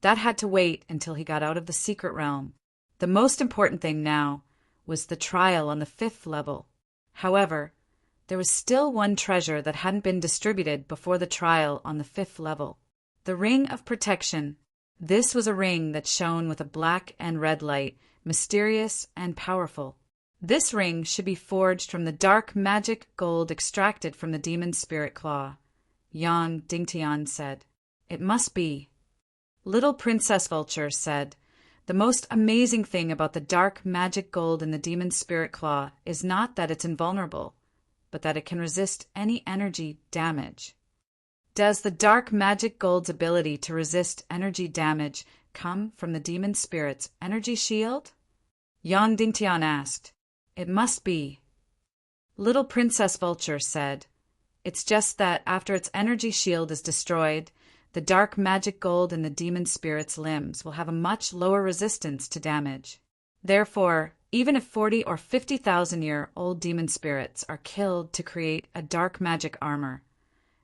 S1: that had to wait until he got out of the secret realm. The most important thing now was the trial on the 5th level. However, there was still one treasure that hadn't been distributed before the trial on the 5th level. The Ring of Protection. This was a ring that shone with a black and red light, mysterious and powerful. This ring should be forged from the dark magic gold extracted from the demon's spirit claw, Yang Dingtian said. It must be. Little Princess Vulture said, the most amazing thing about the dark magic gold in the demon's spirit claw is not that it's invulnerable, but that it can resist any energy damage. Does the dark magic gold's ability to resist energy damage come from the demon spirit's energy shield? Yang Dingtian asked. It must be. Little Princess Vulture said, it's just that after its energy shield is destroyed, the dark magic gold in the demon spirit's limbs will have a much lower resistance to damage. Therefore, even if 40 or 50,000-year-old demon spirits are killed to create a dark magic armor,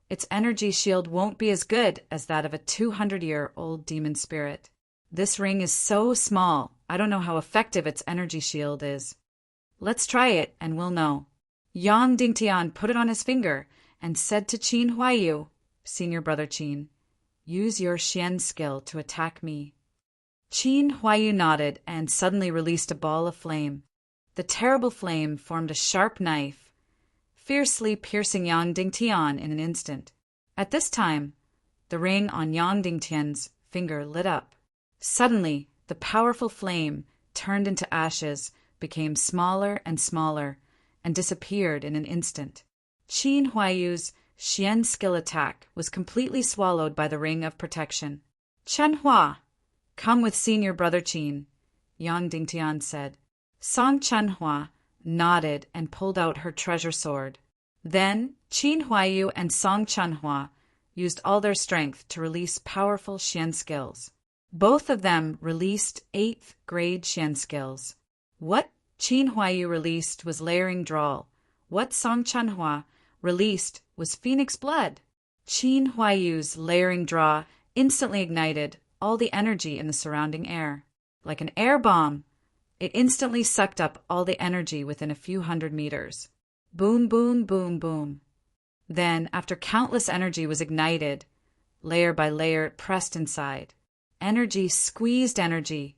S1: its energy shield won't be as good as that of a 200-year-old demon spirit. This ring is so small, I don't know how effective its energy shield is. Let's try it and we'll know. Yang Dingtian put it on his finger and said to Qin Huaiyu, Senior Brother Qin, use your Xian skill to attack me. Qin Huaiyu nodded and suddenly released a ball of flame. The terrible flame formed a sharp knife, fiercely piercing Yang Dingtian in an instant. At this time, the ring on Yang Dingtian's finger lit up. Suddenly, the powerful flame turned into ashes, became smaller and smaller, and disappeared in an instant. Qin Huaiyu's Xian skill attack was completely swallowed by the Ring of Protection. Chen Hua, come with Senior Brother Qin, Yang Dingtian said. Song Chen Hua nodded and pulled out her treasure sword. Then Qin Huaiyu and Song Chen Hua used all their strength to release powerful Xian skills. Both of them released 8th grade Xian skills. What Qin Huaiyu released was Layering Drawl. What Song Chen Hua released was Phoenix Blood. Qin Huaiyu's Layering Draw instantly ignited all the energy in the surrounding air. Like an air bomb, it instantly sucked up all the energy within a few hundred meters. Boom, boom, boom, boom. Then, after countless energy was ignited, layer by layer it pressed inside. Energy squeezed energy,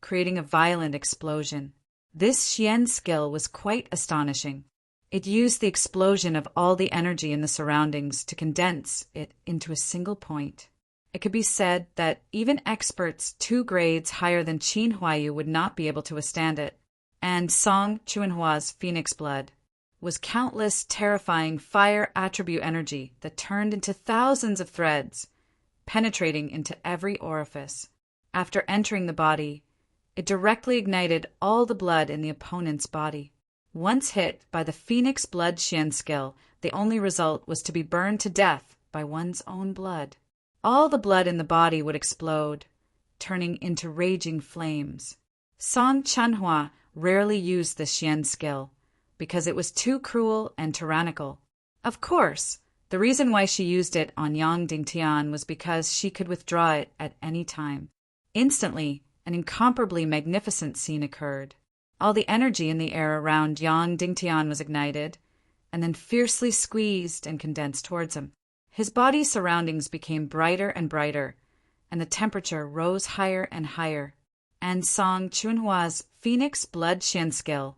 S1: creating a violent explosion. This Xian skill was quite astonishing. It used the explosion of all the energy in the surroundings to condense it into a single point. It could be said that even experts 2 grades higher than Qin Huaiyu would not be able to withstand it. And Song Chuanhua's Phoenix Blood was countless terrifying fire attribute energy that turned into thousands of threads, penetrating into every orifice. After entering the body, it directly ignited all the blood in the opponent's body. Once hit by the Phoenix Blood Xian skill, the only result was to be burned to death by one's own blood. All the blood in the body would explode, turning into raging flames. Song Chanhua rarely used the Xian skill, because it was too cruel and tyrannical. Of course, the reason why she used it on Yang Dingtian was because she could withdraw it at any time. Instantly, an incomparably magnificent scene occurred. All the energy in the air around Yang Dingtian was ignited, and then fiercely squeezed and condensed towards him. His body's surroundings became brighter and brighter, and the temperature rose higher and higher. And Song Chunhua's phoenix blood Xian skill,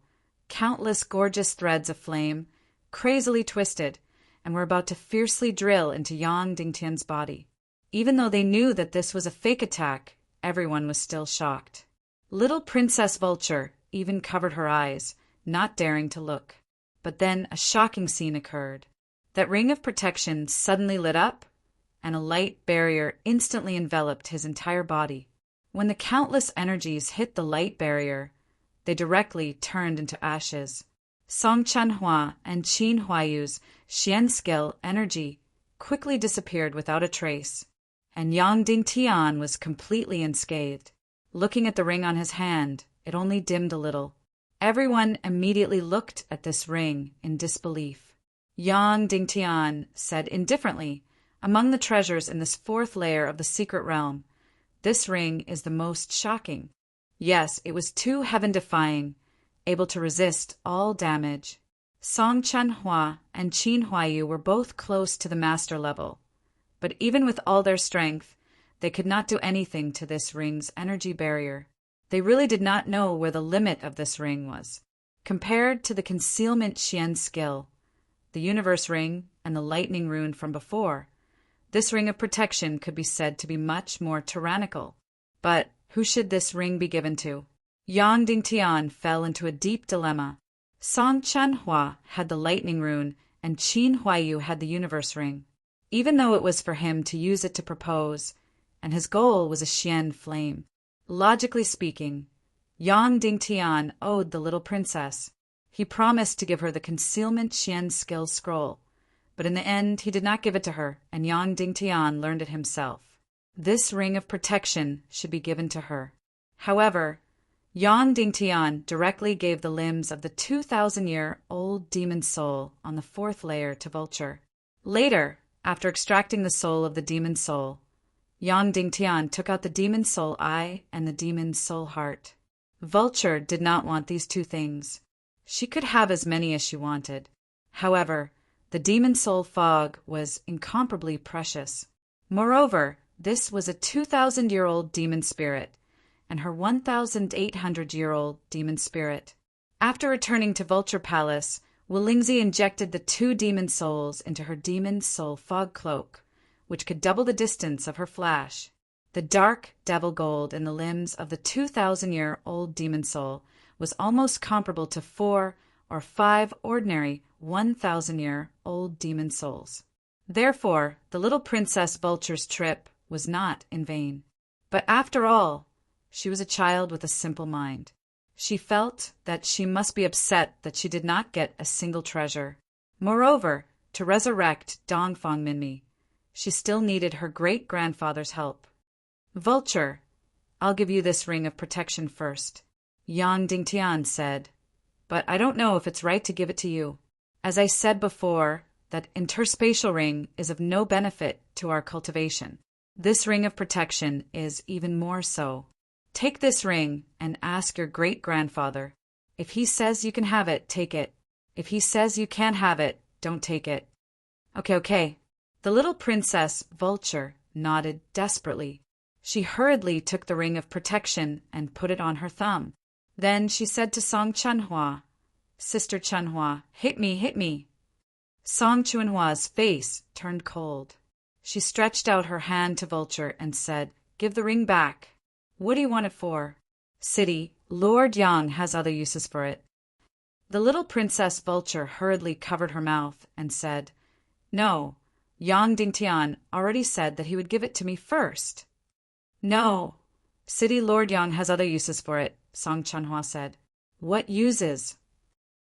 S1: countless gorgeous threads of flame, crazily twisted, and were about to fiercely drill into Yang Dingtian's body. Even though they knew that this was a fake attack, everyone was still shocked. Little Princess Vulture even covered her eyes, not daring to look. But then a shocking scene occurred. That ring of protection suddenly lit up, and a light barrier instantly enveloped his entire body. When the countless energies hit the light barrier, they directly turned into ashes. Song Chanhua and Qin Huayu's Xian skill energy quickly disappeared without a trace, and Yang Dingtian was completely unscathed. Looking at the ring on his hand, it only dimmed a little. Everyone immediately looked at this ring in disbelief. Yang Dingtian said indifferently, "Among the treasures in this fourth layer of the secret realm, this ring is the most shocking. Yes, it was too heaven-defying, able to resist all damage." Song Chanhua and Qin Huayu were both close to the master level, but even with all their strength, they could not do anything to this ring's energy barrier. They really did not know where the limit of this ring was. Compared to the concealment Xian skill, the universe ring, and the lightning rune from before, this ring of protection could be said to be much more tyrannical. But who should this ring be given to? Yang Dingtian fell into a deep dilemma. Song Chanhua had the lightning rune, and Qin Huayu had the universe ring. Even though it was for him to use it to propose, and his goal was a Xian flame. Logically speaking, Yang Dingtian owed the little princess. He promised to give her the concealment Xian skill scroll, but in the end he did not give it to her, and Yang Dingtian learned it himself. This ring of protection should be given to her. However, Yang Dingtian directly gave the limbs of the 2,000-year-old demon soul on the fourth layer to Vulture. Later, after extracting the soul of the demon soul, Yang Dingtian took out the demon soul eye and the demon soul heart. Vulture did not want these two things. She could have as many as she wanted. However, the demon soul fog was incomparably precious. Moreover, this was a 2,000-year-old demon spirit, and her 1,800-year-old demon spirit. After returning to Vulture Palace, Wulingzi injected the two demon souls into her demon soul fog cloak, which could double the distance of her flash. The dark devil gold in the limbs of the 2,000-year-old demon soul was almost comparable to 4 or 5 ordinary 1,000-year-old demon souls. Therefore, the little Princess Vulture's trip was not in vain. But after all, she was a child with a simple mind. She felt that she must be upset that she did not get a single treasure. Moreover, to resurrect Dongfang Minmi, she still needed her great-grandfather's help. "Vulture, I'll give you this ring of protection first," Yang Dingtian said, "but I don't know if it's right to give it to you. As I said before, that interspatial ring is of no benefit to our cultivation. This ring of protection is even more so. Take this ring and ask your great-grandfather. If he says you can have it, take it. If he says you can't have it, don't take it." Okay. The little Princess Vulture nodded desperately. She hurriedly took the ring of protection and put it on her thumb. Then she said to Song Chanhua, "Sister Chanhua, hit me." Song Chunhua's face turned cold. She stretched out her hand to Vulture and said, "Give the ring back." "What do you want it for?" "City, Lord Yang has other uses for it." The little Princess Vulture hurriedly covered her mouth and said, "No, Yang Dingtian already said that he would give it to me first." "No, City Lord Yang has other uses for it," Song Chanhua said. "What uses?"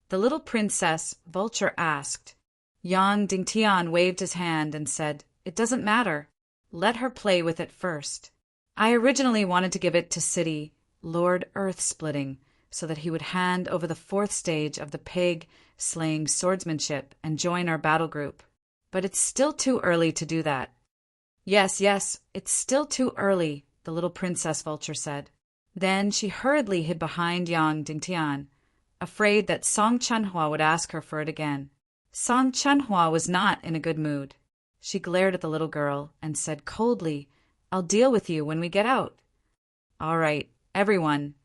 S1: the little Princess Vulture asked. Yang Dingtian waved his hand and said, "It doesn't matter. Let her play with it first. I originally wanted to give it to City Lord Earth-splitting, so that he would hand over the 4th stage of the pig-slaying swordsmanship and join our battle group. But it's still too early to do that. Yes, it's still too early, the little princess vulture said. Then she hurriedly hid behind Yang Dingtian, afraid that Song Chunhua would ask her for it again. Song Chunhua was not in a good mood. She glared at the little girl and said coldly, "I'll deal with you when we get out." "All right, everyone,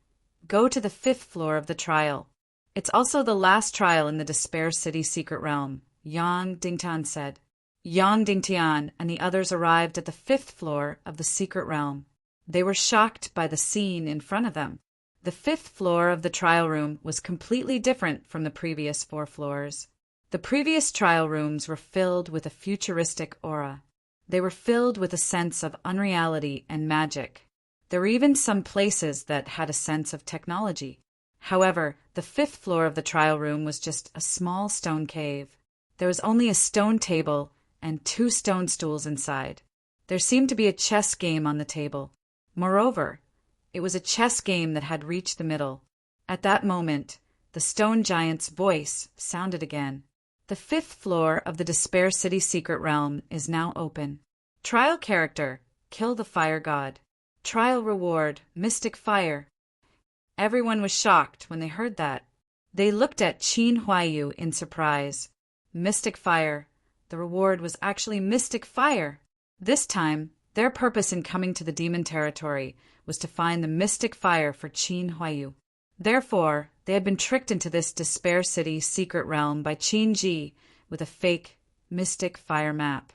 S1: go to the 5th floor of the trial. It's also the last trial in the Despair City secret realm," Yang Dingtian said. Yang Dingtian and the others arrived at the 5th floor of the secret realm. They were shocked by the scene in front of them. The 5th floor of the trial room was completely different from the previous 4 floors. The previous trial rooms were filled with a futuristic aura. They were filled with a sense of unreality and magic. There were even some places that had a sense of technology. However, the 5th floor of the trial room was just a small stone cave. There was only a stone table and 2 stone stools inside. There seemed to be a chess game on the table. Moreover, it was a chess game that had reached the middle. At that moment, the stone giant's voice sounded again. The 5th floor of the Despair City secret realm is now open. Trial character, kill the fire god. Trial reward, mystic fire. Everyone was shocked when they heard that. They looked at Qin Huaiyu in surprise. Mystic fire. The reward was actually mystic fire. This time, their purpose in coming to the demon territory was to find the mystic fire for Qin Huaiyu. Therefore, they had been tricked into this Despair City secret realm by Qin Ji with a fake mystic fire map.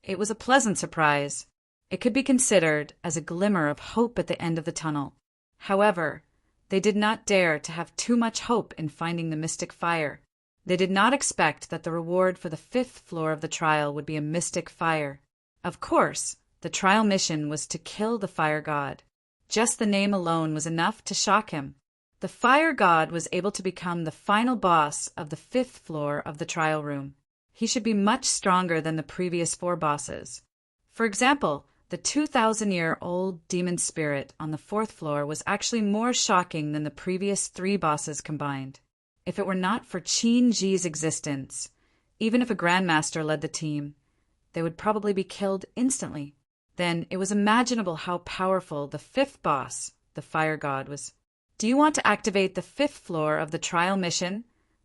S1: It was a pleasant surprise. It could be considered as a glimmer of hope at the end of the tunnel. However, they did not dare to have too much hope in finding the mystic fire. They did not expect that the reward for the 5th floor of the trial would be a mystic fire. Of course, the trial mission was to kill the fire god. Just the name alone was enough to shock him. The fire god was able to become the final boss of the 5th floor of the trial room. He should be much stronger than the previous 4 bosses. For example, the 2,000-year-old demon spirit on the 4th floor was actually more shocking than the previous 3 bosses combined. If it were not for Qin Ji's existence, even if a grandmaster led the team, they would probably be killed instantly. Then it was imaginable how powerful the 5th boss, the fire god, was. "Do you want to activate the 5th floor of the trial mission?"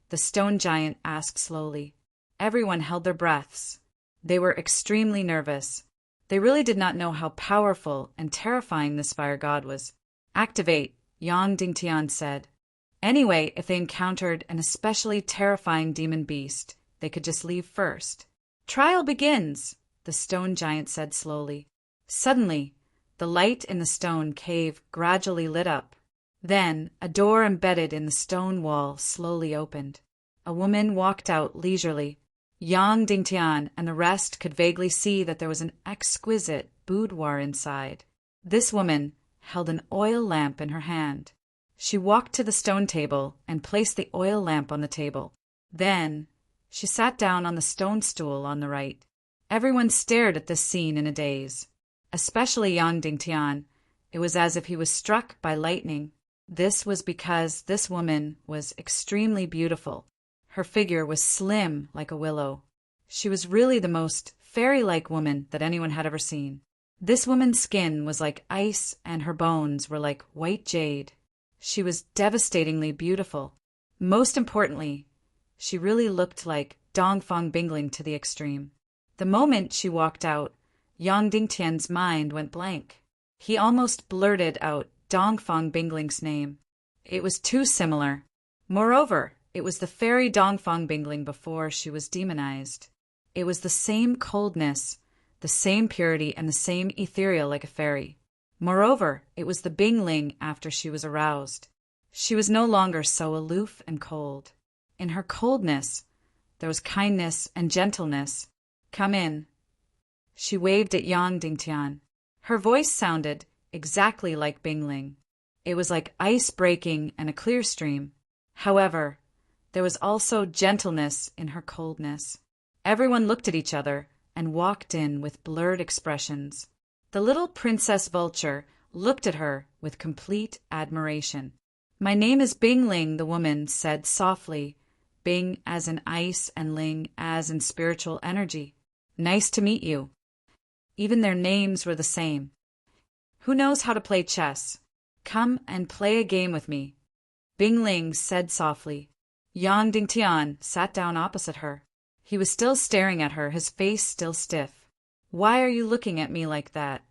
S1: the stone giant asked slowly. Everyone held their breaths. They were extremely nervous. They really did not know how powerful and terrifying this fire god was. "Activate," Yang Dingtian said. Anyway, if they encountered an especially terrifying demon beast, they could just leave first. "Trial begins," the stone giant said slowly. Suddenly, the light in the stone cave gradually lit up. Then, a door embedded in the stone wall slowly opened. A woman walked out leisurely. Yang Dingtian and the rest could vaguely see that there was an exquisite boudoir inside. This woman held an oil lamp in her hand. She walked to the stone table and placed the oil lamp on the table. Then, she sat down on the stone stool on the right. Everyone stared at this scene in a daze. Especially Yang Dingtian. It was as if he was struck by lightning. This was because this woman was extremely beautiful. Her figure was slim like a willow. She was really the most fairy-like woman that anyone had ever seen. This woman's skin was like ice and her bones were like white jade. She was devastatingly beautiful. Most importantly, she really looked like Dongfang Bingling to the extreme. The moment she walked out, Yang Dingtian's mind went blank. He almost blurted out Dongfang Bingling's name. It was too similar. Moreover, it was the fairy Dongfang Bingling before she was demonized. It was the same coldness, the same purity, and the same ethereal like a fairy. Moreover, it was the Bingling after she was aroused. She was no longer so aloof and cold. In her coldness, there was kindness and gentleness. "Come in." She waved at Yang Dingtian. Her voice sounded exactly like Bingling. It was like ice breaking and a clear stream. However, there was also gentleness in her coldness. Everyone looked at each other and walked in with blurred expressions. The little Princess Vulture looked at her with complete admiration. "My name is Bing Ling," the woman said softly. Bing as in ice and Ling as in spiritual energy. "Nice to meet you." Even their names were the same. "Who knows how to play chess? Come and play a game with me," Bing Ling said softly. Yang Dingtian sat down opposite her. He was still staring at her, his face still stiff. "Why are you looking at me like that?"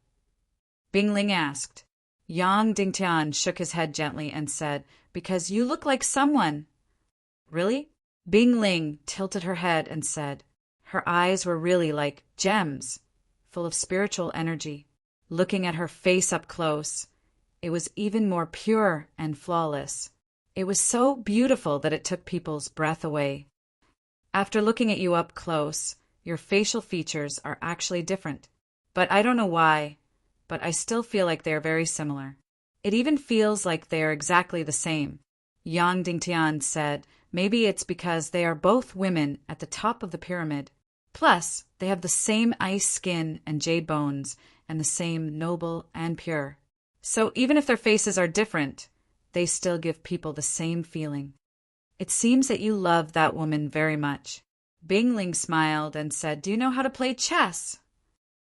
S1: Bing Ling asked. Yang Dingtian shook his head gently and said, "Because you look like someone." "Really?" Bing Ling tilted her head and said. Her eyes were really like gems, full of spiritual energy. Looking at her face up close, it was even more pure and flawless. It was so beautiful that it took people's breath away. "After looking at you up close, your facial features are actually different. But I don't know why, but I still feel like they are very similar. It even feels like they are exactly the same." Yang Dingtian said, "Maybe it's because they are both women at the top of the pyramid. Plus, they have the same ice skin and jade bones, and the same noble and pure. So even if their faces are different, they still give people the same feeling." "It seems that you love that woman very much." Bing Ling smiled and said, "Do you know how to play chess?"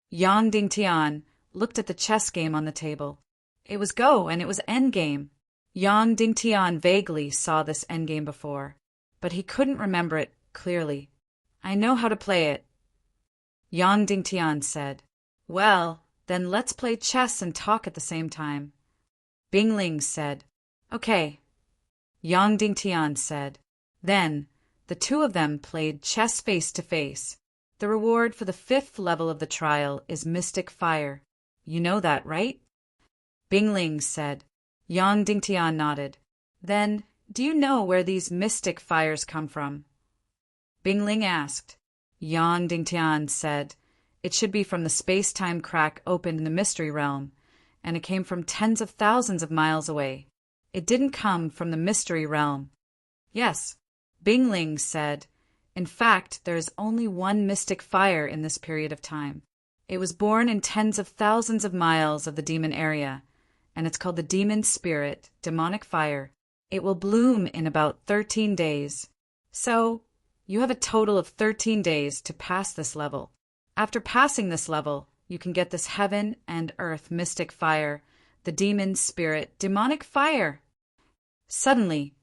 S1: Yang Dingtian looked at the chess game on the table. It was Go and it was Endgame. Yang Dingtian vaguely saw this endgame before, but he couldn't remember it clearly. "I know how to play it," Yang Dingtian said. "Well, then let's play chess and talk at the same time," Bing Ling said. "Okay," Yang Dingtian said. Then, the two of them played chess face to face. The reward for the 5th level of the trial is Mystic Fire. You know that, right? Bing Ling said. Yang Dingtian nodded. "Then, do you know where these mystic fires come from?" Bing Ling asked. Yang Dingtian said, "It should be from the space-time crack opened in the mystery realm, and it came from tens of thousands of miles away. It didn't come from the mystery realm." "Yes," Bing Ling said. "In fact, there is only one mystic fire in this period of time. It was born in tens of thousands of miles of the demon area, and it's called the demon spirit, demonic fire. It will bloom in about 13 days. So, you have a total of 13 days to pass this level. After passing this level, you can get this heaven and earth mystic fire, the demon spirit, demonic fire." Suddenly,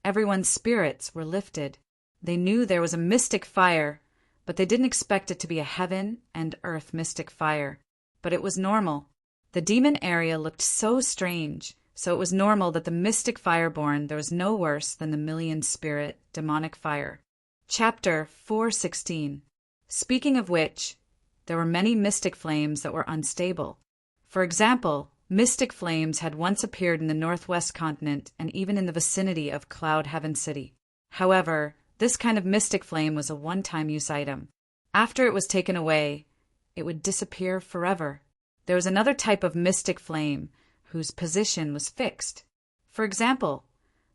S1: everyone's spirits were lifted. They knew there was a mystic fire, but they didn't expect it to be a heaven and earth mystic fire. But it was normal. The demon area looked so strange, so it was normal that the mystic fireborn there was no worse than the million spirit demonic fire. Chapter 416. Speaking of which, there were many mystic flames that were unstable. For example, mystic flames had once appeared in the northwest continent and even in the vicinity of Cloud Heaven City. However, this kind of mystic flame was a one-time use item. After it was taken away, it would disappear forever. There was another type of mystic flame whose position was fixed. For example,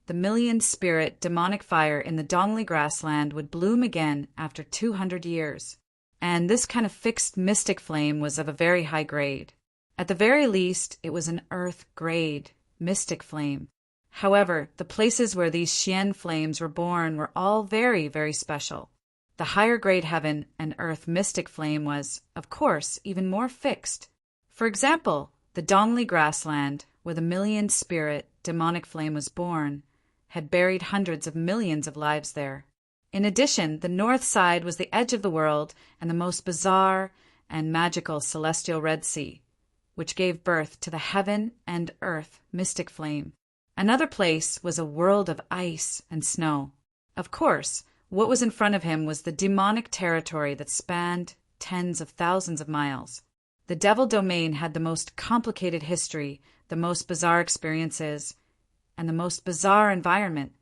S1: the million spirit demonic fire in the Dongli grassland would bloom again after 200 years. And this kind of fixed mystic flame was of a very high grade. At the very least, it was an earth grade mystic flame. However, the places where these Xian flames were born were all very, very special. The higher grade heaven and earth mystic flame was, of course, even more fixed. For example, the Dongli grassland, where the million spirit demonic flame was born, had buried hundreds of millions of lives there. In addition, the north side was the edge of the world and the most bizarre and magical celestial Red Sea, which gave birth to the heaven and earth mystic flame. Another place was a world of ice and snow. Of course, what was in front of him was the demonic territory that spanned tens of thousands of miles. The devil domain had the most complicated history, the most bizarre experiences, and the most bizarre environment.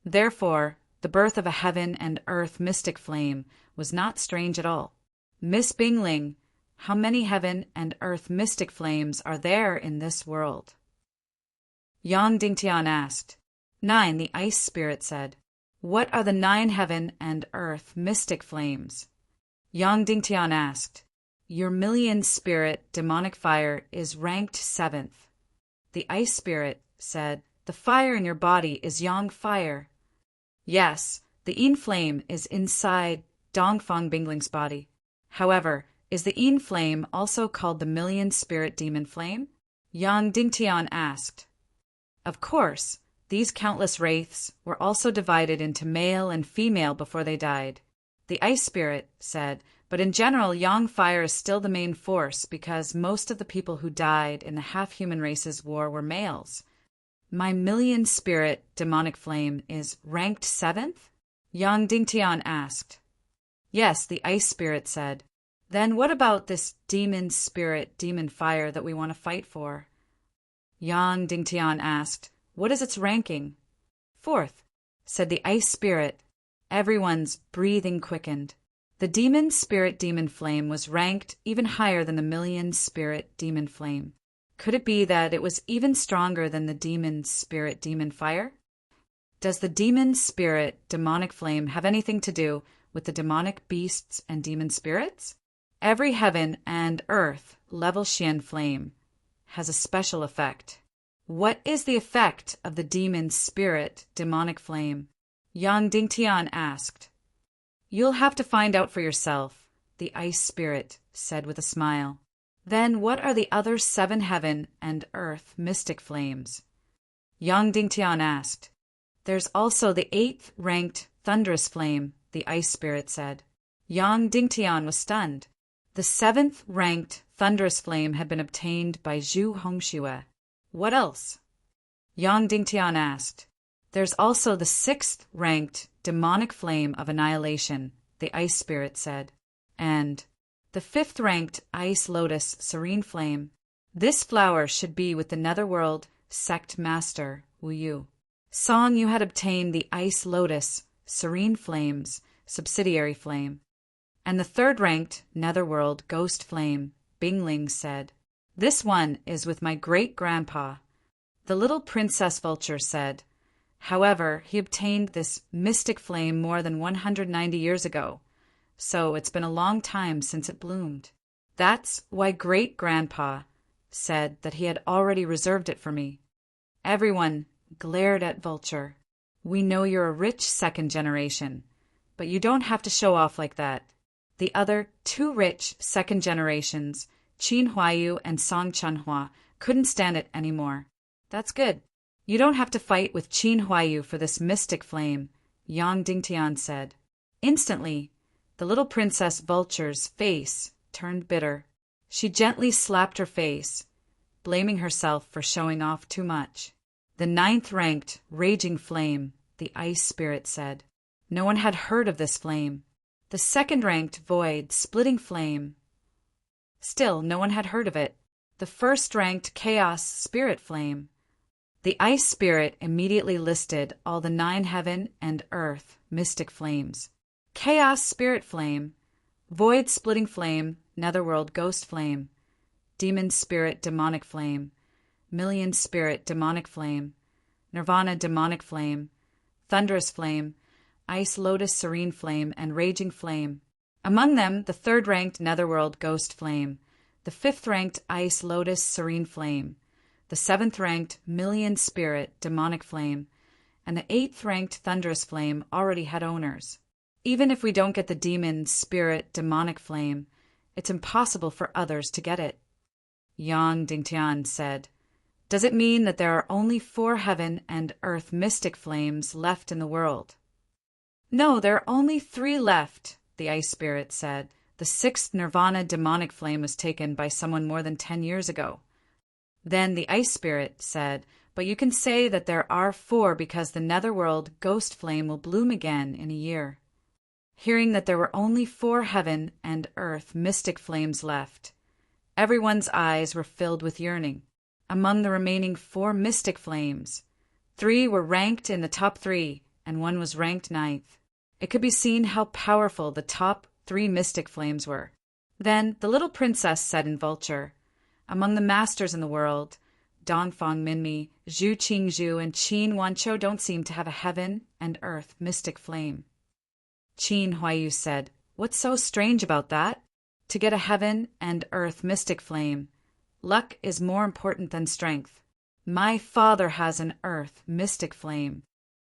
S1: Therefore, the birth of a heaven and earth mystic flame was not strange at all. "Miss Bing Ling, how many heaven and earth mystic flames are there in this world?" Yang Dingtian asked. 9, the ice spirit said. "What are the 9 heaven and earth mystic flames?" Yang Dingtian asked. "Your million spirit demonic fire is ranked 7th. the ice spirit said. The fire in your body is yang fire. Yes, the yin flame is inside Dongfang Bingling's body. However, is the yin flame also called the million spirit demon flame? Yang Dingtian asked. Of course, these countless wraiths were also divided into male and female before they died. The ice spirit said, but in general, yang fire is still the main force because most of the people who died in the half-human race's war were males. My million spirit demonic flame is ranked 7th? Yang Dingtian asked. Yes, the ice spirit said. Then what about this demon spirit, demon fire that we want to fight for? Yang Dingtian asked. What is its ranking? 4th, said the ice spirit. Everyone's breathing quickened. The demon spirit demon flame was ranked even higher than the million spirit demon flame. Could it be that it was even stronger than the demon spirit demon fire? Does the demon spirit demonic flame have anything to do with the demonic beasts and demon spirits? Every heaven and earth level Xian flame has a special effect. What is the effect of the demon spirit demonic flame? Yang Dingtian asked. You'll have to find out for yourself, the ice spirit said with a smile. Then what are the other 7 heaven and earth mystic flames? Yang Dingtian asked. There's also the 8th ranked thunderous flame, the ice spirit said. Yang Dingtian was stunned. The 7th ranked thunderous flame had been obtained by Zhu Hongxue. What else? Yang Dingtian asked. There's also the 6th ranked demonic flame of annihilation, the ice spirit said. And the 5th ranked ice lotus serene flame. This flower should be with the netherworld sect master, Wu Yu. Song, you had obtained the ice lotus serene flame's subsidiary flame. And the 3rd ranked netherworld ghost flame, Bingling said. This one is with my great-grandpa. The little princess vulture said. However, he obtained this mystic flame more than 190 years ago, so it's been a long time since it bloomed. That's why great-grandpa said that he had already reserved it for me. Everyone glared at Vulture. We know you're a rich 2nd generation, but you don't have to show off like that. The other 2 rich 2nd generations, Qin Huayu and Song Chunhua, couldn't stand it anymore. That's good. You don't have to fight with Qin Huayu for this mystic flame, Yang Dingtian said. Instantly, the little princess Vulture's face turned bitter. She gently slapped her face, blaming herself for showing off too much. The 9th ranked raging flame, the ice spirit said. No one had heard of this flame. The 2nd ranked void splitting flame. Still, no one had heard of it. The 1st ranked chaos spirit flame. The ice spirit immediately listed all the 9 heaven and earth mystic flames. Chaos spirit flame, void splitting flame, netherworld ghost flame, demon spirit demonic flame, million spirit demonic flame, nirvana demonic flame, thunderous flame, ice lotus serene flame, and raging flame. Among them, the 3rd ranked netherworld ghost flame, the 5th ranked ice lotus serene flame, the 7th ranked million spirit demonic flame, and the 8th ranked thunderous flame already had owners. Even if we don't get the demon spirit demonic flame, it's impossible for others to get it. Yang Dingtian said. Does it mean that there are only 4 heaven and earth mystic flames left in the world? No, there are only 3 left, the ice spirit said. The 6th nirvana demonic flame was taken by someone more than 10 years ago. Then the ice spirit said, but you can say that there are 4 because the netherworld ghost flame will bloom again in a year. Hearing that there were only 4 heaven and earth mystic flames left, everyone's eyes were filled with yearning. Among the remaining 4 mystic flames, 3 were ranked in the top 3, and 1 was ranked 9th. It could be seen how powerful the top 3 mystic flames were. Then the little princess said in Vulture, among the masters in the world, Dongfang Minmi, Zhu Qingzhu, and Qin Wanqiu don't seem to have a heaven and earth mystic flame. Qin Huayu said, what's so strange about that? To get a heaven and earth mystic flame, luck is more important than strength. My father has an earth mystic flame.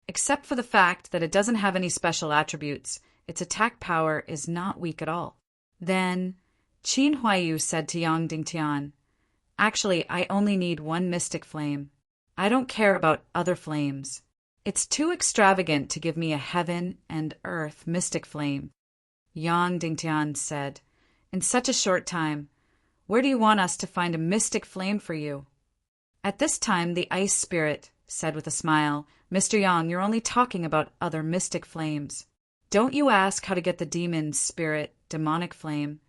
S1: Except for the fact that it doesn't have any special attributes, its attack power is not weak at all. Then Qin Huaiyu said to Yang Dingtian, "Actually, I only need one mystic flame. I don't care about other flames. It's too extravagant to give me a heaven and earth mystic flame." Yang Dingtian said, "In such a short time, where do you want us to find a mystic flame for you?" At this time, the ice spirit said with a smile, "Mr. Yang, you're only talking about other mystic flames. Don't you ask how to get the demon spirit demonic flame,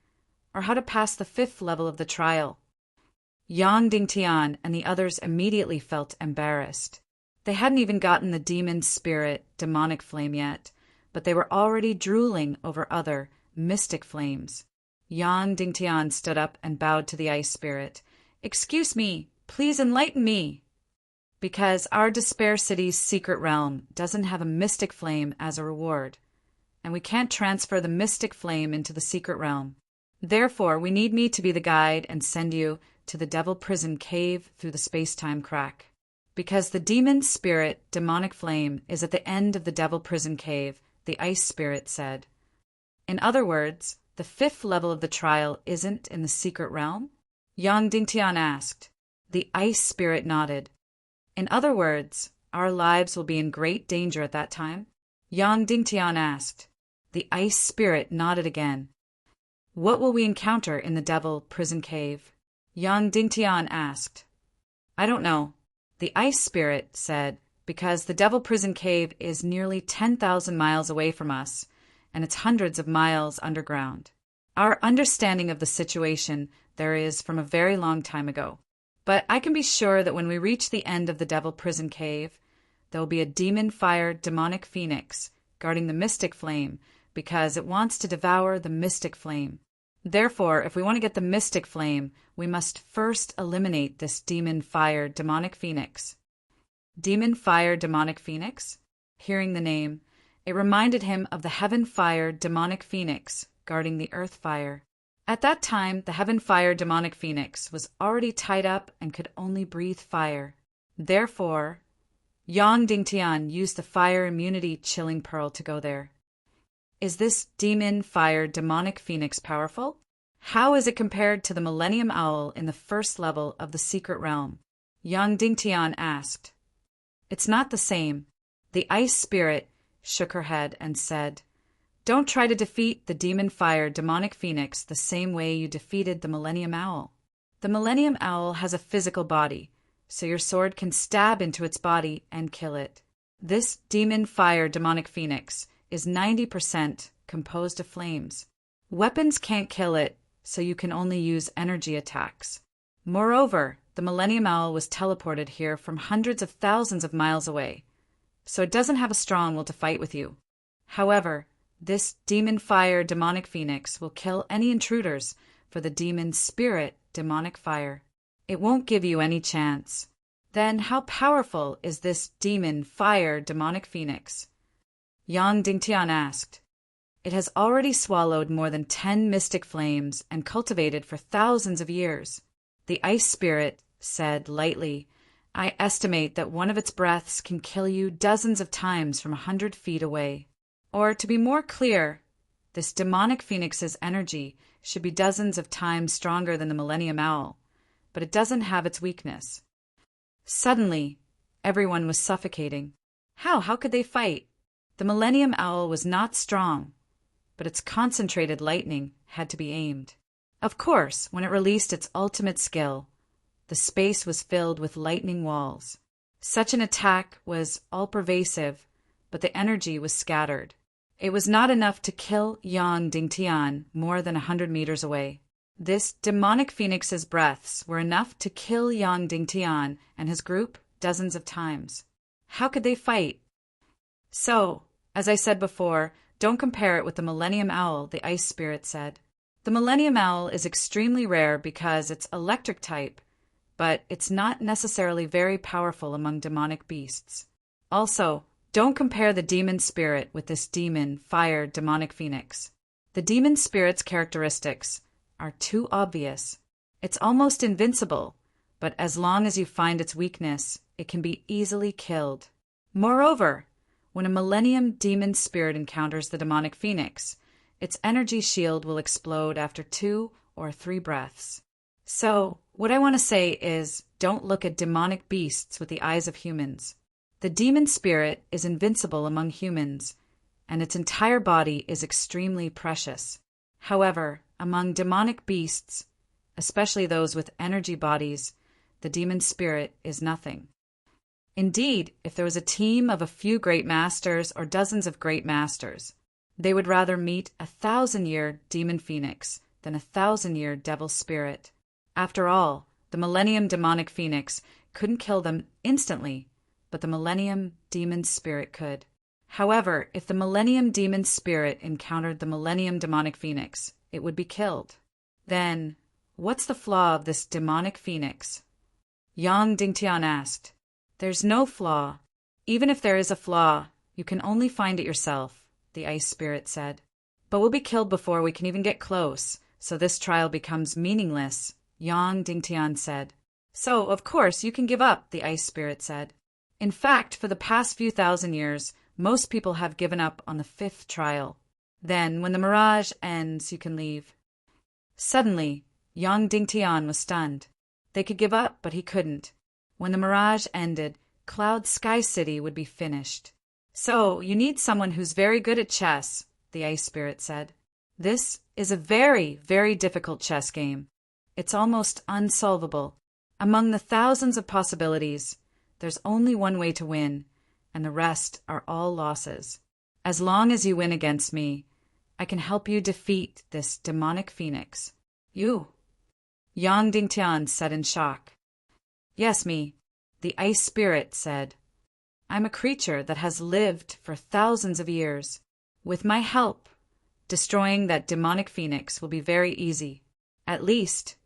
S1: or how to pass the 5th level of the trial." Yang Dingtian and the others immediately felt embarrassed. They hadn't even gotten the demon spirit demonic flame yet, but they were already drooling over other mystic flames. Yang Dingtian stood up and bowed to the ice spirit. "Excuse me, please enlighten me." "Because our Despair City's secret realm doesn't have a mystic flame as a reward, and we can't transfer the mystic flame into the secret realm. Therefore, we need me to be the guide and send you to the Devil Prison Cave through the space-time crack. Because the demon spirit demonic flame is at the end of the Devil Prison Cave," the ice spirit said. "In other words, the 5th level of the trial isn't in the secret realm?" Yang Dingtian asked. The ice spirit nodded. "In other words, our lives will be in great danger at that time?" Yang Dingtian asked. The ice spirit nodded again. "What will we encounter in the Devil Prison Cave?" Yang Dingtian asked. "I don't know," the ice spirit said, "because the Devil Prison Cave is nearly 10,000 miles away from us, and it's hundreds of miles underground. Our understanding of the situation there is from a very long time ago. But I can be sure that when we reach the end of the Devil Prison Cave, there will be a demon fire demonic phoenix guarding the mystic flame because it wants to devour the mystic flame. Therefore, if we want to get the mystic flame, we must first eliminate this demon fire demonic phoenix." Demon fire demonic phoenix? Hearing the name, it reminded him of the heaven fire demonic phoenix guarding the earth fire. At that time, the heaven fire demonic phoenix was already tied up and could only breathe fire. Therefore, Yang Dingtian used the fire immunity chilling pearl to go there. Is this demon fire demonic phoenix powerful? How is it compared to the Millennium Owl in the 1st level of the secret realm? Yang Dingtian asked. "It's not the same." The ice spirit shook her head and said, "Don't try to defeat the demon fire demonic phoenix the same way you defeated the Millennium Owl. The Millennium Owl has a physical body, so your sword can stab into its body and kill it. This demon fire demonic phoenix is 90% composed of flames. Weapons can't kill it, so you can only use energy attacks. Moreover, the Millennium Owl was teleported here from hundreds of thousands of miles away, so it doesn't have a strong will to fight with you. However, this demon fire demonic phoenix will kill any intruders for the demon spirit demonic fire. It won't give you any chance. Then how powerful is this demon fire demonic phoenix?" Yang Dingtian asked. "It has already swallowed more than 10 mystic flames and cultivated for thousands of years." The ice spirit said lightly, "I estimate that one of its breaths can kill you dozens of times from 100 feet away. Or, to be more clear, this demonic phoenix's energy should be dozens of times stronger than the Millennium Owl, but it doesn't have its weakness." Suddenly, everyone was suffocating. How could they fight? The Millennium Owl was not strong, but its concentrated lightning had to be aimed. Of course, when it released its ultimate skill, the space was filled with lightning walls. Such an attack was all-pervasive, but the energy was scattered. It was not enough to kill Yang Dingtian more than 100 meters away. This demonic phoenix's breaths were enough to kill Yang Dingtian and his group dozens of times. How could they fight? So, as I said before, don't compare it with the Millennium Owl, the ice spirit said. The Millennium Owl is extremely rare because it's electric type, but it's not necessarily very powerful among demonic beasts. Also, don't compare the demon spirit with this demon fire demonic phoenix. The demon spirit's characteristics are too obvious. It's almost invincible, but as long as you find its weakness, it can be easily killed. Moreover, when a Millennium Demon Spirit encounters the demonic phoenix, its energy shield will explode after 2 or 3 breaths. So, what I want to say is, don't look at demonic beasts with the eyes of humans. The demon spirit is invincible among humans, and its entire body is extremely precious. However, among demonic beasts, especially those with energy bodies, the demon spirit is nothing. Indeed, if there was a team of a few great masters or dozens of great masters, they would rather meet a 1,000-year demon phoenix than a 1,000-year devil spirit. After all, the Millennium Demonic Phoenix couldn't kill them instantly, but the Millennium Demon Spirit could. However, if the Millennium Demon Spirit encountered the Millennium Demonic Phoenix, it would be killed. Then, what's the flaw of this demonic phoenix? Yang Dingtian asked. There's no flaw. Even if there is a flaw, you can only find it yourself, the ice spirit said. But we'll be killed before we can even get close, so this trial becomes meaningless, Yang Dingtian said. So, of course, you can give up, the ice spirit said. In fact, for the past few thousand years, most people have given up on the 5th trial. Then, when the mirage ends, you can leave. Suddenly, Yang Dingtian was stunned. They could give up, but he couldn't. When the mirage ended, Cloud Sky City would be finished. So, you need someone who's very good at chess, the ice spirit said. This is a very, very difficult chess game. It's almost unsolvable. Among the thousands of possibilities, there's only one way to win, and the rest are all losses. As long as you win against me, I can help you defeat this demonic phoenix. You? Yang Dingtian said in shock. Yes, me, the ice spirit said. I'm a creature that has lived for thousands of years. With my help, destroying that demonic phoenix will be very easy. At least,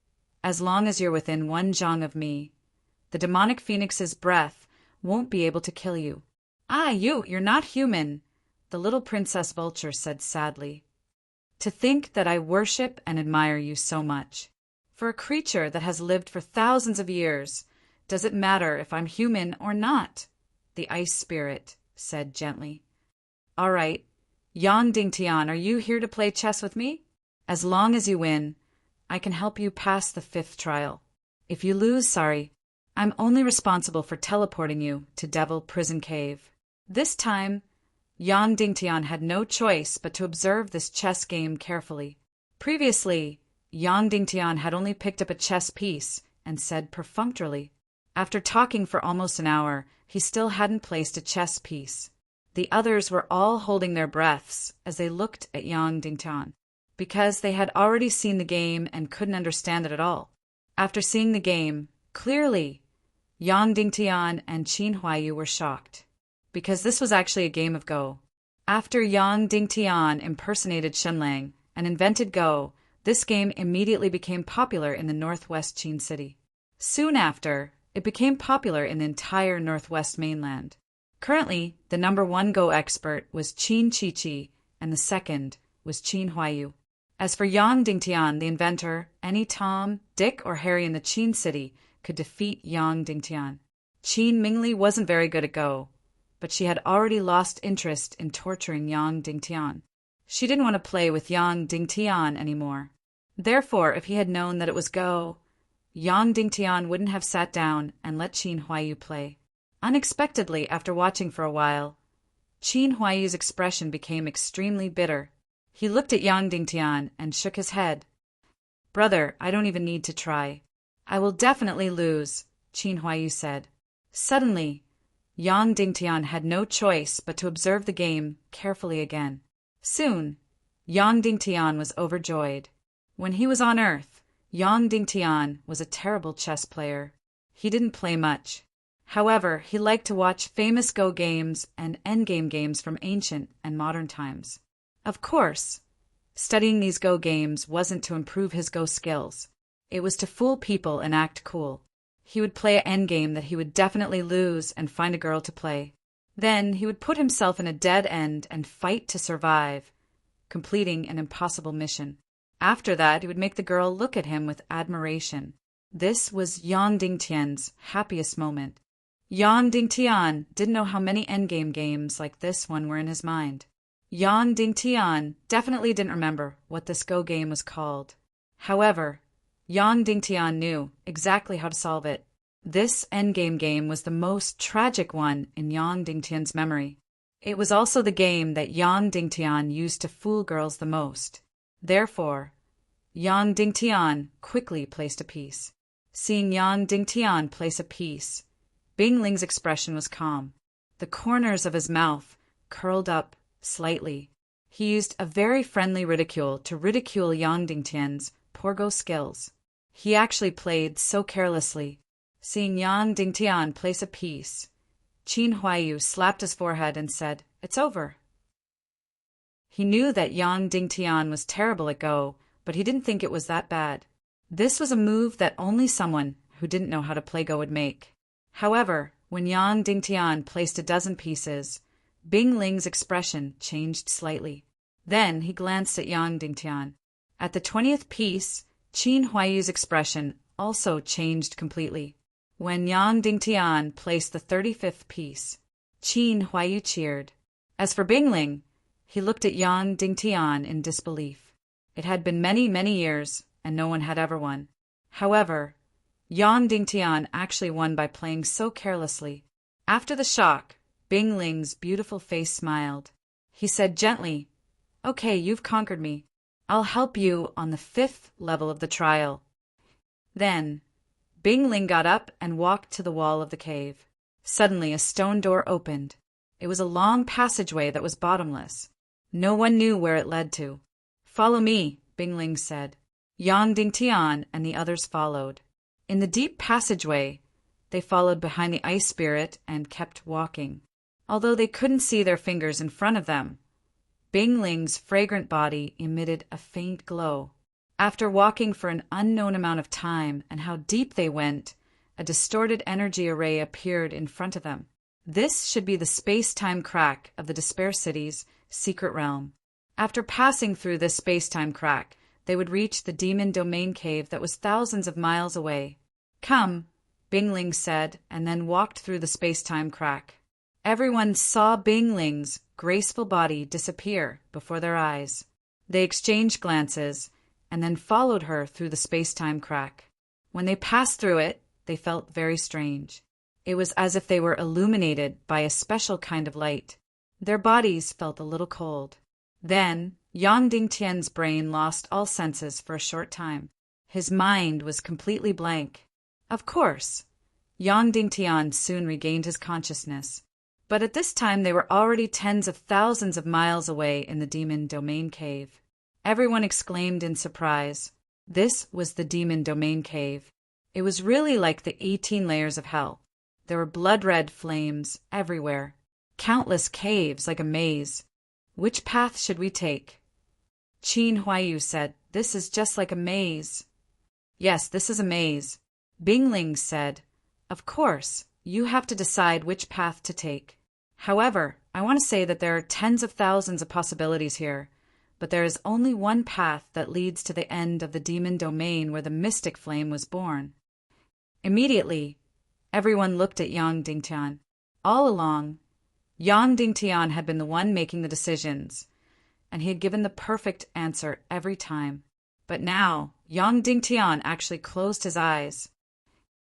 S1: as long as you're within 1 zhang of me, the demonic phoenix's breath won't be able to kill you. Ah, you're not human, the little Princess Vulture said sadly. To think that I worship and admire you so much. For a creature that has lived for thousands of years, does it matter if I'm human or not? The ice spirit said gently. All right, Yang Dingtian, are you here to play chess with me? As long as you win, I can help you pass the 5th trial. If you lose, I'm only responsible for teleporting you to Devil Prison Cave. This time, Yang Dingtian had no choice but to observe this chess game carefully. Previously, Yang Dingtian had only picked up a chess piece and said perfunctorily. After talking for almost an hour, he still hadn't placed a chess piece. The others were all holding their breaths as they looked at Yang Dingtian, because they had already seen the game and couldn't understand it at all. After seeing the game, clearly, Yang Dingtian and Qin Huaiyu were shocked, because this was actually a game of Go. After Yang Dingtian impersonated Shenlang and invented Go, this game immediately became popular in the northwest Qin city. Soon after, it became popular in the entire northwest mainland. Currently, the #1 Go expert was Qin Chichi, and the second was Qin Huaiyu. As for Yang Dingtian, the inventor, any Tom, Dick, or Harry in the Qin city could defeat Yang Dingtian. Qin Mingli wasn't very good at Go, but she had already lost interest in torturing Yang Dingtian. She didn't want to play with Yang Dingtian anymore. Therefore, if he had known that it was Go, Yang Dingtian wouldn't have sat down and let Qin Huaiyu play. Unexpectedly, after watching for a while, Qin Huaiyu's expression became extremely bitter. He looked at Yang Dingtian and shook his head. Brother, I don't even need to try. I will definitely lose, Qin Huaiyu said. Suddenly, Yang Dingtian had no choice but to observe the game carefully again. Soon, Yang Dingtian was overjoyed. When he was on Earth, Yang Dingtian was a terrible chess player. He didn't play much. However, he liked to watch famous Go games and endgame games from ancient and modern times. Of course, studying these Go games wasn't to improve his Go skills. It was to fool people and act cool. He would play an endgame that he would definitely lose and find a girl to play. Then he would put himself in a dead end and fight to survive, completing an impossible mission. After that, he would make the girl look at him with admiration. This was Yang Dingtian's happiest moment. Yang Dingtian didn't know how many endgame games like this one were in his mind. Yang Dingtian definitely didn't remember what this Go game was called. However, Yang Dingtian knew exactly how to solve it. This endgame game was the most tragic one in Yang Dingtian's memory. It was also the game that Yang Dingtian used to fool girls the most. Therefore, Yang Dingtian quickly placed a piece. Seeing Yang Dingtian place a piece, Bing Ling's expression was calm. The corners of his mouth curled up slightly. He used a very friendly ridicule to ridicule Yang Dingtian's poor Go skills. He actually played so carelessly. Seeing Yang Dingtian place a piece, Qin Huaiyu slapped his forehead and said, "It's over." He knew that Yang Dingtian was terrible at Go, but he didn't think it was that bad. This was a move that only someone who didn't know how to play Go would make. However, when Yang Dingtian placed a dozen pieces, Bing Ling's expression changed slightly. Then he glanced at Yang Dingtian. At the 20th piece, Qin Huaiyu's expression also changed completely. When Yang Dingtian placed the 35th piece, Qin Huaiyu cheered. As for Bing Ling, he looked at Yang Dingtian in disbelief. It had been many, many years, and no one had ever won. However, Yang Dingtian actually won by playing so carelessly. After the shock, Bing Ling's beautiful face smiled. He said gently, "Okay, you've conquered me. I'll help you on the 5th level of the trial." Then, Bing Ling got up and walked to the wall of the cave. Suddenly, a stone door opened. It was a long passageway that was bottomless. No one knew where it led to. "Follow me," Bing Ling said. Yang Dingtian and the others followed. In the deep passageway, they followed behind the ice spirit and kept walking. Although they couldn't see their fingers in front of them, Bing Ling's fragrant body emitted a faint glow. After walking for an unknown amount of time and how deep they went, a distorted energy array appeared in front of them. This should be the space-time crack of the Despair City's secret realm. After passing through this space-time crack, they would reach the demon domain cave that was thousands of miles away. "Come," Bing Ling said, and then walked through the space-time crack. Everyone saw Bing Ling's graceful body disappear before their eyes. They exchanged glances, and then followed her through the space-time crack. When they passed through it, they felt very strange. It was as if they were illuminated by a special kind of light. Their bodies felt a little cold. Then, Yang Dingtian's brain lost all senses for a short time. His mind was completely blank. Of course, Yang Dingtian soon regained his consciousness. But at this time they were already tens of thousands of miles away in the demon domain cave. Everyone exclaimed in surprise. This was the demon domain cave. It was really like the 18 layers of hell. There were blood-red flames everywhere. Countless caves like a maze. "Which path should we take?" Qin Huaiyu said, "This is just like a maze." "Yes, this is a maze." Bing Ling said, "Of course, you have to decide which path to take. However, I want to say that there are tens of thousands of possibilities here, but there is only one path that leads to the end of the demon domain where the mystic flame was born." Immediately, everyone looked at Yang Dingtian. All along, Yang Dingtian had been the one making the decisions, and he had given the perfect answer every time. But now, Yang Dingtian actually closed his eyes.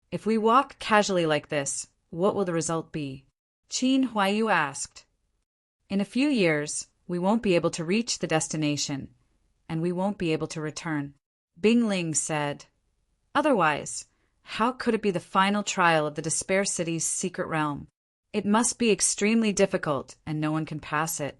S1: "If we walk casually like this, what will the result be?" Qin Huaiyu asked. "In a few years, we won't be able to reach the destination, and we won't be able to return." Bing Ling said, "Otherwise, how could it be the final trial of the Despair City's secret realm? It must be extremely difficult, and no one can pass it."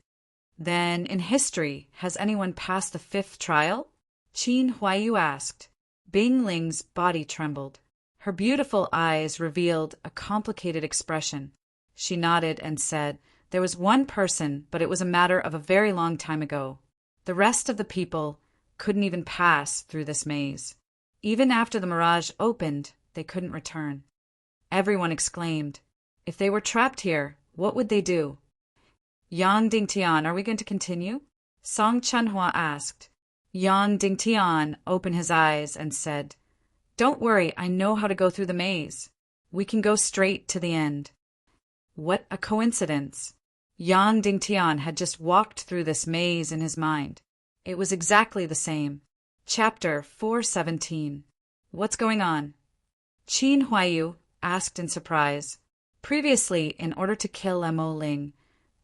S1: "Then, in history, has anyone passed the 5th trial?" Qin Huaiyu asked. Bing Ling's body trembled. Her beautiful eyes revealed a complicated expression. She nodded and said, "There was one person, but it was a matter of a very long time ago. The rest of the people couldn't even pass through this maze. Even after the mirage opened, they couldn't return." Everyone exclaimed, "If they were trapped here, what would they do?" "Yang Dingtian, are we going to continue?" Song Chunhua asked. Yang Dingtian opened his eyes and said, Don't worry, I know how to go through the maze. We can go straight to the end. What a coincidence. Yang Dingtian had just walked through this maze in his mind. It was exactly the same. Chapter 417. What's going on? Qin Huaiyu asked in surprise. Previously, in order to kill Mo Ling,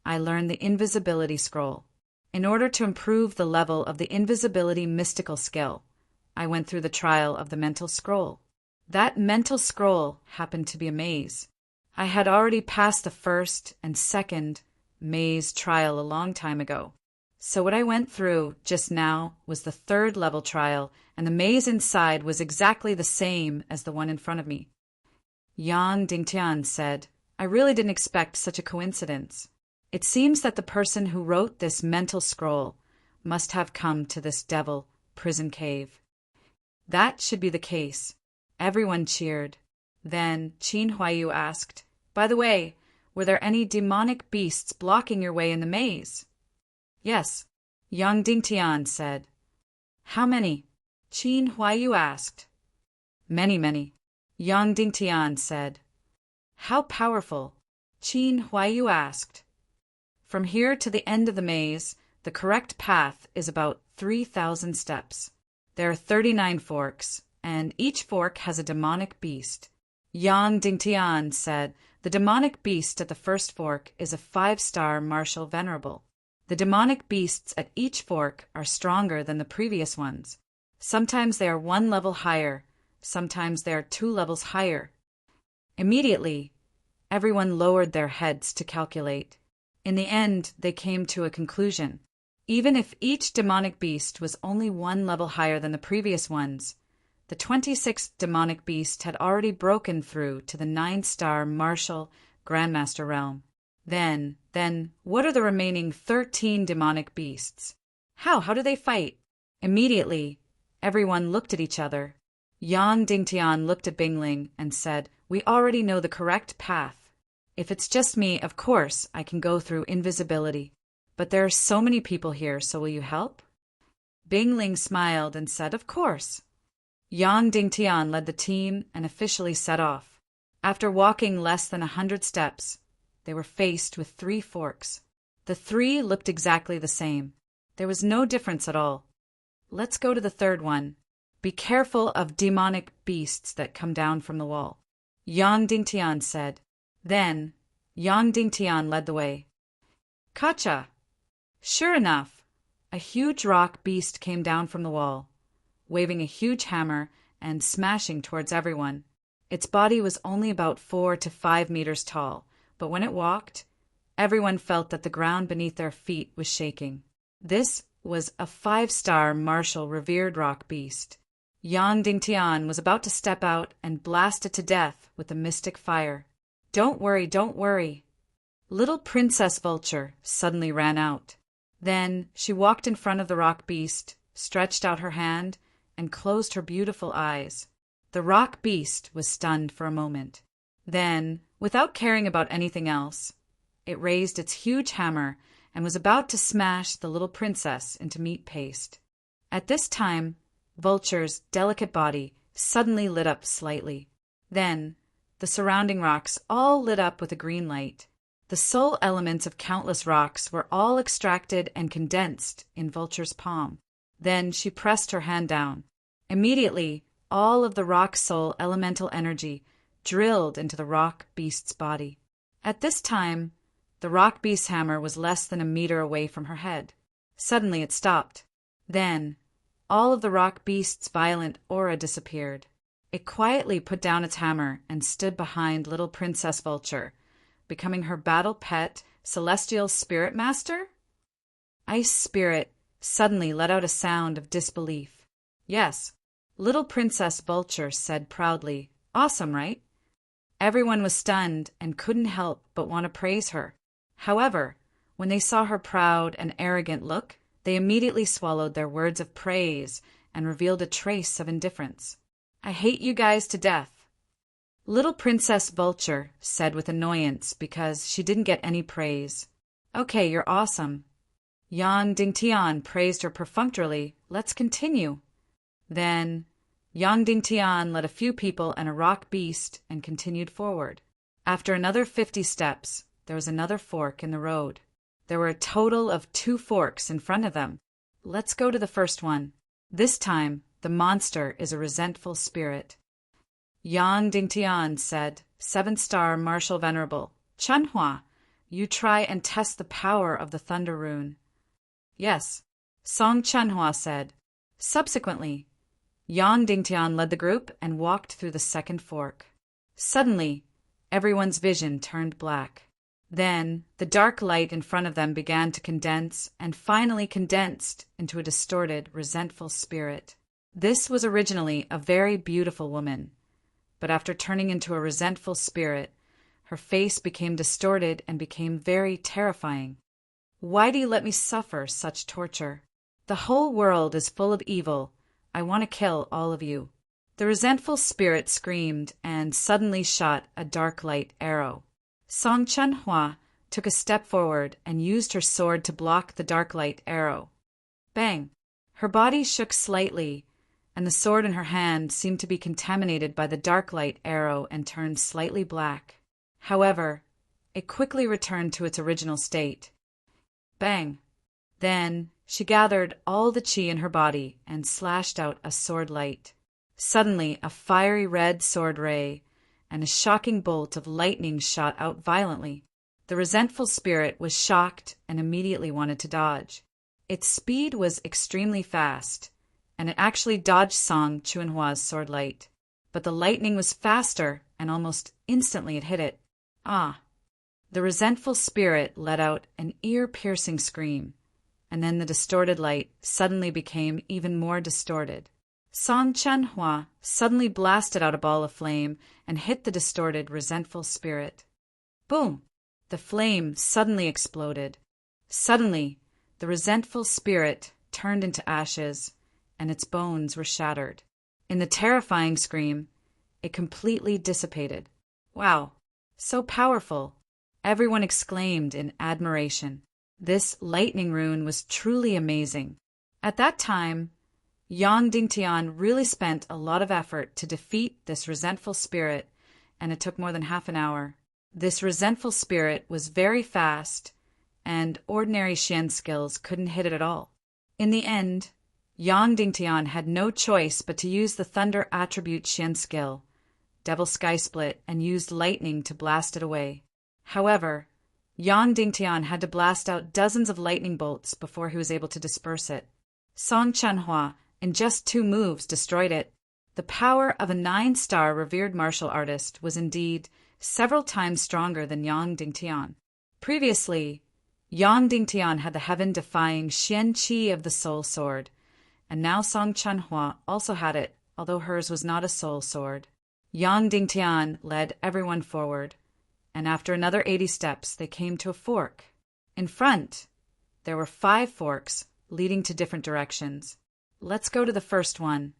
S1: I learned the invisibility scroll. In order to improve the level of the invisibility mystical skill, I went through the trial of the mental scroll. That mental scroll happened to be a maze. I had already passed the first and second maze trial a long time ago. So what I went through just now was the third level trial, and the maze inside was exactly the same as the one in front of me. Yang Dingtian said, I really didn't expect such a coincidence. It seems that the person who wrote this mental scroll must have come to this devil prison cave. That should be the case. Everyone cheered. Then Qin Huaiyu asked, By the way, were there any demonic beasts blocking your way in the maze? Yes, Yang Dingtian said. How many? Qin Huaiyu asked. Many, many, Yang Dingtian said. How powerful? Qin Huaiyu asked. From here to the end of the maze, the correct path is about 3,000 steps. There are 39 forks, and each fork has a demonic beast. Yang Dingtian said, The demonic beast at the first fork is a 5-star martial venerable. The demonic beasts at each fork are stronger than the previous ones. Sometimes they are 1 level higher, sometimes they are 2 levels higher. Immediately, everyone lowered their heads to calculate. In the end, they came to a conclusion. Even if each demonic beast was only 1 level higher than the previous ones, the 26th demonic beast had already broken through to the 9-star martial Grandmaster realm. Then, what are the remaining 13 demonic beasts? How do they fight? Immediately, everyone looked at each other. Yang Dingtian looked at Bingling and said, We already know the correct path. If it's just me, of course, I can go through invisibility. But there are so many people here, so will you help? Bingling smiled and said, Of course. Yang Dingtian led the team and officially set off. After walking less than 100 steps, they were faced with 3 forks. The 3 looked exactly the same. There was no difference at all. Let's go to the third one. Be careful of demonic beasts that come down from the wall, Yang Dingtian said. Then, Yang Dingtian led the way. Kacha! Sure enough, a huge rock beast came down from the wall, waving a huge hammer and smashing towards everyone. Its body was only about 4 to 5 meters tall, but when it walked, everyone felt that the ground beneath their feet was shaking. This was a 5-star martial revered rock beast. Yang Dingtian was about to step out and blast it to death with the mystic fire. Don't worry. Little Princess Vulture suddenly ran out. Then she walked in front of the rock beast, stretched out her hand, and closed her beautiful eyes. The rock beast was stunned for a moment. Then, without caring about anything else, it raised its huge hammer and was about to smash the little princess into meat paste. At this time, Vulture's delicate body suddenly lit up slightly. Then, the surrounding rocks all lit up with a green light. The soul elements of countless rocks were all extracted and condensed in Vulture's palm. Then she pressed her hand down. Immediately, all of the rock soul elemental energy drilled into the rock beast's body. At this time, the rock beast's hammer was less than a meter away from her head. Suddenly it stopped. Then, all of the rock beast's violent aura disappeared. It quietly put down its hammer and stood behind little Princess Vulture, becoming her battle pet, Celestial Spirit Master? Ice Spirit suddenly let out a sound of disbelief. Yes, little Princess Vulture said proudly, Awesome, right? Everyone was stunned and couldn't help but want to praise her. However, when they saw her proud and arrogant look, they immediately swallowed their words of praise and revealed a trace of indifference. I hate you guys to death. Little Princess Vulture said with annoyance because she didn't get any praise. Okay, you're awesome. Yang Dingtian praised her perfunctorily. Let's continue. Then Yang Dingtian led a few people and a rock beast and continued forward. After another 50 steps, there was another fork in the road. There were a total of 2 forks in front of them. Let's go to the first one. This time, the monster is a resentful spirit. Yang Dingtian said, 7-star Martial Venerable, Chenhua, you try and test the power of the Thunder Rune. Yes, Song Chenhua said. Subsequently, Yang Dingtian led the group and walked through the second fork. Suddenly, everyone's vision turned black. Then, the dark light in front of them began to condense and finally condensed into a distorted, resentful spirit. This was originally a very beautiful woman, but after turning into a resentful spirit, her face became distorted and became very terrifying. Why do you let me suffer such torture? The whole world is full of evil. I want to kill all of you. The resentful spirit screamed and suddenly shot a dark light arrow. Song Chenhua took a step forward and used her sword to block the dark light arrow. Bang! Her body shook slightly, and the sword in her hand seemed to be contaminated by the dark light arrow and turned slightly black. However, it quickly returned to its original state. Bang! Then she gathered all the chi in her body and slashed out a sword light. Suddenly, a fiery red sword ray and a shocking bolt of lightning shot out violently. The resentful spirit was shocked and immediately wanted to dodge. Its speed was extremely fast, and it actually dodged Song Chenhua's sword light. But the lightning was faster, and almost instantly it hit it. Ah! The resentful spirit let out an ear-piercing scream, and then the distorted light suddenly became even more distorted. Song Chenhua suddenly blasted out a ball of flame and hit the distorted, resentful spirit. Boom! The flame suddenly exploded. Suddenly, the resentful spirit turned into ashes, and its bones were shattered. In the terrifying scream, it completely dissipated. Wow! So powerful! Everyone exclaimed in admiration. This lightning rune was truly amazing. At that time, Yang Dingtian really spent a lot of effort to defeat this resentful spirit, and it took more than half an hour. This resentful spirit was very fast, and ordinary Xian skills couldn't hit it at all. In the end, Yang Dingtian had no choice but to use the Thunder attribute Xian skill, Devil Sky Split, and used lightning to blast it away. However, Yang Dingtian had to blast out dozens of lightning bolts before he was able to disperse it. Song Chenhua, in just 2 moves, destroyed it. The power of a 9-star revered martial artist was indeed several times stronger than Yang Dingtian. Previously, Yang Dingtian had the heaven-defying Xian Qi of the Soul Sword, and now Song Chenhua also had it, although hers was not a soul sword. Yang Dingtian led everyone forward, and after another 80 steps, they came to a fork. In front, there were 5 forks leading to different directions. Let's go to the first one,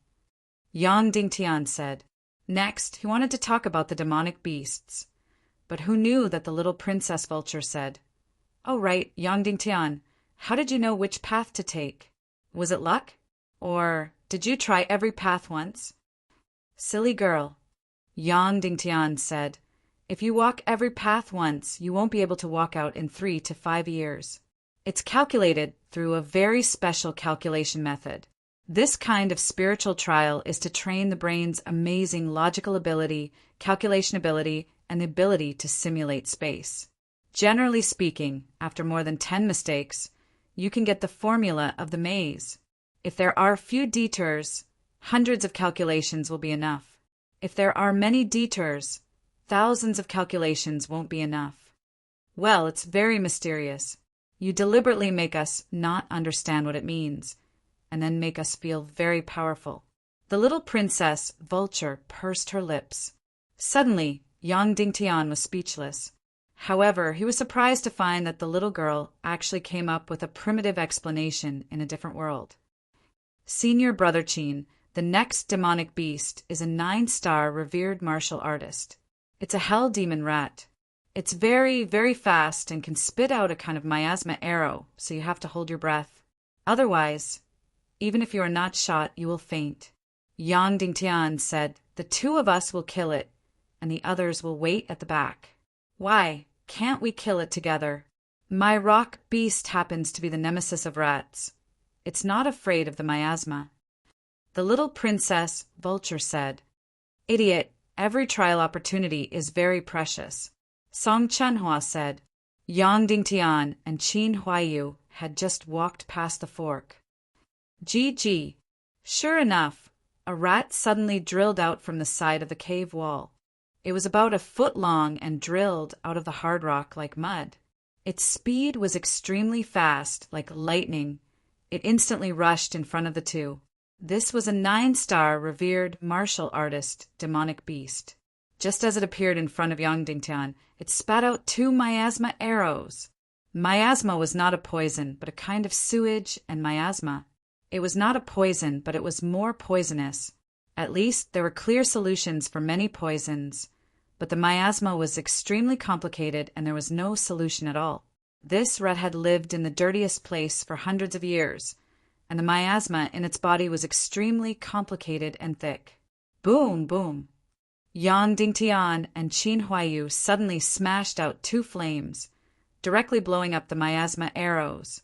S1: Yang Dingtian said. Next, he wanted to talk about the demonic beasts. But who knew that the little princess vulture said, "Oh right, Yang Dingtian, how did you know which path to take? Was it luck? Or did you try every path once?" "Silly girl," Yang Dingtian said. "If you walk every path once, you won't be able to walk out in 3 to 5 years. It's calculated through a very special calculation method. This kind of spiritual trial is to train the brain's amazing logical ability, calculation ability, and the ability to simulate space. Generally speaking, after more than 10 mistakes, you can get the formula of the maze. If there are few detours, hundreds of calculations will be enough. If there are many detours, thousands of calculations won't be enough. Well, it's very mysterious. You deliberately make us not understand what it means, and then make us feel very powerful." The little princess vulture pursed her lips. Suddenly, Yang Dingtian was speechless. However, he was surprised to find that the little girl actually came up with a primitive explanation in a different world. "Senior Brother Qin, the next demonic beast is a 9-star revered martial artist. It's a hell demon rat. It's very, very fast and can spit out a kind of miasma arrow, so you have to hold your breath. Otherwise, even if you are not shot, you will faint. Yang Dingtian said, "The two of us will kill it, and the others will wait at the back." "Why, can't we kill it together? My rock beast happens to be the nemesis of rats. It's not afraid of the miasma." The little princess, Vulture, said, "Idiot, every trial opportunity is very precious." Song Chenhua said, Yang Dingtian and Qin Huaiyu had just walked past the fork. GG. Sure enough, a rat suddenly drilled out from the side of the cave wall. It was about a foot long and drilled out of the hard rock like mud. Its speed was extremely fast, like lightning. It instantly rushed in front of the two. This was a 9-star revered martial artist, demonic beast. Just as it appeared in front of Yang Dingtian, it spat out 2 miasma arrows. Miasma was not a poison, but a kind of sewage and miasma. It was not a poison, but it was more poisonous. At least there were clear solutions for many poisons, but the miasma was extremely complicated and there was no solution at all. This rat had lived in the dirtiest place for hundreds of years, and the miasma in its body was extremely complicated and thick. Boom, boom. Yang Dingtian and Qin Huaiyu suddenly smashed out 2 flames, directly blowing up the miasma arrows.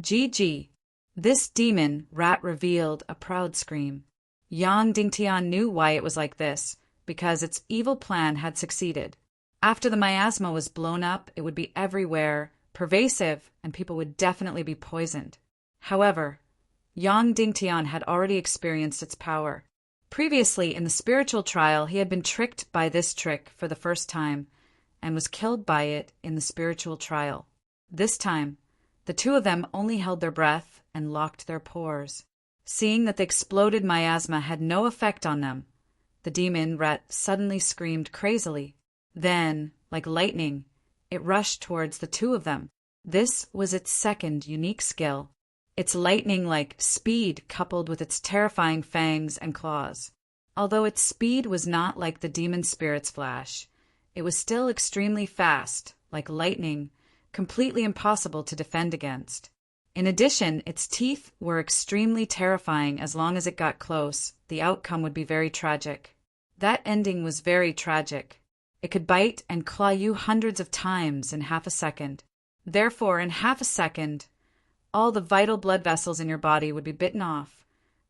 S1: GG. This demon rat revealed a proud scream. Yang Dingtian knew why it was like this, because its evil plan had succeeded. After the miasma was blown up, it would be everywhere, pervasive, and people would definitely be poisoned. However, Yang Dingtian had already experienced its power. Previously, in the spiritual trial, he had been tricked by this trick for the first time, and was killed by it in the spiritual trial. This time, the two of them only held their breath and locked their pores. Seeing that the exploded miasma had no effect on them, the demon rat suddenly screamed crazily. Then, like lightning, it rushed towards the two of them. This was its second unique skill. Its lightning-like speed coupled with its terrifying fangs and claws. Although its speed was not like the demon spirit's flash, it was still extremely fast, like lightning, completely impossible to defend against. In addition, its teeth were extremely terrifying. As long as it got close, the outcome would be very tragic. That ending was very tragic. It could bite and claw you hundreds of times in half a second. Therefore, in half a second, all the vital blood vessels in your body would be bitten off,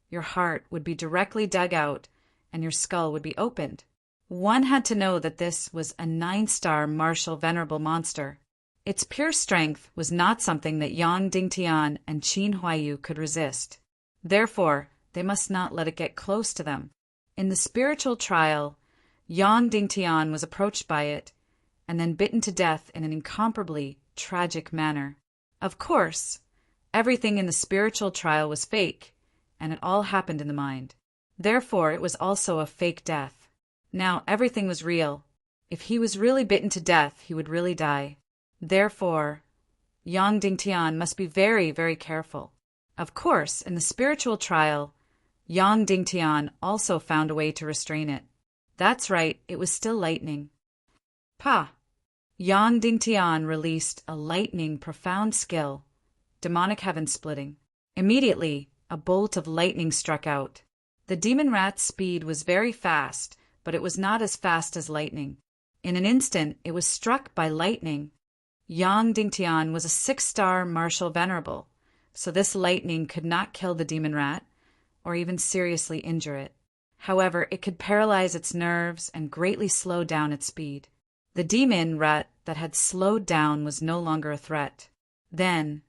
S1: your heart would be directly dug out, and your skull would be opened. One had to know that this was a 9-star martial venerable monster. Its pure strength was not something that Yang Dingtian and Qin Huaiyu could resist. Therefore, they must not let it get close to them. In the spiritual trial, Yang Dingtian was approached by it, and then bitten to death in an incomparably tragic manner. Of course, everything in the spiritual trial was fake, and it all happened in the mind. Therefore, it was also a fake death. Now, everything was real. If he was really bitten to death, he would really die. Therefore, Yang Dingtian must be very, very careful. Of course, in the spiritual trial, Yang Dingtian also found a way to restrain it. That's right, it was still lightning. Pa! Yang Dingtian released a lightning profound skill, demonic heaven splitting. Immediately, a bolt of lightning struck out. The demon rat's speed was very fast, but it was not as fast as lightning. In an instant, it was struck by lightning. Yang Dingtian was a 6-star martial venerable, so this lightning could not kill the demon rat, or even seriously injure it. However, it could paralyze its nerves and greatly slow down its speed. The demon rat that had slowed down was no longer a threat. Then,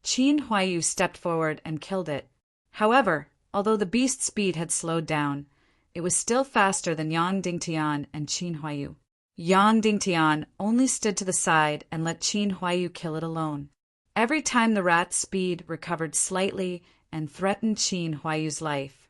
S1: Qin Huaiyu stepped forward and killed it. However, although the beast's speed had slowed down, it was still faster than Yang Dingtian and Qin Huaiyu. Yang Dingtian only stood to the side and let Qin Huaiyu kill it alone. Every time the rat's speed recovered slightly and threatened Qin Huaiyu's life,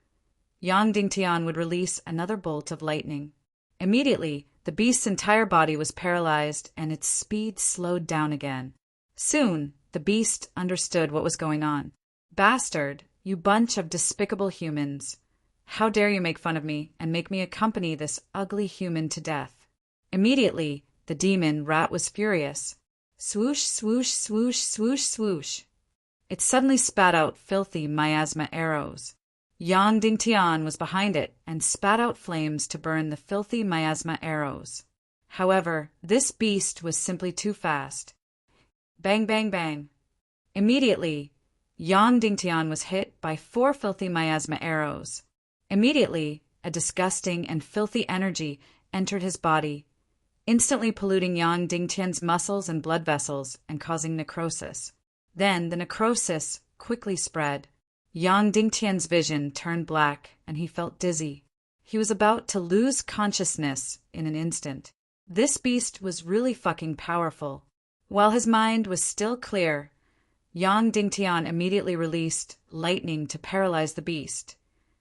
S1: Yang Dingtian would release another bolt of lightning. Immediately, the beast's entire body was paralyzed and its speed slowed down again. Soon, the beast understood what was going on. "Bastard, you bunch of despicable humans. How dare you make fun of me and make me accompany this ugly human to death?" Immediately, the demon rat was furious. Swoosh, swoosh, swoosh, swoosh, swoosh. It suddenly spat out filthy miasma arrows. Yang Dingtian was behind it and spat out flames to burn the filthy miasma arrows. However, this beast was simply too fast. Bang, bang, bang. Immediately, Yang Dingtian was hit by 4 filthy miasma arrows. Immediately, a disgusting and filthy energy entered his body, instantly polluting Yang Dingtian's muscles and blood vessels and causing necrosis. Then the necrosis quickly spread. Yang Dingtian's vision turned black and he felt dizzy. He was about to lose consciousness in an instant. This beast was really fucking powerful. While his mind was still clear, Yang Dingtian immediately released lightning to paralyze the beast,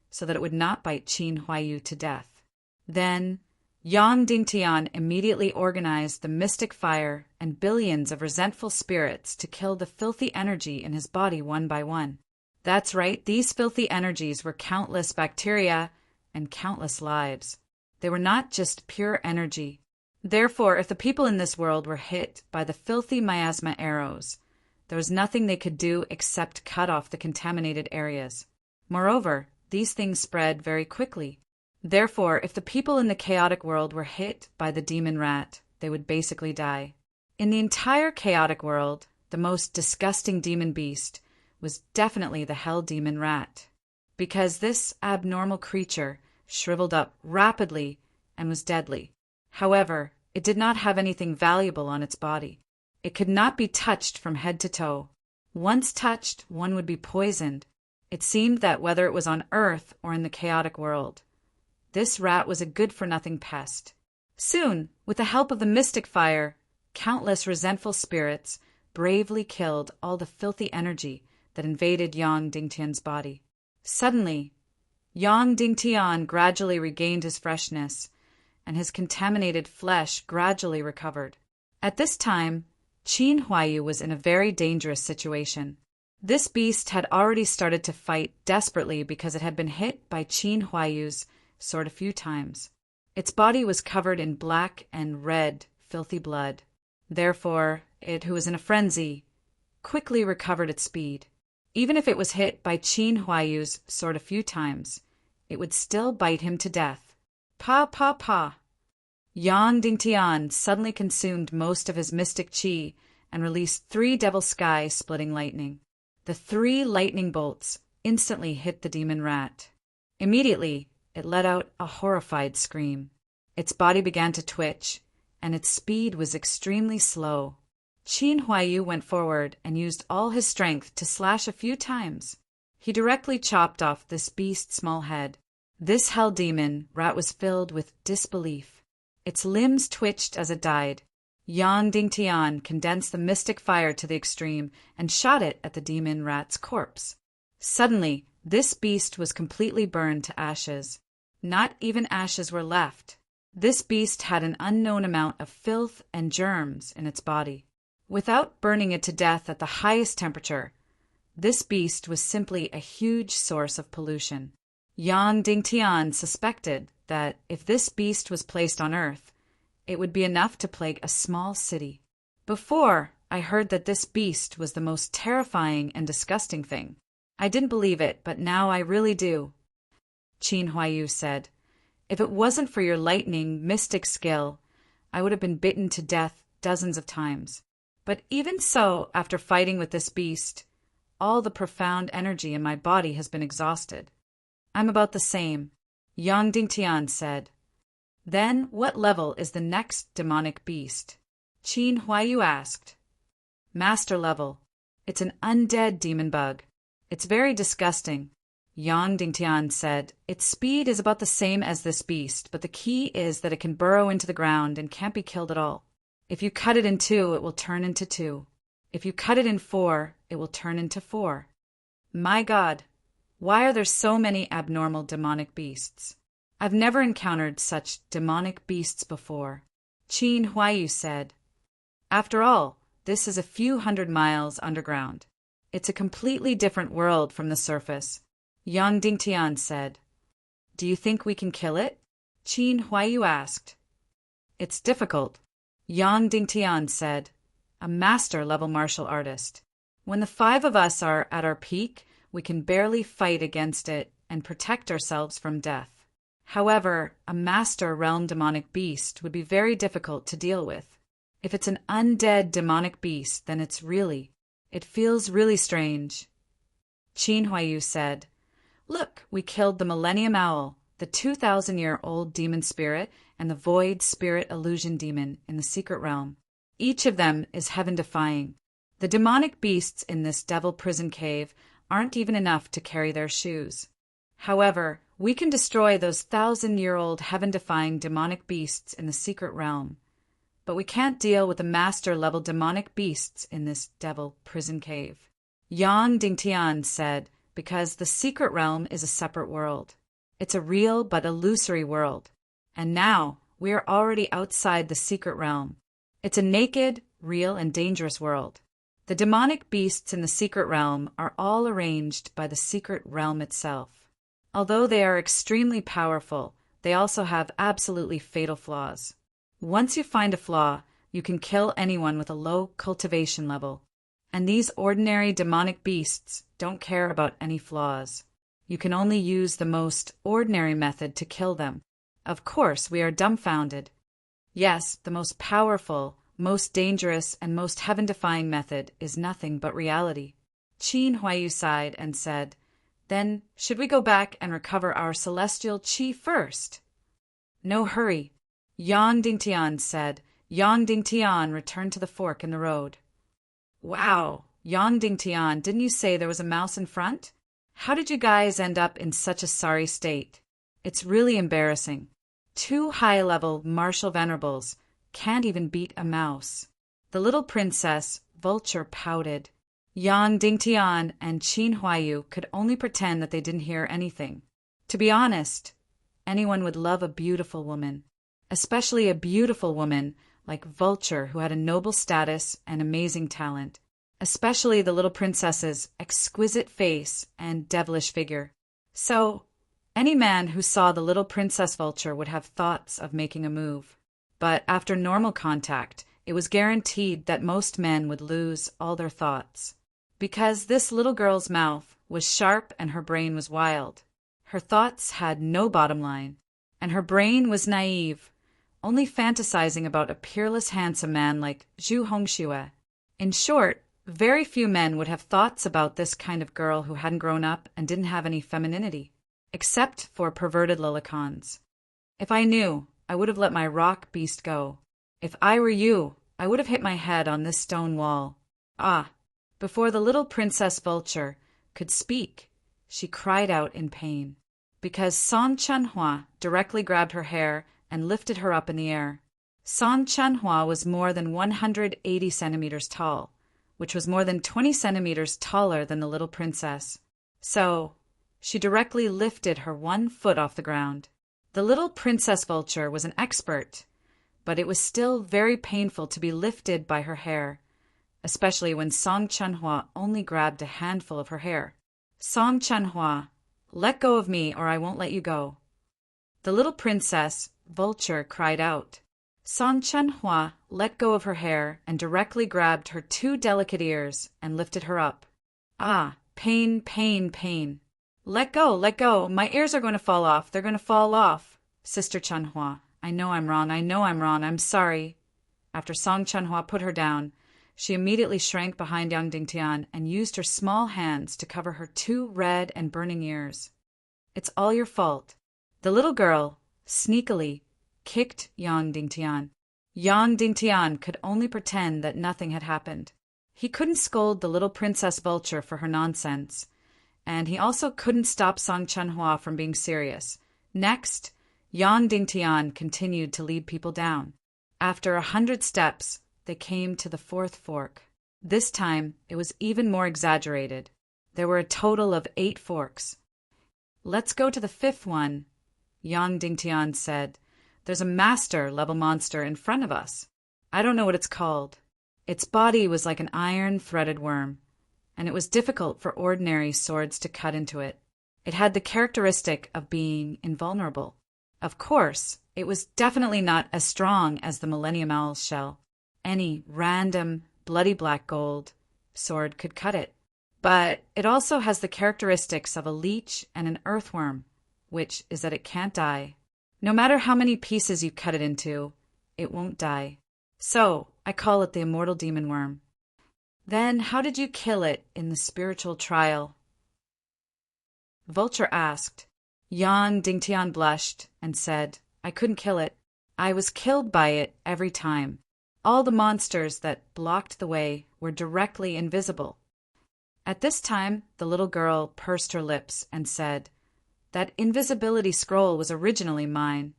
S1: so that it would not bite Qin Huaiyu to death. Then, Yang Dingtian immediately organized the mystic fire and billions of resentful spirits to kill the filthy energy in his body one by one. That's right, these filthy energies were countless bacteria and countless lives. They were not just pure energy. Therefore, if the people in this world were hit by the filthy miasma arrows, there was nothing they could do except cut off the contaminated areas. Moreover, these things spread very quickly. Therefore, if the people in the chaotic world were hit by the demon rat, they would basically die. In the entire chaotic world, the most disgusting demon beast was definitely the hell demon rat, because this abnormal creature shriveled up rapidly and was deadly. However, it did not have anything valuable on its body. It could not be touched from head to toe. Once touched, one would be poisoned. It seemed that whether it was on Earth or in the chaotic world, this rat was a good-for-nothing pest. Soon, with the help of the mystic fire, countless resentful spirits bravely killed all the filthy energy that invaded Yang Dingtian's body. Suddenly, Yang Dingtian gradually regained his freshness, and his contaminated flesh gradually recovered. At this time, Qin Huaiyu was in a very dangerous situation. This beast had already started to fight desperately because it had been hit by Qin Huaiyu's sword a few times. Its body was covered in black and red, filthy blood. Therefore, it, who was in a frenzy, quickly recovered its speed. Even if it was hit by Qin Huaiyu's sword a few times, it would still bite him to death. Pa, pa, pa. Yang Dingtian suddenly consumed most of his mystic qi and released 3 devil sky-splitting lightning. The 3 lightning bolts instantly hit the demon rat. Immediately, it let out a horrified scream. Its body began to twitch, and its speed was extremely slow. Qin Huaiyu went forward and used all his strength to slash a few times. He directly chopped off this beast's small head. This hell demon rat was filled with disbelief. Its limbs twitched as it died. Yang Dingtian condensed the mystic fire to the extreme and shot it at the demon rat's corpse. Suddenly, this beast was completely burned to ashes. Not even ashes were left. This beast had an unknown amount of filth and germs in its body. Without burning it to death at the highest temperature, this beast was simply a huge source of pollution. Yang Dingtian suspected that if this beast was placed on Earth, it would be enough to plague a small city. Before, I heard that this beast was the most terrifying and disgusting thing. I didn't believe it, but now I really do. Qin Huaiyu said, "If it wasn't for your lightning, mystic skill, I would have been bitten to death dozens of times. But even so, after fighting with this beast, all the profound energy in my body has been exhausted. I'm about the same," Yang Dingtian said. "Then what level is the next demonic beast?" Qin Huaiyu asked. "Master level. It's an undead demon bug. It's very disgusting," Yang Dingtian said. "Its speed is about the same as this beast, but the key is that it can burrow into the ground and can't be killed at all. If you cut it in 2, it will turn into 2. If you cut it in 4, it will turn into 4. My God, why are there so many abnormal demonic beasts? I've never encountered such demonic beasts before," Qin Huaiyu said. "After all, this is a few hundred miles underground. It's a completely different world from the surface," Yang Dingtian said. "Do you think we can kill it?" Qin Huaiyu asked. "It's difficult," Yang Dingtian said, a master-level martial artist. "When the 5 of us are at our peak, we can barely fight against it and protect ourselves from death. However, a master realm demonic beast would be very difficult to deal with. If it's an undead demonic beast, then it feels really strange. Qin Huayu said, "Look, we killed the Millennium Owl, the 2,000-year-old demon spirit, and the Void Spirit Illusion Demon in the secret realm. Each of them is heaven-defying. The demonic beasts in this devil prison cave aren't even enough to carry their shoes. However, we can destroy those 1,000-year-old heaven-defying demonic beasts in the secret realm. But we can't deal with the master-level demonic beasts in this devil prison cave." Yang Dingtian said, "Because the secret realm is a separate world. It's a real but illusory world. And now we are already outside the secret realm. It's a naked, real, and dangerous world. The demonic beasts in the secret realm are all arranged by the secret realm itself. Although they are extremely powerful, they also have absolutely fatal flaws. Once you find a flaw, you can kill anyone with a low cultivation level. And these ordinary demonic beasts don't care about any flaws. You can only use the most ordinary method to kill them. Of course, we are dumbfounded. Yes, the most powerful, most dangerous, and most heaven-defying method is nothing but reality." Qin Huayu sighed and said, "Then, should we go back and recover our celestial qi first?" "No hurry," Yang Dingtian said. Yang Dingtian returned to the fork in the road. "Wow, Yang Dingtian, didn't you say there was a mouse in front? How did you guys end up in such a sorry state? It's really embarrassing. 2 high-level martial venerables can't even beat a mouse." The little princess, Vulture, pouted. Yang Dingtian and Qin Huayu could only pretend that they didn't hear anything. To be honest, anyone would love a beautiful woman, especially a beautiful woman like Vulture who had a noble status and amazing talent, especially the little princess's exquisite face and devilish figure. So, any man who saw the little Princess Vulture would have thoughts of making a move. But after normal contact, it was guaranteed that most men would lose all their thoughts. Because this little girl's mouth was sharp and her brain was wild. Her thoughts had no bottom line, and her brain was naive, only fantasizing about a peerless handsome man like Zhu Hongxue. In short, very few men would have thoughts about this kind of girl who hadn't grown up and didn't have any femininity, except for perverted lilicons. If I knew, I would have let my rock beast go. If I were you, I would have hit my head on this stone wall. Ah! Before the little Princess Vulture could speak, she cried out in pain, because Song Chanhua directly grabbed her hair and lifted her up in the air. Song Chanhua was more than 180 centimeters tall, which was more than 20 centimeters taller than the little princess. So, she directly lifted her 1 foot off the ground. The little Princess Vulture was an expert, but it was still very painful to be lifted by her hair, especially when Song Chanhua only grabbed a handful of her hair. "Song Chanhua, let go of me or I won't let you go." The little Princess Vulture cried out. Song Chanhua let go of her hair and directly grabbed her 2 delicate ears and lifted her up. "Ah, pain, pain, pain. Let go, my ears are going to fall off, they're going to fall off. Sister Chanhua, I know I'm wrong, I'm sorry." After Song Chanhua put her down, she immediately shrank behind Yang Dingtian and used her small hands to cover her 2 red and burning ears. "It's all your fault." The little girl, sneakily, kicked Yang Dingtian. Yang Dingtian could only pretend that nothing had happened. He couldn't scold the little Princess Vulture for her nonsense, and he also couldn't stop Song Chanhua from being serious. Next, Yang Dingtian continued to lead people down. After 100 steps, they came to the 4th fork. This time, it was even more exaggerated. There were a total of 8 forks. "Let's go to the 5th one," Yang Dingtian said. "There's a master-level monster in front of us. I don't know what it's called. Its body was like an iron-threaded worm, and it was difficult for ordinary swords to cut into it. It had the characteristic of being invulnerable. Of course, it was definitely not as strong as the Millennium Owl's shell. Any random, bloody black gold sword could cut it. But it also has the characteristics of a leech and an earthworm, which is that it can't die. No matter how many pieces you cut it into, it won't die. So, I call it the immortal demon worm. Then, how did you kill it in the spiritual trial? Vulture asked. Yang Dingtian blushed and said, I couldn't kill it. I was killed by it every time. All the monsters that blocked the way were directly invisible. At this time, the little girl pursed her lips and said, That invisibility scroll was originally mine.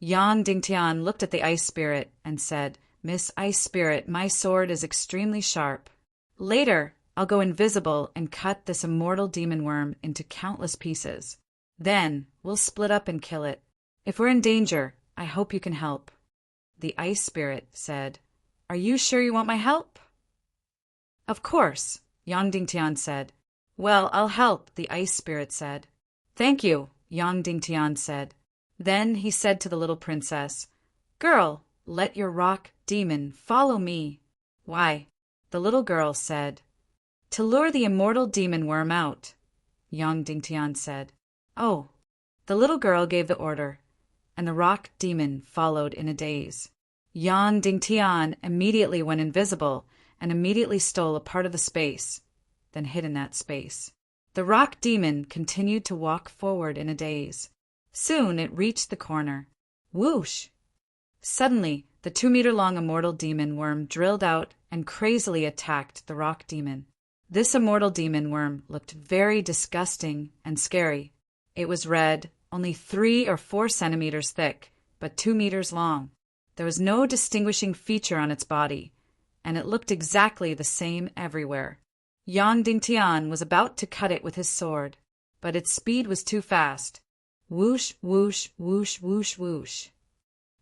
S1: Yang Dingtian looked at the ice spirit and said, Miss Ice Spirit, my sword is extremely sharp. Later, I'll go invisible and cut this immortal demon worm into countless pieces. Then, we'll split up and kill it. If we're in danger, I hope you can help. The ice spirit said, Are you sure you want my help? Of course, Yang Dingtian said. Well, I'll help, the ice spirit said. Thank you, Yang Dingtian said. Then he said to the little princess, Girl, let your rock demon follow me. Why? The little girl said. To lure the immortal demon worm out, Yang Dingtian said. Oh. The little girl gave the order, and the rock demon followed in a daze. Yang Dingtian immediately went invisible and immediately stole a part of the space, then hid in that space. The rock demon continued to walk forward in a daze. Soon it reached the corner. Whoosh! Suddenly, the 2-meter-long immortal demon worm drilled out and crazily attacked the rock demon. This immortal demon worm looked very disgusting and scary. It was red, only 3 or 4 centimeters thick, but 2 meters long. There was no distinguishing feature on its body, and it looked exactly the same everywhere. Yang Dingtian was about to cut it with his sword, but its speed was too fast. Whoosh, whoosh, whoosh, whoosh, whoosh.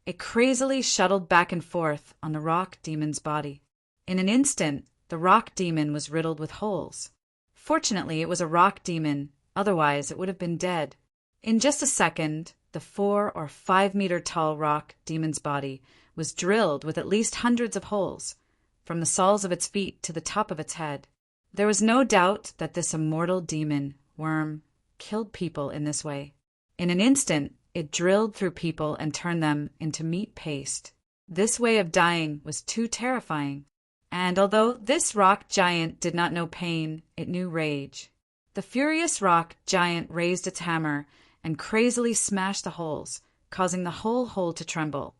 S1: It crazily shuttled back and forth on the rock demon's body. In an instant, the rock demon was riddled with holes. Fortunately, it was a rock demon, otherwise it would have been dead. In just a second, the 4 or 5 meter tall rock demon's body was drilled with at least hundreds of holes, from the soles of its feet to the top of its head. There was no doubt that this immortal demon worm killed people in this way. In an instant, it drilled through people and turned them into meat paste. This way of dying was too terrifying. And although this rock giant did not know pain, it knew rage. The furious rock giant raised its hammer and crazily smashed the holes, causing the whole hole to tremble,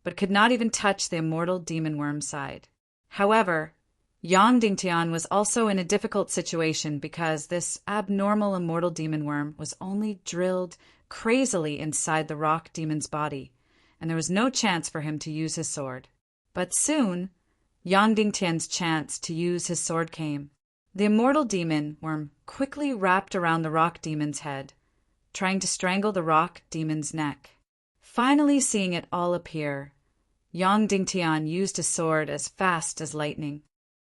S1: but could not even touch the immortal demon worm's side. However, Yang Dingtian was also in a difficult situation because this abnormal immortal demon worm was only drilled crazily inside the rock demon's body, and there was no chance for him to use his sword. But soon, Yang Dingtian's chance to use his sword came. The immortal demon worm quickly wrapped around the rock demon's head, trying to strangle the rock demon's neck. Finally seeing it all appear, Yang Dingtian used his sword as fast as lightning.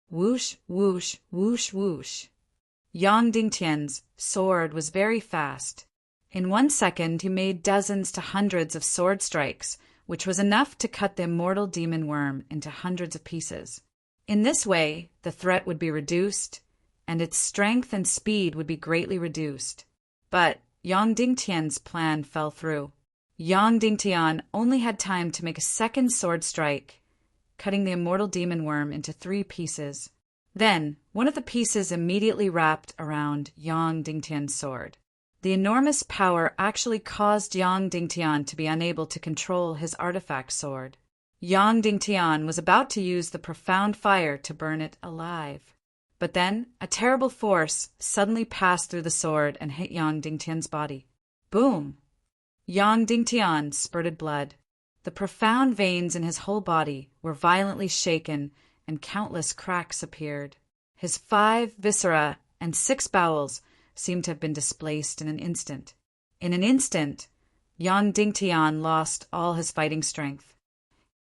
S1: Whoosh, whoosh, whoosh, whoosh. Yang Dingtian's sword was very fast. In 1 second, he made dozens to hundreds of sword strikes, which was enough to cut the immortal demon worm into hundreds of pieces. In this way, the threat would be reduced, and its strength and speed would be greatly reduced. But Yang Dingtian's plan fell through. Yang Dingtian only had time to make a second sword strike, cutting the immortal demon worm into 3 pieces. Then, one of the pieces immediately wrapped around Yang Dingtian's sword. The enormous power actually caused Yang Dingtian to be unable to control his artifact sword. Yang Dingtian was about to use the profound fire to burn it alive. But then, a terrible force suddenly passed through the sword and hit Yang Dingtian's body. Boom! Yang Dingtian spurted blood. The profound veins in his whole body were violently shaken and countless cracks appeared. His 5 viscera and 6 bowels seemed to have been displaced in an instant. In an instant, Yang Dingtian lost all his fighting strength.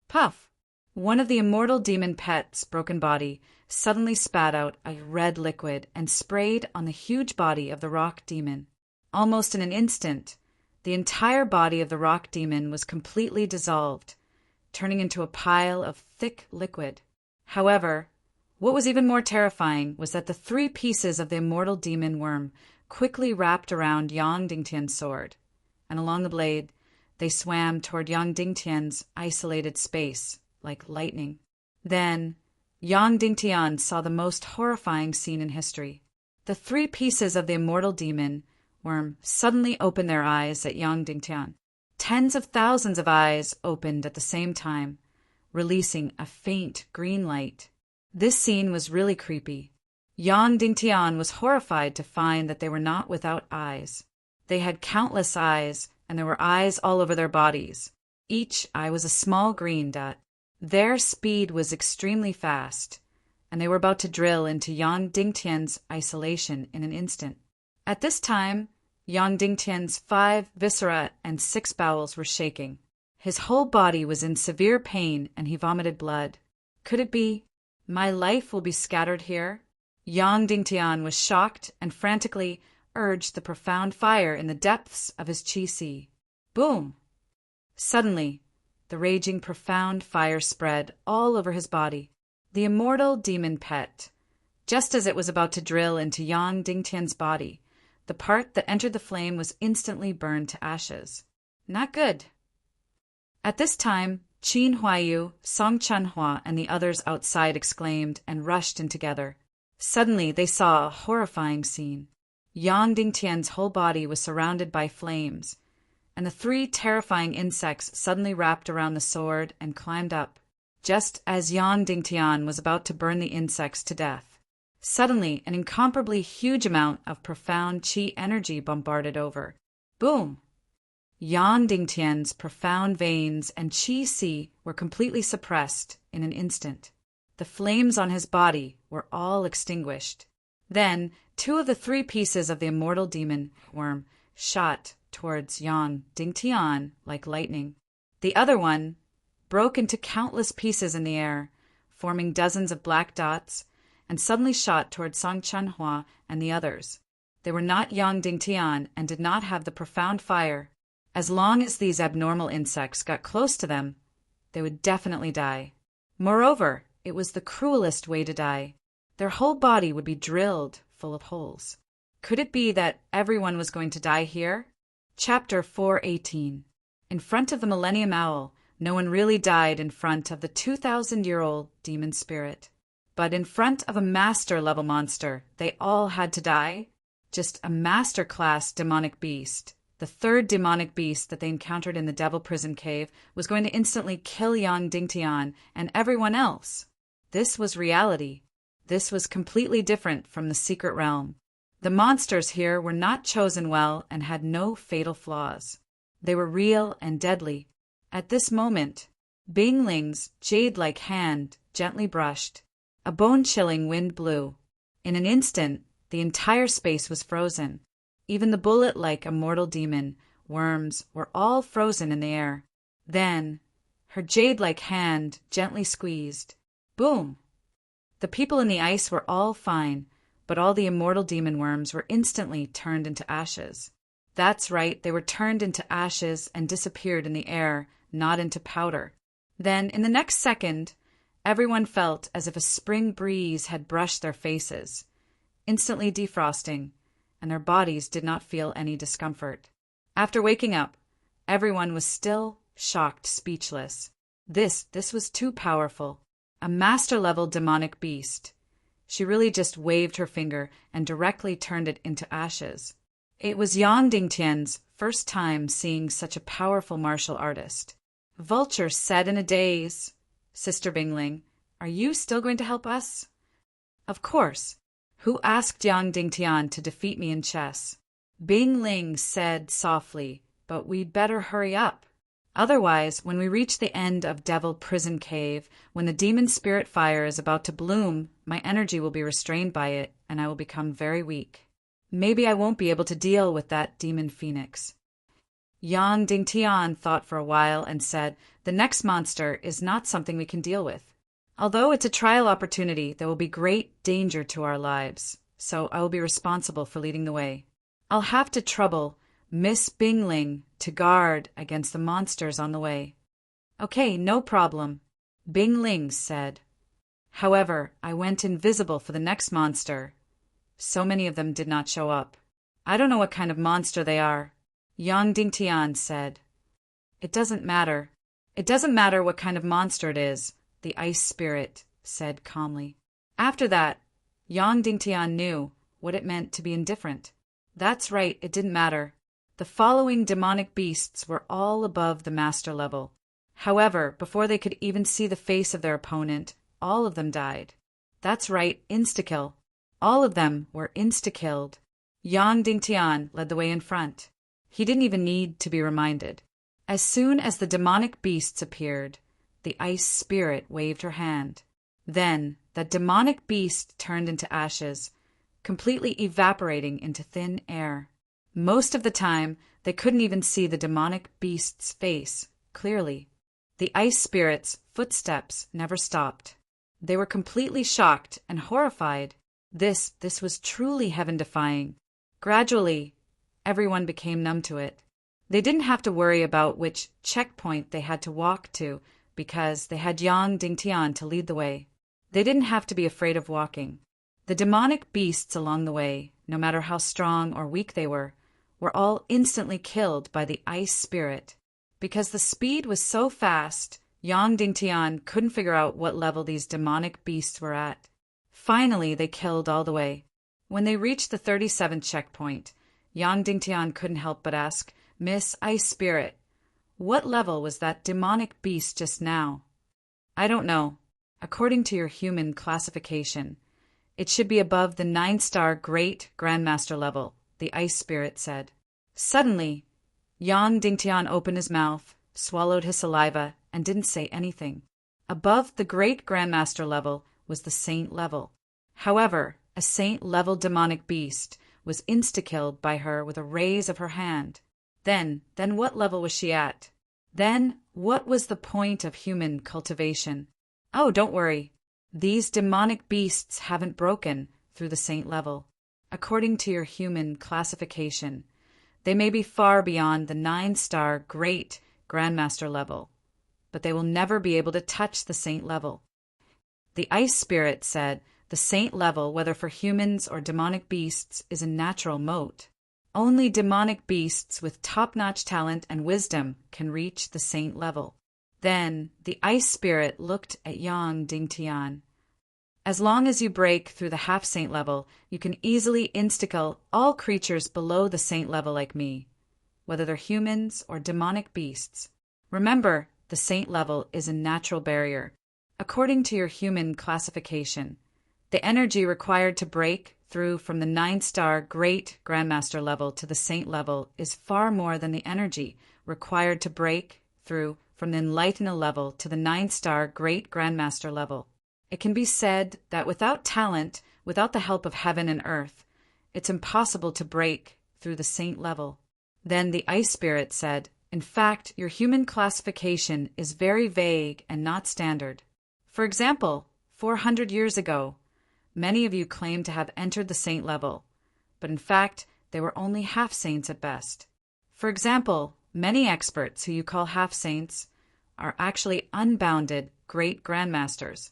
S1: Puff! One of the immortal demon pet's broken body suddenly spat out a red liquid and sprayed on the huge body of the rock demon. Almost in an instant, the entire body of the rock demon was completely dissolved, turning into a pile of thick liquid. However, What was even more terrifying was that the 3 pieces of the immortal demon worm quickly wrapped around Yang Dingtian's sword, and along the blade, they swam toward Yang Dingtian's isolated space, like lightning. Then, Yang Dingtian saw the most horrifying scene in history. The 3 pieces of the immortal demon worm suddenly opened their eyes at Yang Dingtian. Tens of thousands of eyes opened at the same time, releasing a faint green light. This scene was really creepy. Yang Dingtian was horrified to find that they were not without eyes. They had countless eyes, and there were eyes all over their bodies. Each eye was a small green dot. Their speed was extremely fast, and they were about to drill into Yang Dingtian's isolation in an instant. At this time, Yang Dingtian's 5 viscera and 6 bowels were shaking. His whole body was in severe pain, and he vomited blood. Could it be? My life will be scattered here? Yang Dingtian was shocked and frantically urged the profound fire in the depths of his qi sea. Boom! Suddenly, the raging profound fire spread all over his body. The immortal demon pet. Just as it was about to drill into Yang Dingtian's body, the part that entered the flame was instantly burned to ashes. Not good. At this time, Qin Huayu, Song Chanhua, and the others outside exclaimed and rushed in together. Suddenly, they saw a horrifying scene. Yang Dingtian's whole body was surrounded by flames, and the 3 terrifying insects suddenly wrapped around the sword and climbed up, just as Yang Dingtian was about to burn the insects to death. Suddenly, an incomparably huge amount of profound qi energy bombarded over. Boom! Yang Dingtian's profound veins and qi sea were completely suppressed in an instant. The flames on his body were all extinguished. Then, 2 of the 3 pieces of the immortal demon worm shot towards Yang Dingtian like lightning. The other one broke into countless pieces in the air, forming dozens of black dots, and suddenly shot towards Song Chanhua and the others. They were not Yang Dingtian and did not have the profound fire. As long as these abnormal insects got close to them, they would definitely die. Moreover, it was the cruelest way to die. Their whole body would be drilled full of holes. Could it be that everyone was going to die here? Chapter 418. In front of the Millennium Owl, no one really died in front of the 2,000-year-old demon spirit. But in front of a master-level monster, they all had to die. Just a master-class demonic beast. The 3rd demonic beast that they encountered in the Devil Prison Cave was going to instantly kill Yang Dingtian and everyone else. This was reality. This was completely different from the secret realm. The monsters here were not chosen well and had no fatal flaws. They were real and deadly. At this moment, Bing Ling's jade-like hand gently brushed. A bone-chilling wind blew. In an instant, the entire space was frozen. Even the bullet-like immortal demon worms were all frozen in the air. Then, her jade-like hand gently squeezed. Boom! The people in the ice were all fine, but all the immortal demon worms were instantly turned into ashes. That's right, they were turned into ashes and disappeared in the air, not into powder. Then, in the next second, everyone felt as if a spring breeze had brushed their faces, instantly defrosting, and their bodies did not feel any discomfort. After waking up, everyone was still shocked, speechless. This was too powerful. A master-level demonic beast. She really just waved her finger and directly turned it into ashes. It was Yang Dingtian's first time seeing such a powerful martial artist. Vulture said in a daze, "Sister Bingling, are you still going to help us?" "Of course. Who asked Yang Dingtian to defeat me in chess?" Bing Ling said softly, "But we'd better hurry up. Otherwise, when we reach the end of Devil Prison Cave, when the demon spirit fire is about to bloom, my energy will be restrained by it, and I will become very weak. Maybe I won't be able to deal with that demon phoenix." Yang Dingtian thought for a while and said, "The next monster is not something we can deal with. Although it's a trial opportunity, there will be great danger to our lives, so I will be responsible for leading the way. I'll have to trouble Miss Bingling to guard against the monsters on the way." "Okay, no problem," Bing Ling said. However, I went invisible for the next monster. So many of them did not show up. I don't know what kind of monster they are, Yang Dingtian said. It doesn't matter. It doesn't matter what kind of monster it is, the ice spirit said calmly. After that, Yang Dingtian knew what it meant to be indifferent. That's right, it didn't matter. The following demonic beasts were all above the master level. However, before they could even see the face of their opponent, all of them died. That's right, insta-kill. All of them were insta-killed. Yang Dingtian led the way in front. He didn't even need to be reminded. As soon as the demonic beasts appeared, the ice spirit waved her hand. Then, that demonic beast turned into ashes, completely evaporating into thin air. Most of the time, they couldn't even see the demonic beast's face clearly. The ice spirit's footsteps never stopped. They were completely shocked and horrified. This was truly heaven-defying. Gradually, everyone became numb to it. They didn't have to worry about which checkpoint they had to walk to because they had Yang Dingtian to lead the way. They didn't have to be afraid of walking. The demonic beasts along the way, no matter how strong or weak they were all instantly killed by the ice spirit. Because the speed was so fast, Yang Dingtian couldn't figure out what level these demonic beasts were at. Finally, they killed all the way. When they reached the 37th checkpoint, Yang Dingtian couldn't help but ask, "Miss Ice Spirit, what level was that demonic beast just now?" "I don't know. According to your human classification, it should be above the 9-star Great Grandmaster level," the Ice Spirit said. Suddenly, Yang Dingtian opened his mouth, swallowed his saliva, and didn't say anything. Above the Great Grandmaster level was the Saint level. However, a Saint-level demonic beast was insta-killed by her with a raise of her hand. Then what level was she at? Then, what was the point of human cultivation? Oh, don't worry. These demonic beasts haven't broken through the Saint level. According to your human classification, they may be far beyond the 9-star Great Grandmaster level, but they will never be able to touch the Saint level. The Ice Spirit said the Saint level, whether for humans or demonic beasts, is a natural moat. Only demonic beasts with top-notch talent and wisdom can reach the Saint level. Then the Ice Spirit looked at Yang Dingtian. As long as you break through the half-Saint level, you can easily insta-kill all creatures below the Saint level like me, whether they're humans or demonic beasts. Remember, the Saint level is a natural barrier. According to your human classification, the energy required to break through from the 9-star Great Grandmaster level to the Saint level is far more than the energy required to break through from the Enlightened level to the 9-star Great Grandmaster level. It can be said that without talent, without the help of heaven and earth, it's impossible to break through the Saint level. Then the Ice Spirit said, "In fact, your human classification is very vague and not standard. For example, 400 years ago, many of you claimed to have entered the Saint level, but in fact, they were only half-saints at best. For example, many experts who you call half-saints are actually unbounded Great Grandmasters.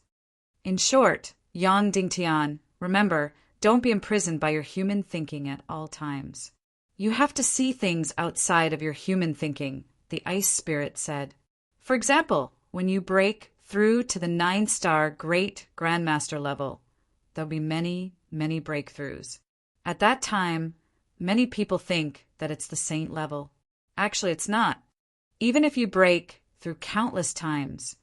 S1: In short, Yang Dingtian, remember, don't be imprisoned by your human thinking at all times. You have to see things outside of your human thinking," the Ice Spirit said. For example, when you break through to the 9-star Great Grandmaster level, there'll be many, many breakthroughs. At that time, many people think that it's the Saint level. Actually, it's not. Even if you break through countless times,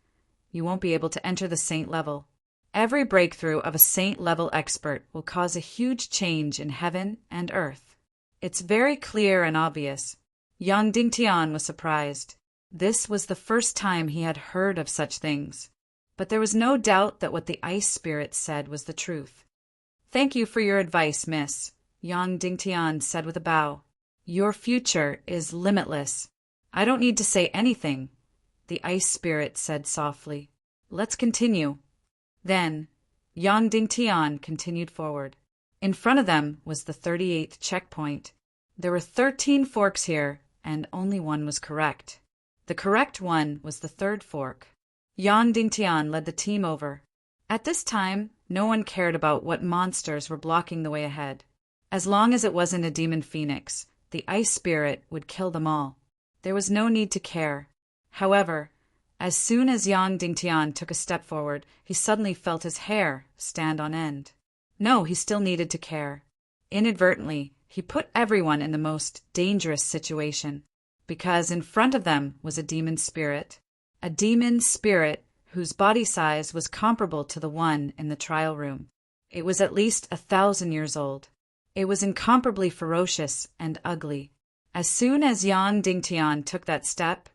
S1: you won't be able to enter the Saint level. Every breakthrough of a Saint-level expert will cause a huge change in heaven and earth. It's very clear and obvious. Yang Dingtian was surprised. This was the first time he had heard of such things. But there was no doubt that what the Ice Spirit said was the truth. "Thank you for your advice, miss," Yang Dingtian said with a bow. "Your future is limitless." "I don't need to say anything," the Ice Spirit said softly. "Let's continue." Then, Yang Dingtian continued forward. In front of them was the 38th checkpoint. There were 13 forks here, and only one was correct. The correct one was the third fork. Yang Dingtian led the team over. At this time, no one cared about what monsters were blocking the way ahead. As long as it wasn't a demon phoenix, the ice spirit would kill them all. There was no need to care. However, as soon as Yang Dingtian took a step forward, he suddenly felt his hair stand on end. No, he still needed to care. Inadvertently, he put everyone in the most dangerous situation, because in front of them was a demon spirit whose body size was comparable to the one in the trial room. It was at least 1,000 years old. It was incomparably ferocious and ugly. As soon as Yang Dingtian took that step,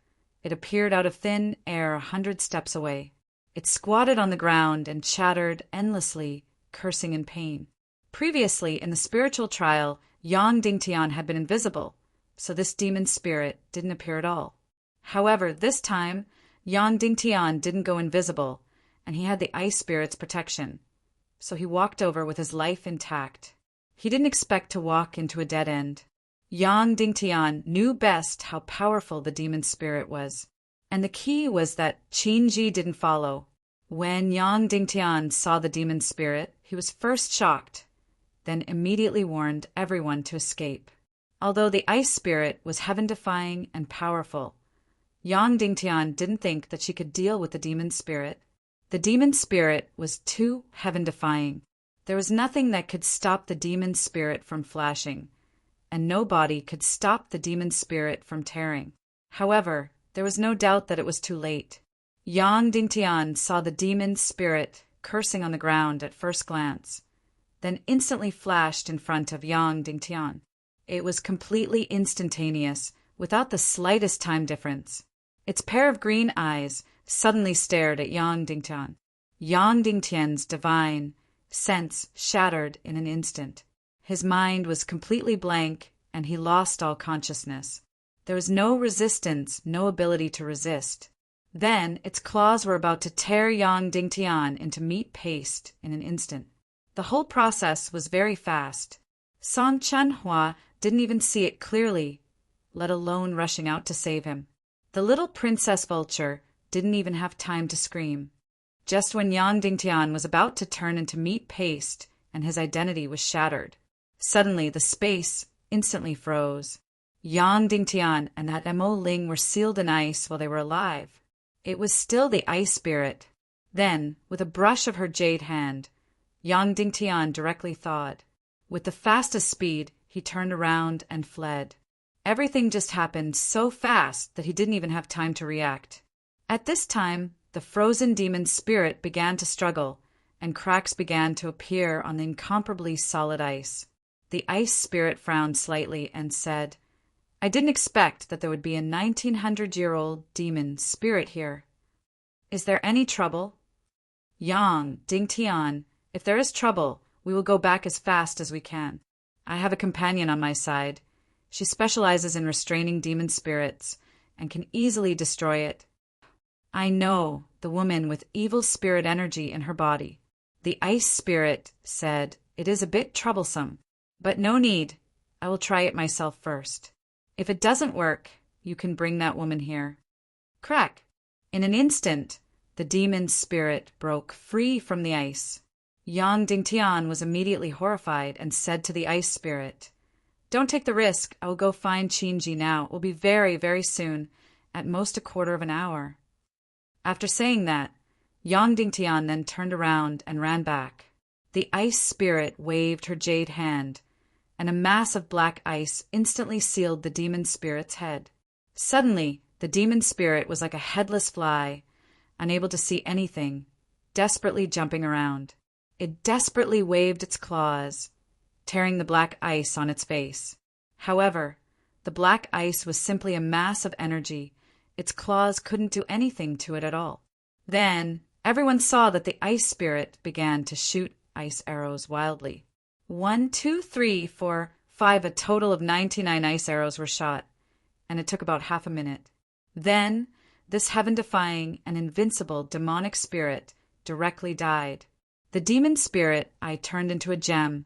S1: it appeared out of thin air 100 steps away. It squatted on the ground and chattered endlessly, cursing in pain. Previously, in the spiritual trial, Yang Dingtian had been invisible, so this demon spirit didn't appear at all. However, this time, Yang Dingtian didn't go invisible, and he had the ice spirit's protection, so he walked over with his life intact. He didn't expect to walk into a dead end. Yang Dingtian knew best how powerful the demon spirit was, and the key was that Qinji didn't follow. When Yang Dingtian saw the demon spirit, he was first shocked, then immediately warned everyone to escape. Although the ice spirit was heaven-defying and powerful, Yang Dingtian didn't think that she could deal with the demon spirit. The demon spirit was too heaven-defying. There was nothing that could stop the demon spirit from flashing, and nobody could stop the demon spirit from tearing. However, there was no doubt that it was too late. Yang Dingtian saw the demon spirit cursing on the ground at first glance, then instantly flashed in front of Yang Dingtian. It was completely instantaneous, without the slightest time difference. Its pair of green eyes suddenly stared at Yang Dingtian. Yang Dingtian's divine sense shattered in an instant. His mind was completely blank, and he lost all consciousness. There was no resistance, no ability to resist. Then its claws were about to tear Yang Dingtian into meat paste in an instant. The whole process was very fast. Song Chunhua didn't even see it clearly, let alone rushing out to save him. The little princess vulture didn't even have time to scream. Just when Yang Dingtian was about to turn into meat paste and his identity was shattered, suddenly the space instantly froze. Yang Dingtian and that Mo Ling were sealed in ice while they were alive. It was still the ice spirit. Then, with a brush of her jade hand, Yang Dingtian directly thawed. With the fastest speed, he turned around and fled. Everything just happened so fast that he didn't even have time to react. At this time, the frozen demon spirit began to struggle, and cracks began to appear on the incomparably solid ice. The ice spirit frowned slightly and said, "I didn't expect that there would be a 1900-year-old demon spirit here. Is there any trouble?" "Yang Dingtian, if there is trouble, we will go back as fast as we can. I have a companion on my side. She specializes in restraining demon spirits and can easily destroy it. I know the woman with evil spirit energy in her body." The ice spirit said, "It is a bit troublesome, but no need. I will try it myself first. If it doesn't work, you can bring that woman here." Crack! In an instant, the demon spirit broke free from the ice. Yang Dingtian was immediately horrified and said to the ice spirit, "Don't take the risk. I will go find Qinji now. It will be very, very soon, at most a quarter of an hour." After saying that, Yang Dingtian then turned around and ran back. The ice spirit waved her jade hand, and a mass of black ice instantly sealed the demon spirit's head. Suddenly, the demon spirit was like a headless fly, unable to see anything, desperately jumping around. It desperately waved its claws, tearing the black ice on its face. However, the black ice was simply a mass of energy. Its claws couldn't do anything to it at all. Then, everyone saw that the ice spirit began to shoot ice arrows wildly. 1, 2, 3, 4, 5, a total of 99 ice arrows were shot, and it took about half a minute. Then, this heaven-defying and invincible demonic spirit directly died. The demon spirit eye turned into a gem,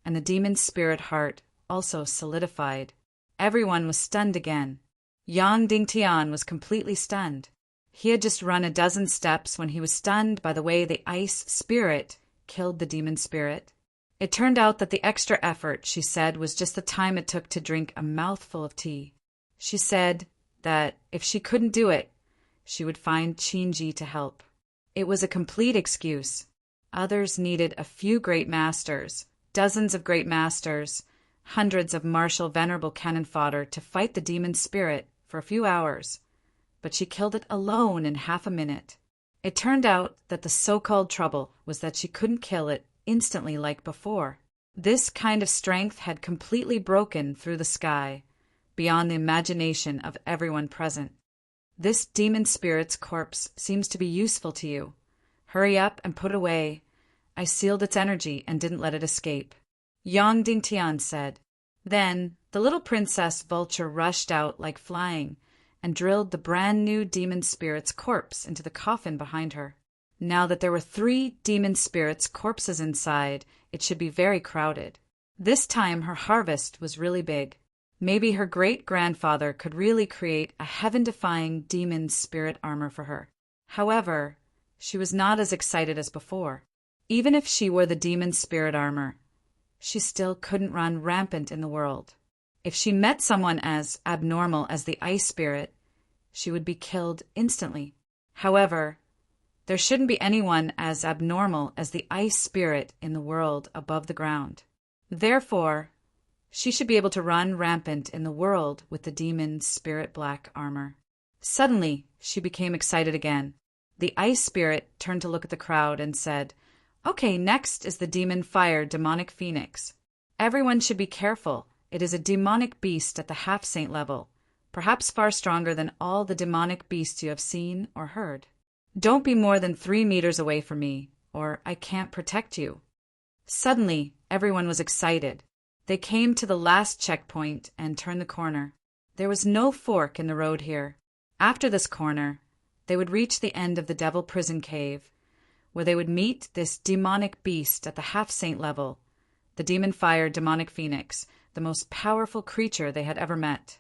S1: and the demon spirit heart also solidified. Everyone was stunned again. Yang Dingtian was completely stunned. He had just run a dozen steps when he was stunned by the way the ice spirit killed the demon spirit. It turned out that the extra effort, she said, was just the time it took to drink a mouthful of tea. She said that if she couldn't do it, she would find Qinji to help. It was a complete excuse. Others needed a few great masters, dozens of great masters, hundreds of martial venerable cannon fodder to fight the demon spirit for a few hours, but she killed it alone in half a minute. It turned out that the so-called trouble was that she couldn't kill it instantly like before. This kind of strength had completely broken through the sky, beyond the imagination of everyone present. This demon spirit's corpse seems to be useful to you. Hurry up and put it away. I sealed its energy and didn't let it escape, Yang Dingtian said. Then the little princess vulture rushed out like flying and drilled the brand-new demon spirit's corpse into the coffin behind her. Now that there were 3 demon spirits' corpses inside, it should be very crowded. This time her harvest was really big. Maybe her great-grandfather could really create a heaven-defying demon spirit armor for her. However, she was not as excited as before. Even if she wore the demon spirit armor, she still couldn't run rampant in the world. If she met someone as abnormal as the ice spirit, she would be killed instantly. However, there shouldn't be anyone as abnormal as the ice spirit in the world above the ground. Therefore, she should be able to run rampant in the world with the demon spirit black armor. Suddenly, she became excited again. The ice spirit turned to look at the crowd and said, "Okay, next is the demon fire demonic phoenix. Everyone should be careful. It is a demonic beast at the half-saint level, perhaps far stronger than all the demonic beasts you have seen or heard. Don't be more than 3 meters away from me, or I can't protect you." Suddenly, everyone was excited. They came to the last checkpoint and turned the corner. There was no fork in the road here. After this corner, they would reach the end of the Devil Prison Cave, where they would meet this demonic beast at the half-saint level, the demon fire demonic phoenix, the most powerful creature they had ever met.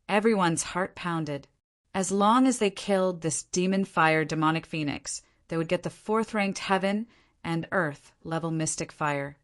S1: Everyone's heart pounded. As long as they killed this demon fire demonic phoenix, they would get the 4th-ranked heaven and earth level mystic fire.